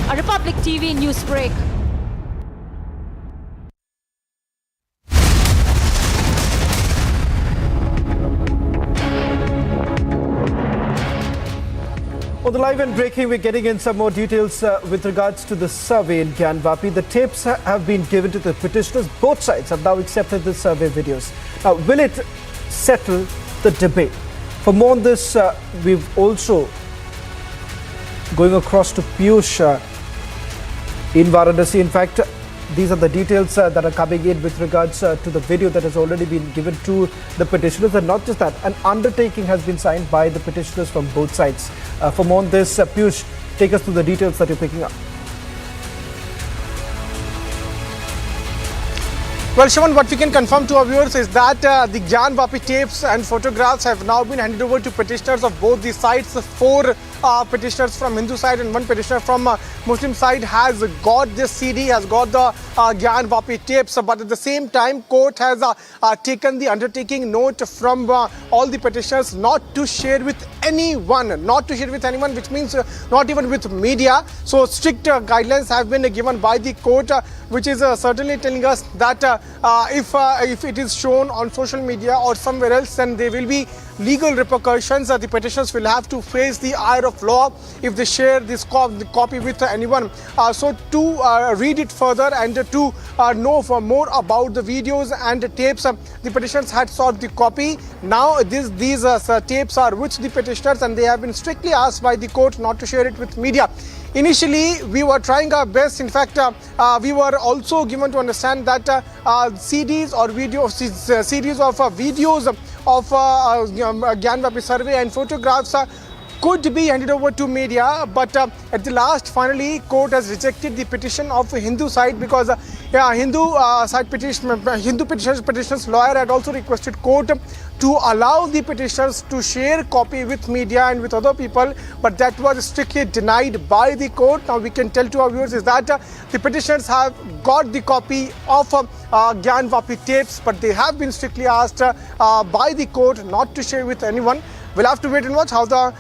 A Republic TV news break. On the live and breaking, we're getting in some more details with regards to the survey in Gyanvapi. The tapes have been given to the petitioners. Both sides have now accepted the survey videos. Now, will it settle the debate? For more on this, we've also going across to Piyush in Varanasi. In fact, these are the details that are coming in with regards to the video that has already been given to the petitioners. And not just that, an undertaking has been signed by the petitioners from both sides. For more on this, Piyush, take us through the details that you're picking up. Well, Shaman, what we can confirm to our viewers is that the Gyanvapi tapes and photographs have now been handed over to petitioners of both the sides. 4 petitioners from Hindu side and 1 petitioner from Muslim side has got this CD, has got the Gyanvapi tapes. But at the same time, court has taken the undertaking note from all the petitioners not to share with anyone, which means not even with media. So strict guidelines have been given by the court, which is certainly telling us that if it is shown on social media or somewhere else, then there will be legal repercussions. The petitioners will have to face the ire of law if they share this copy with anyone. So to read it further and to know more about the videos and the tapes, the petitioners had sought the copy. Now these tapes are with the petitioners and they have been strictly asked by the court not to share it with media. Initially, we were trying our best. In fact, we were also given to understand that CDs or series of videos of Gyanvapi survey and photographs could be handed over to media, but at the last, finally, court has rejected the petition of Hindu side because Hindu petitioner's lawyer had also requested court to allow the petitioners to share copy with media and with other people, but that was strictly denied by the court. Now we can tell to our viewers is that the petitioners have got the copy of Gyanvapi tapes, but they have been strictly asked by the court not to share with anyone. We'll have to wait and watch how the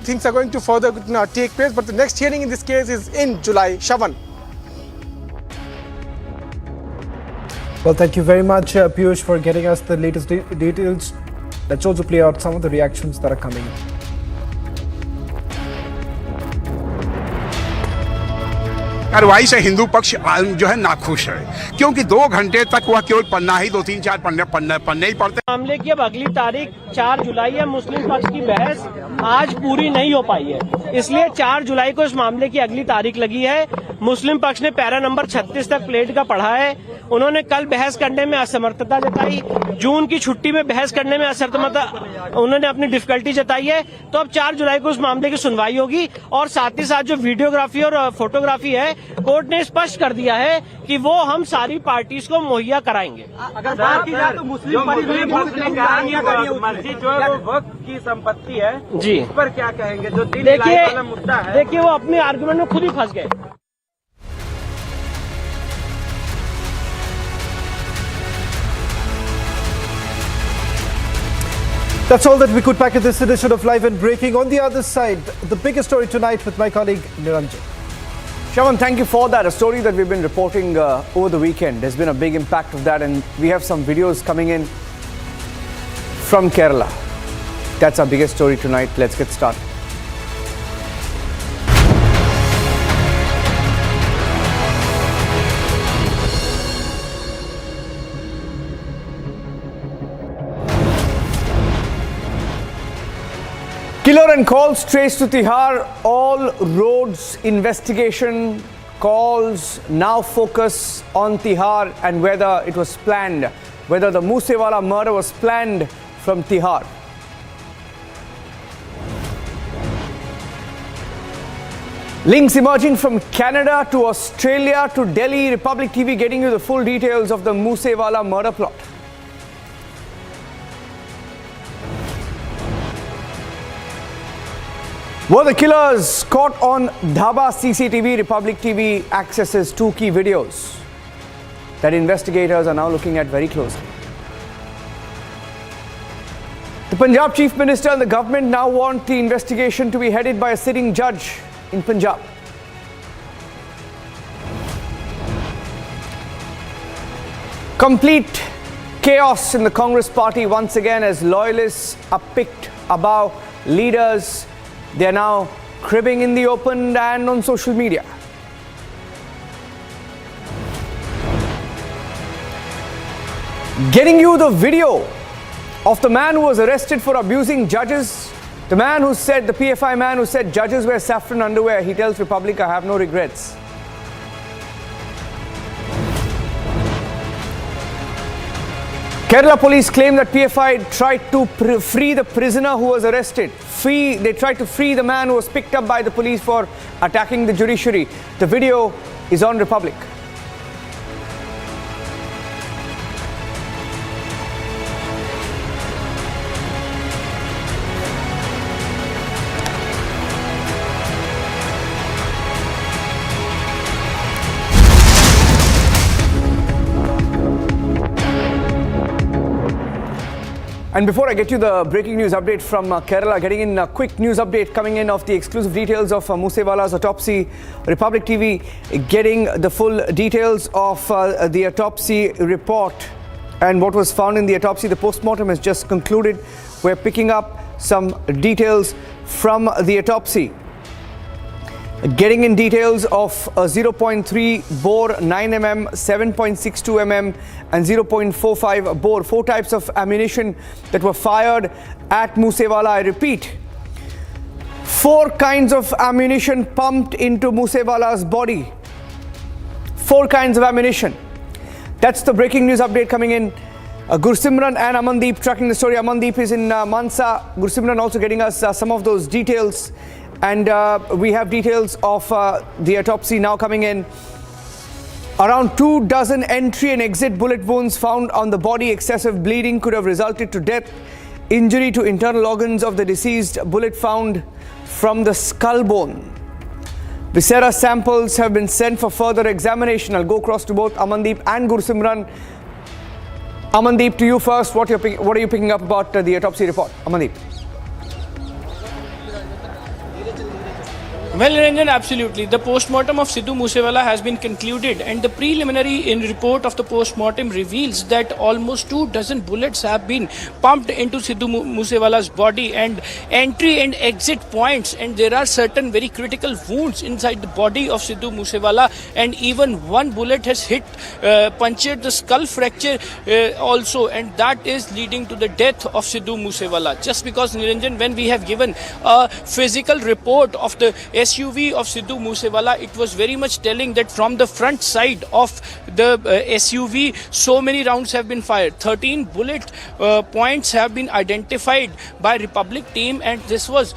things are going to further take place, but the next hearing in this case is in July. Shavan. Well, thank you very much, Piyush, for getting us the latest details. Let's also play out some of the reactions that are coming in. कार्रवाई से हिंदू पक्ष जो है नाखुश है, क्योंकि 2 घंटे तक वह केवल पन्ना ही 2-3-4 पन्ने ही पढ़ते। मामले की अब अगली तारीख 4 जुलाई है। मुस्लिम पक्ष की बहस आज पूरी नहीं हो पाई है, इसलिए 4 जुलाई को इस मामले की अगली तारीख लगी है। मुस्लिम पक्ष ने पैरा नंबर 36 तक प्लेट का पढ़ा है। उन्होंने कल बहस करने में असमर्थता जताई। जून की छुट्टी में बहस करने में असमर्थता उन्होंने अपनी डिफिकल्टी जताई है। तो अब 4 जुलाई को उस मामले की सुनवाई होगी और साथ ही साथ जो वीडियोग्राफी और फोटोग्राफी है, कोर्ट ने स्पष्ट कर दिया है कि वो हम सारी पार्टीज को मुहैया कराएंगे। अगर बात की जाए तो मुस्लिम मस्जिद जो है वो वक्फ की संपत्ति है जी, इस पर क्या कहेंगे? जो वाला मुद्दा है, देखिए वो अपने आर्गुमेंट में खुद ही फंस गए। That's all that we could pack in this edition of Live and Breaking. On the other side, the biggest story tonight with my colleague Niranjan. Shaman, thank you for that. A story that we've been reporting over the weekend. There's been a big impact of that, and we have some videos coming in from Kerala. That's our biggest story tonight. Let's get started. Killer and calls traced to Tihar. All roads investigation calls now focus on Tihar and whether it was planned, whether the Moosewala murder was planned from Tihar. Links emerging from Canada to Australia to Delhi. Republic TV getting you the full details of the Moosewala murder plot. Were the killers caught on Dhaba CCTV? Republic TV accesses 2 key videos. that investigators are now looking at very closely. The Punjab Chief Minister and the government now want the investigation to be headed by a sitting judge in Punjab. Complete chaos in the Congress party once again as loyalists are picked above leaders. They are now cribbing in the open and on social media. Getting you the video of the man who was arrested for abusing judges. The man who said, the PFI man who said judges wear saffron underwear. He tells Republic, I have no regrets. Kerala police claim that PFI tried to free the prisoner who was arrested. They tried to free the man who was picked up by the police for attacking the judiciary. The video is on Republic. And before I get you the breaking news update from Kerala, getting in a quick news update coming in of the exclusive details of Moosewala's autopsy. Republic TV getting the full details of the autopsy report and what was found in the autopsy. The post-mortem has just concluded. We're picking up some details from the autopsy. Getting in details of 0.3 bore 9mm, 7.62 mm and 0.45 bore, 4 types of ammunition that were fired at Moosewala. I repeat, 4 kinds of ammunition pumped into Moosewala's body. 4 kinds of ammunition. That's the breaking news update coming in. Gursimran and Amandeep tracking the story. Amandeep is in Mansa. Gursimran also getting us some of those details. And we have details of the autopsy now coming in. Around 2 dozen entry and exit bullet wounds found on the body. Excessive bleeding could have resulted to death. Injury to internal organs of the deceased. Bullet found from the skull bone. Viscera samples have been sent for further examination. I'll go across to both Amandeep and Gursimran. Amandeep, to you first. What are you picking up about the autopsy report? Amandeep. Well, Niranjan, absolutely. The post-mortem of Sidhu Moosewala has been concluded, and the preliminary report of the post-mortem reveals that almost 2 dozen bullets have been pumped into Sidhu Moosewala's body and entry and exit points, and there are certain very critical wounds inside the body of Sidhu Moosewala, and even 1 bullet has punctured the skull fracture also, and that is leading to the death of Sidhu Moosewala. Just because, Niranjan, when we have given a physical report of the SUV of Sidhu Moosewala, it was very much telling that from the front side of the SUV, so many rounds have been fired. 13 bullet points have been identified by Republic team, and this was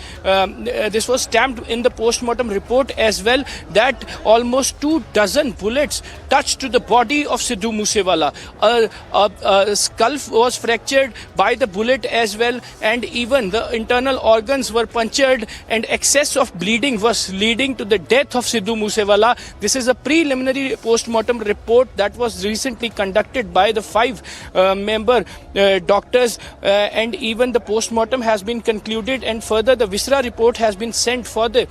stamped in the post-mortem report as well, that almost 2 dozen bullets touched to the body of Sidhu Moosewala. A skull was fractured by the bullet as well, and even the internal organs were punctured, and excess of bleeding was leading to the death of Sidhu Moosewala. This is a preliminary post-mortem report that was recently conducted by the 5-member doctors, and even the post-mortem has been concluded, and further the viscera report has been sent for the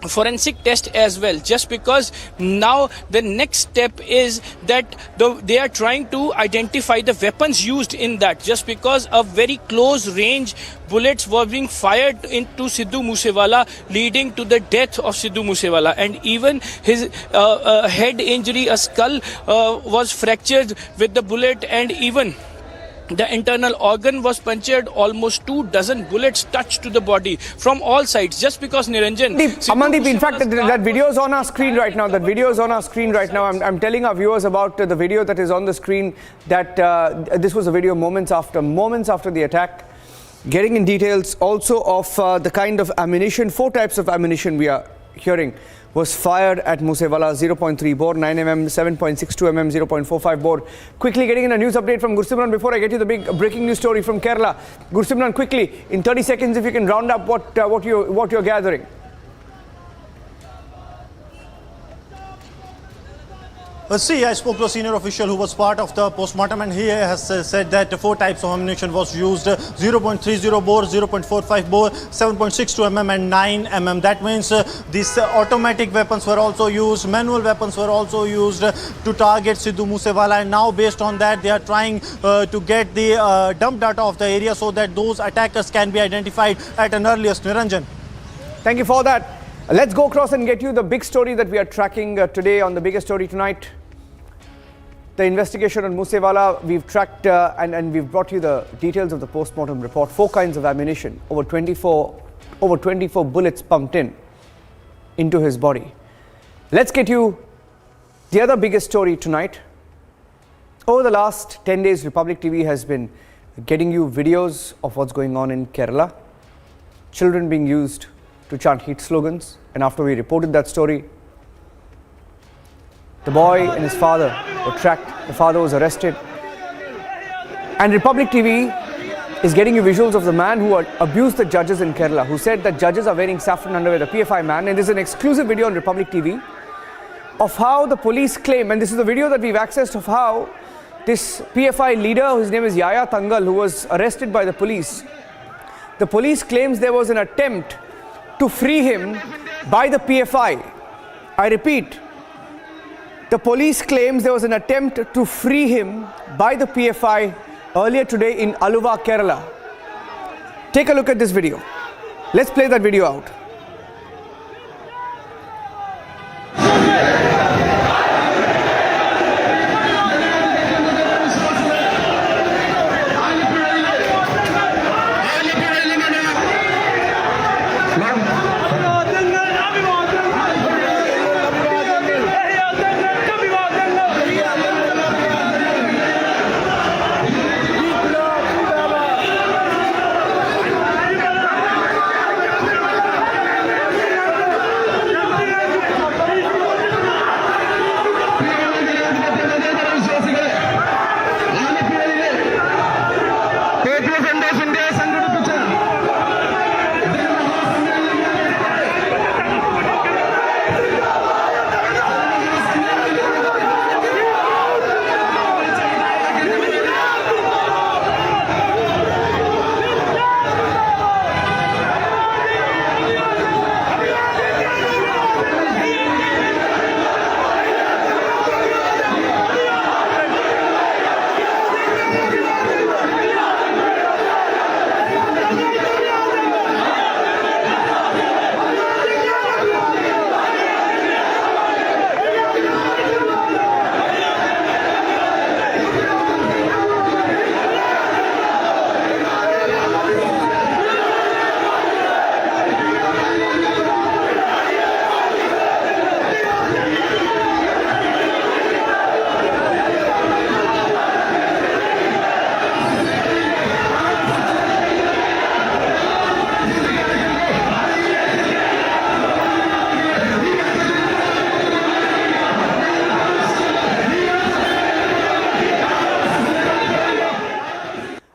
forensic test as well, just because now the next step is that they are trying to identify the weapons used in that, just because a very close range bullets were being fired into Sidhu Moosewala, leading to the death of Sidhu Moosewala, and even his head injury, a skull was fractured with the bullet, and even the internal organ was punctured. Almost 2 dozen bullets touched to the body from all sides, just because, Niranjan, Amandeep, in fact, that video is on our screen right now. That video is on our screen right now. I'm telling our viewers about the video that is on the screen, that this was a video moments after the attack. Getting in details also of the kind of ammunition, 4 types of ammunition we are hearing was fired at Moosewala. 0.3 bore, 9mm, 7.62 mm, 0.45 bore. Quickly getting in a news update from Gursimran before I get you the big breaking news story from Kerala. Gursimran, quickly, in 30 seconds, if you can round up what you're gathering. See, I spoke to a senior official who was part of the post-mortem, and he has said that 4 types of ammunition was used: 0.30 bore, 0.45 bore, 7.62 mm and 9 mm. That means these automatic weapons were also used, manual weapons were also used to target Sidhu Moosewala, and now based on that they are trying to get the dump data of the area so that those attackers can be identified at an earliest. Niranjan. Thank you for that. Let's go across and get you the big story that we are tracking today on the biggest story tonight. The investigation on Moosewala, we've tracked and we've brought you the details of the post-mortem report. 4 kinds of ammunition, over 24 bullets pumped into his body. Let's get you the other biggest story tonight. Over the last 10 days, Republic TV has been getting you videos of what's going on in Kerala. Children being used to chant hate slogans, and after we reported that story, the boy and his father were tracked. The father was arrested, and Republic TV is getting you visuals of the man who abused the judges in Kerala, who said that judges are wearing saffron underwear, the PFI man. And there's an exclusive video on Republic TV of how the police claim, and this is the video that we've accessed, of how this PFI leader, whose name is Yaya Tangal, who was arrested by the police claims there was an attempt to free him by the PFI. I repeat, the police claims there was an attempt to free him by the PFI earlier today in Aluva, Kerala. Take a look at this video. Let's play that video out.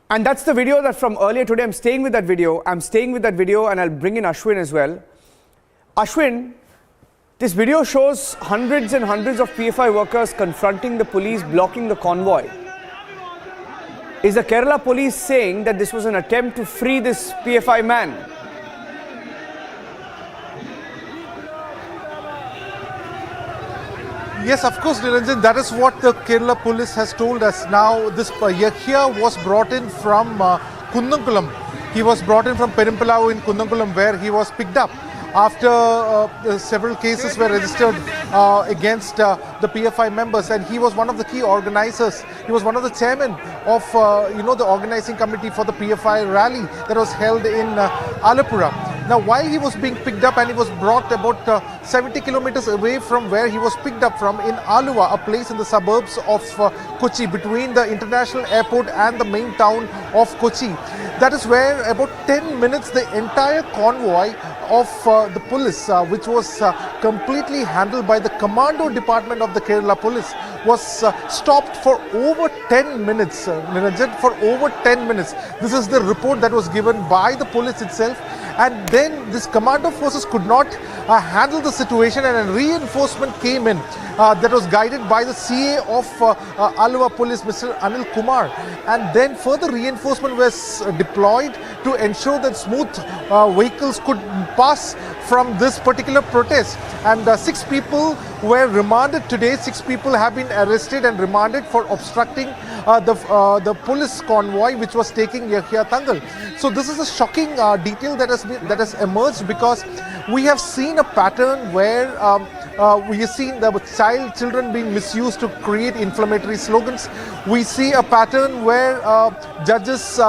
And that's the video that from earlier today. I'm staying with that video, and I'll bring in Ashwin as well. Ashwin, this video shows hundreds and hundreds of PFI workers confronting the police, blocking the convoy. Is the Kerala police saying that this was an attempt to free this PFI man? Yes, of course, Niranjan, that is what the Kerala police has told us. Now, this Yakhya was brought in from Kundankulam. He was brought in from Perimpalau in Kundankulam, where he was picked up after several cases were registered against the PFI members, and he was one of the key organizers. He was one of the chairmen of the organizing committee for the PFI rally that was held in Alapura. Now, while he was being picked up, and he was brought about 70 kilometers away from where he was picked up from, in Aluva, a place in the suburbs of Kochi, between the international airport and the main town of Kochi. That is where about 10 minutes the entire convoy of the police, which was completely handled by the commando department of the Kerala police, was stopped for over 10 minutes. Niranjan, for over 10 minutes. This is the report that was given by the police itself. And then this commando forces could not handle the situation, and a reinforcement came in that was guided by the CA of Alva Police, Mr. Anil Kumar, and then further reinforcement was deployed to ensure that smooth vehicles could pass from this particular protest. And 6 people were remanded today. 6 people have been arrested and remanded for obstructing the police convoy which was taking Yahya Tangal. So this is a shocking detail that has emerged, because we have seen a pattern where we have seen the children being misused to create inflammatory slogans. We see a pattern where judges'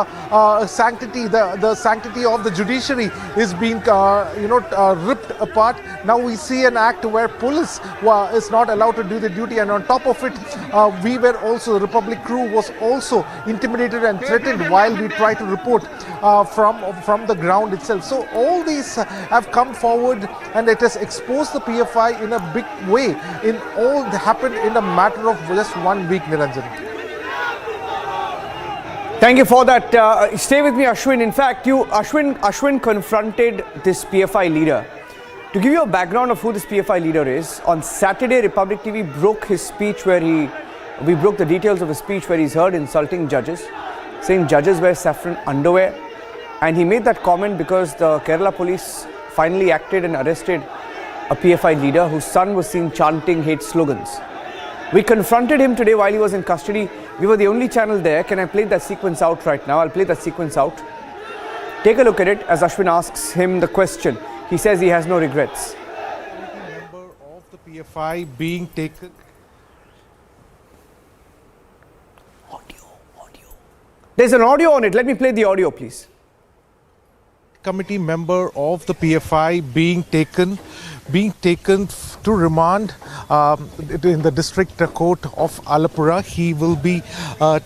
sanctity, the sanctity of the judiciary is being ripped apart. Now we see an act where police is not allowed to do the duty, and on top of it, we were also, the Republic crew was also intimidated and threatened while we try to report from the ground itself. So all these have come forward, and it has exposed the PFI in a big way. In all that happened in a matter of just 1 week, Niranjan. Thank you for that. Stay with me, Ashwin. In fact, Ashwin confronted this PFI leader. To give you a background of who this PFI leader is, on Saturday, Republic TV broke his speech where we broke the details of his speech where he's heard insulting judges, saying judges wear saffron underwear. And he made that comment because the Kerala police finally acted and arrested a PFI leader whose son was seen chanting hate slogans. We confronted him today while he was in custody. We were the only channel there. Can I play that sequence out right now? I'll play that sequence out. Take a look at it as Ashwin asks him the question. He says he has no regrets. Member of the PFI being taken. Audio. There's an audio on it. Let me play the audio, please. Committee member of the PFI being taken to remand in the district court of Alapura. He will be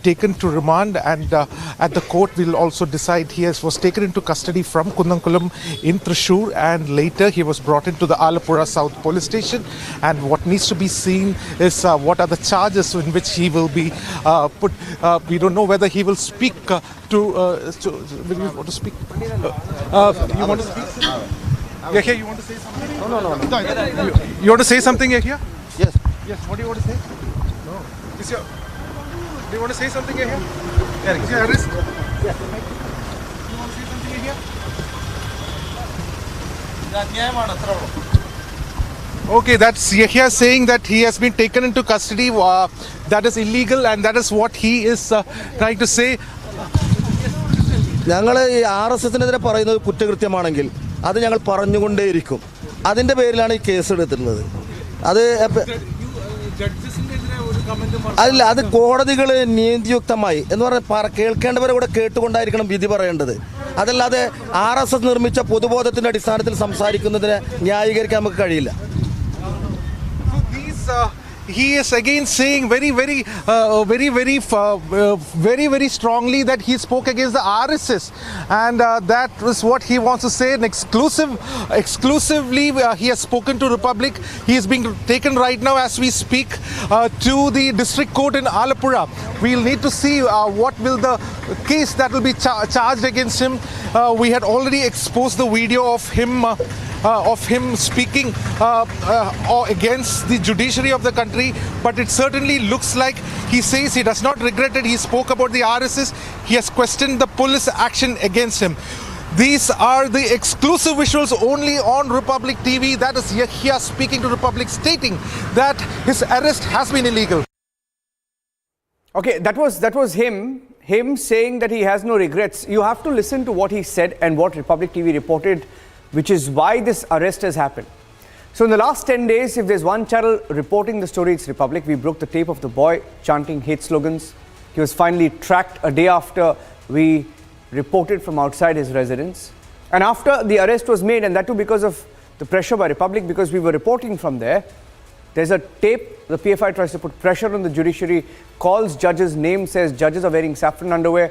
taken to remand, and at the court will also decide. He was taken into custody from Kundankulam in Thrissur, and later he was brought into the Alapura South police station. And what needs to be seen is what are the charges in which he will be put. We don't know whether he will speak you want to speak? You want to speak? Yahya, you want to say something? No. You want to say something, Yahya? Yes. Yes. What do you want to say? No. Do you want to say something, Yahya? Is your arrest? Yes. You want to say something, Yahya? Okay, that's Yahya saying that he has been taken into custody. That is illegal, and that is what he is trying to say. ഞങ്ങൾ ഈ RSSനെതിരെ പറയുന്നത് കുറ്റകൃത്യമാണെങ്കിൽ അത് ഞങ്ങൾ പറഞ്ഞുകൊണ്ടേയിരിക്കും. അതിൻ്റെ പേരിലാണ് ഈ case എടുത്തിട്ടുള്ളത്. അത് കോടതികൾ നീതിയുക്തമായി എന്ന് പറഞ്ഞാൽ കേൾക്കേണ്ടവരെ കൂടെ കേട്ടുകൊണ്ടായിരിക്കണം വിധി പറയേണ്ടത്. അതല്ലാതെ RSS നിർമ്മിച്ച പൊതുബോധത്തിൻ്റെ അടിസ്ഥാനത്തിൽ സംസാരിക്കുന്നതിനെ ന്യായീകരിക്കാൻ നമുക്ക് കഴിയില്ല. He is again saying very strongly that he spoke against the RSS, and that is what he wants to say. And exclusively he has spoken to Republic. He is being taken right now as we speak to the district court in Alapura. We'll need to see what will the case that will be charged against him. We had already exposed the video of him speaking against the judiciary of the country, but it certainly looks like he says he does not regret it. He spoke about the RSS. He has questioned the police action against him. These are the exclusive visuals only on Republic TV. That is Yahya speaking to Republic, stating that his arrest has been illegal. Okay, that was him saying that he has no regrets. You have to listen to what he said and what Republic TV reported, which is why this arrest has happened. So in the last 10 days, if there's one channel reporting the story, it's Republic. We broke the tape of the boy chanting hate slogans. He was finally tracked a day after we reported from outside his residence. And after the arrest was made, and that too because of the pressure by Republic, because we were reporting from there, there's a tape. The PFI tries to put pressure on the judiciary, calls judges' names, says judges are wearing saffron underwear.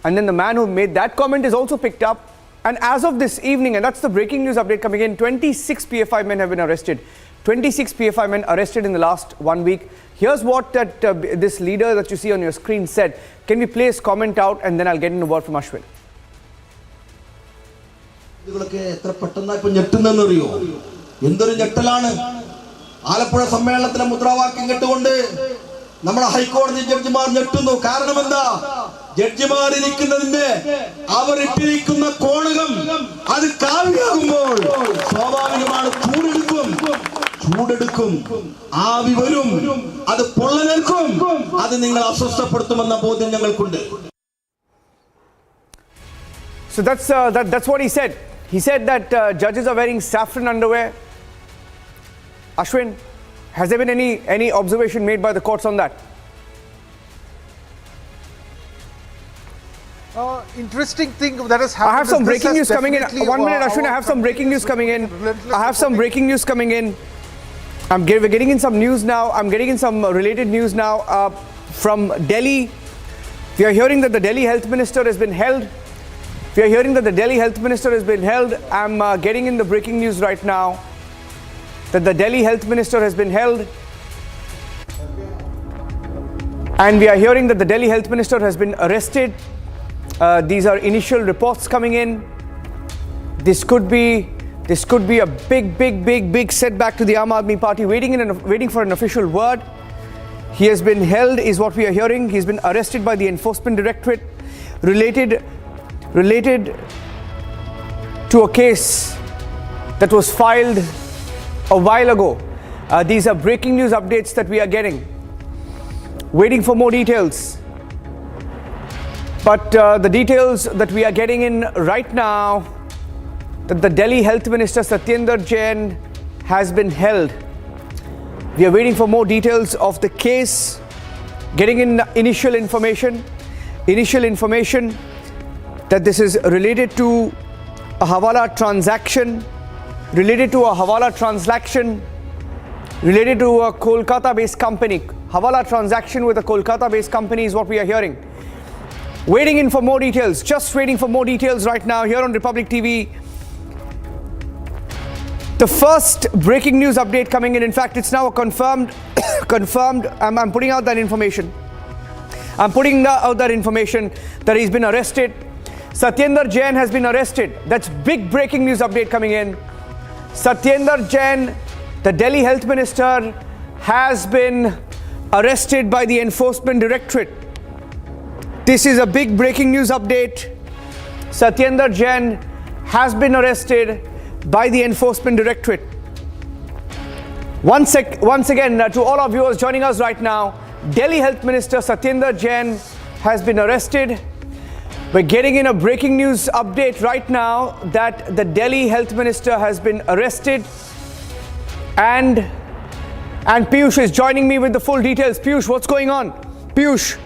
And then the man who made that comment is also picked up. And as of this evening, and that's the breaking news update coming in, 26 PFI men have been arrested. 26 PFI men arrested in the last 1 week. Here's what this leader that you see on your screen said. Can we play his comment out, and then I'll get in a word from Ashwin. എന്തൊരു ഞെട്ടലാണ്. ആലപ്പുഴ സമ്മേളനത്തിലെ മുദ്രാവാക്യം കേട്ടുകൊണ്ട് നമ്മുടെ ഹൈക്കോടതി ജഡ്ജിമാർ ഞെട്ടുന്നു. കാരണം എന്താ? ജഡ്ജിമാരിരിക്കുന്നതിന്റെ അവരിട്ടിരിക്കുന്ന കോണകം അത് കാവ്യാകുമ്പോൾ സ്വാഭാവികമാണ് ചൂടെടുക്കും, ആവി വരും, അത് പൊള്ളലേൽക്കും, അത് നിങ്ങൾ അസ്വസ്ഥപ്പെടുത്തുമെന്ന ബോധ്യം ഞങ്ങൾക്കുണ്ട്. So that's what he said. He said that judges are wearing saffron underwear. Ashwin, has there been any observation made by the courts on that? Interesting thing that has happened. I have some breaking news coming in. 1 minute, Ashwin. I have some breaking news coming in. We're getting in some news now. I'm getting in some related news now from Delhi. We are hearing that the Delhi Health Minister has been held. I'm getting in the breaking news right now that the Delhi Health Minister has been held. And we are hearing that the Delhi Health Minister has been arrested. These are initial reports coming in. This could be a big setback to the Aam Aadmi Party, waiting for an official word. He has been held, is what we are hearing. He's been arrested by the Enforcement Directorate, related to a case that was filed a while ago. These are breaking news updates that we are getting. Waiting for more details. But the details that we are getting in right now, that the Delhi Health Minister Satyendar Jain has been held. We are waiting for more details of the case, getting in initial information that this is related to a Hawala transaction, related to a Kolkata-based company. Hawala transaction with a Kolkata-based company is what we are hearing. Waiting for more details right now here on Republic TV. The first breaking news update coming in. In fact, it's now a confirmed. I'm putting out that information. That he's been arrested. Satyendar Jain has been arrested. That's big breaking news update coming in. Satyendar Jain, the Delhi Health Minister, has been arrested by the Enforcement Directorate. This is a big breaking news update. Satyendar Jain has been arrested by the Enforcement Directorate. Once again, to all our viewers joining us right now, Delhi Health Minister Satyendar Jain has been arrested. We're getting in a breaking news update right now that the Delhi Health Minister has been arrested. And Piyush is joining me with the full details. Piyush, what's going on? Piyush.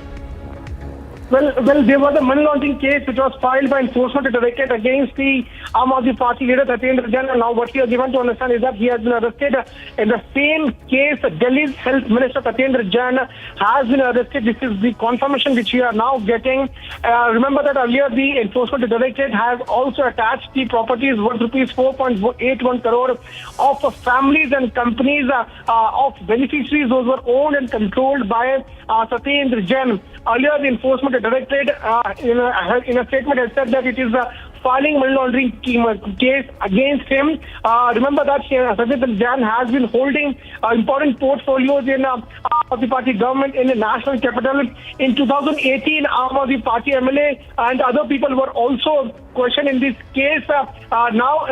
Well, there was a money laundering case which was filed by Enforcement Directorate against the Aam Aadmi Party leader Satyendar Jain. And now what we are given to understand is that he has been arrested in the same case. Delhi's Health Minister Satyendar Jain has been arrested. This is the confirmation which we are now getting. Remember that earlier the Enforcement Directorate has also attached the properties worth rupees 4.81 crore of families and companies of beneficiaries. Those were owned and controlled by Satyendar Jain. Earlier, the Enforcement Directorate in a statement has said that it is filing money laundering case against him. Remember that Satyendar Jain has been holding important portfolios in Aam Aadmi Party government in the national capital. In 2018, Aam Aadmi Party MLA and other people were also questioned in this case. Now,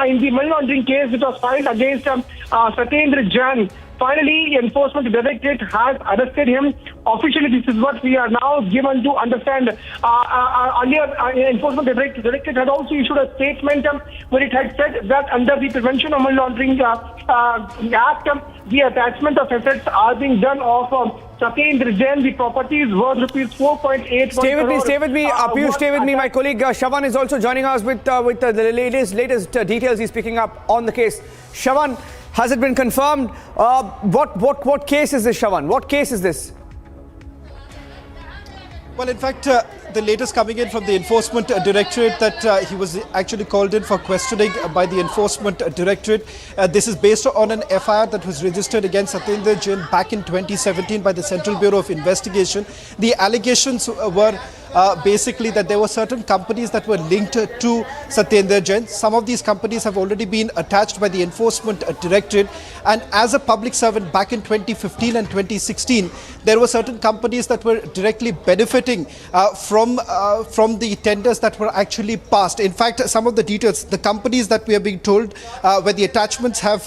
in the money laundering case which was filed against Satyendar Jain, finally, Enforcement Directorate has arrested him. Officially, this is what we are now given to understand. Earlier, Enforcement Directorate had also issued a statement where it had said that under the Prevention of Money Laundering Act, the attachment of assets are being done of Satyendar Jain. The properties worth rupees 4.81 Stay with me, Piyush. Stay with me. My colleague Shavan is also joining us with the latest details he's picking up on the case. Shavan, has it been confirmed? What case is this, Shavan? What case is this? Well, in fact, the latest coming in from the Enforcement Directorate that he was actually called in for questioning by the Enforcement Directorate. This is based on an FIR that was registered against Satyendar Jain back in 2017 by the Central Bureau of Investigation. The allegations were basically that there were certain companies that were linked to Satyendar Jain. Some of these companies have already been attached by the Enforcement Directorate, and as a public servant back in 2015 and 2016, there were certain companies that were directly benefiting from the tenders that were actually passed. In fact, some of the details, the companies that we are being told where the attachments have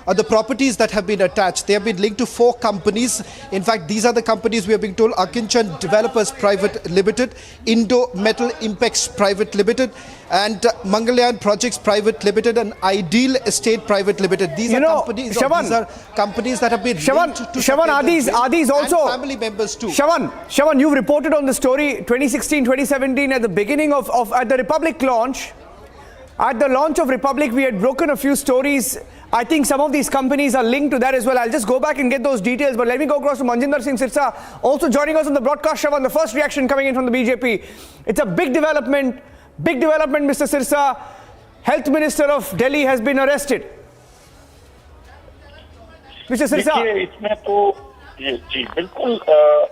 the properties that have been attached, they have been linked to 4 companies. In fact, these are the companies we are being told: Akinchan Developers Private Limited, Indo Metal Impex Private Limited, and Mangalyaan Projects Private Limited, and Ideal Estate Private Limited. These are companies. Shavan, these are companies that have been linked to Shavan, are these also family members too? Shavan, you've reported on the story 2016, 2017 at the beginning of at the Republic launch. At the launch of Republic, we had broken a few stories. I think some of these companies are linked to that as well. I'll just go back and get those details, but let me go across to Manjinder Singh Sirsa, also joining us on the broadcast. Shavan, the first reaction coming in from the BJP. It's a big development, Mr. Sirsa. Health Minister of Delhi has been arrested. Mr. Sirsa. देखिए, इसमें तो जी बिल्कुल,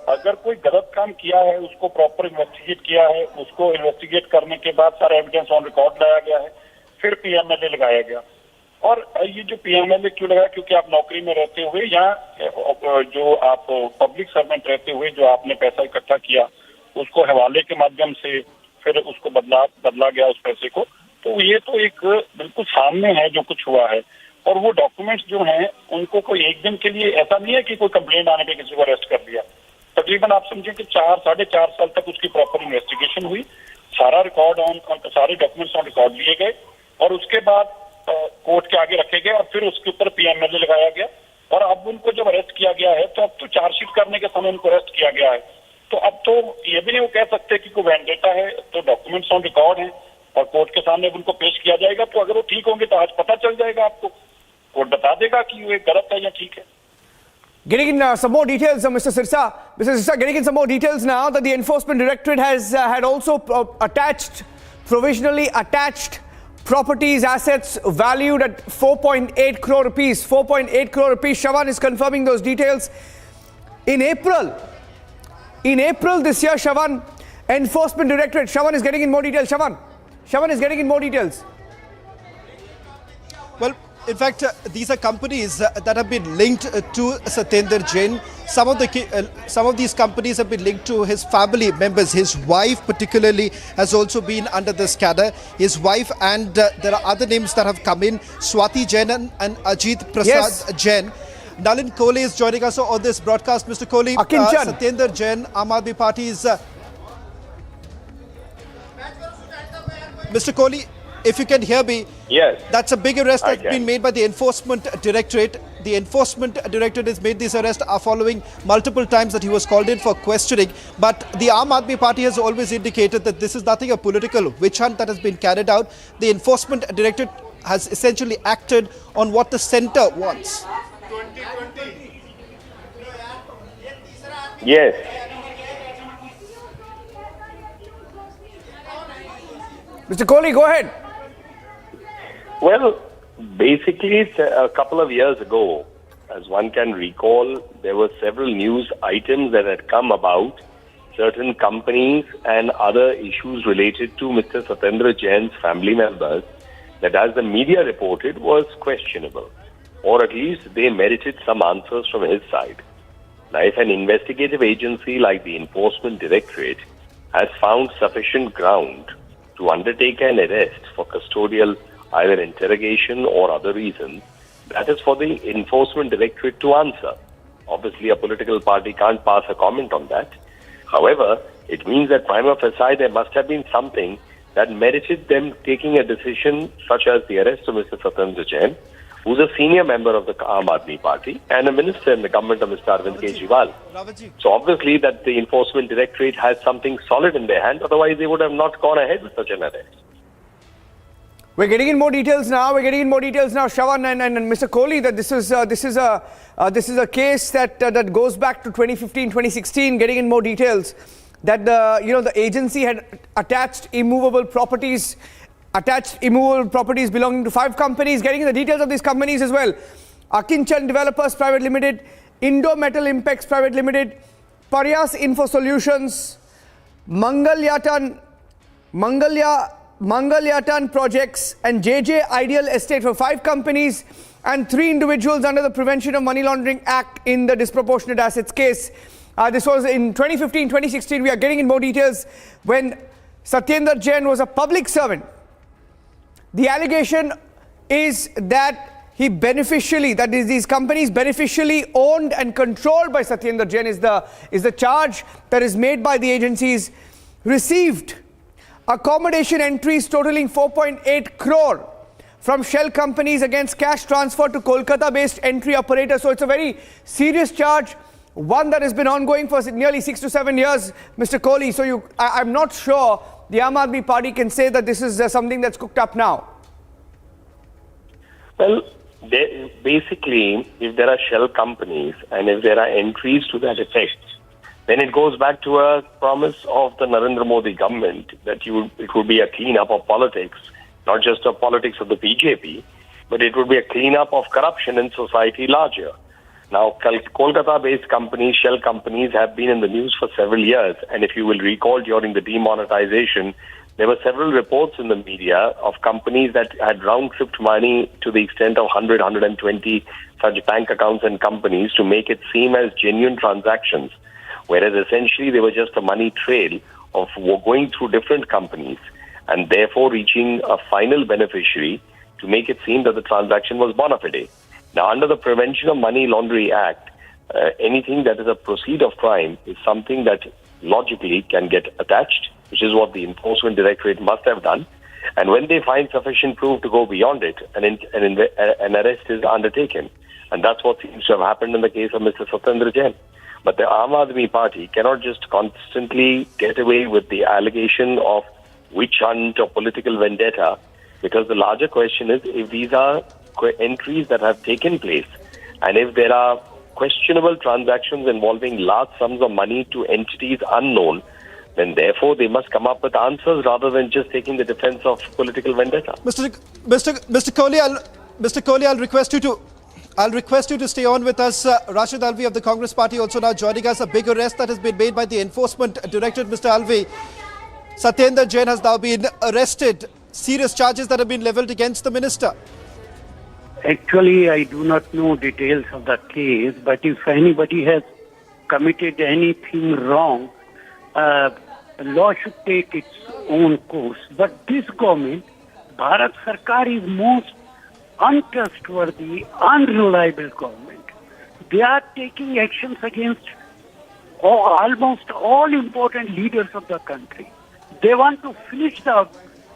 अगर कोई गलत काम किया है उसको प्रॉपर इन्वेस्टिगेट किया है, उसको इन्वेस्टिगेट करने के बाद सारा एविडेंस ऑन रिकॉर्ड लाया गया है, फिर पीएमएलए लगाया गया। और ये जो पीएमएलए क्यों लगाया? क्योंकि आप नौकरी में रहते हुए या जो आप पब्लिक सर्वेंट रहते हुए जो आपने पैसा इकट्ठा किया उसको हवाले के माध्यम से फिर उसको बदला गया उस पैसे को, तो ये तो एक बिल्कुल सामने है जो कुछ हुआ है। और वो डॉक्यूमेंट्स जो हैं उनको कोई एक दिन के लिए, ऐसा नहीं है कि कोई कंप्लेंट आने पे किसी को अरेस्ट कर दिया। तकरीबन आप समझे कि 4-4.5 साल तक उसकी प्रॉपर इन्वेस्टिगेशन हुई, सारा रिकॉर्ड सारे डॉक्यूमेंट्स ऑन रिकॉर्ड लिए गए और उसके बाद कोर्ट के आगे रखे गए और फिर उसके ऊपर पीएमएलए लगाया गया। और अब उनको जब अरेस्ट किया गया है तो अब तो चार्जशीट करने के समय उनको अरेस्ट किया गया है, तो अब तो ये भी नहीं वो कह सकते कि कोई वेंडेटा है, तो डॉक्यूमेंट्स ऑन रिकॉर्ड है और कोर्ट के सामने उनको पेश किया जाएगा। तो अगर वो ठीक होंगे तो आज पता चल जाएगा, आपको कोर्ट बता देगा कि ये गलत है या ठीक है। Getting in some more details, Mr. Sirsa. Mr. Sirsa, getting in some more details now that the Enforcement Directorate had also provisionally attached properties, assets valued at 4.8 crore rupees. 4.8 crore rupees. Shavan is confirming those details. In April this year, Shavan, Enforcement Directorate, Shavan is getting in more details. Shavan is getting in more details. Well, in fact, these are companies that have been linked to Satyendar Jain. Some of these companies have been linked to his family members. His wife particularly has also been under this cadre. His wife, and there are other names that have come in, Swati Jain and Ajit Prasad Jain. Nalin Kohli is joining us on this broadcast. Mr. Kohli, Satyendar Jain, Aam Aadmi Party is... Mr. Kohli, if you can hear me, yes, that's a big arrest that's been made by the Enforcement Directorate. The Enforcement Directorate has made this arrest following multiple times that he was called in for questioning. But the Aam Aadmi Party has always indicated that this is nothing a political witch hunt that has been carried out. The Enforcement Directorate has essentially acted on what the centre wants. Yes. Mr. Kohli, go ahead. Well, basically, a couple of years ago, as one can recall, there were several news items that had come about certain companies and other issues related to Mr. Satyendar Jain's family members that, as the media reported, was questionable, or at least they merited some answers from his side. Now, if an investigative agency like the Enforcement Directorate has found sufficient ground to undertake an arrest for custodial either interrogation or other reasons, that is for the Enforcement Directorate to answer. Obviously, a political party can't pass a comment on that. However, it means that prima facie there must have been something that merited them taking a decision such as the arrest of Mr. Satyendar Jain, who's a senior member of the Aam Aadmi Party and a minister in the government of Mr. Arvind Kejriwal. So obviously that the Enforcement Directorate has something solid in their hand, otherwise they would have not gone ahead with such an arrest. We're getting in more details now. Shavan and Mr. Kohli, that this is a case that goes back to 2015, 2016. Getting in more details that the agency had attached immovable properties belonging to 5 companies. Getting in the details of these companies as well. Akinchan Developers Private Limited, Indo Metal Impex Private Limited, Paryas Info Solutions, Mangalyatan Projects and JJ Ideal Estate for 5 companies and 3 individuals under the Prevention of Money Laundering Act in the disproportionate assets case. This was in 2015-2016. We are getting in more details when Satyendar Jain was a public servant. The allegation is that these companies beneficially owned and controlled by Satyendar Jain is the charge that is made by the agencies. Received accommodation entries totaling 4.8 crore from shell companies against cash transfer to Kolkata-based entry operator. So it's a very serious charge, one that has been ongoing for nearly 6 to 7 years, Mr. Kohli. So I'm not sure the Aam Aadmi Party can say that this is something that's cooked up now. Well, basically, if there are shell companies and if there are entries to that effect, then it goes back to a promise of the Narendra Modi government that it would be a clean-up of politics, not just of politics of the BJP, but it would be a clean-up of corruption in society larger. Now, Kolkata-based companies, shell companies, have been in the news for several years. And if you will recall, during the demonetization, there were several reports in the media of companies that had round-tripped money to the extent of 100, 120 such bank accounts and companies to make it seem as genuine transactions, whereas essentially they were just a money trail of going through different companies and therefore reaching a final beneficiary to make it seem that the transaction was bona fide. Now, under the Prevention of Money Laundering Act, anything that is a proceed of crime is something that logically can get attached, which is what the Enforcement Directorate must have done. And when they find sufficient proof to go beyond it, an arrest is undertaken. And that's what seems to have happened in the case of Mr. Satyendar Jain. But the Aam Aadmi Party cannot just constantly get away with the allegation of witch hunt or political vendetta, because the larger question is, if these are entries that have taken place and if there are questionable transactions involving large sums of money to entities unknown, then therefore they must come up with answers rather than just taking the defense of political vendetta. Mr. Kohli, I'll request you to stay on with us. Rashid Alvi of the Congress Party also now joining us. A big arrest that has been made by the Enforcement Directorate. Mr. Alvi, Satyendar Jain has now been arrested. Serious charges that have been levelled against the minister. Actually, I do not know details of the case, but if anybody has committed anything wrong, law should take its own course. But this government, Bharat Sarkar, is most untrustworthy, unreliable government. They are taking actions against almost all important leaders of the country. They want to finish the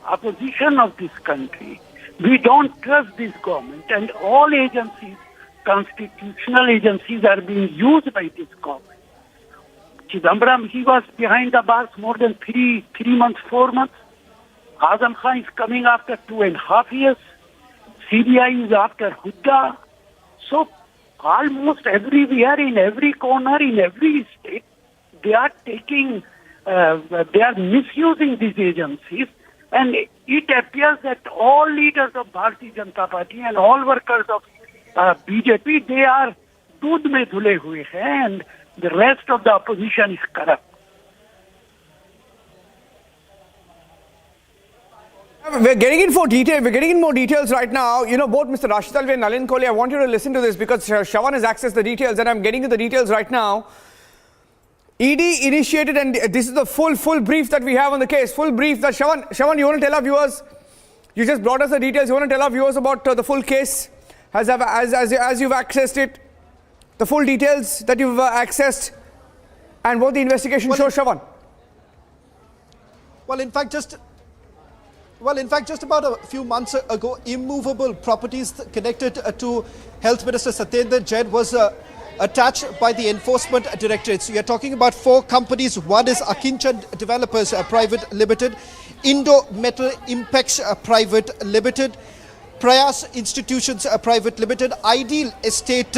opposition of this country. We don't trust this government, and all agencies, constitutional agencies, are being used by this government. Chidambaram, he was behind the bars more than 3 months, 4 months. Azam Khan is coming after 2.5 years. CBI is after Hudda. So almost everywhere, in every corner, in every state, they are misusing these agencies. And it appears that all leaders of Bharatiya Janata Party and all workers of BJP, they are doodh mein dhule hue hain, and the rest of the opposition is corrupt. We're getting in more details right now. You know, both Mr. Rashid Alvi and Nalin Kohli, I want you to listen to this because Shravan has accessed the details, and I'm getting to the details right now. ED initiated, and this is the full brief that we have on the case. Full brief that Shravan, you want to tell our viewers? You just brought us the details. You want to tell our viewers about the full case as you've accessed it, the full details that you've accessed, and what the investigation shows, Shravan? Well, in fact, just about a few months ago, immovable properties connected to Health Minister Satyendar Jain was attached by the Enforcement Directorate. So we are talking about 4 companies. One is Akinchan Developers Private Limited, Indo Metal Impex Private Limited, Prayas Institutions Private Limited, Ideal Estate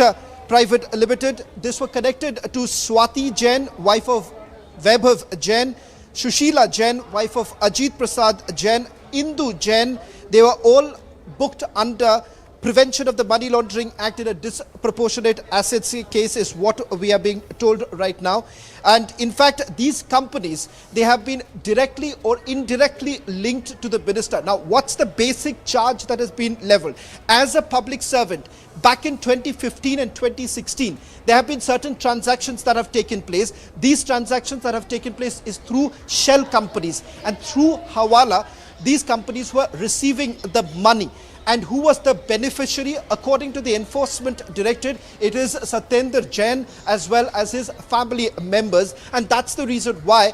Private Limited. This were connected to Swati Jain, wife of Vaibhav Jain, Shushila Jain, wife of Ajit Prasad Jain, Indu Jain. They were all booked under Prevention of the Money Laundering Act in a disproportionate assets case is what we are being told right now. And in fact, these companies, they have been directly or indirectly linked to the minister. Now, what's the basic charge that has been leveled? As a public servant, back in 2015 and 2016, there have been certain transactions that have taken place. These transactions that have taken place is through shell companies, and through Hawala, these companies were receiving the money. And who was the beneficiary? According to the Enforcement Directorate, it is Satyendar Jain as well as his family members. And that's the reason why,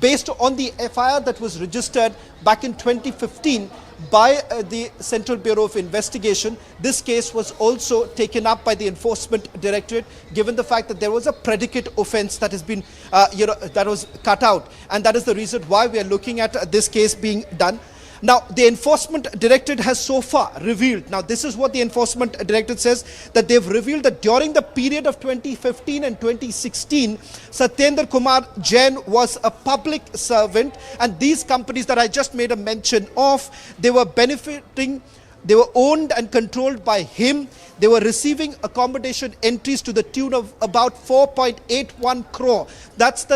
based on the FIR that was registered back in 2015 by the Central Bureau of Investigation, this case was also taken up by the Enforcement Directorate, given the fact that there was a predicate offence that has been, that was cut out. And that is the reason why we are looking at this case being done. Now, the Enforcement Directorate has so far revealed, now this is what the Enforcement Directorate says, that they've revealed that during the period of 2015 and 2016, Satyendar Kumar Jain was a public servant, and these companies that I just made a mention of, they were benefiting, they were owned and controlled by him. They were receiving accommodation entries to the tune of about 4.81 crore. That's the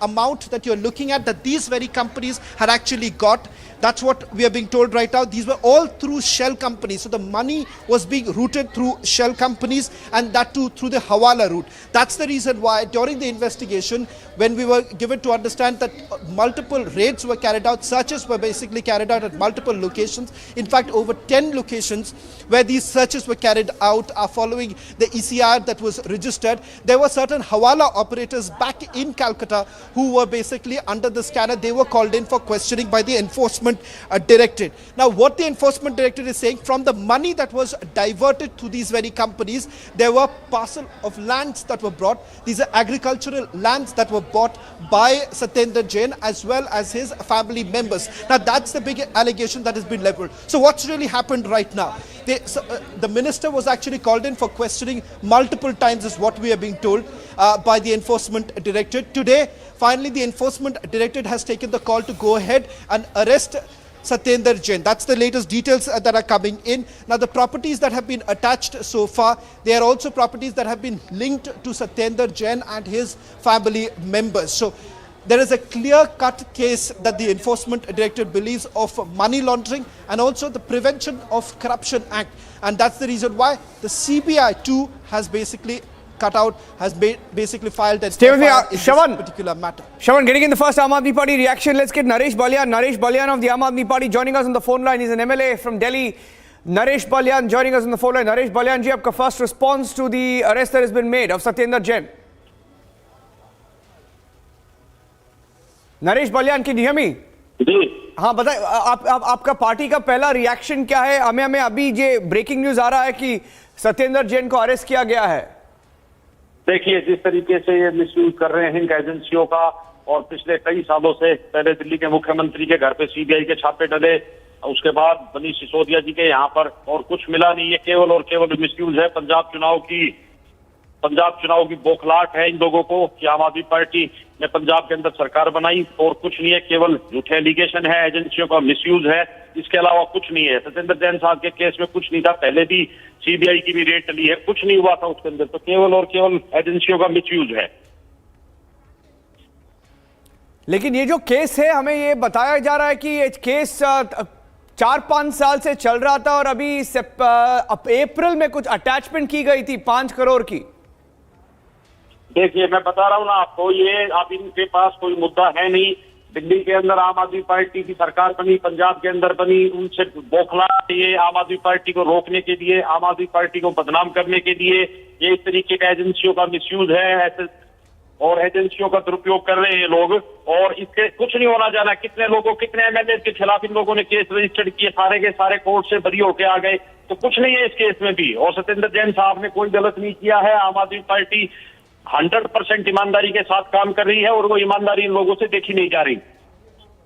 amount that you're looking at, that these very companies had actually got. That's what we are being told right now. These were all through shell companies. So the money was being routed through shell companies, and that too through the Hawala route. That's the reason why during the investigation, when we were given to understand that multiple raids were carried out, searches were basically carried out at multiple locations. In fact, over 10 locations where these searches were carried out are following the ECR that was registered. There were certain Hawala operators back in Calcutta who were basically under the scanner. They were called in for questioning by the Enforcement Directorate. Now, what the Enforcement Directorate is saying, from the money that was diverted to these very companies, there were parcel of lands that were brought. These are agricultural lands that were bought by Satyendar Jain as well as his family members. Now, that's the big allegation that has been leveled. So what's really happened right now? The minister was actually called in for questioning multiple times, is what we are being told by the Enforcement Directorate. Today, finally, the Enforcement Directorate has taken the call to go ahead and arrest Satyendar Jain. That's the latest details that are coming in. Now, the properties that have been attached so far, they are also properties that have been linked to Satyendar Jain and his family members. So there is a clear-cut case that the Enforcement Directorate believes of money laundering and also the Prevention of Corruption Act. And that's the reason why the CBI too has basically cut out, has basically filed a Stay with me, this Shravan. particular matter. Shravan, getting in the first Aam Aadmi Party reaction, let's get Naresh Balyan. Naresh Balyan of the Aam Aadmi Party joining us on the phone line. He's an MLA from Delhi. Naresh Balyan joining us on the phone line. Naresh Balyan ji, आपका first response to the arrest that has been made of Satyendar Jain. Naresh Balyan, can you hear me? जी हाँ, बताइए आपका party का पहला reaction क्या है? हमें अभी ये ब्रेकिंग न्यूज आ रहा है कि सत्येंद्र जैन को अरेस्ट किया गया है. देखिए, जिस तरीके से ये मिसयूज कर रहे हैं एजेंसियों का, और पिछले कई सालों से पहले दिल्ली के मुख्यमंत्री के घर पे सीबीआई के छापे डले, उसके बाद मनीष सिसोदिया जी के यहाँ पर और कुछ मिला नहीं. ये केवल और केवल मिसयूज है. पंजाब चुनाव की बौखलाहट है इन लोगों को कि आम आदमी पार्टी ने पंजाब के अंदर सरकार बनाई, और कुछ नहीं है. केवल झूठे एलिगेशन है, एजेंसियों का मिसयूज है, इसके अलावा कुछ नहीं है. सत्येंद्र जैन साहब के केस में कुछ नहीं था, पहले भी सीबीआई की भी रेड चली है, कुछ नहीं हुआ था उसके अंदर. तो केवल और केवल एजेंसियों का मिसयूज है. लेकिन ये जो केस है, हमें ये बताया जा रहा है कि ये केस 4-5 साल से चल रहा था, और अभी अप्रैल में कुछ अटैचमेंट की गई थी 5 करोड़ की. देखिए, मैं बता रहा हूँ ना आपको, ये अब इनके पास कोई मुद्दा है नहीं. दिल्ली के अंदर आम आदमी पार्टी की सरकार बनी, पंजाब के अंदर बनी, उनसे बौखला ये आम आदमी पार्टी को रोकने के लिए, आम आदमी पार्टी को बदनाम करने के लिए ये इस तरीके का एजेंसियों का मिसयूज है और एजेंसियों का दुरुपयोग कर रहे हैं लोग. और इसके कुछ नहीं होना जाना. कितने लोगों, कितने एमएलए के खिलाफ इन लोगों ने केस रजिस्टर्ड किए, सारे के सारे कोर्ट से बरी होके आ गए. तो कुछ नहीं है इस केस में भी. और सत्येंद्र जैन साहब ने कोई गलत नहीं किया है. आम आदमी पार्टी 100% ईमानदारी के साथ काम कर रही है, और वो ईमानदारी इन लोगों से देखी नहीं जा रही.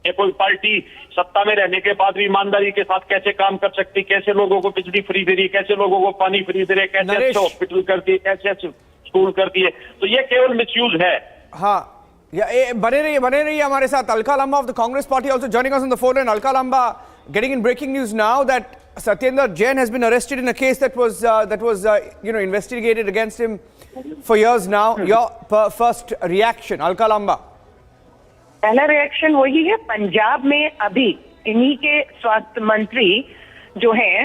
ये कोई पार्टी सत्ता में रहने के बाद भी ईमानदारी के साथ कैसे काम कर सकती, कैसे लोगों को बिजली फ्री दे रही, कैसे लोगों को पानी फ्री दे रही, कैसे अच्छे हॉस्पिटल करती है, कैसे अच्छे स्कूल करती है. तो ये केवल मिसयूज है. हाँ, बने रहिए हमारे साथ. Alka Lamba of the Congress Party also joining us on the phone. And Alka Lamba, getting in breaking news now that Satyendar Jain has been arrested in a case that was investigated against him for years now. Your first reaction, Alka Lamba. पहला reaction वही है, पंजाब में अभी इन्हीं के स्वास्थ्य मंत्री जो हैं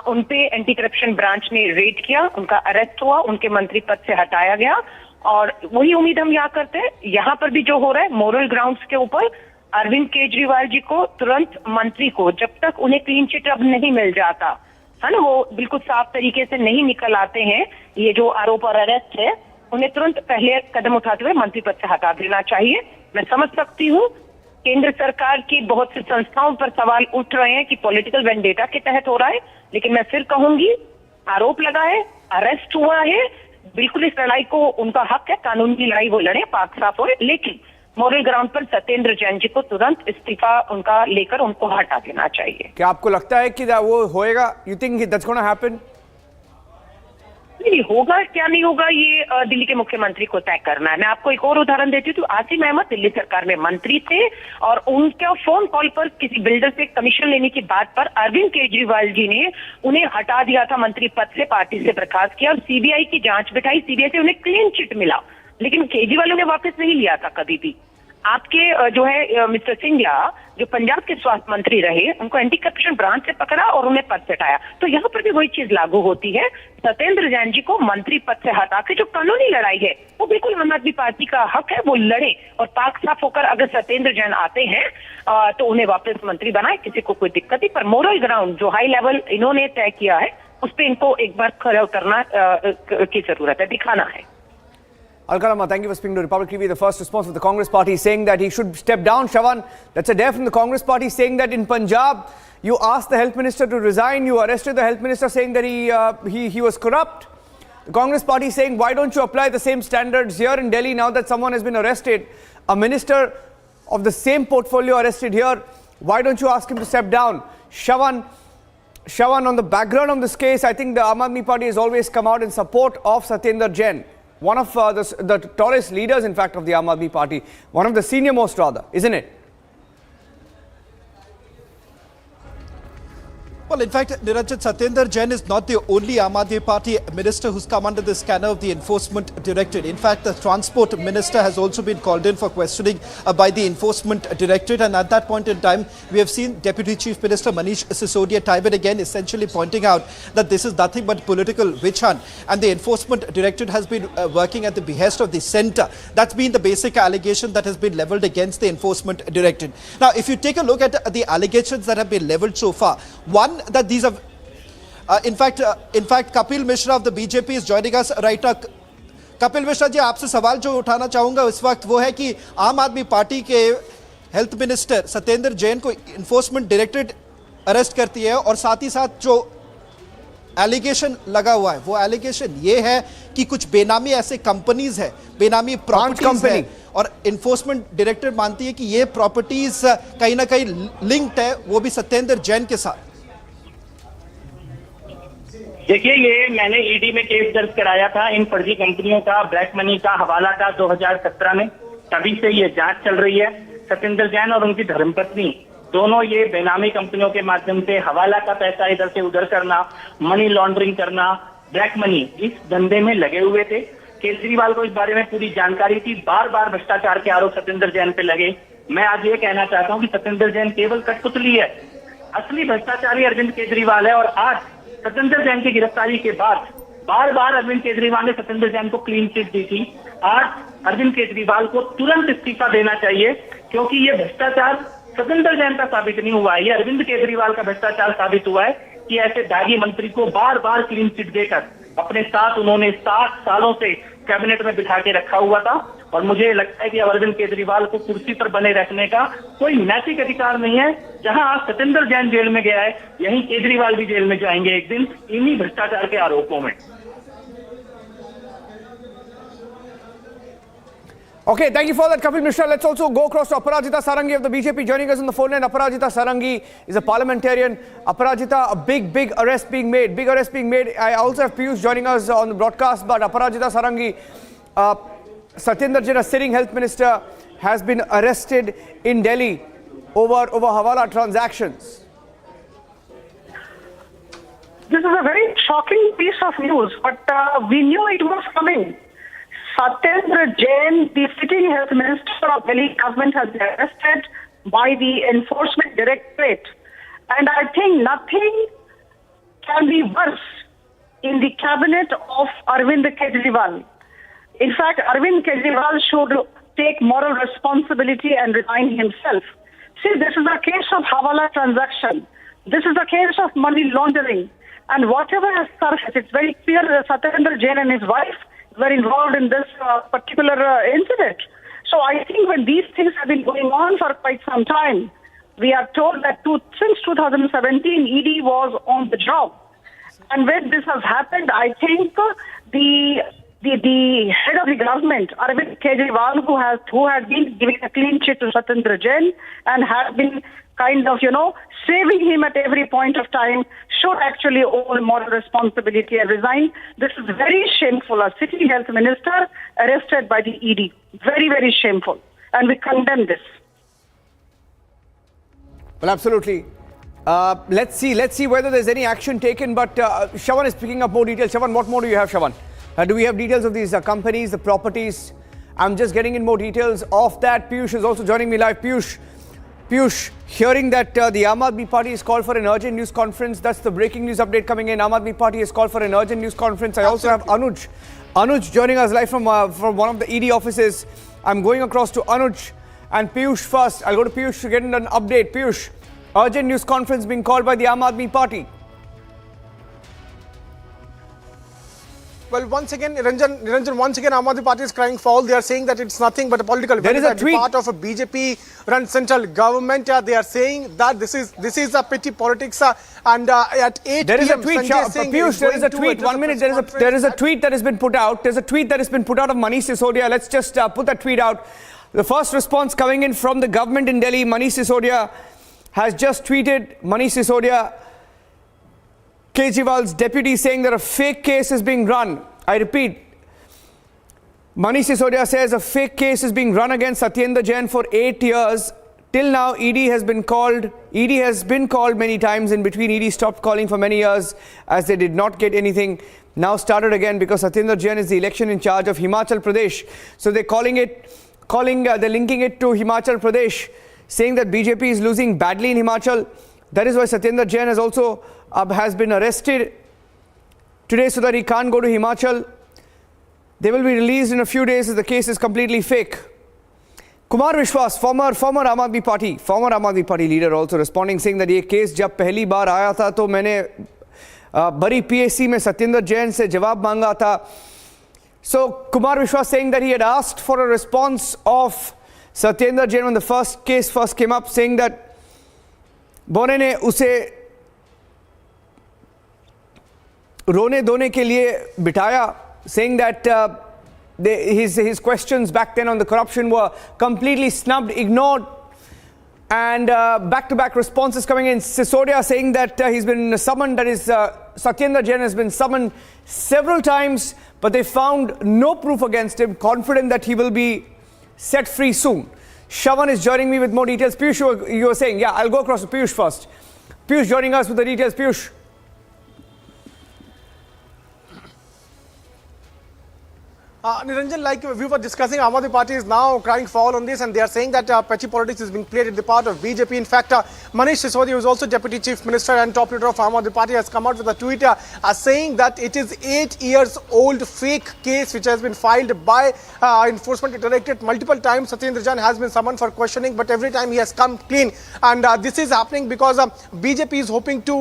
उन पे एंटी करप्शन ब्रांच ने रेड किया, उनका अरेस्ट हुआ, उनके मंत्री पद से हटाया गया. और वही उम्मीद हम यहाँ करते हैं. यहाँ पर भी जो हो रहा है मोरल ग्राउंड्स के ऊपर, अरविंद केजरीवाल जी को तुरंत मंत्री को जब तक उन्हें क्लीन चिट अब नहीं मिल जाता है ना, वो बिल्कुल साफ तरीके से नहीं निकल आते हैं, ये जो आरोप और अरेस्ट है, उन्हें तुरंत पहले कदम उठाते हुए मंत्री पद से हटा देना चाहिए. मैं समझ सकती हूँ केंद्र सरकार की बहुत सी संस्थाओं पर सवाल उठ रहे हैं कि पॉलिटिकल वेंडेटा के तहत हो रहा है, लेकिन मैं फिर कहूंगी आरोप लगा है, अरेस्ट हुआ है, बिल्कुल इस लड़ाई को उनका हक है, कानूनी लड़ाई वो लड़े, पाक साफ हो, लेकिन मॉरल ग्राउंड पर सत्येंद्र जैन जी को तुरंत इस्तीफा उनका लेकर उनको हटा देना चाहिए. क्या आपको लगता है कि वो होएगा? You think that's gonna happen? नहीं होगा, क्या नहीं होगा, ये दिल्ली के मुख्यमंत्री को तय करना है. मैं आपको एक और उदाहरण देती हूँ. आसिम अहमद दिल्ली सरकार में मंत्री थे और उनके फोन कॉल पर किसी बिल्डर से कमीशन लेने की बात पर अरविंद केजरीवाल जी ने उन्हें हटा दिया था मंत्री पद से, पार्टी से बर्खास्त किया और सीबीआई की जांच बिठाई. सीबीआई से उन्हें क्लीन चिट मिला, लेकिन केजरीवाल ने वापस नहीं लिया था कभी भी. आपके जो है मिस्टर सिंगला जो पंजाब के स्वास्थ्य मंत्री रहे, उनको एंटी करप्शन ब्रांच से पकड़ा और उन्हें पद से हटाया. तो यहाँ पर भी वही चीज लागू होती है. सत्येंद्र जैन जी को मंत्री पद से हटा के जो कानूनी लड़ाई है वो बिल्कुल आम आदमी पार्टी का हक है, वो लड़े और पाक साफ होकर अगर सत्येंद्र जैन आते हैं तो उन्हें वापस मंत्री बनाए, किसी को कोई दिक्कत नहीं. पर मोरल ग्राउंड जो हाई लेवल इन्होंने तय किया है उस पर इनको एक बार खड़ा उतरना की जरूरत है, दिखाना है. Alka Lamba, thank you for speaking to Republic TV. The first response of the Congress Party saying that he should step down. Shawan, that's a dare from the Congress Party saying that in Punjab, you asked the health minister to resign, you arrested the health minister saying that he was corrupt. The Congress Party saying, why don't you apply the same standards here in Delhi now that someone has been arrested? A minister of the same portfolio arrested here, why don't you ask him to step down? Shawan, on the background of this case, I think the Aam Aadmi Party has always come out in support of Satyendar Jain. One of the tallest leaders, in fact, of the Aam Aadmi Party. One of the senior most, rather, isn't it? Well, in fact, Niranjan, Satyendar Jain is not the only Aam Aadmi Party minister who's come under the scanner of the Enforcement Directorate. In fact, the Transport Minister has also been called in for questioning by the Enforcement Directorate. And at that point in time, we have seen Deputy Chief Minister Manish Sisodia time and again essentially pointing out that this is nothing but political witch hunt. And the Enforcement Directorate has been working at the behest of the centre. That's been the basic allegation that has been levelled against the Enforcement Directorate. Now, if you take a look at the allegations that have been levelled so far, one, that these are in fact Kapil Mishra of the BJP is joining us right now. Kapil Mishra जी, आपसे सवाल जो उठाना चाहूंगा इस वक्त वो है कि आम आदमी पार्टी के हेल्थ मिनिस्टर सत्येंद्र जैन को इन्फोर्समेंट डायरेक्टरेट अरेस्ट करती है और साथ ही साथ जो एलिगेशन लगा हुआ है वो एलिगेशन ये है कि कुछ बेनामी ऐसे कंपनीज है, बेनामी प्रॉपर्टीज है और इन्फोर्समेंट डायरेक्टरेट मानती है कि ये प्रॉपर्टीज कहीं ना कहीं लिंक्ड है, वो भी सत्येंद्र जैन के साथ. देखिए, ये मैंने ईडी में केस दर्ज कराया था इन फर्जी कंपनियों का, ब्लैक मनी का हवाला का 2017 में. तभी से ये जांच चल रही है. सत्येंद्र जैन और उनकी धर्मपत्नी दोनों ये बेनामी कंपनियों के माध्यम से हवाला का पैसा इधर से उधर करना, मनी लॉन्ड्रिंग करना, ब्लैक मनी, इस धंधे में लगे हुए थे. केजरीवाल को इस बारे में पूरी जानकारी थी. बार बार भ्रष्टाचार के आरोप सत्येंद्र जैन पे लगे. मैं आज ये कहना चाहता हूँ कि सत्येंद्र जैन केवल कठपुतली है, असली भ्रष्टाचारी अरविंद केजरीवाल है. और आज सत्येंद्र जैन की गिरफ्तारी के बाद बार बार अरविंद केजरीवाल ने सत्येंद्र जैन को क्लीन चिट दी थी. आज अरविंद केजरीवाल को तुरंत इस्तीफा देना चाहिए, क्योंकि ये भ्रष्टाचार सत्येंद्र जैन का साबित नहीं हुआ है, ये अरविंद केजरीवाल का भ्रष्टाचार साबित हुआ है कि ऐसे दागी मंत्री को बार बार क्लीन चिट देकर अपने साथ उन्होंने 60 सालों से कैबिनेट में बिठा के रखा हुआ था. और मुझे लगता है कि अरविंद केजरीवाल को कुर्सी पर बने रखने का कोई नैतिक अधिकार नहीं है. जहां आज सत्येंद्र जैन जेल में गया है, यहीं केजरीवाल भी जेल में जाएंगे एक दिन इन्हीं भ्रष्टाचार के आरोपों में. Okay, thank you for that, Kapil Mishra. Let's also go across to Aparajita Sarangi of the BJP joining us on the phone line. Aparajita Sarangi is a parliamentarian. Aparajita, a big arrest being made. Big arrest being made. I also have Piyush joining us on the broadcast, but Aparajita Sarangi, Satyendar Jain, a sitting health minister, has been arrested in Delhi over Hawala transactions. This is a very shocking piece of news, but we knew it was coming. Satyendar Jain, the sitting health minister of Delhi government, has been arrested by the Enforcement Directorate. And I think nothing can be worse in the cabinet of Arvind Kejriwal. In fact, Arvind Kejriwal should take moral responsibility and resign himself. See, this is a case of Hawala transaction. This is a case of money laundering. And whatever has surfaced, it's very clear that Satyendar Jain and his wife were involved in this particular incident. So I think when these things have been going on for quite some time, we are told that since 2017, ED was on the job. And when this has happened, I think the head of the government, Arvind Kejriwal, who has been giving a clean chit to Satyendar Jain and has been kind of, saving him at every point of time, should actually own moral responsibility and resign. This is very shameful. A sitting health minister arrested by the ED. Very, very shameful. And we condemn this. Well, absolutely. Let's see whether there's any action taken. But Shravan is picking up more details. Shravan, what more do you have, Shravan? Do we have details of these companies, the properties? I'm just getting in more details of that. Piyush is also joining me live. Piyush, hearing that the Aam Aadmi Party has called for an urgent news conference. That's the breaking news update coming in. Aam Aadmi Party has called for an urgent news conference. I also have Anuj joining us live from one of the ED offices. I'm going across to Anuj and Piyush first. I'll go to Piyush to get an update. Piyush, urgent news conference being called by the Aam Aadmi Party. Well, once again, Niranjan, once again, Aam Aadmi Party is crying foul. They are saying that it's nothing but a political There is a tweet. part of a BJP-run central government. They are saying that this is a petty politics. And at 8 There is a PM, tweet, Piyush, there is a tweet. 1 minute, there is a tweet that has been put out. There's a tweet that has been put out of Manish Sisodia. Let's just put that tweet out. The first response coming in from the government in Delhi, Manish Sisodia has just tweeted. Manish Sisodia, Kejriwal's deputy, saying that a fake case is being run. I repeat, Manish Sisodia says a fake case is being run against Satyendar Jain for 8 years. Till now, ED has been called. ED has been called many times. In between, ED stopped calling for many years as they did not get anything. Now started again because Satyendar Jain is the election in charge of Himachal Pradesh. So they're they're linking it to Himachal Pradesh, saying that BJP is losing badly in Himachal. That is why Satyendar Jain has been arrested today so that he can't go to Himachal. They will be released in a few days as the case is completely fake. Kumar Vishwas, former Aam Aadmi Party leader, also responding, saying that ये case जब पहली बार आया था तो मैंने बड़ी PSC में सत्येंद्र जैन से जवाब मांगा था. So Kumar Vishwas saying that he had asked for a response of Satyendar Jain when the case first came up, saying that बोने ने उसे रोने धोने के लिए बिठाया, saying that his questions back then on the corruption were completely snubbed, ignored, and back-to-back responses coming in. Sisodia saying that he's been summoned, that is, Satyendar Jain has been summoned several times, but they found no proof against him, confident that he will be set free soon. Shravan is joining me with more details. Piyush, you were saying, yeah, I'll go across to Piyush first. Piyush joining us with the details. Piyush. Niranjan, like we were discussing, Aam Aadmi Party is now crying foul on this, and they are saying that petty politics is being played at the part of BJP. In fact, Manish Sisodia, who is also Deputy Chief Minister and top leader of Aam Aadmi Party, has come out with a tweet saying that it is 8 years old fake case which has been filed by Enforcement Directorate multiple times. Satyendar Jain has been summoned for questioning, but every time he has come clean. And this is happening because BJP is hoping to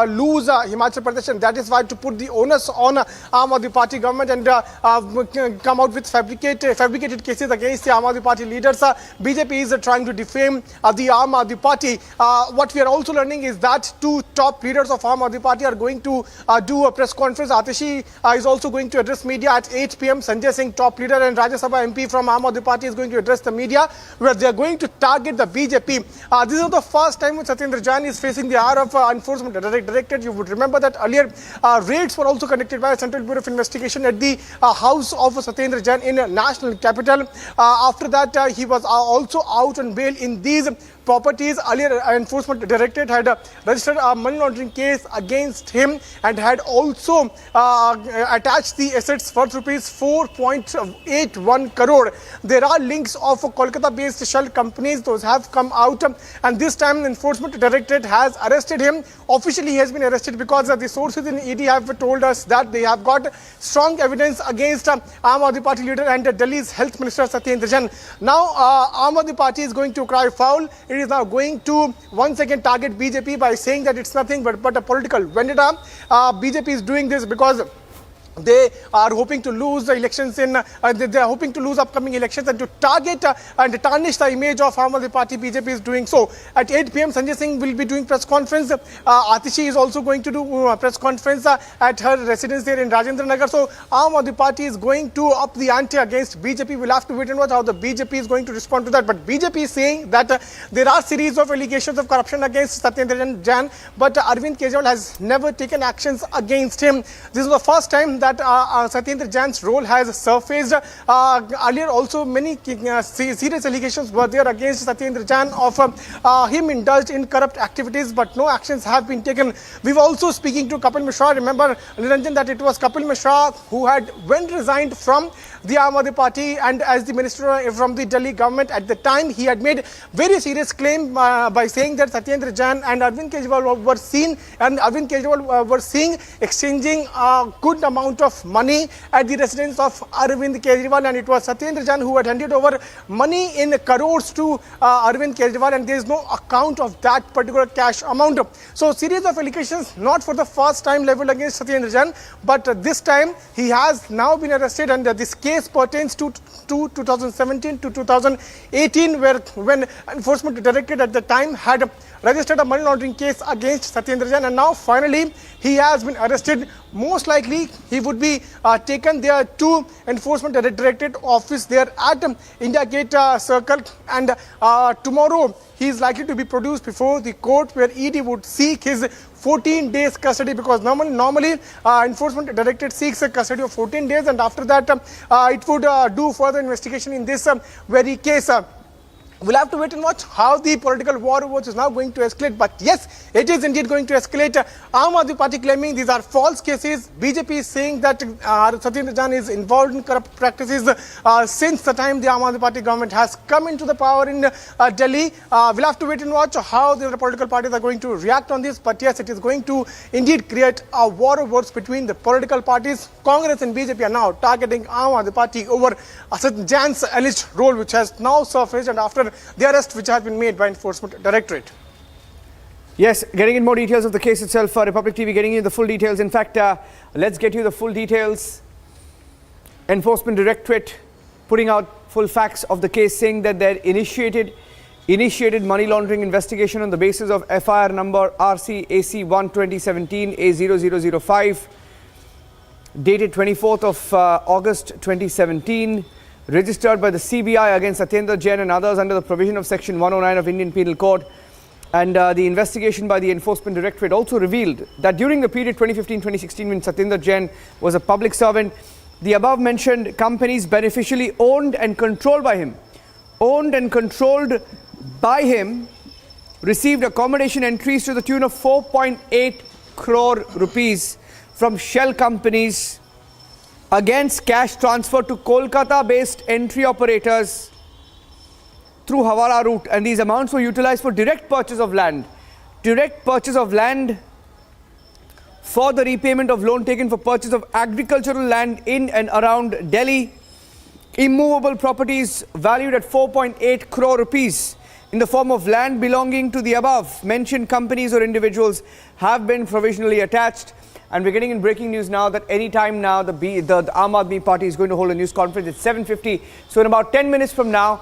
lose Himachal Pradesh, and that is why to put the onus on Aam Aadmi Party government and come out with fabricated cases against the Aam Aadmi Party leaders. BJP is trying to defame the Aam Aadmi Party. What we are also learning is that two top leaders of Aam Aadmi Party are going to do a press conference. Atishi is also going to address media at 8 PM. Sanjay Singh, top leader and Rajya Sabha MP from Aam Aadmi Party, is going to address the media, where they are going to target the BJP. This is not the first time when Satyendar Jain is facing the ire of Enforcement Directorate. You would remember that earlier raids were also conducted by the Central Bureau of Investigation at the house of Satyendar Jain in national capital. After that, he was also out on bail in these properties. Earlier, Enforcement Directorate had registered a money laundering case against him and had also attached the assets worth rupees 4.81 crore. There are links of Kolkata-based shell companies. Those have come out, and this time Enforcement Directorate has arrested him. Officially, he has been arrested because the sources in ED have told us that they have got strong evidence against Aam Aadmi Party leader and Delhi's Health Minister Satyendar Jain. Now, Aam Aadmi Party is going to cry foul. It is now going to once again target BJP by saying that it's nothing but a political vendetta. BJP is doing this because they are hoping to lose the elections they are hoping to lose upcoming elections and to target and tarnish the image of Aam Aadmi Party. BJP is doing so. At 8 p.m. Sanjay Singh will be doing press conference. Atishi is also going to do press conference at her residence there in Rajendra Nagar. So Aam Aadmi Party is going to up the ante against BJP. We'll have to wait and watch how the BJP is going to respond to that. But BJP is saying that there are series of allegations of corruption against Satyendar Jain, but Arvind Kejriwal has never taken actions against him. This is the first time that Satyendar Jain's role has surfaced. Earlier also many serious allegations were there against Satyendar Jain of him indulged in corrupt activities, but no actions have been taken. We were also speaking to Kapil Mishra. Remember, Niranjan, that it was Kapil Mishra who had resigned from the Aam Aadmi Party and as the minister from the Delhi government. At the time, he had made very serious claim by saying that Satyendar Jain and Arvind Kejriwal were seen exchanging a good amount of money at the residence of Arvind Kejriwal, and it was Satyendar Jain who had handed over money in crores to Arvind Kejriwal, and there is no account of that particular cash amount. So series of allegations not for the first time leveled against Satyendar Jain, but this time he has now been arrested, and this case pertains to 2017 to 2018, when Enforcement Directorate at the time had registered a money laundering case against Satyendar Jain, and now finally he has been arrested. Most likely he would be taken there to Enforcement Directorate office there at India Gate Circle, and tomorrow he is likely to be produced before the court, where ED would seek his 14 days custody, because normally Enforcement Directorate seeks a custody of 14 days, and after that it would do further investigation in this very case. We'll have to wait and watch how the political war is now going to escalate. But yes, it is indeed going to escalate. Aam Aadmi Party claiming these are false cases. BJP is saying that Satyendar Jain is involved in corrupt practices since the time the Aam Aadmi Party government has come into the power in Delhi. We'll have to wait and watch how the political parties are going to react on this. But yes, it is going to indeed create a war of words between the political parties. Congress and BJP are now targeting Aam Aadmi Party over Satyendar Jain's alleged role, which has now surfaced, and after the arrest which has been made by Enforcement Directorate. Yes, getting in more details of the case itself, Republic TV getting you the full details. In fact, let's get you the full details. Enforcement Directorate putting out full facts of the case, saying that they initiated money laundering investigation on the basis of FIR number RCAC 1-2017 A0005, dated 24th of August 2017. Registered by the CBI against Satyendar Jain and others under the provision of Section 109 of Indian Penal Code. And the investigation by the Enforcement Directorate also revealed that during the period 2015-2016, when Satyendar Jain was a public servant, the above mentioned companies beneficially owned and controlled by him, received accommodation entries to the tune of 4.8 crore rupees from shell companies against cash transfer to Kolkata-based entry operators through Hawala route, and these amounts were utilized for direct purchase of land for the repayment of loan taken for purchase of agricultural land in and around Delhi, immovable properties valued at 4.8 crore rupees in the form of land belonging to the above mentioned companies or individuals have been provisionally attached. And we're getting in breaking news now that any time now the Aam Aadmi Party is going to hold a news conference at 7:50. So in about 10 minutes from now,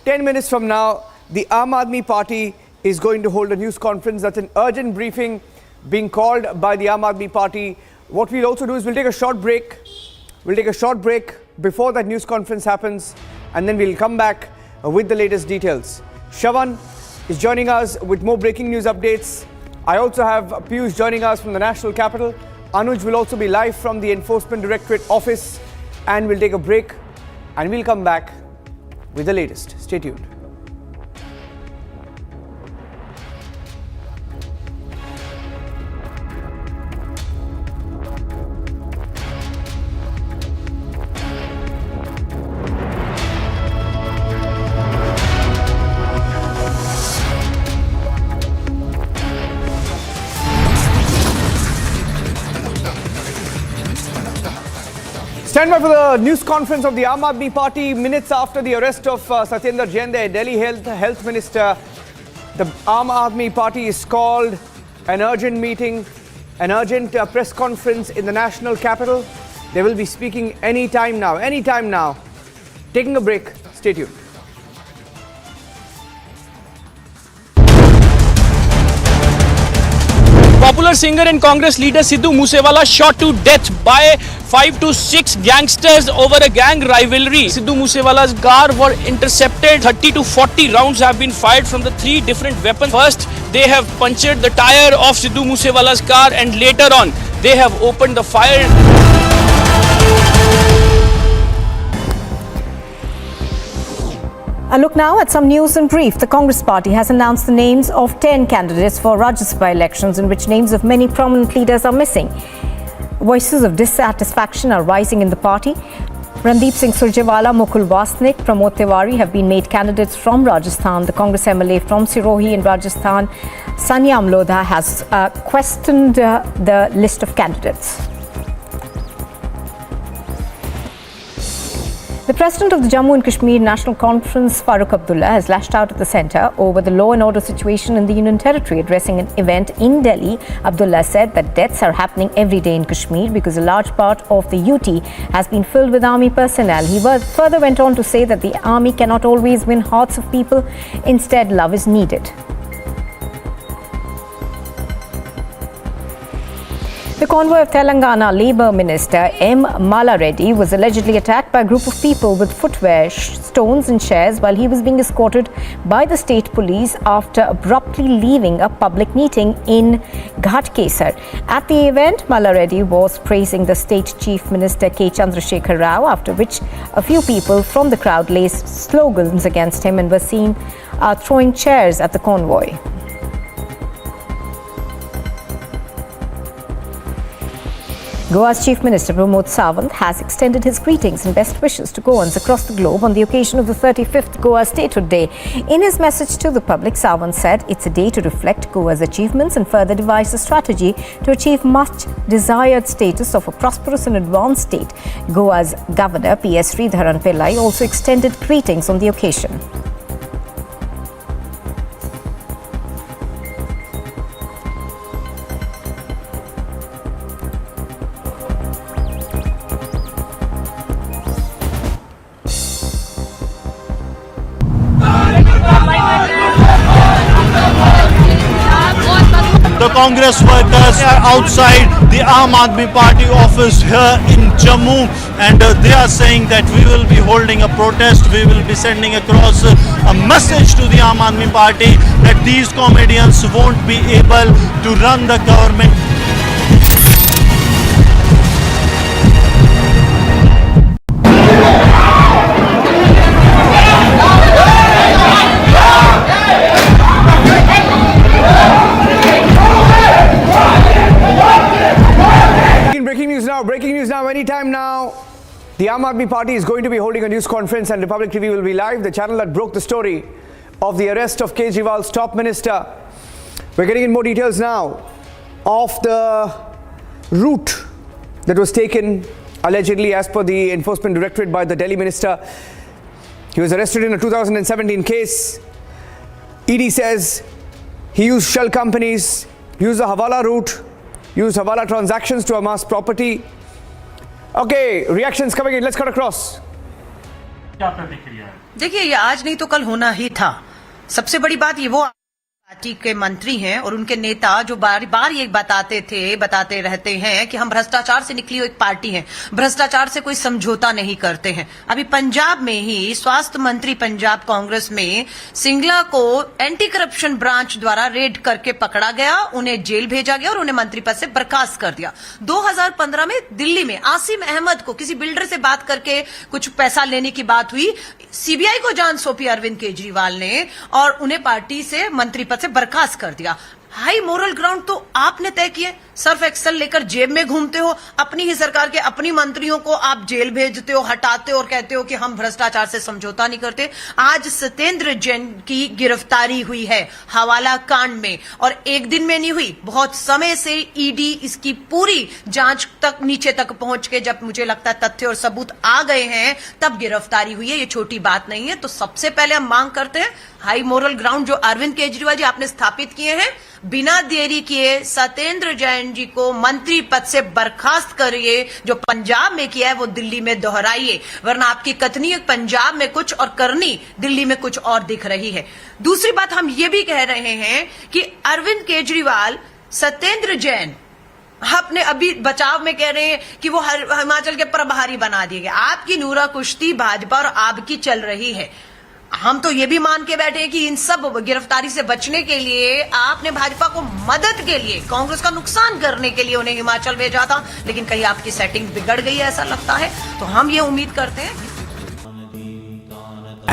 the Aam Aadmi Party is going to hold a news conference. That's an urgent briefing being called by the Aam Aadmi Party. What we'll also do is we'll take a short break. Before that news conference happens, and then we'll come back with the latest details. Shavan is joining us with more breaking news updates. I also have Piyush joining us from the national capital. Anuj will also be live from the Enforcement Directorate office. and we'll take a break and we'll come back with the latest. Stay tuned. Stand by for the news conference of the Aam Aadmi Party minutes after the arrest of Satyendar Jain, the Delhi Health Minister. The Aam Aadmi Party is called an urgent meeting, an urgent press conference in the national capital. They will be speaking any time now. Taking a break. Stay tuned. Popular singer and Congress leader Sidhu Moosewala shot to death by 5 to 6 gangsters over a gang rivalry. Sidhu Moosewala's car was intercepted. 30 to 40 rounds have been fired from the 3 different weapons. First, they have punctured the tire of Sidhu Moosewala's car, and later on, they have opened the fire. A look now at some news in brief. The Congress party has announced the names of 10 candidates for Rajya Sabha elections, in which names of many prominent leaders are missing. Voices of dissatisfaction are rising in the party. Randeep Singh Surjewala, Mukul Wasnik, Pramod Tiwari have been made candidates from Rajasthan. The Congress MLA from Sirohi in Rajasthan, Sanyam Lodha, has questioned the list of candidates. The President of the Jammu and Kashmir National Conference, Farooq Abdullah, has lashed out at the centre over the law and order situation in the Union Territory. Addressing an event in Delhi, Abdullah said that deaths are happening every day in Kashmir because a large part of the UT has been filled with army personnel. He further went on to say that the army cannot always win hearts of people. Instead, love is needed. The convoy of Telangana Labour Minister M. Mala Reddy was allegedly attacked by a group of people with footwear, stones and chairs while he was being escorted by the state police after abruptly leaving a public meeting in Ghatkesar. At the event, Mala Reddy was praising the state chief minister K. Chandrasekhar Rao, after which a few people from the crowd raised slogans against him and were seen throwing chairs at the convoy. Goa's Chief Minister Pramod Sawant has extended his greetings and best wishes to Goans across the globe on the occasion of the 35th Goa Statehood Day. In his message to the public, Sawant said it's a day to reflect Goa's achievements and further devise a strategy to achieve much desired status of a prosperous and advanced state. Goa's Governor P.S. Sridharan Pillai also extended greetings on the occasion. The Congress workers are outside the Aam Aadmi Party office here in Jammu, and they are saying that we will be holding a protest. We will be sending across a message to the Aam Aadmi Party that these comedians won't be able to run the government. Breaking news now, anytime now. The Aam Aadmi Party is going to be holding a news conference and Republic TV will be live. The channel that broke the story of the arrest of Kejriwal's top minister. We're getting in more details now of the route that was taken allegedly as per the enforcement directorate by the Delhi minister. He was arrested in a 2017 case. ED says he used shell companies, used the Hawala route, used Hawala transactions to amass property. Okay, reactions coming in. Let's cut across. देखिए ये आज नहीं तो कल होना ही था. सबसे बड़ी बात ये वो पार्टी के मंत्री हैं और उनके नेता जो बार बार ये बताते रहते हैं कि हम भ्रष्टाचार से निकली हुई एक पार्टी हैं, भ्रष्टाचार से कोई समझौता नहीं करते हैं। अभी पंजाब में ही स्वास्थ्य मंत्री पंजाब कांग्रेस में सिंगला को एंटी करप्शन ब्रांच द्वारा रेड करके पकड़ा गया, उन्हें जेल भेजा गया और उन्हें मंत्री पद से बर्खास्त कर दिया। 2015 में दिल्ली में आसिम अहमद को किसी बिल्डर से बात करके कुछ पैसा लेने की बात हुई, सीबीआई को जांच सौंपी अरविंद केजरीवाल ने और उन्हें पार्टी से मंत्री पद से बर्खास्त कर दिया। हाई मोरल ग्राउंड तो आपने तय किए, सर्फ एक्सेल लेकर जेब में घूमते हो, अपनी ही सरकार के अपनी मंत्रियों को आप जेल भेजते हो, हटाते हो और कहते हो कि हम भ्रष्टाचार से समझौता नहीं करते। आज सत्येंद्र जैन की गिरफ्तारी हुई है हवाला कांड में और एक दिन में नहीं हुई, बहुत समय से ईडी इसकी पूरी जांच तक नीचे तक पहुंच के जब मुझे लगता है तथ्य और सबूत आ गए हैं तब गिरफ्तारी हुई है। ये छोटी बात नहीं है। तो सबसे पहले हम मांग करते हैं हाई मोरल ग्राउंड जो अरविंद केजरीवाल जी आपने स्थापित किए हैं, बिना देरी किए सत्येंद्र जैन जी को मंत्री पद से बर्खास्त करिए। जो पंजाब में किया है वो दिल्ली में दोहराइए, वरना आपकी कथनी पंजाब में कुछ और करनी दिल्ली में कुछ और दिख रही है। दूसरी बात हम ये भी कह रहे हैं कि अरविंद केजरीवाल सत्येंद्र जैन आपने अभी बचाव में कह रहे हैं कि वो हिमाचल के प्रभारी बना दिए गए। आपकी नूरा कुश्ती भाजपा और आपकी चल रही है। हम तो ये भी मान के बैठे हैं कि इन सब गिरफ्तारी से बचने के लिए आपने भाजपा को मदद के लिए, कांग्रेस का नुकसान करने के लिए उन्हें हिमाचल भेजा था, लेकिन कहीं आपकी सेटिंग बिगड़ गई है ऐसा लगता है। तो हम ये उम्मीद करते हैं।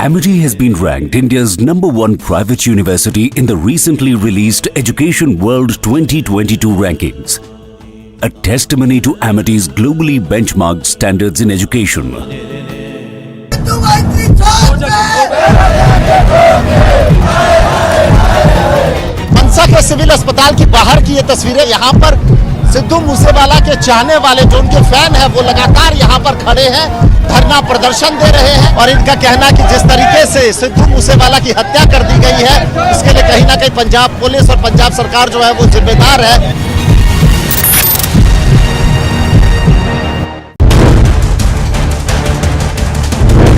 Amity has been ranked India's #1 private university in the recently released Education World 2022 rankings, a testimony to Amity's globally benchmarked standards in education. मनसा के सिविल अस्पताल की बाहर की ये तस्वीरें, यहाँ पर सिद्धू मूसेवाला के चाहने वाले जो उनके फैन हैं वो लगातार यहाँ पर खड़े हैं, धरना प्रदर्शन दे रहे हैं और इनका कहना है कि जिस तरीके से सिद्धू मूसेवाला की हत्या कर दी गई है इसके लिए कहीं ना कहीं पंजाब पुलिस और पंजाब सरकार जो है वो जिम्मेदार है।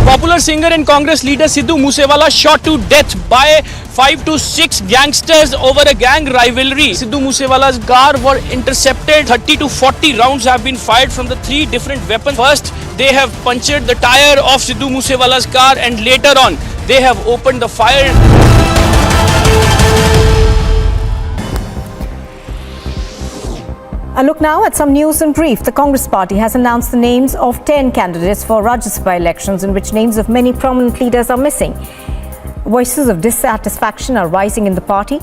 Popular singer and Congress leader Sidhu Moosewala shot to death by 5 to 6 gangsters over a gang rivalry. Sidhu Moosewala's car were intercepted. 30 to 40 rounds have been fired from the 3 different weapons. First, they have punctured the tire of Sidhu Moosewala's car and later on, they have opened the fire. A look now at some news in brief. The Congress party has announced the names of 10 candidates for Rajya Sabha elections in which names of many prominent leaders are missing. Voices of dissatisfaction are rising in the party.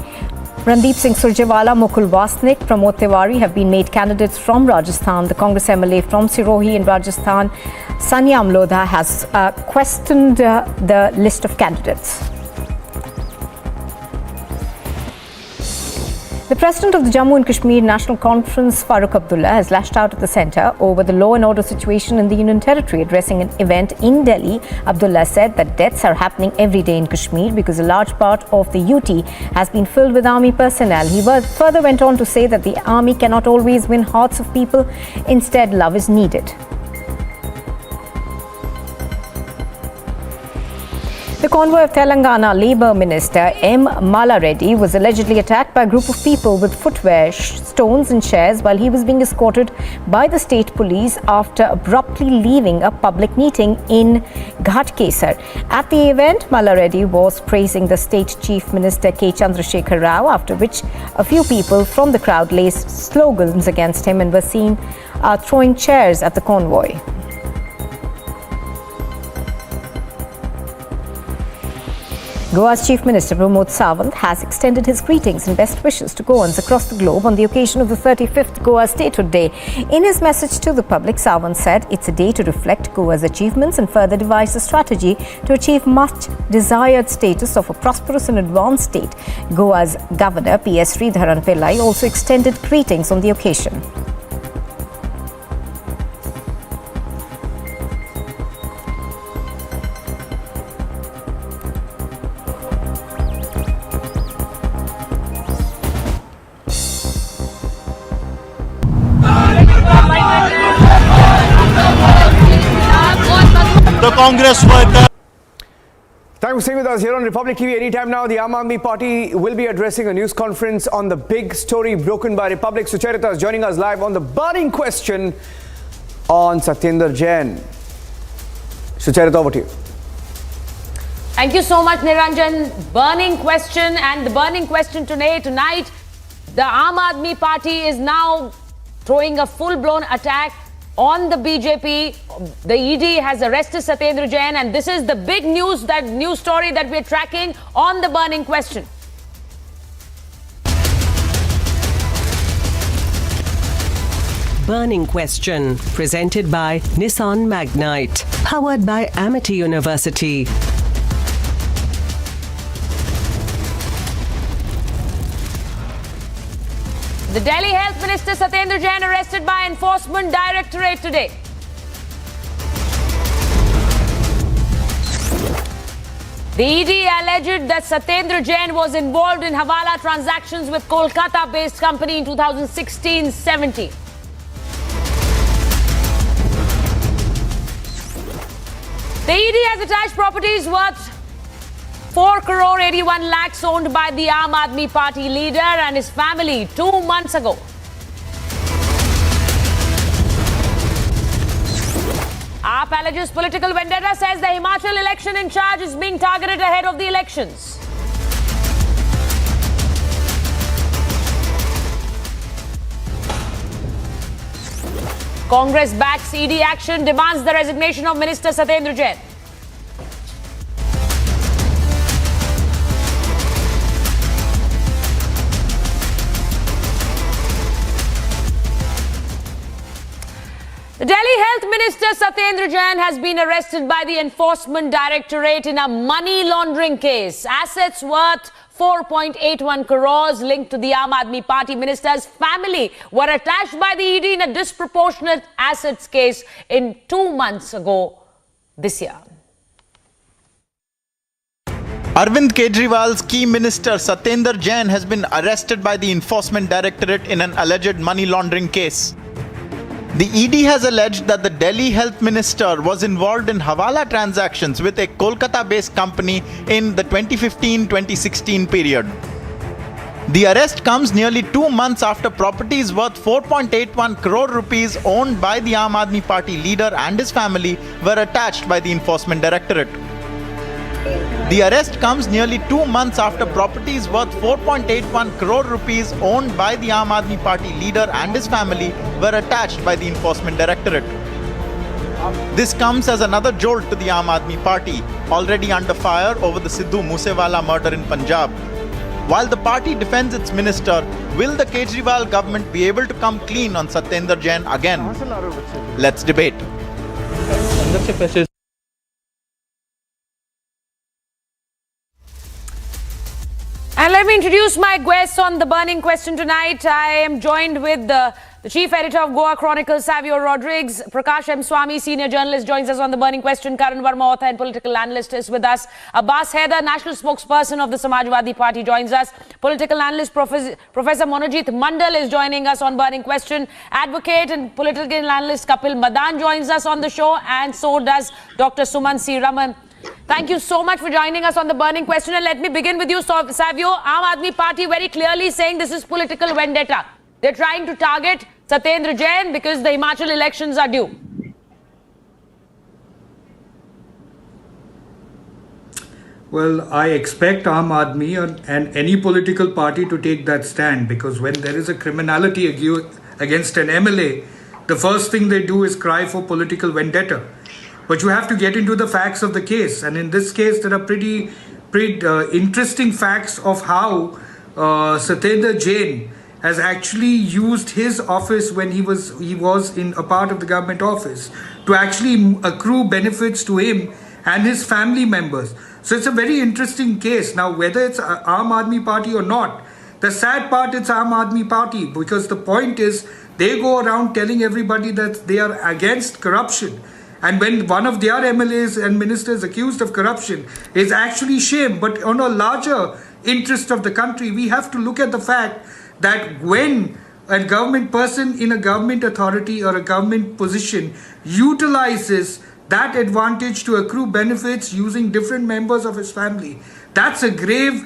Randeep Singh Surjewala, Mukul Wasnik, Pramod Tiwari have been made candidates from Rajasthan. The Congress MLA from Sirohi in Rajasthan, Sanya Amlodha, has questioned the list of candidates. The President of the Jammu and Kashmir National Conference, Farooq Abdullah, has lashed out at the centre over the law and order situation in the Union Territory. Addressing an event in Delhi, Abdullah said that deaths are happening every day in Kashmir because a large part of the UT has been filled with army personnel. He further went on to say that the army cannot always win hearts of people. Instead, love is needed. The convoy of Telangana Labour Minister M. Mala Reddy was allegedly attacked by a group of people with footwear, stones and chairs while he was being escorted by the state police after abruptly leaving a public meeting in Ghatkesar. At the event, Mala Reddy was praising the state chief minister K. Chandrasekhar Rao, after which a few people from the crowd raised slogans against him and were seen throwing chairs at the convoy. Goa's Chief Minister Pramod Sawant has extended his greetings and best wishes to Goans across the globe on the occasion of the 35th Goa Statehood Day. In his message to the public, Sawant said it's a day to reflect Goa's achievements and further devise a strategy to achieve much desired status of a prosperous and advanced state. Goa's Governor P.S. Sridharan Pillai also extended greetings on the occasion. The Congress worker. Thanks for staying with us here on Republic TV. Anytime now, the Aam Aadmi Party will be addressing a news conference on the big story broken by Republic. Sucharita is joining us live on the burning question on Satyendar Jain. Sucharita, over to you. Thank you so much, Niranjan. Burning question, and the burning question tonight, the Aam Aadmi Party is now throwing a full-blown attack on the BJP. The ED has arrested Satyendar Jain, and this is the big news, that news story that we're tracking on the burning question. Burning Question, presented by Nissan Magnite, powered by Amity University. The Delhi Health Minister Satyendar Jain arrested by Enforcement Directorate today. The ED alleged that Satyendar Jain was involved in Hawala transactions with Kolkata-based company in 2016-17. The ED has attached properties worth 4 crore 81 lakhs owned by the Aam Aadmi Party leader and his family 2 months ago. AAP alleges political vendetta, says the Himachal election in charge is being targeted ahead of the elections. Congress backs ED action, demands the resignation of Minister Satyendar Jain. The Delhi Health Minister Satyendar Jain has been arrested by the Enforcement Directorate in a money laundering case. Assets worth 4.81 crores linked to the Aam Aadmi Party minister's family were attached by the ED in a disproportionate assets case in 2 months ago this year. Arvind Kejriwal's key minister Satyendar Jain has been arrested by the Enforcement Directorate in an alleged money laundering case. The ED has alleged that the Delhi Health Minister was involved in Hawala transactions with a Kolkata-based company in the 2015-2016 period. The arrest comes nearly 2 months after properties worth 4.81 crore rupees owned by the Aam Aadmi Party leader and his family were attached by the Enforcement Directorate. The arrest comes nearly 2 months after properties worth 4.81 crore rupees owned by the Aam Aadmi Party leader and his family were attached by the Enforcement Directorate. This comes as another jolt to the Aam Aadmi Party, already under fire over the Sidhu Moosewala murder in Punjab. While the party defends its minister, will the Kejriwal government be able to come clean on Satyendar Jain again? Let's debate. And let me introduce my guests on the burning question tonight. I am joined with the chief editor of Goa Chronicle, Savio Rodriguez. Prakash M. Swamy, senior journalist, joins us on the burning question. Karan Verma, author and political analyst, is with us. Abbas Haider, national spokesperson of the Samajwadi Party, joins us. Political analyst Professor Monojit Mandal is joining us on burning question. Advocate and political analyst Kapil Madan joins us on the show, and so does Dr. Suman C. Raman. Thank you so much for joining us on the burning question. And let me begin with you, Savio. Aam Aadmi Party very clearly saying this is political vendetta. They're trying to target Satyendar Jain because the Himachal elections are due. Well, I expect Aam Aadmi and any political party to take that stand, because when there is a criminality against an MLA, the first thing they do is cry for political vendetta. But you have to get into the facts of the case. And in this case, there are pretty interesting facts of how Satyendar Jain has actually used his office when he was in a part of the government office to actually accrue benefits to him and his family members. So it's a very interesting case. Now, whether it's Aam Aadmi Party or not, the sad part, it's Aam Aadmi Party, because the point is they go around telling everybody that they are against corruption. And when one of their MLAs and ministers accused of corruption is actually shame. But on a larger interest of the country, we have to look at the fact that when a government person in a government authority or a government position utilizes that advantage to accrue benefits using different members of his family. That's a grave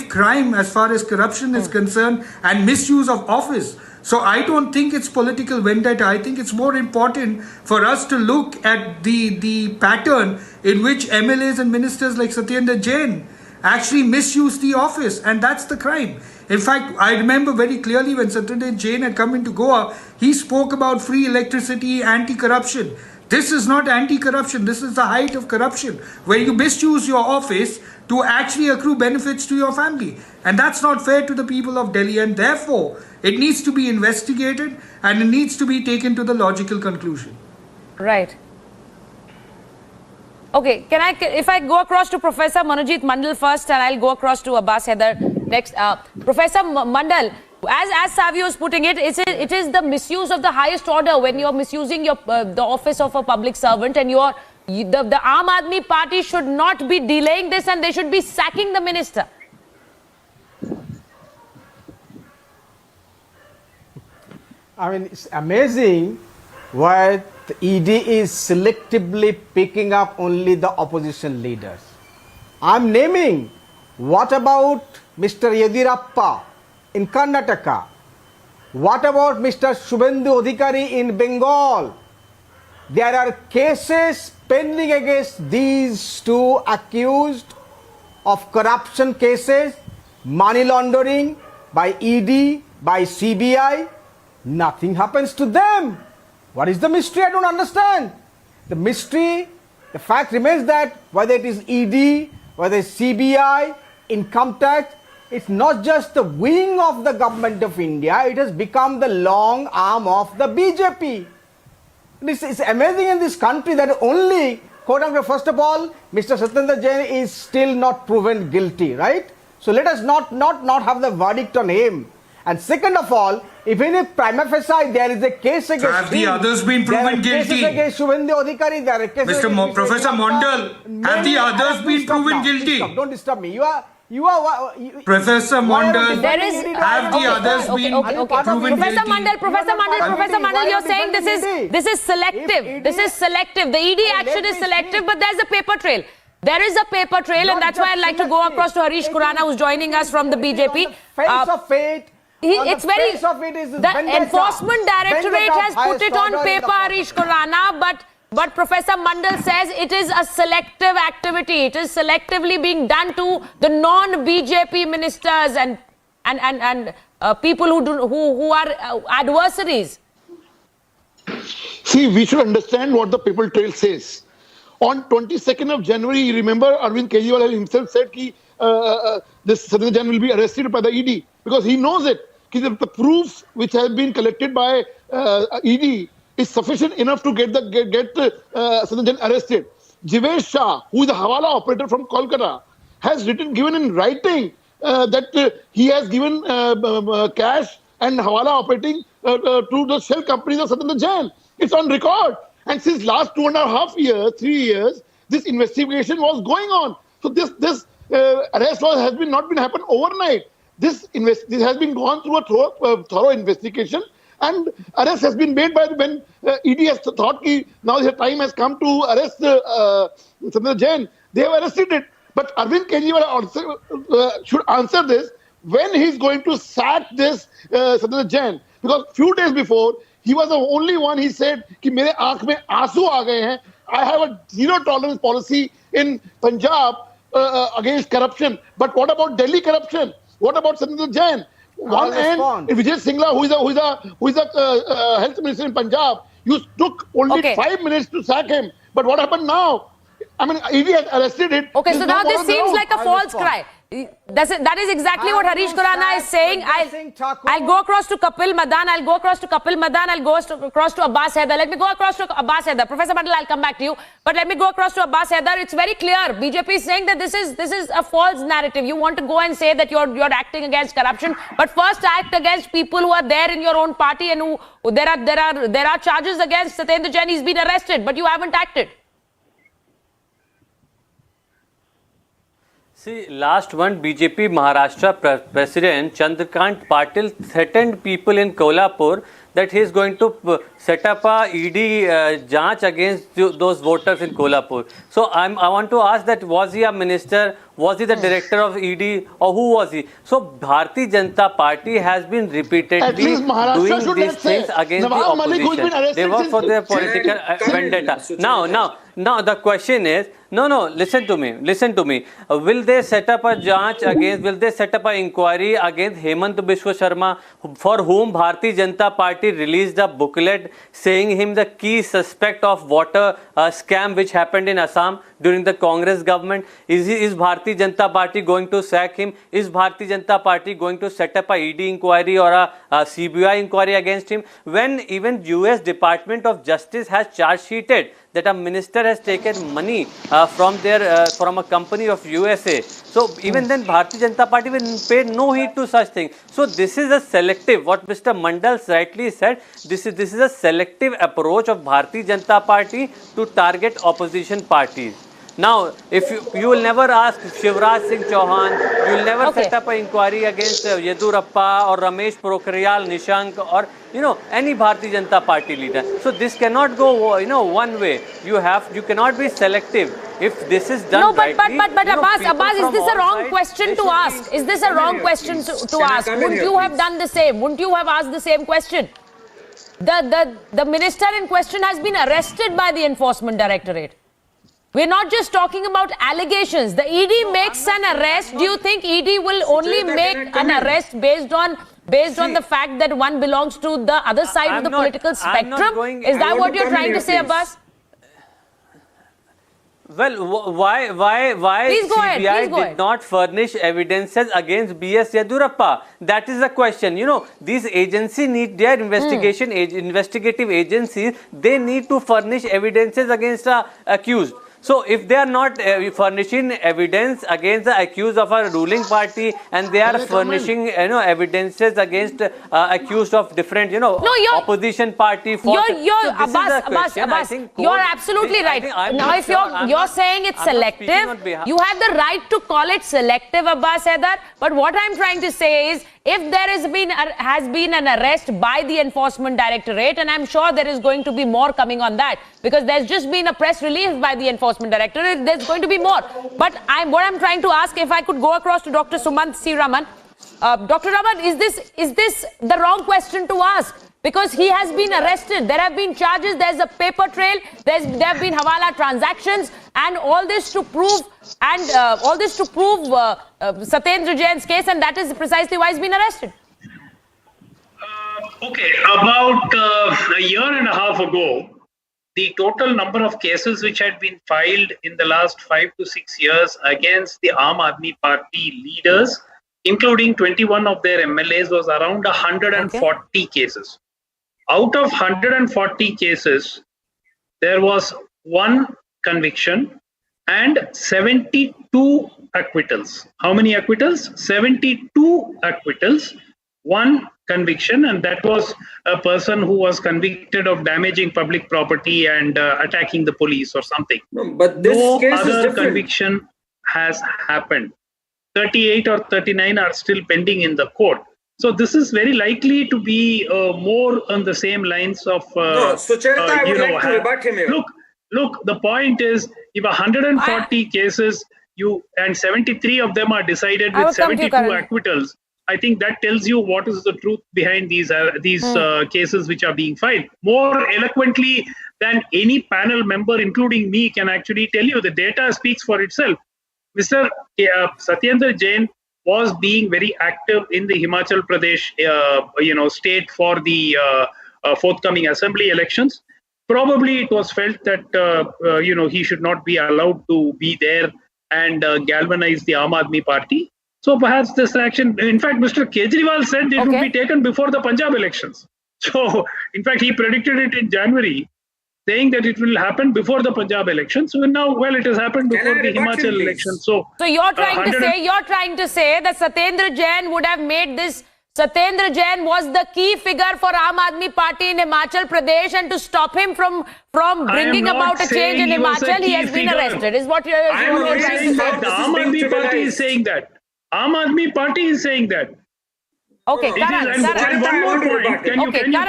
crime as far as corruption is concerned and misuse of office. So I don't think it's political vendetta. I think it's more important for us to look at the pattern in which MLAs and ministers like Satyendar Jain actually misuse the office, and that's the crime. In fact, I remember very clearly when Satyendar Jain had come into Goa, he spoke about free electricity, anti-corruption. This is not anti-corruption. This is the height of corruption, where you misuse your office to actually accrue benefits to your family. And that's not fair to the people of Delhi, and therefore it needs to be investigated and it needs to be taken to the logical conclusion. Right. Okay, if I go across to Professor Manojit Mandal first, and I'll go across to Abbas Haider next. Professor Mandal, as Savio is putting it, it is the misuse of the highest order when you're misusing the office of a public servant, and the Aam Aadmi Party should not be delaying this, and they should be sacking the minister. I mean, it's amazing why the ED is selectively picking up only the opposition leaders. I'm naming. What about Mr. Yediyurappa in Karnataka? What about Mr. Shubhendu Adhikari in Bengal? There are cases pending against these two accused of corruption cases, money laundering by ED, by CBI. Nothing happens to them. What is the mystery? I don't understand. The mystery, the fact remains that whether it is ED, whether it's CBI, income tax, it's not just the wing of the government of India, it has become the long arm of the BJP. It's amazing in this country that only, quote unquote, first of all, Mr. Satyendar Jain is still not proven guilty, right? So let us not have the verdict on him. And second of all, even if prima facie there is a case against have the others been proven guilty? Cases against Shubhendu Adhikari, there are cases against Professor Mondal, have the others been proven guilty? Don't disturb me. Professor Mondal, there is have the others been proven Professor guilty? Professor Mandal, you're saying this is selective. This is selective. The ED action is selective, but there's a paper trail. There is a paper trail, and that's why I'd like to go across to Harish Khurana, who's joining us from the BJP. Face of fate. The Enforcement Directorate has put it on paper, Harish Khurana, but Professor Mandal says it is a selective activity. It is selectively being done to the non-BJP ministers and people who are adversaries. See, we should understand what the paper trail says. On 22nd of January, you remember Arvind Kejriwal himself said that this Satyendar Jain will be arrested by the ED because he knows it. The proofs which have been collected by ED is sufficient enough to get Satyendar Jain arrested. Jivesh Shah, who is a Hawala operator from Kolkata, has given in writing that he has given cash and Hawala operating to the shell companies of Satyendar Jain. It's on record. And since last 2.5 years, 3 years, this investigation was going on. So this arrest has not been happened overnight. This has been gone through a thorough investigation, and arrest has been made by when ED has thought now the time has come to arrest Satyendar Jain. They have arrested it. But Arvind Kejriwal also should answer this when he's going to sack this Satyendar Jain. Because few days before, he was the only one, he said, कि मेरे आंख में आंसू आ गए हैं. I have a zero tolerance policy in Punjab against corruption. But what about Delhi corruption? What about Satyendar Jain? One end, Vijay Singla, who is a health minister in Punjab, you took only 5 minutes to sack him. But what happened now? I mean, ED has arrested it. Okay, so now this seems like a false cry. That is exactly what Harish Khurana is saying. I'll go across to Kapil Madan. I'll go across to Abbas Haider. Let me go across to Abbas Haider. Professor Mandal, I'll come back to you. But let me go across to Abbas Haider. It's very clear. BJP is saying that this is a false narrative. You want to go and say that you're acting against corruption, but first act against people who are there in your own party and who there are charges against Satyendar Jain. He's been arrested, but you haven't acted. See, last month BJP Maharashtra President Chandrakant Patil threatened people in Kolhapur that he is going to set up a ED janch against those voters in Kolhapur. So I want to ask that, was he a minister? Was he the director of ED, or who was he? So Bharatiya Janata Party has been repeatedly doing these things against the opposition. They work for their political vendetta. Now the question is, listen to me. Will they set up a janch against, will they set up an inquiry against Hemant Biswa Sharma, for whom Bharatiya Janata Party released a booklet saying him the key suspect of water scam which happened in Assam during the Congress government? Is Bharatiya Janata Party going to sack him? Is Bharatiya Janata Party going to set up a ED inquiry or a CBI inquiry against him? When even US Department of Justice has charge sheeted that a minister has taken money from a company of USA. So even then Bharatiya Janata Party will pay no heed to such things. So this is a selective, what Mr. Mandal rightly said, this is a selective approach of Bharatiya Janata Party to target opposition parties. Now, if you will never ask Shivraj Singh Chauhan, you will never set up an inquiry against Yedurappa or Ramesh Pokhriyal Nishank or any Bharatiya Janata Party leader. So this cannot go one way. You cannot be selective. If this is done but Abbas, is this a wrong question to ask? Is this a wrong question to ask? Wouldn't you have done the same? Wouldn't you have asked the same question? The minister in question has been arrested by the Enforcement Directorate. We're not just talking about allegations. The ED makes an arrest. Do you think ED will only make an arrest based on the fact that one belongs to the other side of the political spectrum? Is that what you're trying to say, Abbas? Well, why CBI did not furnish evidences against BS Yedurappa? That is the question. These agencies need their investigative agencies. They need to furnish evidences against the accused. So if they are not furnishing evidence against the accused of a ruling party, and they are furnishing evidences against accused of different opposition party, Abbas, you're absolutely right. Now if you're saying it's selective, you have the right to call it selective, Abbas Haidar. But what I'm trying to say is, if there has been an arrest by the Enforcement Directorate, and I'm sure there is going to be more coming on that, because there's just been a press release by the Enforcement Directorate, there's going to be more. But what I'm trying to ask, if I could go across to Dr. Sumant C. Raman. Dr. Raman, is this the wrong question to ask? Because he has been arrested. There have been charges. There's a paper trail. There have been hawala transactions, and all this to prove Satyendar Jain's case, and that is precisely why he's been arrested. Okay, about a year and a half ago, the total number of cases which had been filed in the last 5 to 6 years against the Aam Aadmi Party leaders, including 21 of their MLAs, was around 140 cases. Out of 140 cases, there was one conviction and 72 acquittals. How many acquittals? 72 acquittals, one conviction, and that was a person who was convicted of damaging public property and attacking the police or something. But this case is other different. conviction has happened. 38 or 39 are still pending in the court. So this is very likely to be more on the same lines of Sucharita, I would like to rebut him here. Look, the point is, if 140 cases and 73 of them are decided with 72 acquittals, I think that tells you what is the truth behind these cases which are being filed. More eloquently than any panel member, including me, can actually tell you. The data speaks for itself. Mr. Satyendar Jain was being very active in the Himachal Pradesh, state for the forthcoming assembly elections. Probably it was felt that he should not be allowed to be there and galvanize the Aam Aadmi Party. So perhaps this action, in fact, Mr. Kejriwal said it would be taken before the Punjab elections. So, in fact, he predicted it in January, saying that it will happen before the Punjab elections. So now, well, it has happened before the Himachal elections. So you're trying to say that Satyendar Jain would have made this. Satyendar Jain was the key figure for Aam Aadmi Party in Himachal Pradesh, and to stop him from bringing about a change in Himachal, he has been arrested. Is what you're trying to say? The Aam Aadmi Party is saying that. Aam Aadmi Party is saying that. Okay, Karan. And one more point. Can you kindly now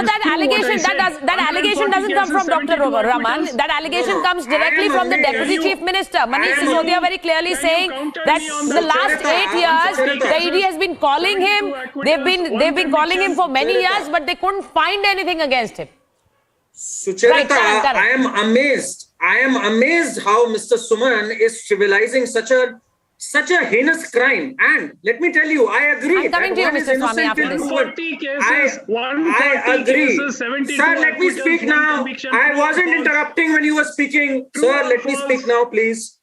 that allegation doesn't come from Dr. Raman. That allegation comes directly from the Deputy Chief Minister. Manish Sisodia very clearly saying that the last 8 years, the ED has been calling him. They've been calling him for many years, but they couldn't find anything against him. Sucharita, Karan. I am amazed. I am amazed how Mr. Suman is trivializing such a heinous crime. And let me tell you, I agree. I'm coming to you, Mr. Swami, after this. 140 cases, 140 I agree. cases, 72 Sir, let me acquittals, speak one now. conviction, I wasn't interrupting when you were speaking. Sir, let me speak now, please.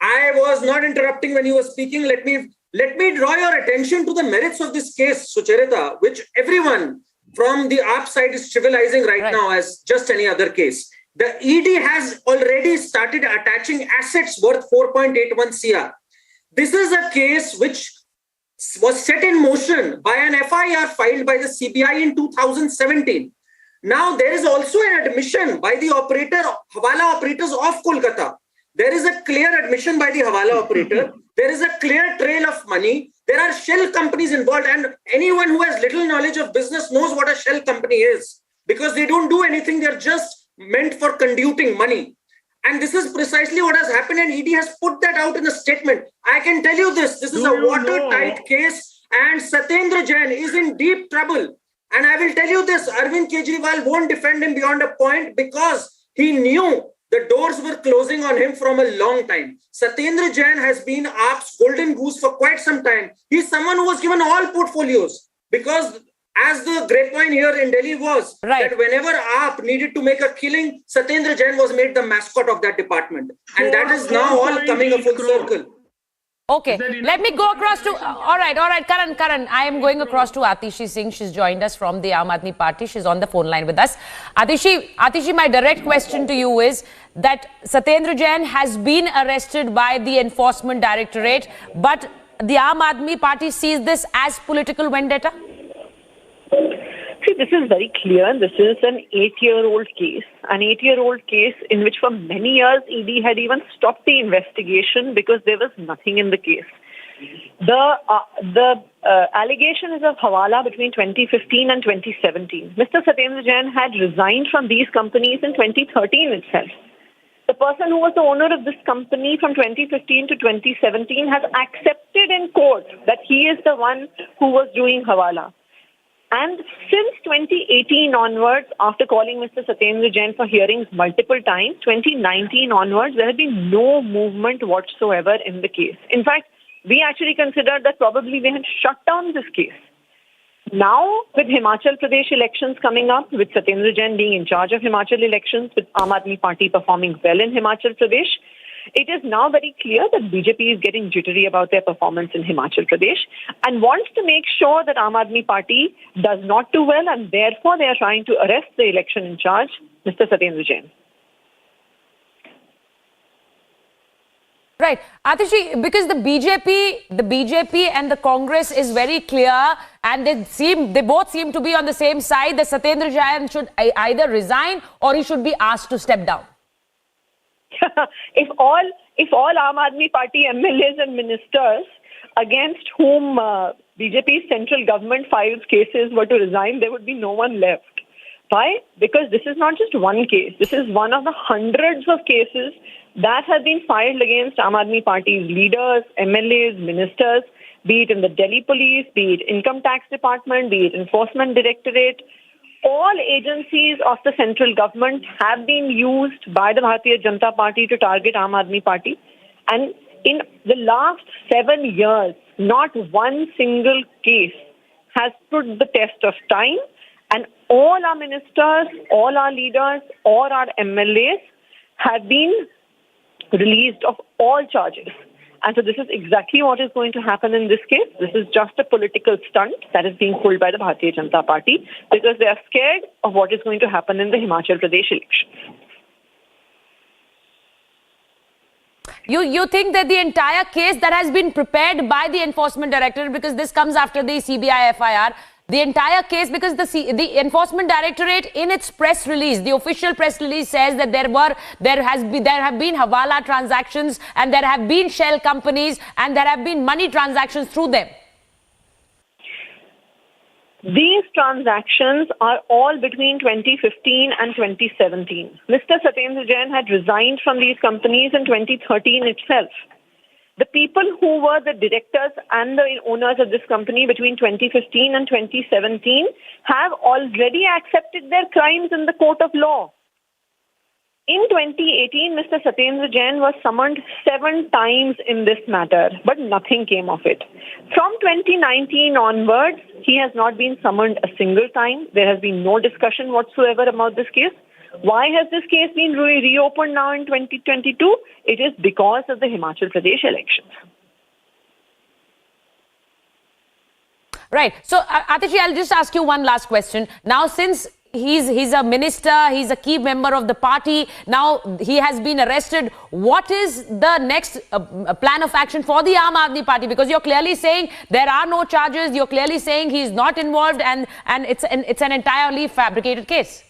I was not interrupting when you were speaking. Let me draw your attention to the merits of this case, Sucharita, which everyone from the AAP side is trivializing right now as just any other case. The ED has already started attaching assets worth 4.81 CR. This is a case which was set in motion by an FIR filed by the CBI in 2017. Now, there is also an admission by the Hawala operators of Kolkata. There is a clear admission by the Hawala operator. There is a clear trail of money. There are shell companies involved, and anyone who has little knowledge of business knows what a shell company is, because they don't do anything. They're just meant for conducting money. And this is precisely what has happened, and ED has put that out in a statement. I can tell you this is a watertight case, and Satyendar Jain is in deep trouble. And I will tell you this, Arvind Kejriwal won't defend him beyond a point, because he knew the doors were closing on him from a long time. Satyendar Jain has been AAP's golden goose for quite some time. He's someone who was given all portfolios, because as the grapevine here in Delhi was, that whenever AAP needed to make a killing, Satyendar Jain was made the mascot of that department. And that is now all coming a full circle. Okay, let me go across to, all right, Karan, I am going across to Atishi Singh. She's joined us from the Aam Aadmi Party. She's on the phone line with us. Atishi, my direct question to you is that Satyendar Jain has been arrested by the Enforcement Directorate, but the Aam Aadmi Party sees this as political vendetta? See, this is very clear. This is an 8-year-old case. An 8-year-old case in which for many years ED had even stopped the investigation because there was nothing in the case. The allegation is of Hawala between 2015 and 2017. Mr. Satyendar Jain had resigned from these companies in 2013 itself. The person who was the owner of this company from 2015 to 2017 has accepted in court that he is the one who was doing Hawala. And since 2018 onwards, after calling Mr. Satyendar Jain for hearings multiple times, 2019 onwards, there has been no movement whatsoever in the case. In fact, we actually considered that probably they had shut down this case. Now, with Himachal Pradesh elections coming up, with Satyendar Jain being in charge of Himachal elections, with Aam Aadmi Party performing well in Himachal Pradesh, it is now very clear that BJP is getting jittery about their performance in Himachal Pradesh and wants to make sure that Aam Aadmi Party does not do well, and therefore they are trying to arrest the election in charge, Mr. Satyendar Jain. Right. Atishi, because the BJP and the Congress is very clear, and they both seem to be on the same side, that Satyendar Jain should either resign or he should be asked to step down. If all Aam Aadmi Party MLAs and ministers against whom BJP's central government files cases were to resign, there would be no one left. Why? Because this is not just one case. This is one of the hundreds of cases that have been filed against Aam Aadmi Party's leaders, MLAs, ministers, be it in the Delhi Police, be it Income Tax Department, be it Enforcement Directorate. All agencies of the central government have been used by the Bharatiya Janata Party to target Aam Aadmi Party. And in the last 7 years, not one single case has stood the test of time. And all our ministers, all our leaders, all our MLAs have been released of all charges. And so this is exactly what is going to happen in this case. This is just a political stunt that is being pulled by the Bharatiya Janata Party because they are scared of what is going to happen in the Himachal Pradesh election. You think that the entire case that has been prepared by the Enforcement Directorate, because this comes after the CBI FIR, the entire case, because the Enforcement Directorate in its press release, the official press release says that there have been Hawala transactions and there have been shell companies and there have been money transactions through them. These transactions are all between 2015 and 2017. Mr. Satyendar Jain had resigned from these companies in 2013 itself. The people who were the directors and the owners of this company between 2015 and 2017 have already accepted their crimes in the court of law. In 2018, Mr. Satyendar Jain was summoned 7 times in this matter, but nothing came of it. From 2019 onwards, he has not been summoned a single time. There has been no discussion whatsoever about this case. Why has this case been reopened now in 2022? It is because of the Himachal Pradesh elections. Right. So, Atishi, I'll just ask you one last question. Now, since he's a minister, he's a key member of the party, now he has been arrested, what is the next plan of action for the Aam Aadmi Party? Because you're clearly saying there are no charges, you're clearly saying he's not involved, and it's an entirely fabricated case.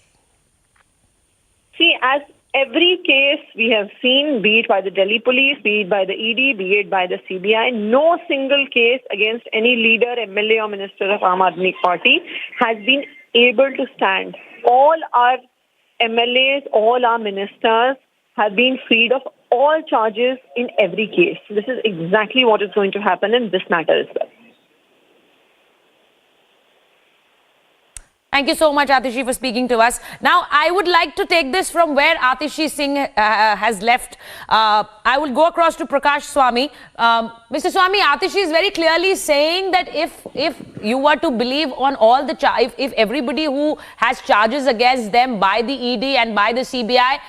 See, as every case we have seen, be it by the Delhi police, be it by the ED, be it by the CBI, no single case against any leader, MLA or minister of Aam Aadmi Party has been able to stand. All our MLAs, all our ministers have been freed of all charges in every case. This is exactly what is going to happen in this matter as well. Thank you so much, Atishi, for speaking to us. Now, I would like to take this from where Atishi Singh has left. I will go across to Prakash Swamy. Mr. Swamy, Atishi is very clearly saying that if you were to believe on all the if everybody who has charges against them by the ED and by the CBI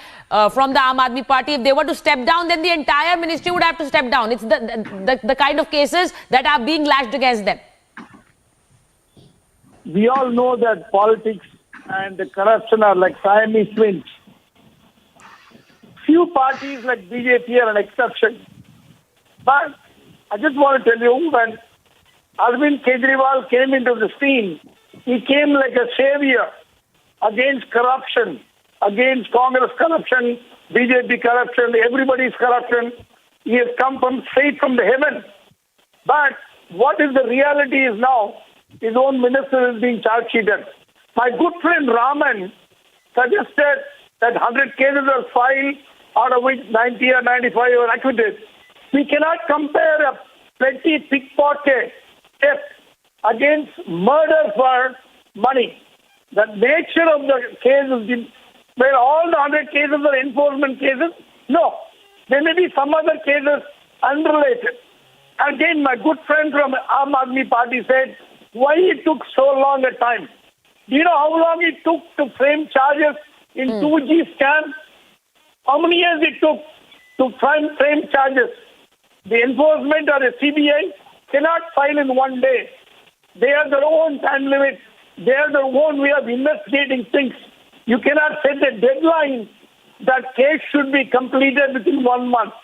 from the Aam Aadmi Party, if they were to step down, then the entire ministry would have to step down. It's the kind of cases that are being lashed against them. We all know that politics and the corruption are like Siamese twins. Few parties like BJP are an exception. But I just want to tell you, when Arvind Kejriwal came into the scene, he came like a savior against corruption, against Congress corruption, BJP corruption, everybody's corruption. He has come straight from the heaven. But what is the reality is now, his own minister is being charge-sheeted. My good friend Raman suggested that 100 cases are filed, out of which 90 or 95 are acquitted. We cannot compare a petty pickpocket theft against murder for money. The nature of the case is, where all the 100 cases are enforcement cases, no. There may be some other cases unrelated. Again, my good friend from Aam Aadmi Party said, why it took so long a time? Do you know how long it took to frame charges in 2G scam? How many years it took to frame charges? The enforcement or the CBI cannot file in one day. They have their own time limit. They have their own way of investigating things. You cannot set a deadline that case should be completed within 1 month.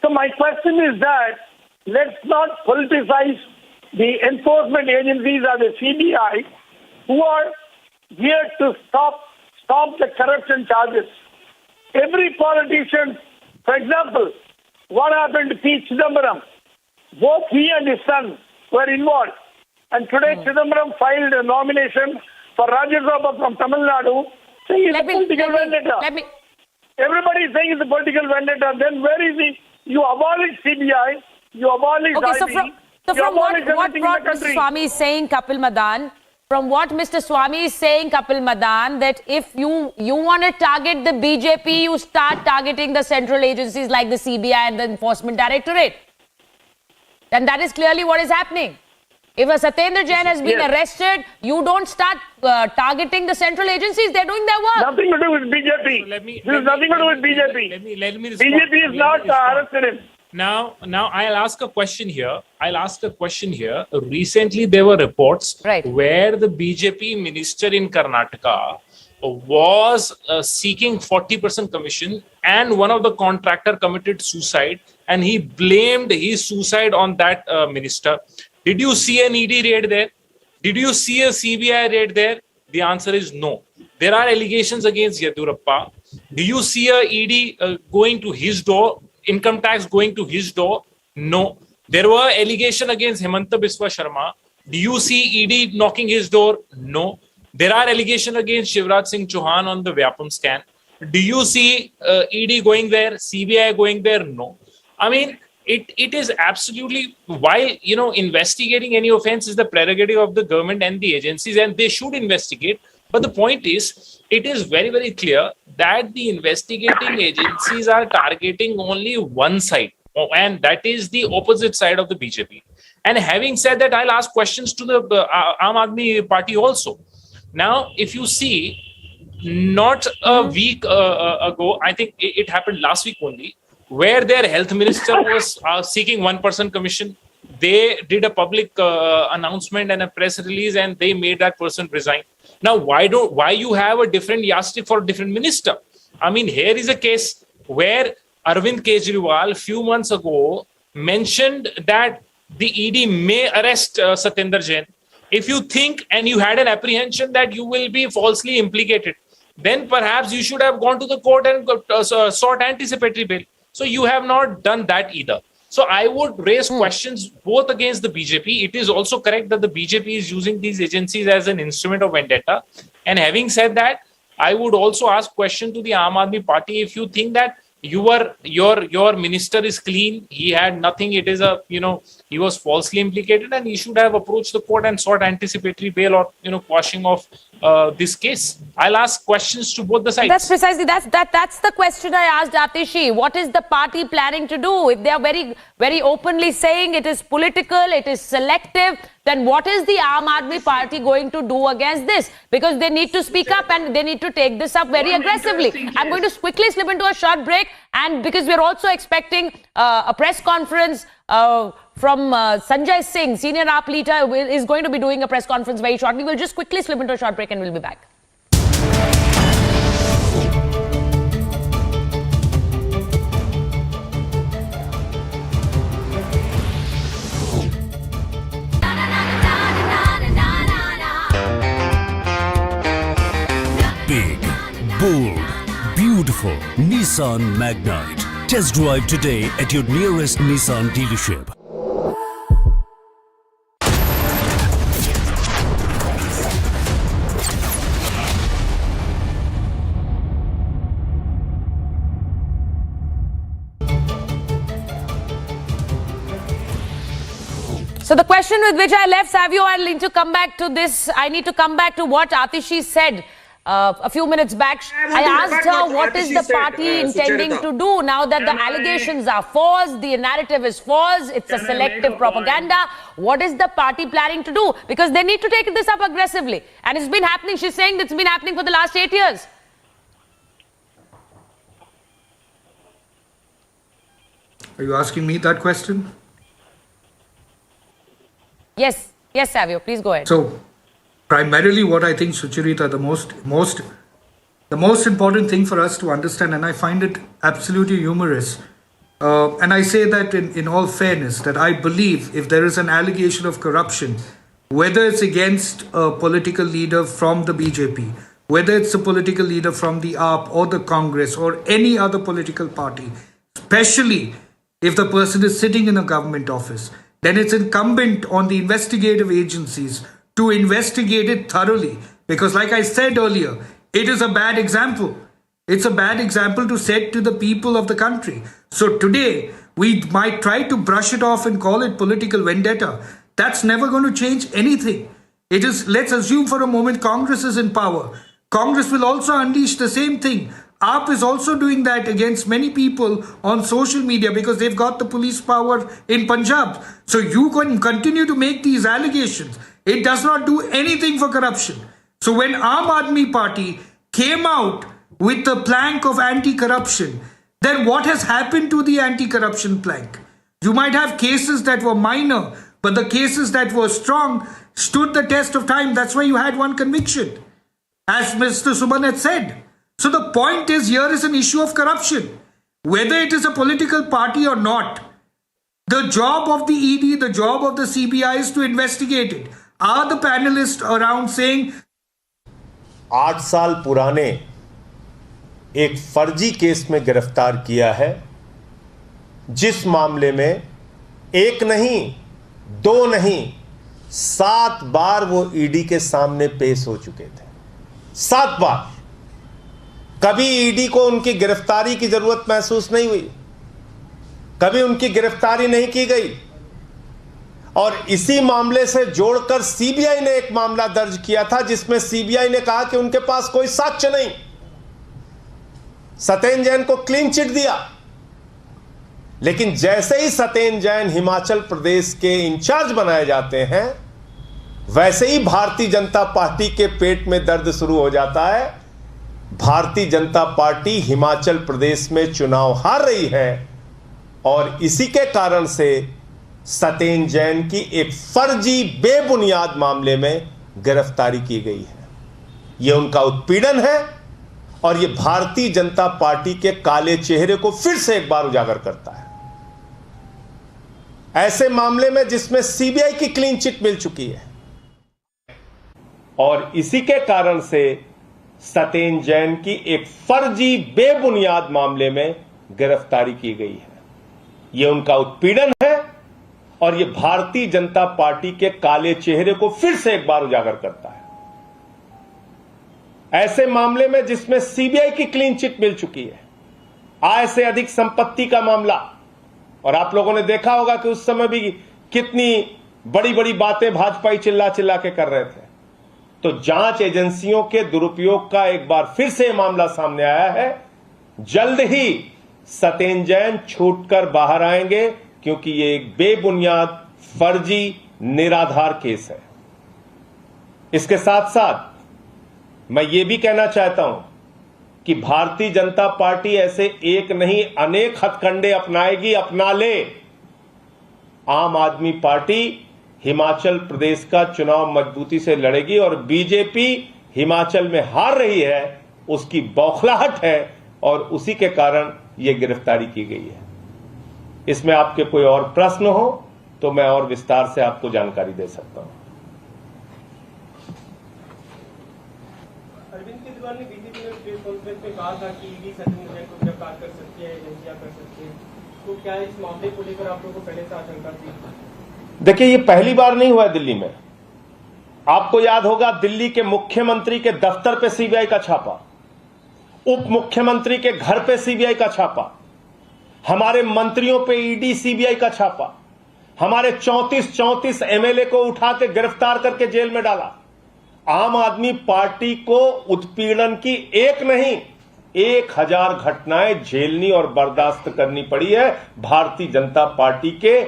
So my question is that let's not politicize the enforcement agencies or the CBI who are here to stop the corruption charges. Every politician, for example, what happened to P. Chidambaram? Both he and his son were involved. And today Chidambaram filed a nomination for Rajya Sabha from Tamil Nadu, saying it's a political vendetta. Everybody is saying it's a political vendetta. Then where is he? You abolish CBI, you abolish IB. So from what Mr. Swamy is saying, Kapil Madan, that if you want to target the BJP, you start targeting the central agencies like the CBI and the Enforcement Directorate. And that is clearly what is happening. If a Satyendar Jain has been arrested, you don't start targeting the central agencies. They're doing their work. Nothing to do with BJP. So this has nothing to do with BJP. Let me respond. BJP is not arrested him. Now I'll ask a question here. Recently, there were reports where the BJP minister in Karnataka was seeking 40% commission, and one of the contractor committed suicide, and he blamed his suicide on that minister. Did you see an ED raid there? Did you see a CBI raid there? The answer is no. There are allegations against Yedurappa. Do you see a ED going to his door? Income tax going to his door? No. There were allegations against Himanta Biswa Sharma. Do you see ED knocking his door? No. There are allegations against Shivraj Singh Chauhan on the Vyapam scan. Do you see ED going there, CBI going there? No. I mean, it is absolutely, while, investigating any offense is the prerogative of the government and the agencies, and they should investigate. But the point is, it is very, very clear that the investigating agencies are targeting only one side, and that is the opposite side of the BJP. And having said that, I'll ask questions to the Aam Aadmi Party also. Now, if you see, not a week ago, I think it happened last week only, where their health minister was seeking 1% commission. They did a public announcement and a press release, and they made that person resign. Now, why you have a different yardstick for a different minister? I mean, here is a case where Arvind Kejriwal, few months ago, mentioned that the ED may arrest Satyendar Jain. If you think and you had an apprehension that you will be falsely implicated, then perhaps you should have gone to the court and sought anticipatory bail. So you have not done that either. So I would raise questions both against the BJP. It is also correct that the BJP is using these agencies as an instrument of vendetta. And having said that, I would also ask question to the Aam Aadmi Party. If you think that your minister is clean, he had nothing, it is he was falsely implicated, and he should have approached the court and sought anticipatory bail or quashing of this case. I'll ask questions to both the sides. That's precisely that's the question I asked Atishi. What is the party planning to do? If they are very, very openly saying it is political, it is selective, then what is the Aam Aadmi Party going to do against this? Because they need to speak up and they need to take this up very aggressively. I'm going to quickly slip into a short break, and because we're also expecting a press conference from Sanjay Singh, senior AAP leader, is going to be doing a press conference very shortly. We'll just quickly slip into a short break and we'll be back. Big, bold, beautiful Nissan Magnite. Test drive today at your nearest Nissan dealership. So the question with which I left Savio, I need to come back to this. I need to come back to what Atishi said a few minutes back. I asked her what is the party intending to do now that the allegations are false, the narrative is false, it's a selective propaganda. What is the party planning to do? Because they need to take this up aggressively. And it's been happening. She's saying it's been happening for the last 8 years. Are you asking me that question? Yes, Savio, please go ahead. So, primarily what I think, Sucharita, the most important thing for us to understand, and I find it absolutely humorous, and I say that in all fairness, that I believe if there is an allegation of corruption, whether it's against a political leader from the BJP, whether it's a political leader from the AAP or the Congress or any other political party, especially if the person is sitting in a government office, then it's incumbent on the investigative agencies to investigate it thoroughly. Because like I said earlier, it is a bad example. It's a bad example to set to the people of the country. So today, we might try to brush it off and call it political vendetta. That's never going to change anything. It is, let's assume for a moment, Congress is in power. Congress will also unleash the same thing. AAP is also doing that against many people on social media because they've got the police power in Punjab. So you can continue to make these allegations. It does not do anything for corruption. So when Aam Aadmi Party came out with the plank of anti-corruption, then what has happened to the anti-corruption plank? You might have cases that were minor, but the cases that were strong stood the test of time. That's why you had one conviction, as Mr. Suman had said. So the point is, here is an issue of corruption. Whether it is a political party or not, the job of the ED, the job of the CBI is to investigate it. Are the panelists around saying 8 साल पुराने एक फर्जी case में गिरफ्तार किया है, जिस मामले में 1 नहीं, 2 नहीं, 7 बार वो ईडी के सामने पेश हो चुके थे, 7 बार। कभी ईडी को उनकी गिरफ्तारी की जरूरत महसूस नहीं हुई, कभी उनकी गिरफ्तारी नहीं की गई। और इसी मामले से जोड़कर सीबीआई ने एक मामला दर्ज किया था, जिसमें सीबीआई ने कहा कि उनके पास कोई साक्ष्य नहीं। सत्येंद्र जैन को क्लीन चिट दिया, लेकिन जैसे ही सत्येंद्र जैन हिमाचल प्रदेश के इंचार्ज बनाए जाते हैं, वैसे ही भारतीय जनता पार्टी के पेट में दर्द शुरू हो जाता है। भारतीय जनता पार्टी हिमाचल प्रदेश में चुनाव हार रही है और इसी के कारण से सत्येंद्र जैन की एक फर्जी बेबुनियाद मामले में गिरफ्तारी की गई है। यह उनका उत्पीड़न है और यह भारतीय जनता पार्टी के काले चेहरे को फिर से एक बार उजागर करता है। ऐसे मामले में जिसमें सीबीआई की क्लीन चिट मिल चुकी है और इसी के कारण से सत्येंद्र जैन की एक फर्जी बेबुनियाद मामले में गिरफ्तारी की गई है। यह उनका उत्पीड़न है और यह भारतीय जनता पार्टी के काले चेहरे को फिर से एक बार उजागर करता है। ऐसे मामले में जिसमें सीबीआई की क्लीन चिट मिल चुकी है, आय से अधिक संपत्ति का मामला, और आप लोगों ने देखा होगा कि उस समय भी कितनी बड़ी बड़ी बातें भाजपाई चिल्ला चिल्ला के कर रहे थे। तो जांच एजेंसियों के दुरुपयोग का एक बार फिर से मामला सामने आया है। जल्द ही सत्येंद्र जैन छूटकर बाहर आएंगे, क्योंकि यह एक बेबुनियाद, फर्जी, निराधार केस है। इसके साथ साथ मैं यह भी कहना चाहता हूं कि भारतीय जनता पार्टी ऐसे एक नहीं अनेक हथकंडे अपनाएगी, अपना ले। आम आदमी पार्टी हिमाचल प्रदेश का चुनाव मजबूती से लड़ेगी और बीजेपी हिमाचल में हार रही है, उसकी बौखलाहट है और उसी के कारण यह गिरफ्तारी की गई है। इसमें आपके कोई और प्रश्न हो तो मैं और विस्तार से आपको जानकारी दे सकता हूं। अरविंद केजरीवाल ने बीजेपी में प्रेस कॉन्फ्रेंस में कहा था कि ईडी सत्येंद्र जैन को गिरफ्तार कर सकती है, एजेंसियां कर सकती है, तो क्या इस मामले को लेकर आप लोगों को पहले से आशंका थी? देखिए, ये पहली बार नहीं हुआ है दिल्ली में। आपको याद होगा, दिल्ली के मुख्यमंत्री के दफ्तर पे सीबीआई का छापा, उप मुख्यमंत्री के घर पे सीबीआई का छापा, हमारे मंत्रियों पे ईडी सीबीआई का छापा, हमारे 34 एमएलए को उठा के गिरफ्तार करके जेल में डाला। आम आदमी पार्टी को उत्पीड़न की एक नहीं 1000 घटनाएं झेलनी और बर्दाश्त करनी पड़ी है भारतीय जनता पार्टी के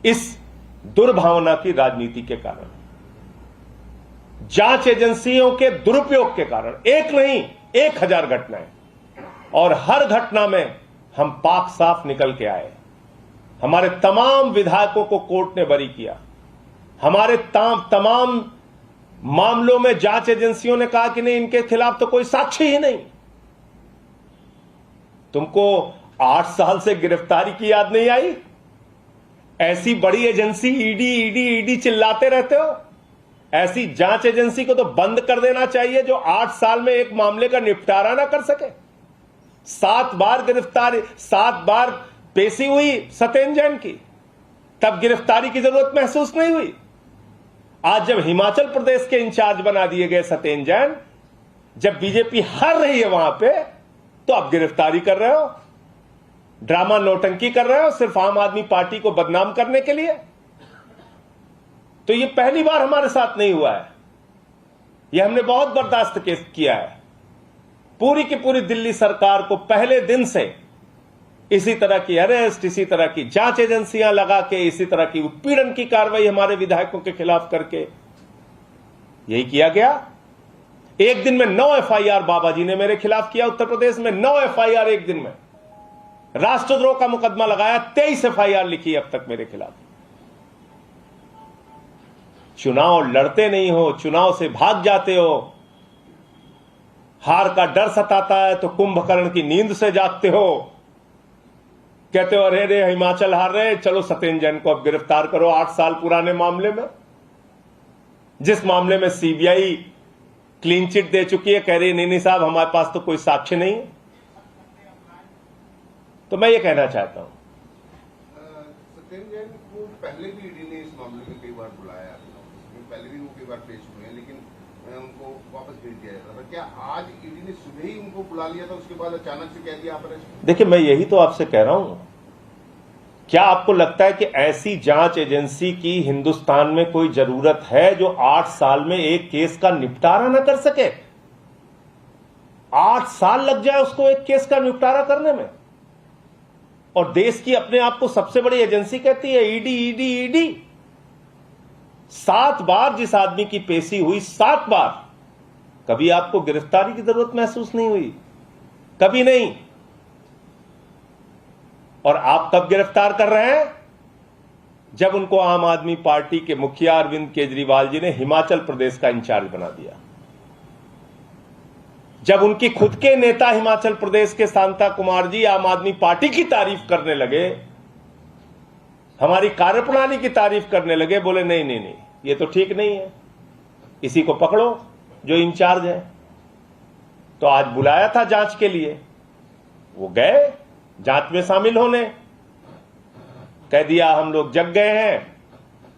इस दुर्भावना की राजनीति के कारण, जांच एजेंसियों के दुरुपयोग के कारण। एक नहीं 1000 घटनाएं, और हर घटना में हम पाक साफ निकल के आए। हमारे तमाम विधायकों को कोर्ट ने बरी किया। हमारे तमाम मामलों में जांच एजेंसियों ने कहा कि नहीं, इनके खिलाफ तो कोई साक्ष्य ही नहीं। तुमको 8 साल से गिरफ्तारी की याद नहीं आई? ऐसी बड़ी एजेंसी ईडी चिल्लाते रहते हो। ऐसी जांच एजेंसी को तो बंद कर देना चाहिए जो 8 साल में एक मामले का निपटारा ना कर सके। 7 बार गिरफ्तारी, 7 बार पेशी हुई सत्येंद्र जैन की, तब गिरफ्तारी की जरूरत महसूस नहीं हुई। आज जब हिमाचल प्रदेश के इंचार्ज बना दिए गए सत्येंद्र जैन, जब बीजेपी हार रही है वहां पे, तो अब गिरफ्तारी कर रहे हो, ड्रामा नौटंकी कर रहे हो सिर्फ आम आदमी पार्टी को बदनाम करने के लिए। तो ये पहली बार हमारे साथ नहीं हुआ है, यह हमने बहुत बर्दाश्त किया है। पूरी की पूरी दिल्ली सरकार को पहले दिन से इसी तरह की अरेस्ट, इसी तरह की जांच एजेंसियां लगा के, इसी तरह की उत्पीड़न की कार्रवाई हमारे विधायकों के खिलाफ करके यही किया गया। एक दिन में 9 एफआईआर बाबा जी ने मेरे खिलाफ किया। उत्तर प्रदेश में 9 एफआईआर एक दिन में। राष्ट्रद्रोह का मुकदमा लगाया, 23 एफआईआर लिखी अब तक मेरे खिलाफ। चुनाव लड़ते नहीं हो, चुनाव से भाग जाते हो, हार का डर सताता है तो कुंभकर्ण की नींद से जागते हो, कहते हो अरे रे हिमाचल हार रहे, चलो सत्येंद्र जैन को अब गिरफ्तार करो 8 साल पुराने मामले में, जिस मामले में सीबीआई क्लीन चिट दे चुकी है। कह रही नहीं साहब, हमारे पास तो कोई साक्ष्य नहीं है। तो मैं ये कहना चाहता हूं, सत्येंद्र जैन को पहले भी ईडी ने इस मामले में कई बार बुलाया पहले भी वो कई बार पेश हुए हैं, लेकिन उनको वापस भेज दिया जाता था। क्या आज ईडी ने सुबह ही उनको बुला लिया था, उसके बाद अचानक से कह दिया आप अरेस्ट? देखिए, मैं यही तो आपसे कह रहा हूं, क्या आपको लगता है कि ऐसी जांच एजेंसी की हिंदुस्तान में कोई जरूरत है जो 8 साल में एक केस का निपटारा ना कर सके? 8 साल लग जाए उसको एक केस का निपटारा करने में, और देश की अपने आप को सबसे बड़ी एजेंसी कहती है ईडी ईडी ईडी। 7 बार जिस आदमी की पेशी हुई, 7 बार, कभी आपको गिरफ्तारी की जरूरत महसूस नहीं हुई? कभी नहीं। और आप कब गिरफ्तार कर रहे हैं? जब उनको आम आदमी पार्टी के मुखिया अरविंद केजरीवाल जी ने हिमाचल प्रदेश का इंचार्ज बना दिया, जब उनकी खुद के नेता हिमाचल प्रदेश के शांता कुमार जी आम आदमी पार्टी की तारीफ करने लगे, हमारी कार्यप्रणाली की तारीफ करने लगे, बोले नहीं नहीं नहीं, ये तो ठीक नहीं है, इसी को पकड़ो जो इंचार्ज है। तो आज बुलाया था जांच के लिए, वो गए जांच में शामिल होने, कह दिया हम लोग जग गए हैं,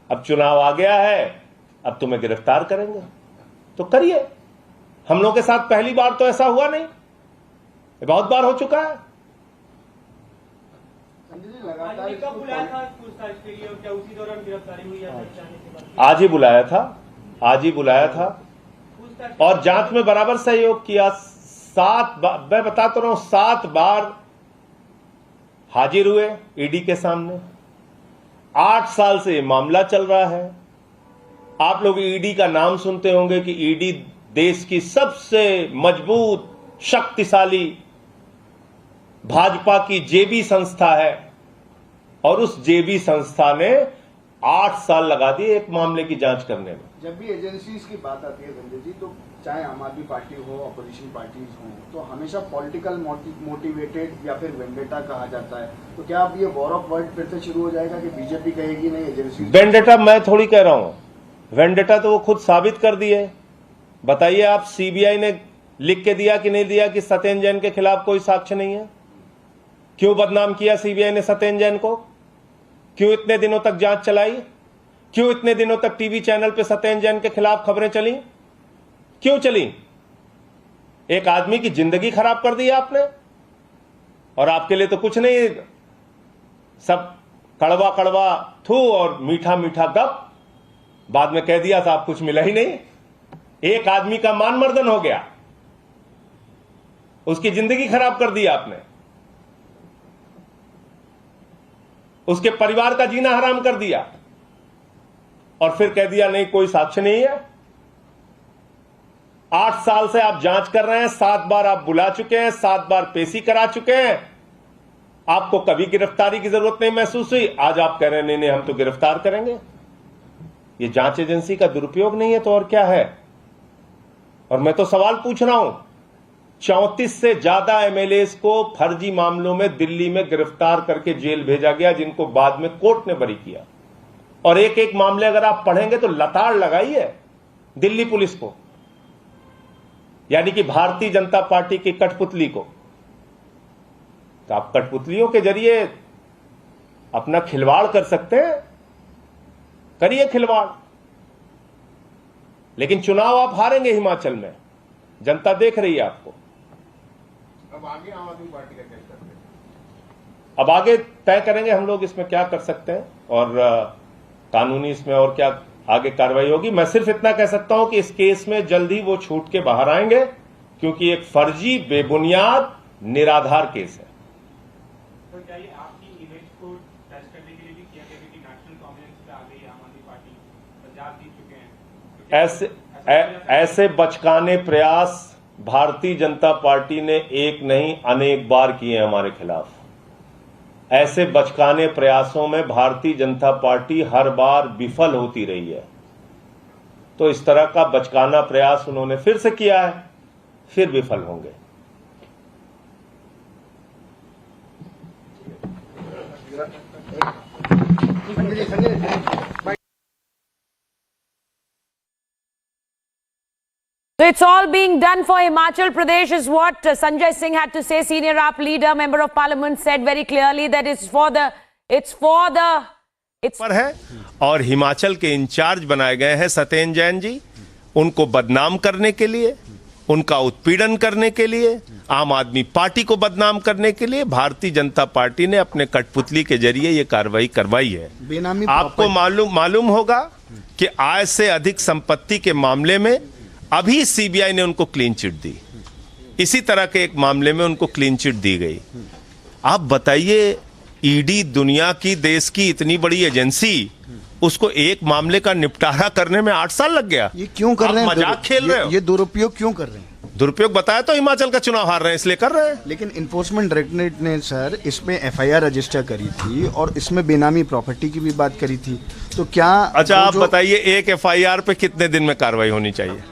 अब चुनाव आ गया है, अब तुम्हें गिरफ्तार करेंगे। तो करिए। हम लोग के साथ पहली बार तो ऐसा हुआ नहीं, बहुत बार हो चुका है। कब बुलाया था पूछताछ के लिए, और क्या उसी दौरान गिरफ्तारी हुई या आज ही बुलाया था, आज ही बुलाया था, और जांच में बराबर सहयोग किया। 7 बार, मैं बताता रहा हूं, 7 बार हाजिर हुए ईडी के सामने। 8 साल से ये मामला चल रहा है। आप लोग ईडी का नाम सुनते होंगे कि ईडी देश की सबसे मजबूत, शक्तिशाली, भाजपा की जेबी संस्था है, और उस जेबी संस्था ने 8 साल लगा दिए एक मामले की जांच करने में। जब भी एजेंसीज की बात आती है संजय जी, तो चाहे आम आदमी पार्टी हो, अपोजिशन पार्टीज हो, तो हमेशा पॉलिटिकल मोटिवेटेड या फिर वेंडेटा कहा जाता है। तो क्या अब ये वॉर ऑफ वर्ड फिर से शुरू हो जाएगा कि बीजेपी कहेगी नहीं एजेंसी? वेंडेटा मैं थोड़ी कह रहा हूं, वेंडेटा तो वो खुद साबित कर दिए। बताइए आप, सीबीआई ने लिख के दिया कि नहीं दिया कि सत्येंद्र जैन के खिलाफ कोई साक्ष्य नहीं है? क्यों बदनाम किया सीबीआई ने सत्येंद्र जैन को? क्यों इतने दिनों तक जांच चलाई? क्यों इतने दिनों तक टीवी चैनल पे सत्येंद्र जैन के खिलाफ खबरें चली? क्यों चली? एक आदमी की जिंदगी खराब कर दी आपने, और आपके लिए तो कुछ नहीं, सब कड़वा कड़वा थू और मीठा मीठा गप। बाद में कह दिया था आप कुछ मिला ही नहीं। एक आदमी का मान मर्दन हो गया, उसकी जिंदगी खराब कर दी आपने, उसके परिवार का जीना हराम कर दिया, और फिर कह दिया नहीं कोई साक्ष्य नहीं है। 8 साल से आप जांच कर रहे हैं, 7 बार आप बुला चुके हैं, 7 बार पेशी करा चुके हैं, आपको कभी गिरफ्तारी की जरूरत नहीं महसूस हुई। आज आप कह रहे हैं नहीं नहीं हम तो गिरफ्तार करेंगे। ये जांच एजेंसी का दुरुपयोग नहीं है तो और क्या है? और मैं तो सवाल पूछ रहा हूं, 34 से ज्यादा एमएलएस को फर्जी मामलों में दिल्ली में गिरफ्तार करके जेल भेजा गया, जिनको बाद में कोर्ट ने बरी किया। और एक एक मामले अगर आप पढ़ेंगे तो लताड़ लगाई है दिल्ली पुलिस को, यानी कि भारतीय जनता पार्टी की कठपुतली को। तो आप कठपुतलियों के जरिए अपना खिलवाड़ कर सकते हैं, करिए खिलवाड़, लेकिन चुनाव आप हारेंगे हिमाचल में, जनता देख रही है आपको। अब आगे आम आदमी पार्टी का क्या करते हैं? अब आगे तय करेंगे हम लोग इसमें क्या कर सकते हैं, और कानूनी इसमें और क्या आगे कार्रवाई होगी। मैं सिर्फ इतना कह सकता हूं कि इस केस में जल्द ही वो छूट के बाहर आएंगे, क्योंकि एक फर्जी, बेबुनियाद, निराधार केस है। तो क्या ये आपकी इमेज को टेस्ट करने के लिए भी किया गया, क्योंकि नेशनल कॉन्फ्रेंस पे आ गई आम आदमी पार्टी, पंजाब जीत चुके हैं? ऐसे बचकाने प्रयास भारतीय जनता पार्टी ने एक नहीं अनेक बार किए हमारे खिलाफ। ऐसे बचकाने प्रयासों में भारतीय जनता पार्टी हर बार विफल होती रही है। तो इस तरह का बचकाना प्रयास उन्होंने फिर से किया है, फिर विफल होंगे। So it's all being done for Himachal Pradesh is what Sanjay Singh had to say. Senior AAP leader, member of parliament, said very clearly that it's for the पर है और हिमाचल के इंचार्ज बनाए गए हैं सत्येंद्र जैन जी, उनको बदनाम करने के लिए, उनका उत्पीड़न करने के लिए, आम आदमी पार्टी को बदनाम करने के लिए भारतीय जनता पार्टी ने अपने कठपुतली के जरिए ये कार्रवाई करवाई है। आपको मालूम होगा कि आय से अधिक संपत्ति के मामले में अभी सीबीआई ने उनको क्लीन चिट दी, इसी तरह के एक मामले में उनको क्लीन चिट दी गई। आप बताइए, ईडी दुनिया की, देश की इतनी बड़ी एजेंसी, उसको एक मामले का निपटारा करने में 8 साल लग गया। ये क्यों कर रहे हैं? मजाक खेल रहे हो? ये दुरुपयोग क्यों कर रहे हैं? दुरुपयोग बताया तो हिमाचल का चुनाव हार रहे हैं इसलिए कर रहे हैं। लेकिन इन्फोर्समेंट डायरेक्टरेट ने सर इसमें एफआईआर रजिस्टर करी थी और इसमें बेनामी प्रॉपर्टी की भी बात करी थी, तो क्या? अच्छा, आप बताइए, एक एफआईआर पे कितने दिन में कार्रवाई होनी चाहिए?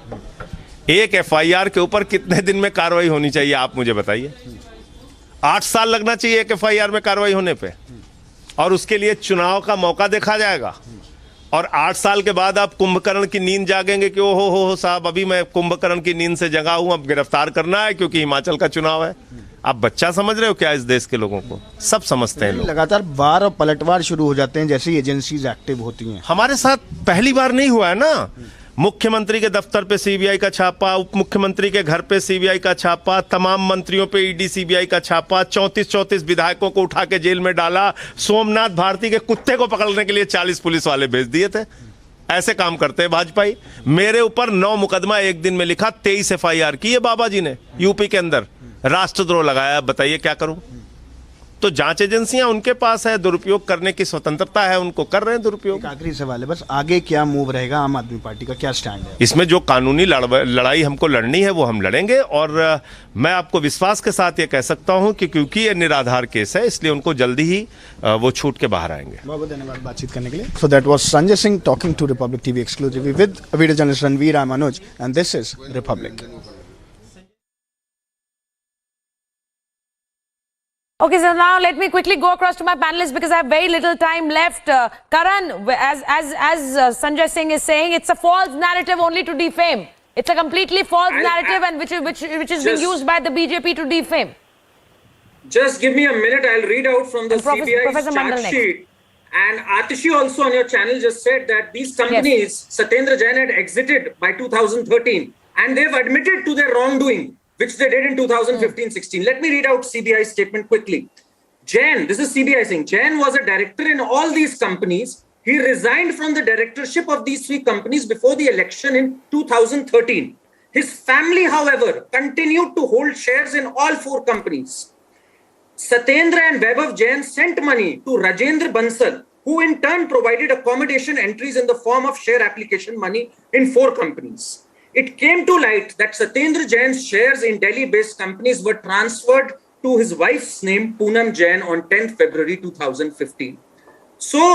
एक एफआईआर के ऊपर कितने दिन में कार्रवाई होनी चाहिए, आप मुझे बताइए। 8 साल लगना चाहिए एक एफआईआर में कार्रवाई होने पे, और उसके लिए चुनाव का मौका देखा जाएगा। और 8 साल के बाद आप कुंभकर्ण की नींद जागेंगे कि ओहो हो साहब, अभी मैं कुंभकर्ण की नींद से जगा हूं, अब गिरफ्तार करना है क्योंकि हिमाचल का चुनाव है। आप बच्चा समझ रहे हो क्या? इस देश के लोगों को सब समझते हैं लोग। लगातार वार और पलटवार शुरू हो जाते हैं जैसे एजेंसीज एक्टिव होती हैं। हमारे साथ पहली बार नहीं हुआ है ना। मुख्यमंत्री के दफ्तर पे सीबीआई का छापा, उप मुख्यमंत्री के घर पे सीबीआई का छापा, तमाम मंत्रियों पे ईडी सीबीआई का छापा, 34 विधायकों को उठा के जेल में डाला, सोमनाथ भारती के कुत्ते को पकड़ने के लिए 40 पुलिस वाले भेज दिए थे। ऐसे काम करते हैं भाजपाई। मेरे ऊपर 9 मुकदमा एक दिन में लिखा, 23 एफआईआर की है बाबा जी ने यूपी के अंदर, राष्ट्रद्रोह लगाया। बताइए क्या करूं? तो जांच एजेंसियां उनके पास है, दुरुपयोग करने की स्वतंत्रता है, उनको कर रहे हैं दुरुपयोग। आखिरी सवाल है बस, आगे क्या मूव रहेगा? आम आदमी पार्टी का क्या स्टैंड है इसमें? जो कानूनी लड़ाई हमको लड़नी है वो हम लड़ेंगे, और मैं आपको विश्वास के साथ ये कह सकता हूं कि क्योंकि ये निराधार केस है इसलिए उनको जल्दी ही वो छूट के बाहर आएंगे। बहुत बहुत धन्यवाद बातचीत करने के लिए। So that was Sanjay Singh talking to Republic TV exclusively with video journalist Ranveer. I am Manoj and this is Republic. Okay, so now let me quickly go across to my panelists because I have very little time left. Karan, as Sanjay Singh is saying, it's a false narrative only to defame. It's a completely false narrative, and which is being used by the BJP to defame. Just give me a minute. I'll read out from the CBI's charge sheet. And Atishi also on your channel just said that these companies, Satyendar Jain had exited by 2013, and they've admitted to their wrongdoing, which they did in 2015-16. Let me read out CBI's statement quickly. Jain, this is CBI saying, Jain was a director in all these companies. He resigned from the directorship of these 3 companies before the election in 2013. His family, however, continued to hold shares in all 4 companies. Satyendra and Vaibhav Jain sent money to Rajendra Bansal, who in turn provided accommodation entries in the form of share application money in 4 companies. It came to light that Satyendra Jain's shares in Delhi-based companies were transferred to his wife's name, Poonam Jain, on 10th February 2015. So,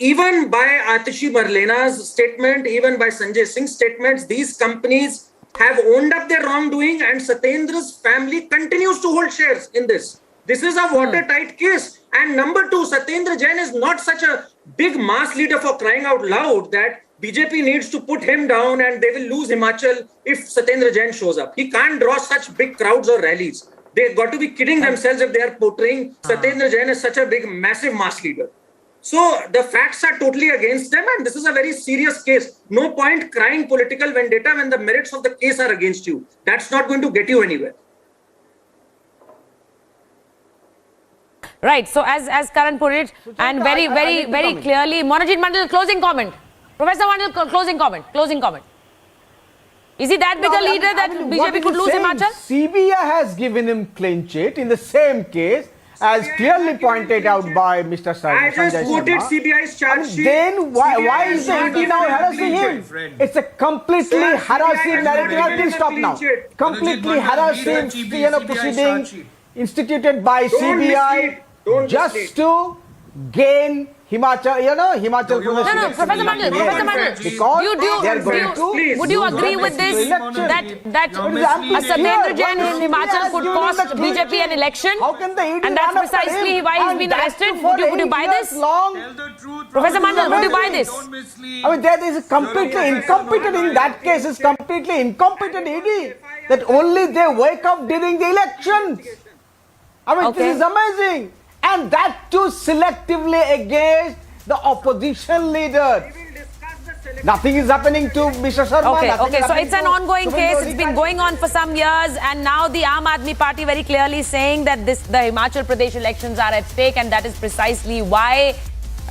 even by Atishi Marlena's statement, even by Sanjay Singh's statements, these companies have owned up their wrongdoing, and Satyendra's family continues to hold shares in this. This is a watertight case. And number 2, Satyendra Jain is not such a big mass leader for crying out loud that BJP needs to put him down and they will lose Himachal if Satyendra Jain shows up. He can't draw such big crowds or rallies. They've got to be kidding themselves if they are portraying Satyendra Jain as such a big, massive mass leader. So the facts are totally against them, and this is a very serious case. No point crying political vendetta when the merits of the case are against you. That's not going to get you anywhere. Right. So as Karan put it, and very clearly, Monojit Mandal, closing comment. Professor Mandal, closing comment. Is he that big a leader that BJP could lose Himachal? CBI has given him clean chit in the same case, as clearly pointed out by Mr. Sanjay Sharma. I just quoted CBI's charge sheet. Then why is the ED now harassing him? It's a completely harassing narrative. Please stop now. Completely harassing proceeding instituted by CBI just to gain Himachal, Himachal Pradesh. No, Professor Mandal. Would you agree with this that a Satyendra Jain in Himachal could cost BJP an election? How can the ED and that's precisely why he's been arrested? Would you buy this? Professor Mandal, would you buy this? I mean, there is completely incompetent in that case. Is completely incompetent ED that only they wake up during the elections. I mean, this is amazing. And that too selectively against the opposition leader. Nothing is happening to Mr. Sharma. Okay. So it's an ongoing case. It's been going on for some years, and now the Aam Aadmi Party very clearly saying that the Himachal Pradesh elections are at stake, and that is precisely why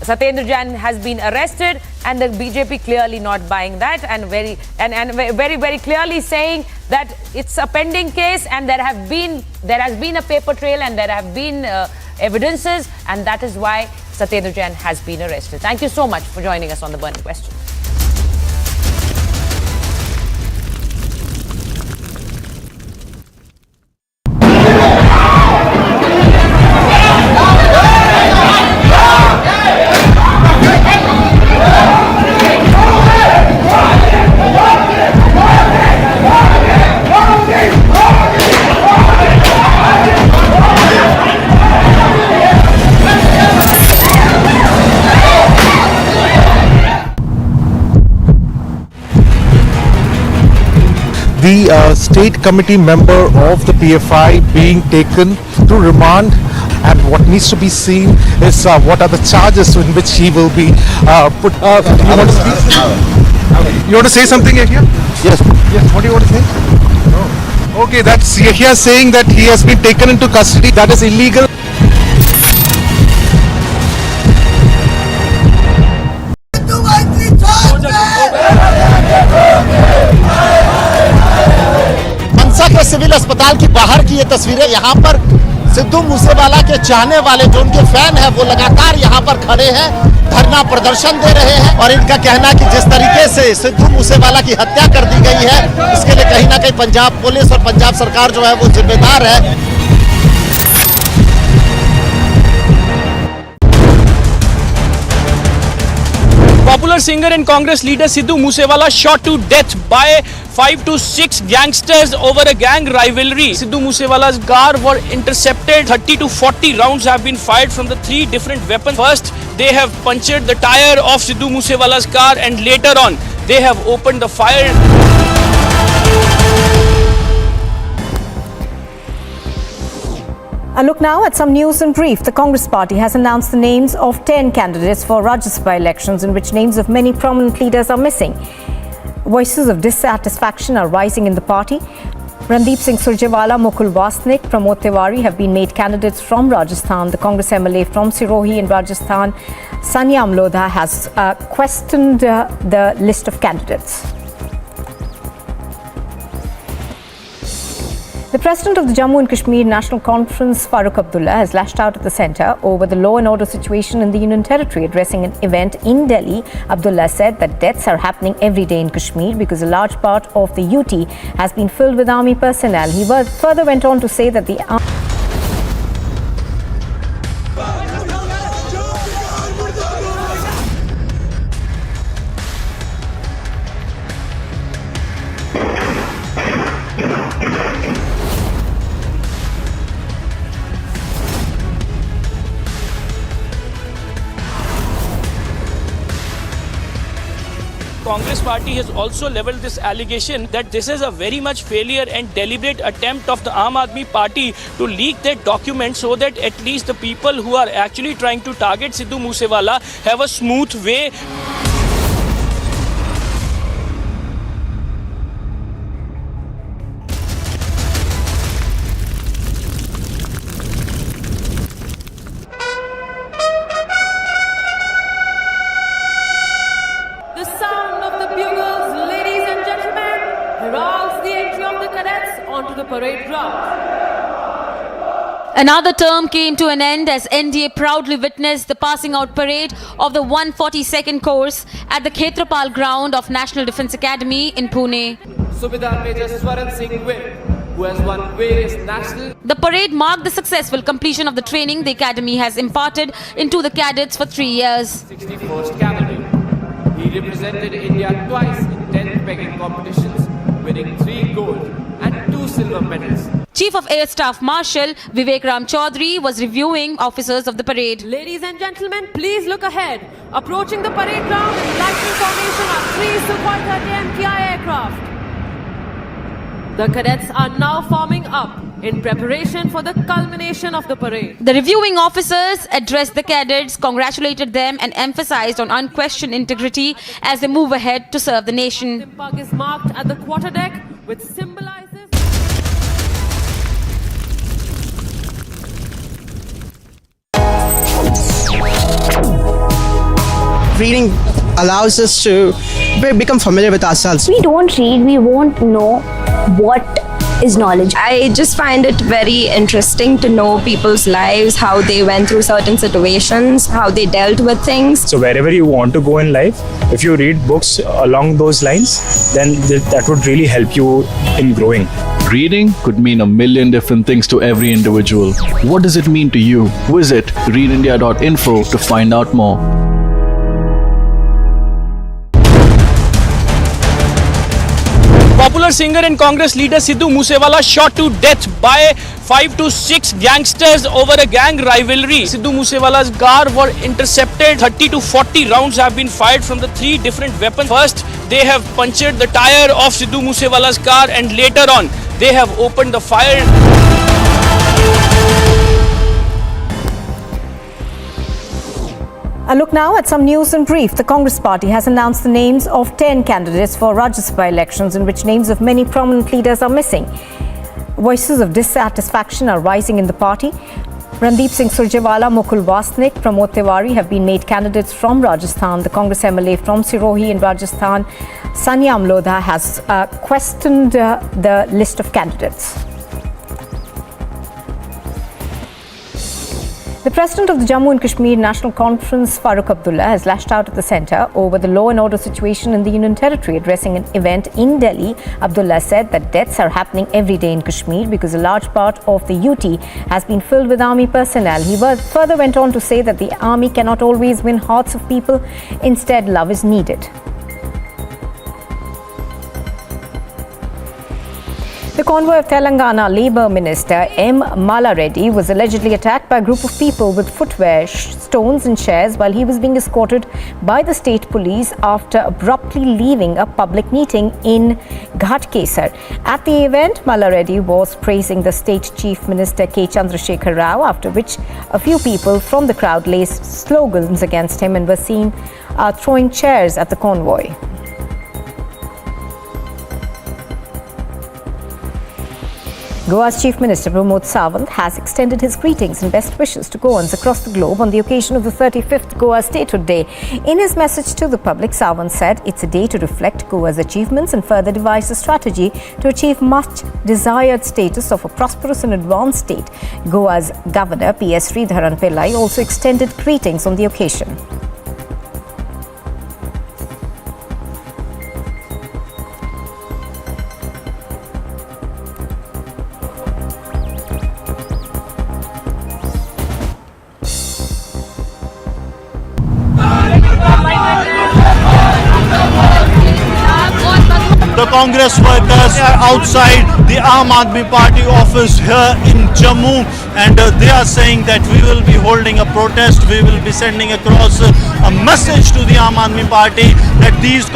Satyendar Jain has been arrested, and the BJP clearly not buying that, and very clearly saying that it's a pending case, and there has been a paper trail, and there have been evidences, and that is why Satyendar Jain has been arrested. Thank you so much for joining us on The Burning Question. The state committee member of the PFI being taken to remand, and what needs to be seen is what are the charges in which he will be put. You want to say something here? Yes. What do you want to say? No. Okay, that's here saying that he has been taken into custody. That is illegal. के civil अस्पताल की बाहर की ये तस्वीरें। यहाँ पर सिद्धू मूसेवाला के चाहने वाले जो उनके फैन हैं वो लगातार यहाँ पर खड़े हैं, धरना प्रदर्शन दे रहे हैं, और इनका कहना है कि जिस तरीके से सिद्धू मूसेवाला की हत्या कर दी गई है, इसके लिए कहीं ना कहीं पंजाब पुलिस और पंजाब सरकार जो है वो जिम्मेदार है। Popular singer and Congress leader Sidhu Moosewala shot to death by 5 to 6 gangsters over a gang rivalry. Sidhu Moosewala's car was intercepted. 30 to 40 rounds have been fired from the 3 different weapons. First, they have punctured the tire of Sidhu Moosewala's car, and later on, they have opened the fire. A look now at some news in brief. The Congress party has announced the names of 10 candidates for Rajya Sabha elections, in which names of many prominent leaders are missing. Voices of dissatisfaction are rising in the party. Randeep Singh Surjewala, Mukul Wasnik, Pramod Tiwari have been made candidates from Rajasthan. The Congress MLA from Sirohi in Rajasthan, Sanya Amlodha, has questioned the list of candidates. The President of the Jammu and Kashmir National Conference, Farooq Abdullah, has lashed out at the centre over the law and order situation in the Union Territory. Addressing an event in Delhi, Abdullah said that deaths are happening every day in Kashmir because a large part of the UT has been filled with army personnel. He further went on to say that the Congress party has also leveled this allegation that this is a very much failure and deliberate attempt of the Aam Aadmi Party to leak their documents so that at least the people who are actually trying to target Sidhu Moosewala have a smooth way. Another term came to an end as NDA proudly witnessed the passing out parade of the 142nd course at the Khetrapal ground of National Defence Academy in Pune. Subedar Major Swaran Singh Gwil, who has won various national... The parade marked the successful completion of the training the Academy has imparted into the cadets for 3 years. 61st Cavalry. He represented India twice in 10 pegging competitions, winning 3 gold and 2 silver medals. Chief of Air Staff Marshal Vivek Ram Chaudhary was reviewing officers of the parade. Ladies and gentlemen, please look ahead. Approaching the parade ground in lightning formation are 3 Sukhoi 30 MKI aircraft. The cadets are now forming up in preparation for the culmination of the parade. The reviewing officers addressed the cadets, congratulated them and emphasized on unquestioned integrity as they move ahead to serve the nation. The pug is marked at the quarterdeck, which symbolizes... Reading allows us to become familiar with ourselves. We don't read, we won't know what is knowledge. I just find it very interesting to know people's lives, how they went through certain situations, how they dealt with things. So wherever you want to go in life, if you read books along those lines, then that would really help you in growing. Reading could mean a million different things to every individual. What does it mean to you? Visit readindia.info to find out more. Popular singer and Congress leader Sidhu Moosewala shot to death by 5 to 6 gangsters over a gang rivalry. Sidhu Moosewala's car were intercepted. 30 to 40 rounds have been fired from the 3 different weapons. First, they have punctured the tire of Sidhu Moosewala's car, and later on, they have opened the fire. A look now at some news in brief. The Congress party has announced the names of 10 candidates for Rajya Sabha elections, in which names of many prominent leaders are missing. Voices of dissatisfaction are rising in the party. Randeep Singh Surjewala, Mukul Wasnik, Pramod Tiwari have been made candidates from Rajasthan. The Congress MLA from Sirohi in Rajasthan, Sanya Amlodha, has questioned the list of candidates. The President of the Jammu and Kashmir National Conference, Farooq Abdullah, has lashed out at the centre over the law and order situation in the Union Territory. Addressing an event in Delhi, Abdullah said that deaths are happening every day in Kashmir because a large part of the UT has been filled with army personnel. He further went on to say that the army cannot always win hearts of people. Instead, love is needed. The convoy of Telangana Labour Minister M. Mala Reddy was allegedly attacked by a group of people with footwear, stones and chairs while he was being escorted by the state police after abruptly leaving a public meeting in Ghatkesar. At the event, Mala Reddy was praising the state chief minister K. Chandrasekhar Rao, after which a few people from the crowd raised slogans against him and were seen throwing chairs at the convoy. Goa's Chief Minister Pramod Sawant has extended his greetings and best wishes to Goans across the globe on the occasion of the 35th Goa Statehood Day. In his message to the public, Sawant said it's a day to reflect Goa's achievements and further devise a strategy to achieve much desired status of a prosperous and advanced state. Goa's Governor P.S. Sridharan Pillai also extended greetings on the occasion. The Congress workers are outside the Aam Aadmi Party office here in Jammu, and they are saying that we will be holding a protest. We will be sending across a message to the Aam Aadmi Party that these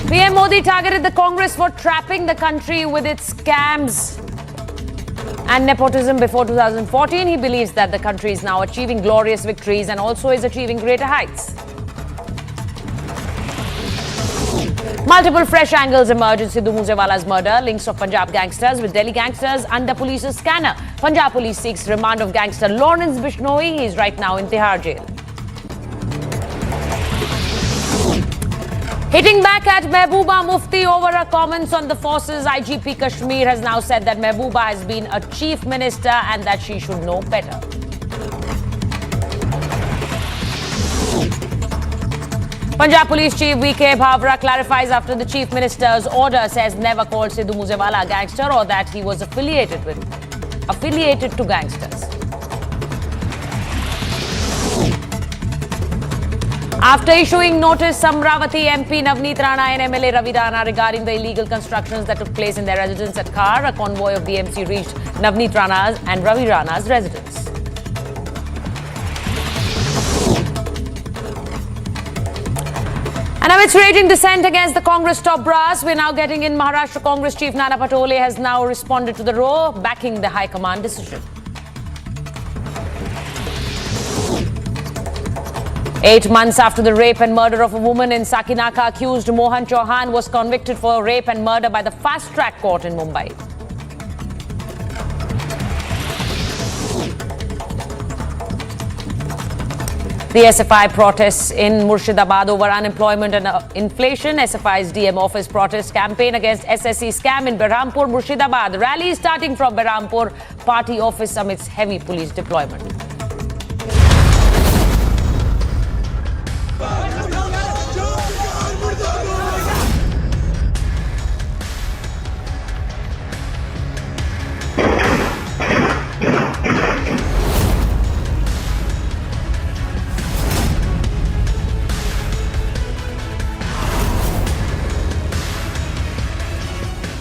PM Modi targeted the Congress for trapping the country with its scams and nepotism before 2014. He believes that the country is now achieving glorious victories and also is achieving greater heights. Multiple fresh angles emerge in Sidhu Moosewala's murder. Links of Punjab gangsters with Delhi gangsters under police's scanner. Punjab police seeks remand of gangster Lawrence Bishnoy. He is right now in Tihar jail. Hitting back at Mehbooba Mufti over her comments on the forces, IGP Kashmir has now said that Mehbooba has been a chief minister and that she should know better. Punjab Police Chief V.K. Bhavra clarifies after the chief minister's order says never called Sidhu Moosewala a gangster or that he was affiliated to gangsters. After issuing notice, Samravati MP Navneet Rana and MLA Ravi Rana regarding the illegal constructions that took place in their residence at Khar, a convoy of BMC reached Navneet Rana's and Ravi Rana's residence. it's raging dissent against the Congress top brass. We're now getting in. Maharashtra Congress Chief Nana Patole has now responded to the row, backing the High Command decision. 8 months after the rape and murder of a woman in Sakinaka, accused Mohan Chauhan was convicted for rape and murder by the fast-track court in Mumbai. The SFI protests in Murshidabad over unemployment and inflation. SFI's DM office protest campaign against SSC scam in Berhampur, Murshidabad. Rally starting from Berhampur party office amidst heavy police deployment.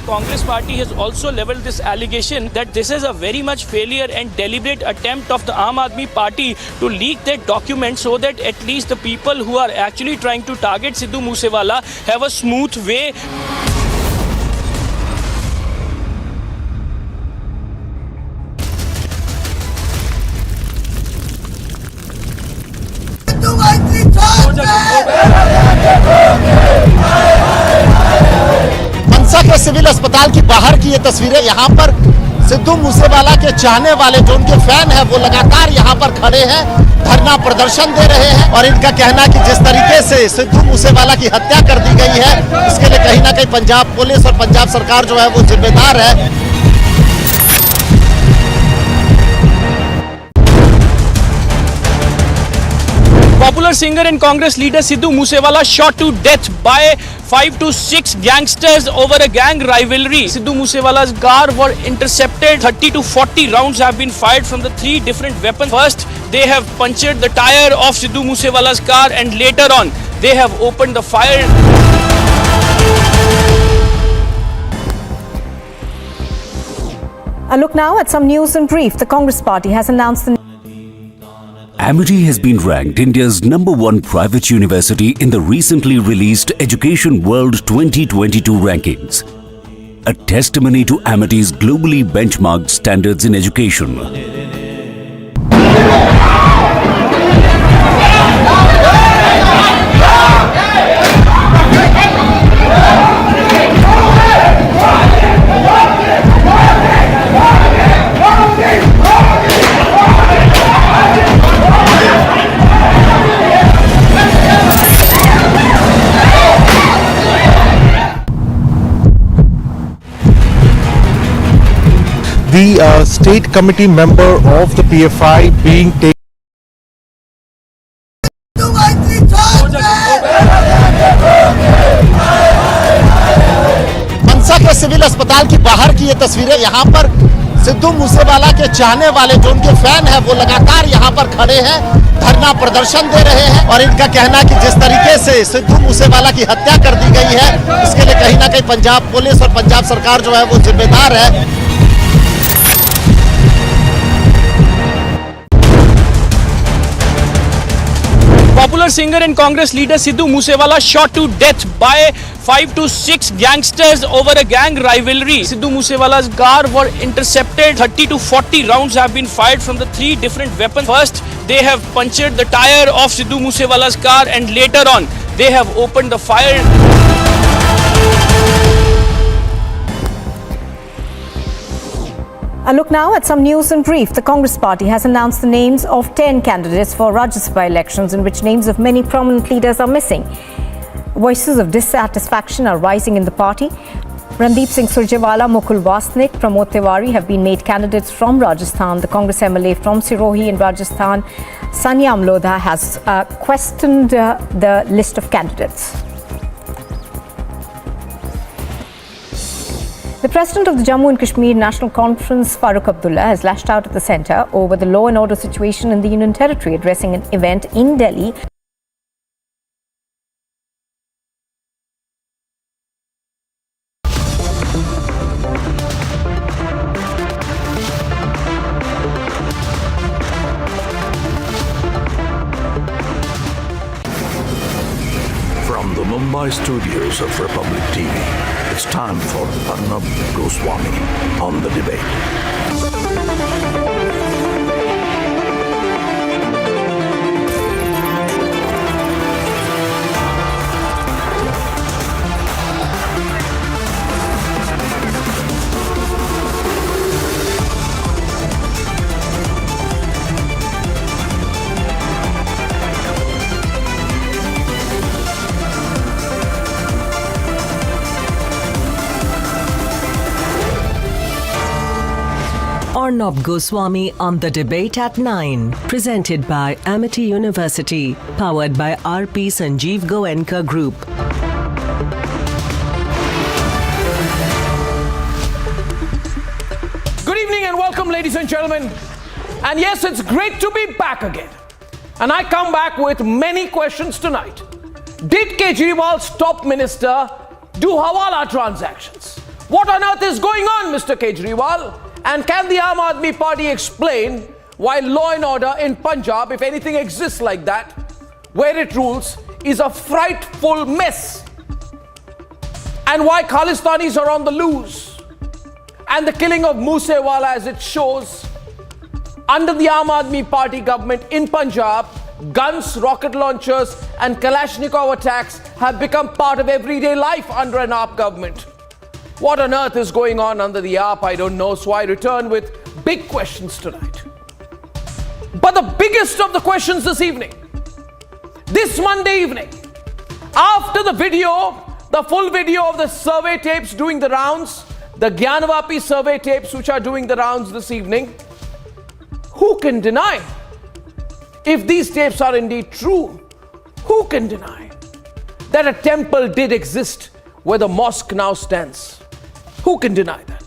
Congress party has also leveled this allegation that this is a very much failure and deliberate attempt of the Aam Aadmi party to leak their documents so that at least the people who are actually trying to target Sidhu Moosewala have a smooth way. के civil अस्पताल की बाहर की ये तस्वीरें। यहाँ पर सिद्धू मूसेवाला के चाहने वाले जो उनके फैन हैं वो लगातार यहाँ पर खड़े हैं, धरना प्रदर्शन दे रहे हैं और इनका कहना कि जिस तरीके से सिद्धू मूसेवाला की हत्या कर दी गई है इसके लिए कहीं ना कहीं पंजाब पुलिस और पंजाब सरकार जो है वो जिम्मेदार है। Popular singer and Congress leader Sidhu Moosewala shot to death by 5 to 6 gangsters over a gang rivalry. Sidhu Moosewala's car were intercepted. 30 to 40 rounds have been fired from the 3 different weapons. First, they have punctured the tire of Sidhu Moosewala's car and later on, they have opened the fire. A look now at some news in brief. The Congress party has announced the Amity has been ranked India's #1 private university in the recently released Education World 2022 rankings, a testimony to Amity's globally benchmarked standards in education. The state committee member of the PFI being taken. मनसा के civil अस्पताल की बाहर की ये तस्वीरें। यहाँ पर सिद्धू मूसेवाला के चाहने वाले जो उनके फैन हैं वो लगातार यहाँ पर खड़े हैं, धरना प्रदर्शन दे रहे हैं और इनका कहना कि जिस तरीके से सिद्धू मूसेवाला की हत्या कर दी गई है इसके लिए कहीं ना कहीं पंजाब पुलिस और पंजाब सरकार जो है वो जिम्मेदार है। Popular singer and Congress leader Sidhu Moosewala shot to death by 5 to 6 gangsters over a gang rivalry. Sidhu Moosewala's car were intercepted. 30 to 40 rounds have been fired from the 3 different weapons. First, they have punctured the tire of Sidhu Moosewala's car and later on, they have opened the fire. A look now at some news in brief. The Congress party has announced the names of 10 candidates for Rajya Sabha elections in which names of many prominent leaders are missing. Voices of dissatisfaction are rising in the party. Randeep Singh Surjewala, Mukul Wasnik, Pramod Tiwari have been made candidates from Rajasthan. The Congress MLA from Sirohi in Rajasthan, Sanya Amlodha, has questioned the list of candidates. The President of the Jammu and Kashmir National Conference, Farooq Abdullah, has lashed out at the centre over the law and order situation in the Union Territory, addressing an event in Delhi. From the Mumbai studios of Republic TV, it's time for Arnab Goswami on the debate. Arnab Goswami on the debate at 9. Presented by Amity University. Powered by RP Sanjeev Goenka Group. Good evening and welcome, ladies and gentlemen. And yes, it's great to be back again. And I come back with many questions tonight. Did Kejriwal's top minister do Hawala transactions? What on earth is going on, Mr. Kejriwal? And can the Aam Aadmi Party explain why law and order in Punjab, if anything exists like that, where it rules, is a frightful mess? And why Khalistanis are on the loose? And the killing of Moosewala, as it shows, under the Aam Aadmi Party government in Punjab, guns, rocket launchers and Kalashnikov attacks have become part of everyday life under an AAP government. What on earth is going on under the AAP? I don't know, so I return with big questions tonight. But the biggest of the questions this evening, this Monday evening, after the video, the full video of the survey tapes doing the rounds, the Gyanvapi survey tapes which are doing the rounds this evening, who can deny? If these tapes are indeed true, who can deny that a temple did exist where the mosque now stands? Who can deny that?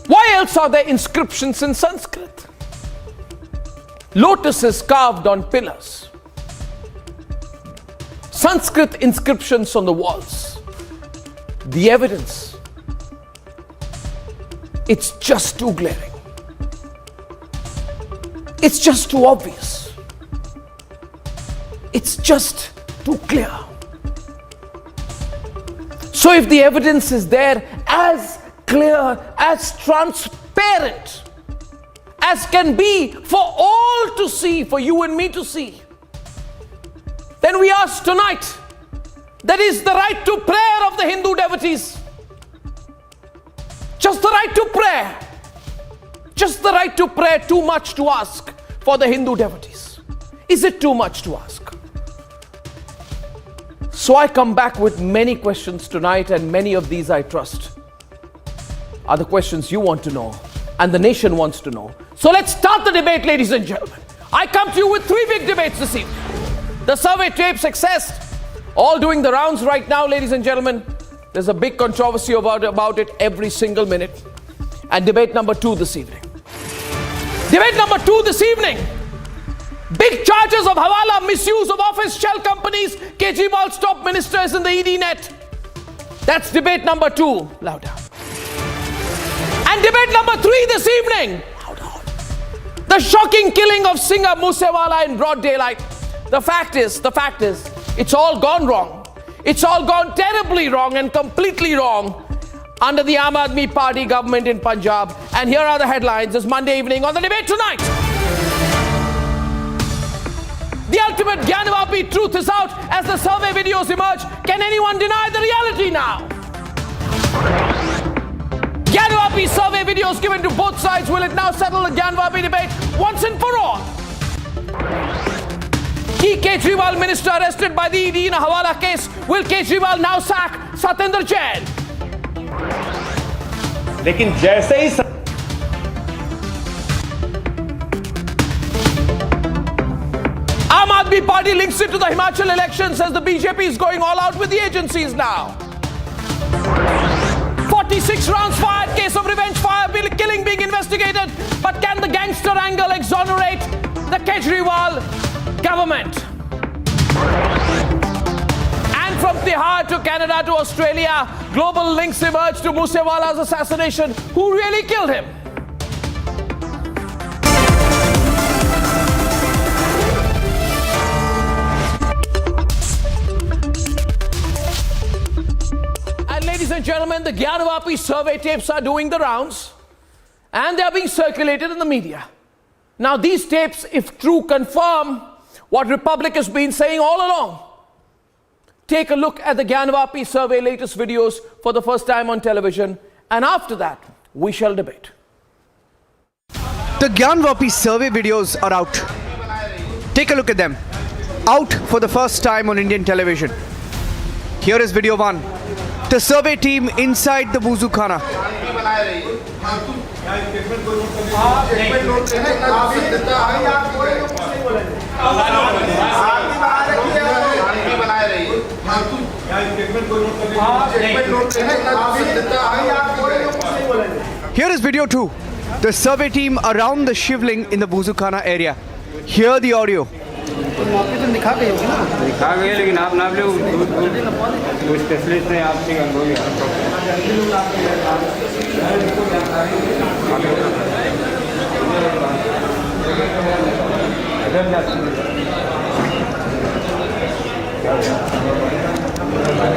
Why else are there inscriptions in Sanskrit? Lotuses carved on pillars. Sanskrit inscriptions on the walls. The evidence, it's just too glaring. It's just too obvious. It's just too clear. So if the evidence is there, as clear, as transparent as can be for all to see, for you and me to see, then we ask tonight, that is the right to prayer of the Hindu devotees. Just the right to prayer. Just the right to prayer, too much to ask for the Hindu devotees? Is it too much to ask? So I come back with many questions tonight, and many of these, I trust, are the questions you want to know and the nation wants to know. So let's start the debate, ladies and gentlemen. I come to you with three big debates this evening. The survey tape success, all doing the rounds right now, ladies and gentlemen. There's a big controversy about it every single minute. And debate number two this evening. Debate number two this evening. Big charges of Hawala, misuse of office shell companies. Kejriwal's top minister is in the ED net. That's debate number two. Louder. And debate number three this evening. Louder. The shocking killing of singer Moosewala in broad daylight. The fact is, it's all gone wrong. It's all gone terribly wrong and completely wrong under the Aam Aadmi Party government in Punjab. And here are the headlines this Monday evening on the debate tonight. The ultimate Gyanvapi truth is out as the survey videos emerge. Can anyone deny the reality now? Gyanvapi survey videos given to both sides. Will it now settle the Gyanvapi debate once and for all? Key Kejriwal minister arrested by the ED in a Hawala case. Will Kejriwal now sack Satyendar Jain? लेकिन जैसे ही Aam Aadmi Party links it to the Himachal elections as the BJP is going all out with the agencies now. 46 rounds fired, case of revenge fire killing being investigated. But can the gangster angle exonerate the Kejriwal government? And from Tihar to Canada to Australia, global links emerge to Moosewala's assassination. Who really killed him? the Gyanvapi survey tapes are doing the rounds and they are being circulated in the media. Now these tapes, if true, confirm what Republic has been saying all along. Take a look at the Gyanvapi survey latest videos for the first time on television, and after that, we shall debate. The Gyanvapi survey videos are out. Take a look at them. Out for the first time on Indian television. Here is video 1. The survey team inside the Wuzu Khana. Here is video 2. The survey team around the shivling in the Wuzu Khana area. Hear the audio. दिखा गए लेकिन आप नाप लो वो specialist ने आपसे अनुभव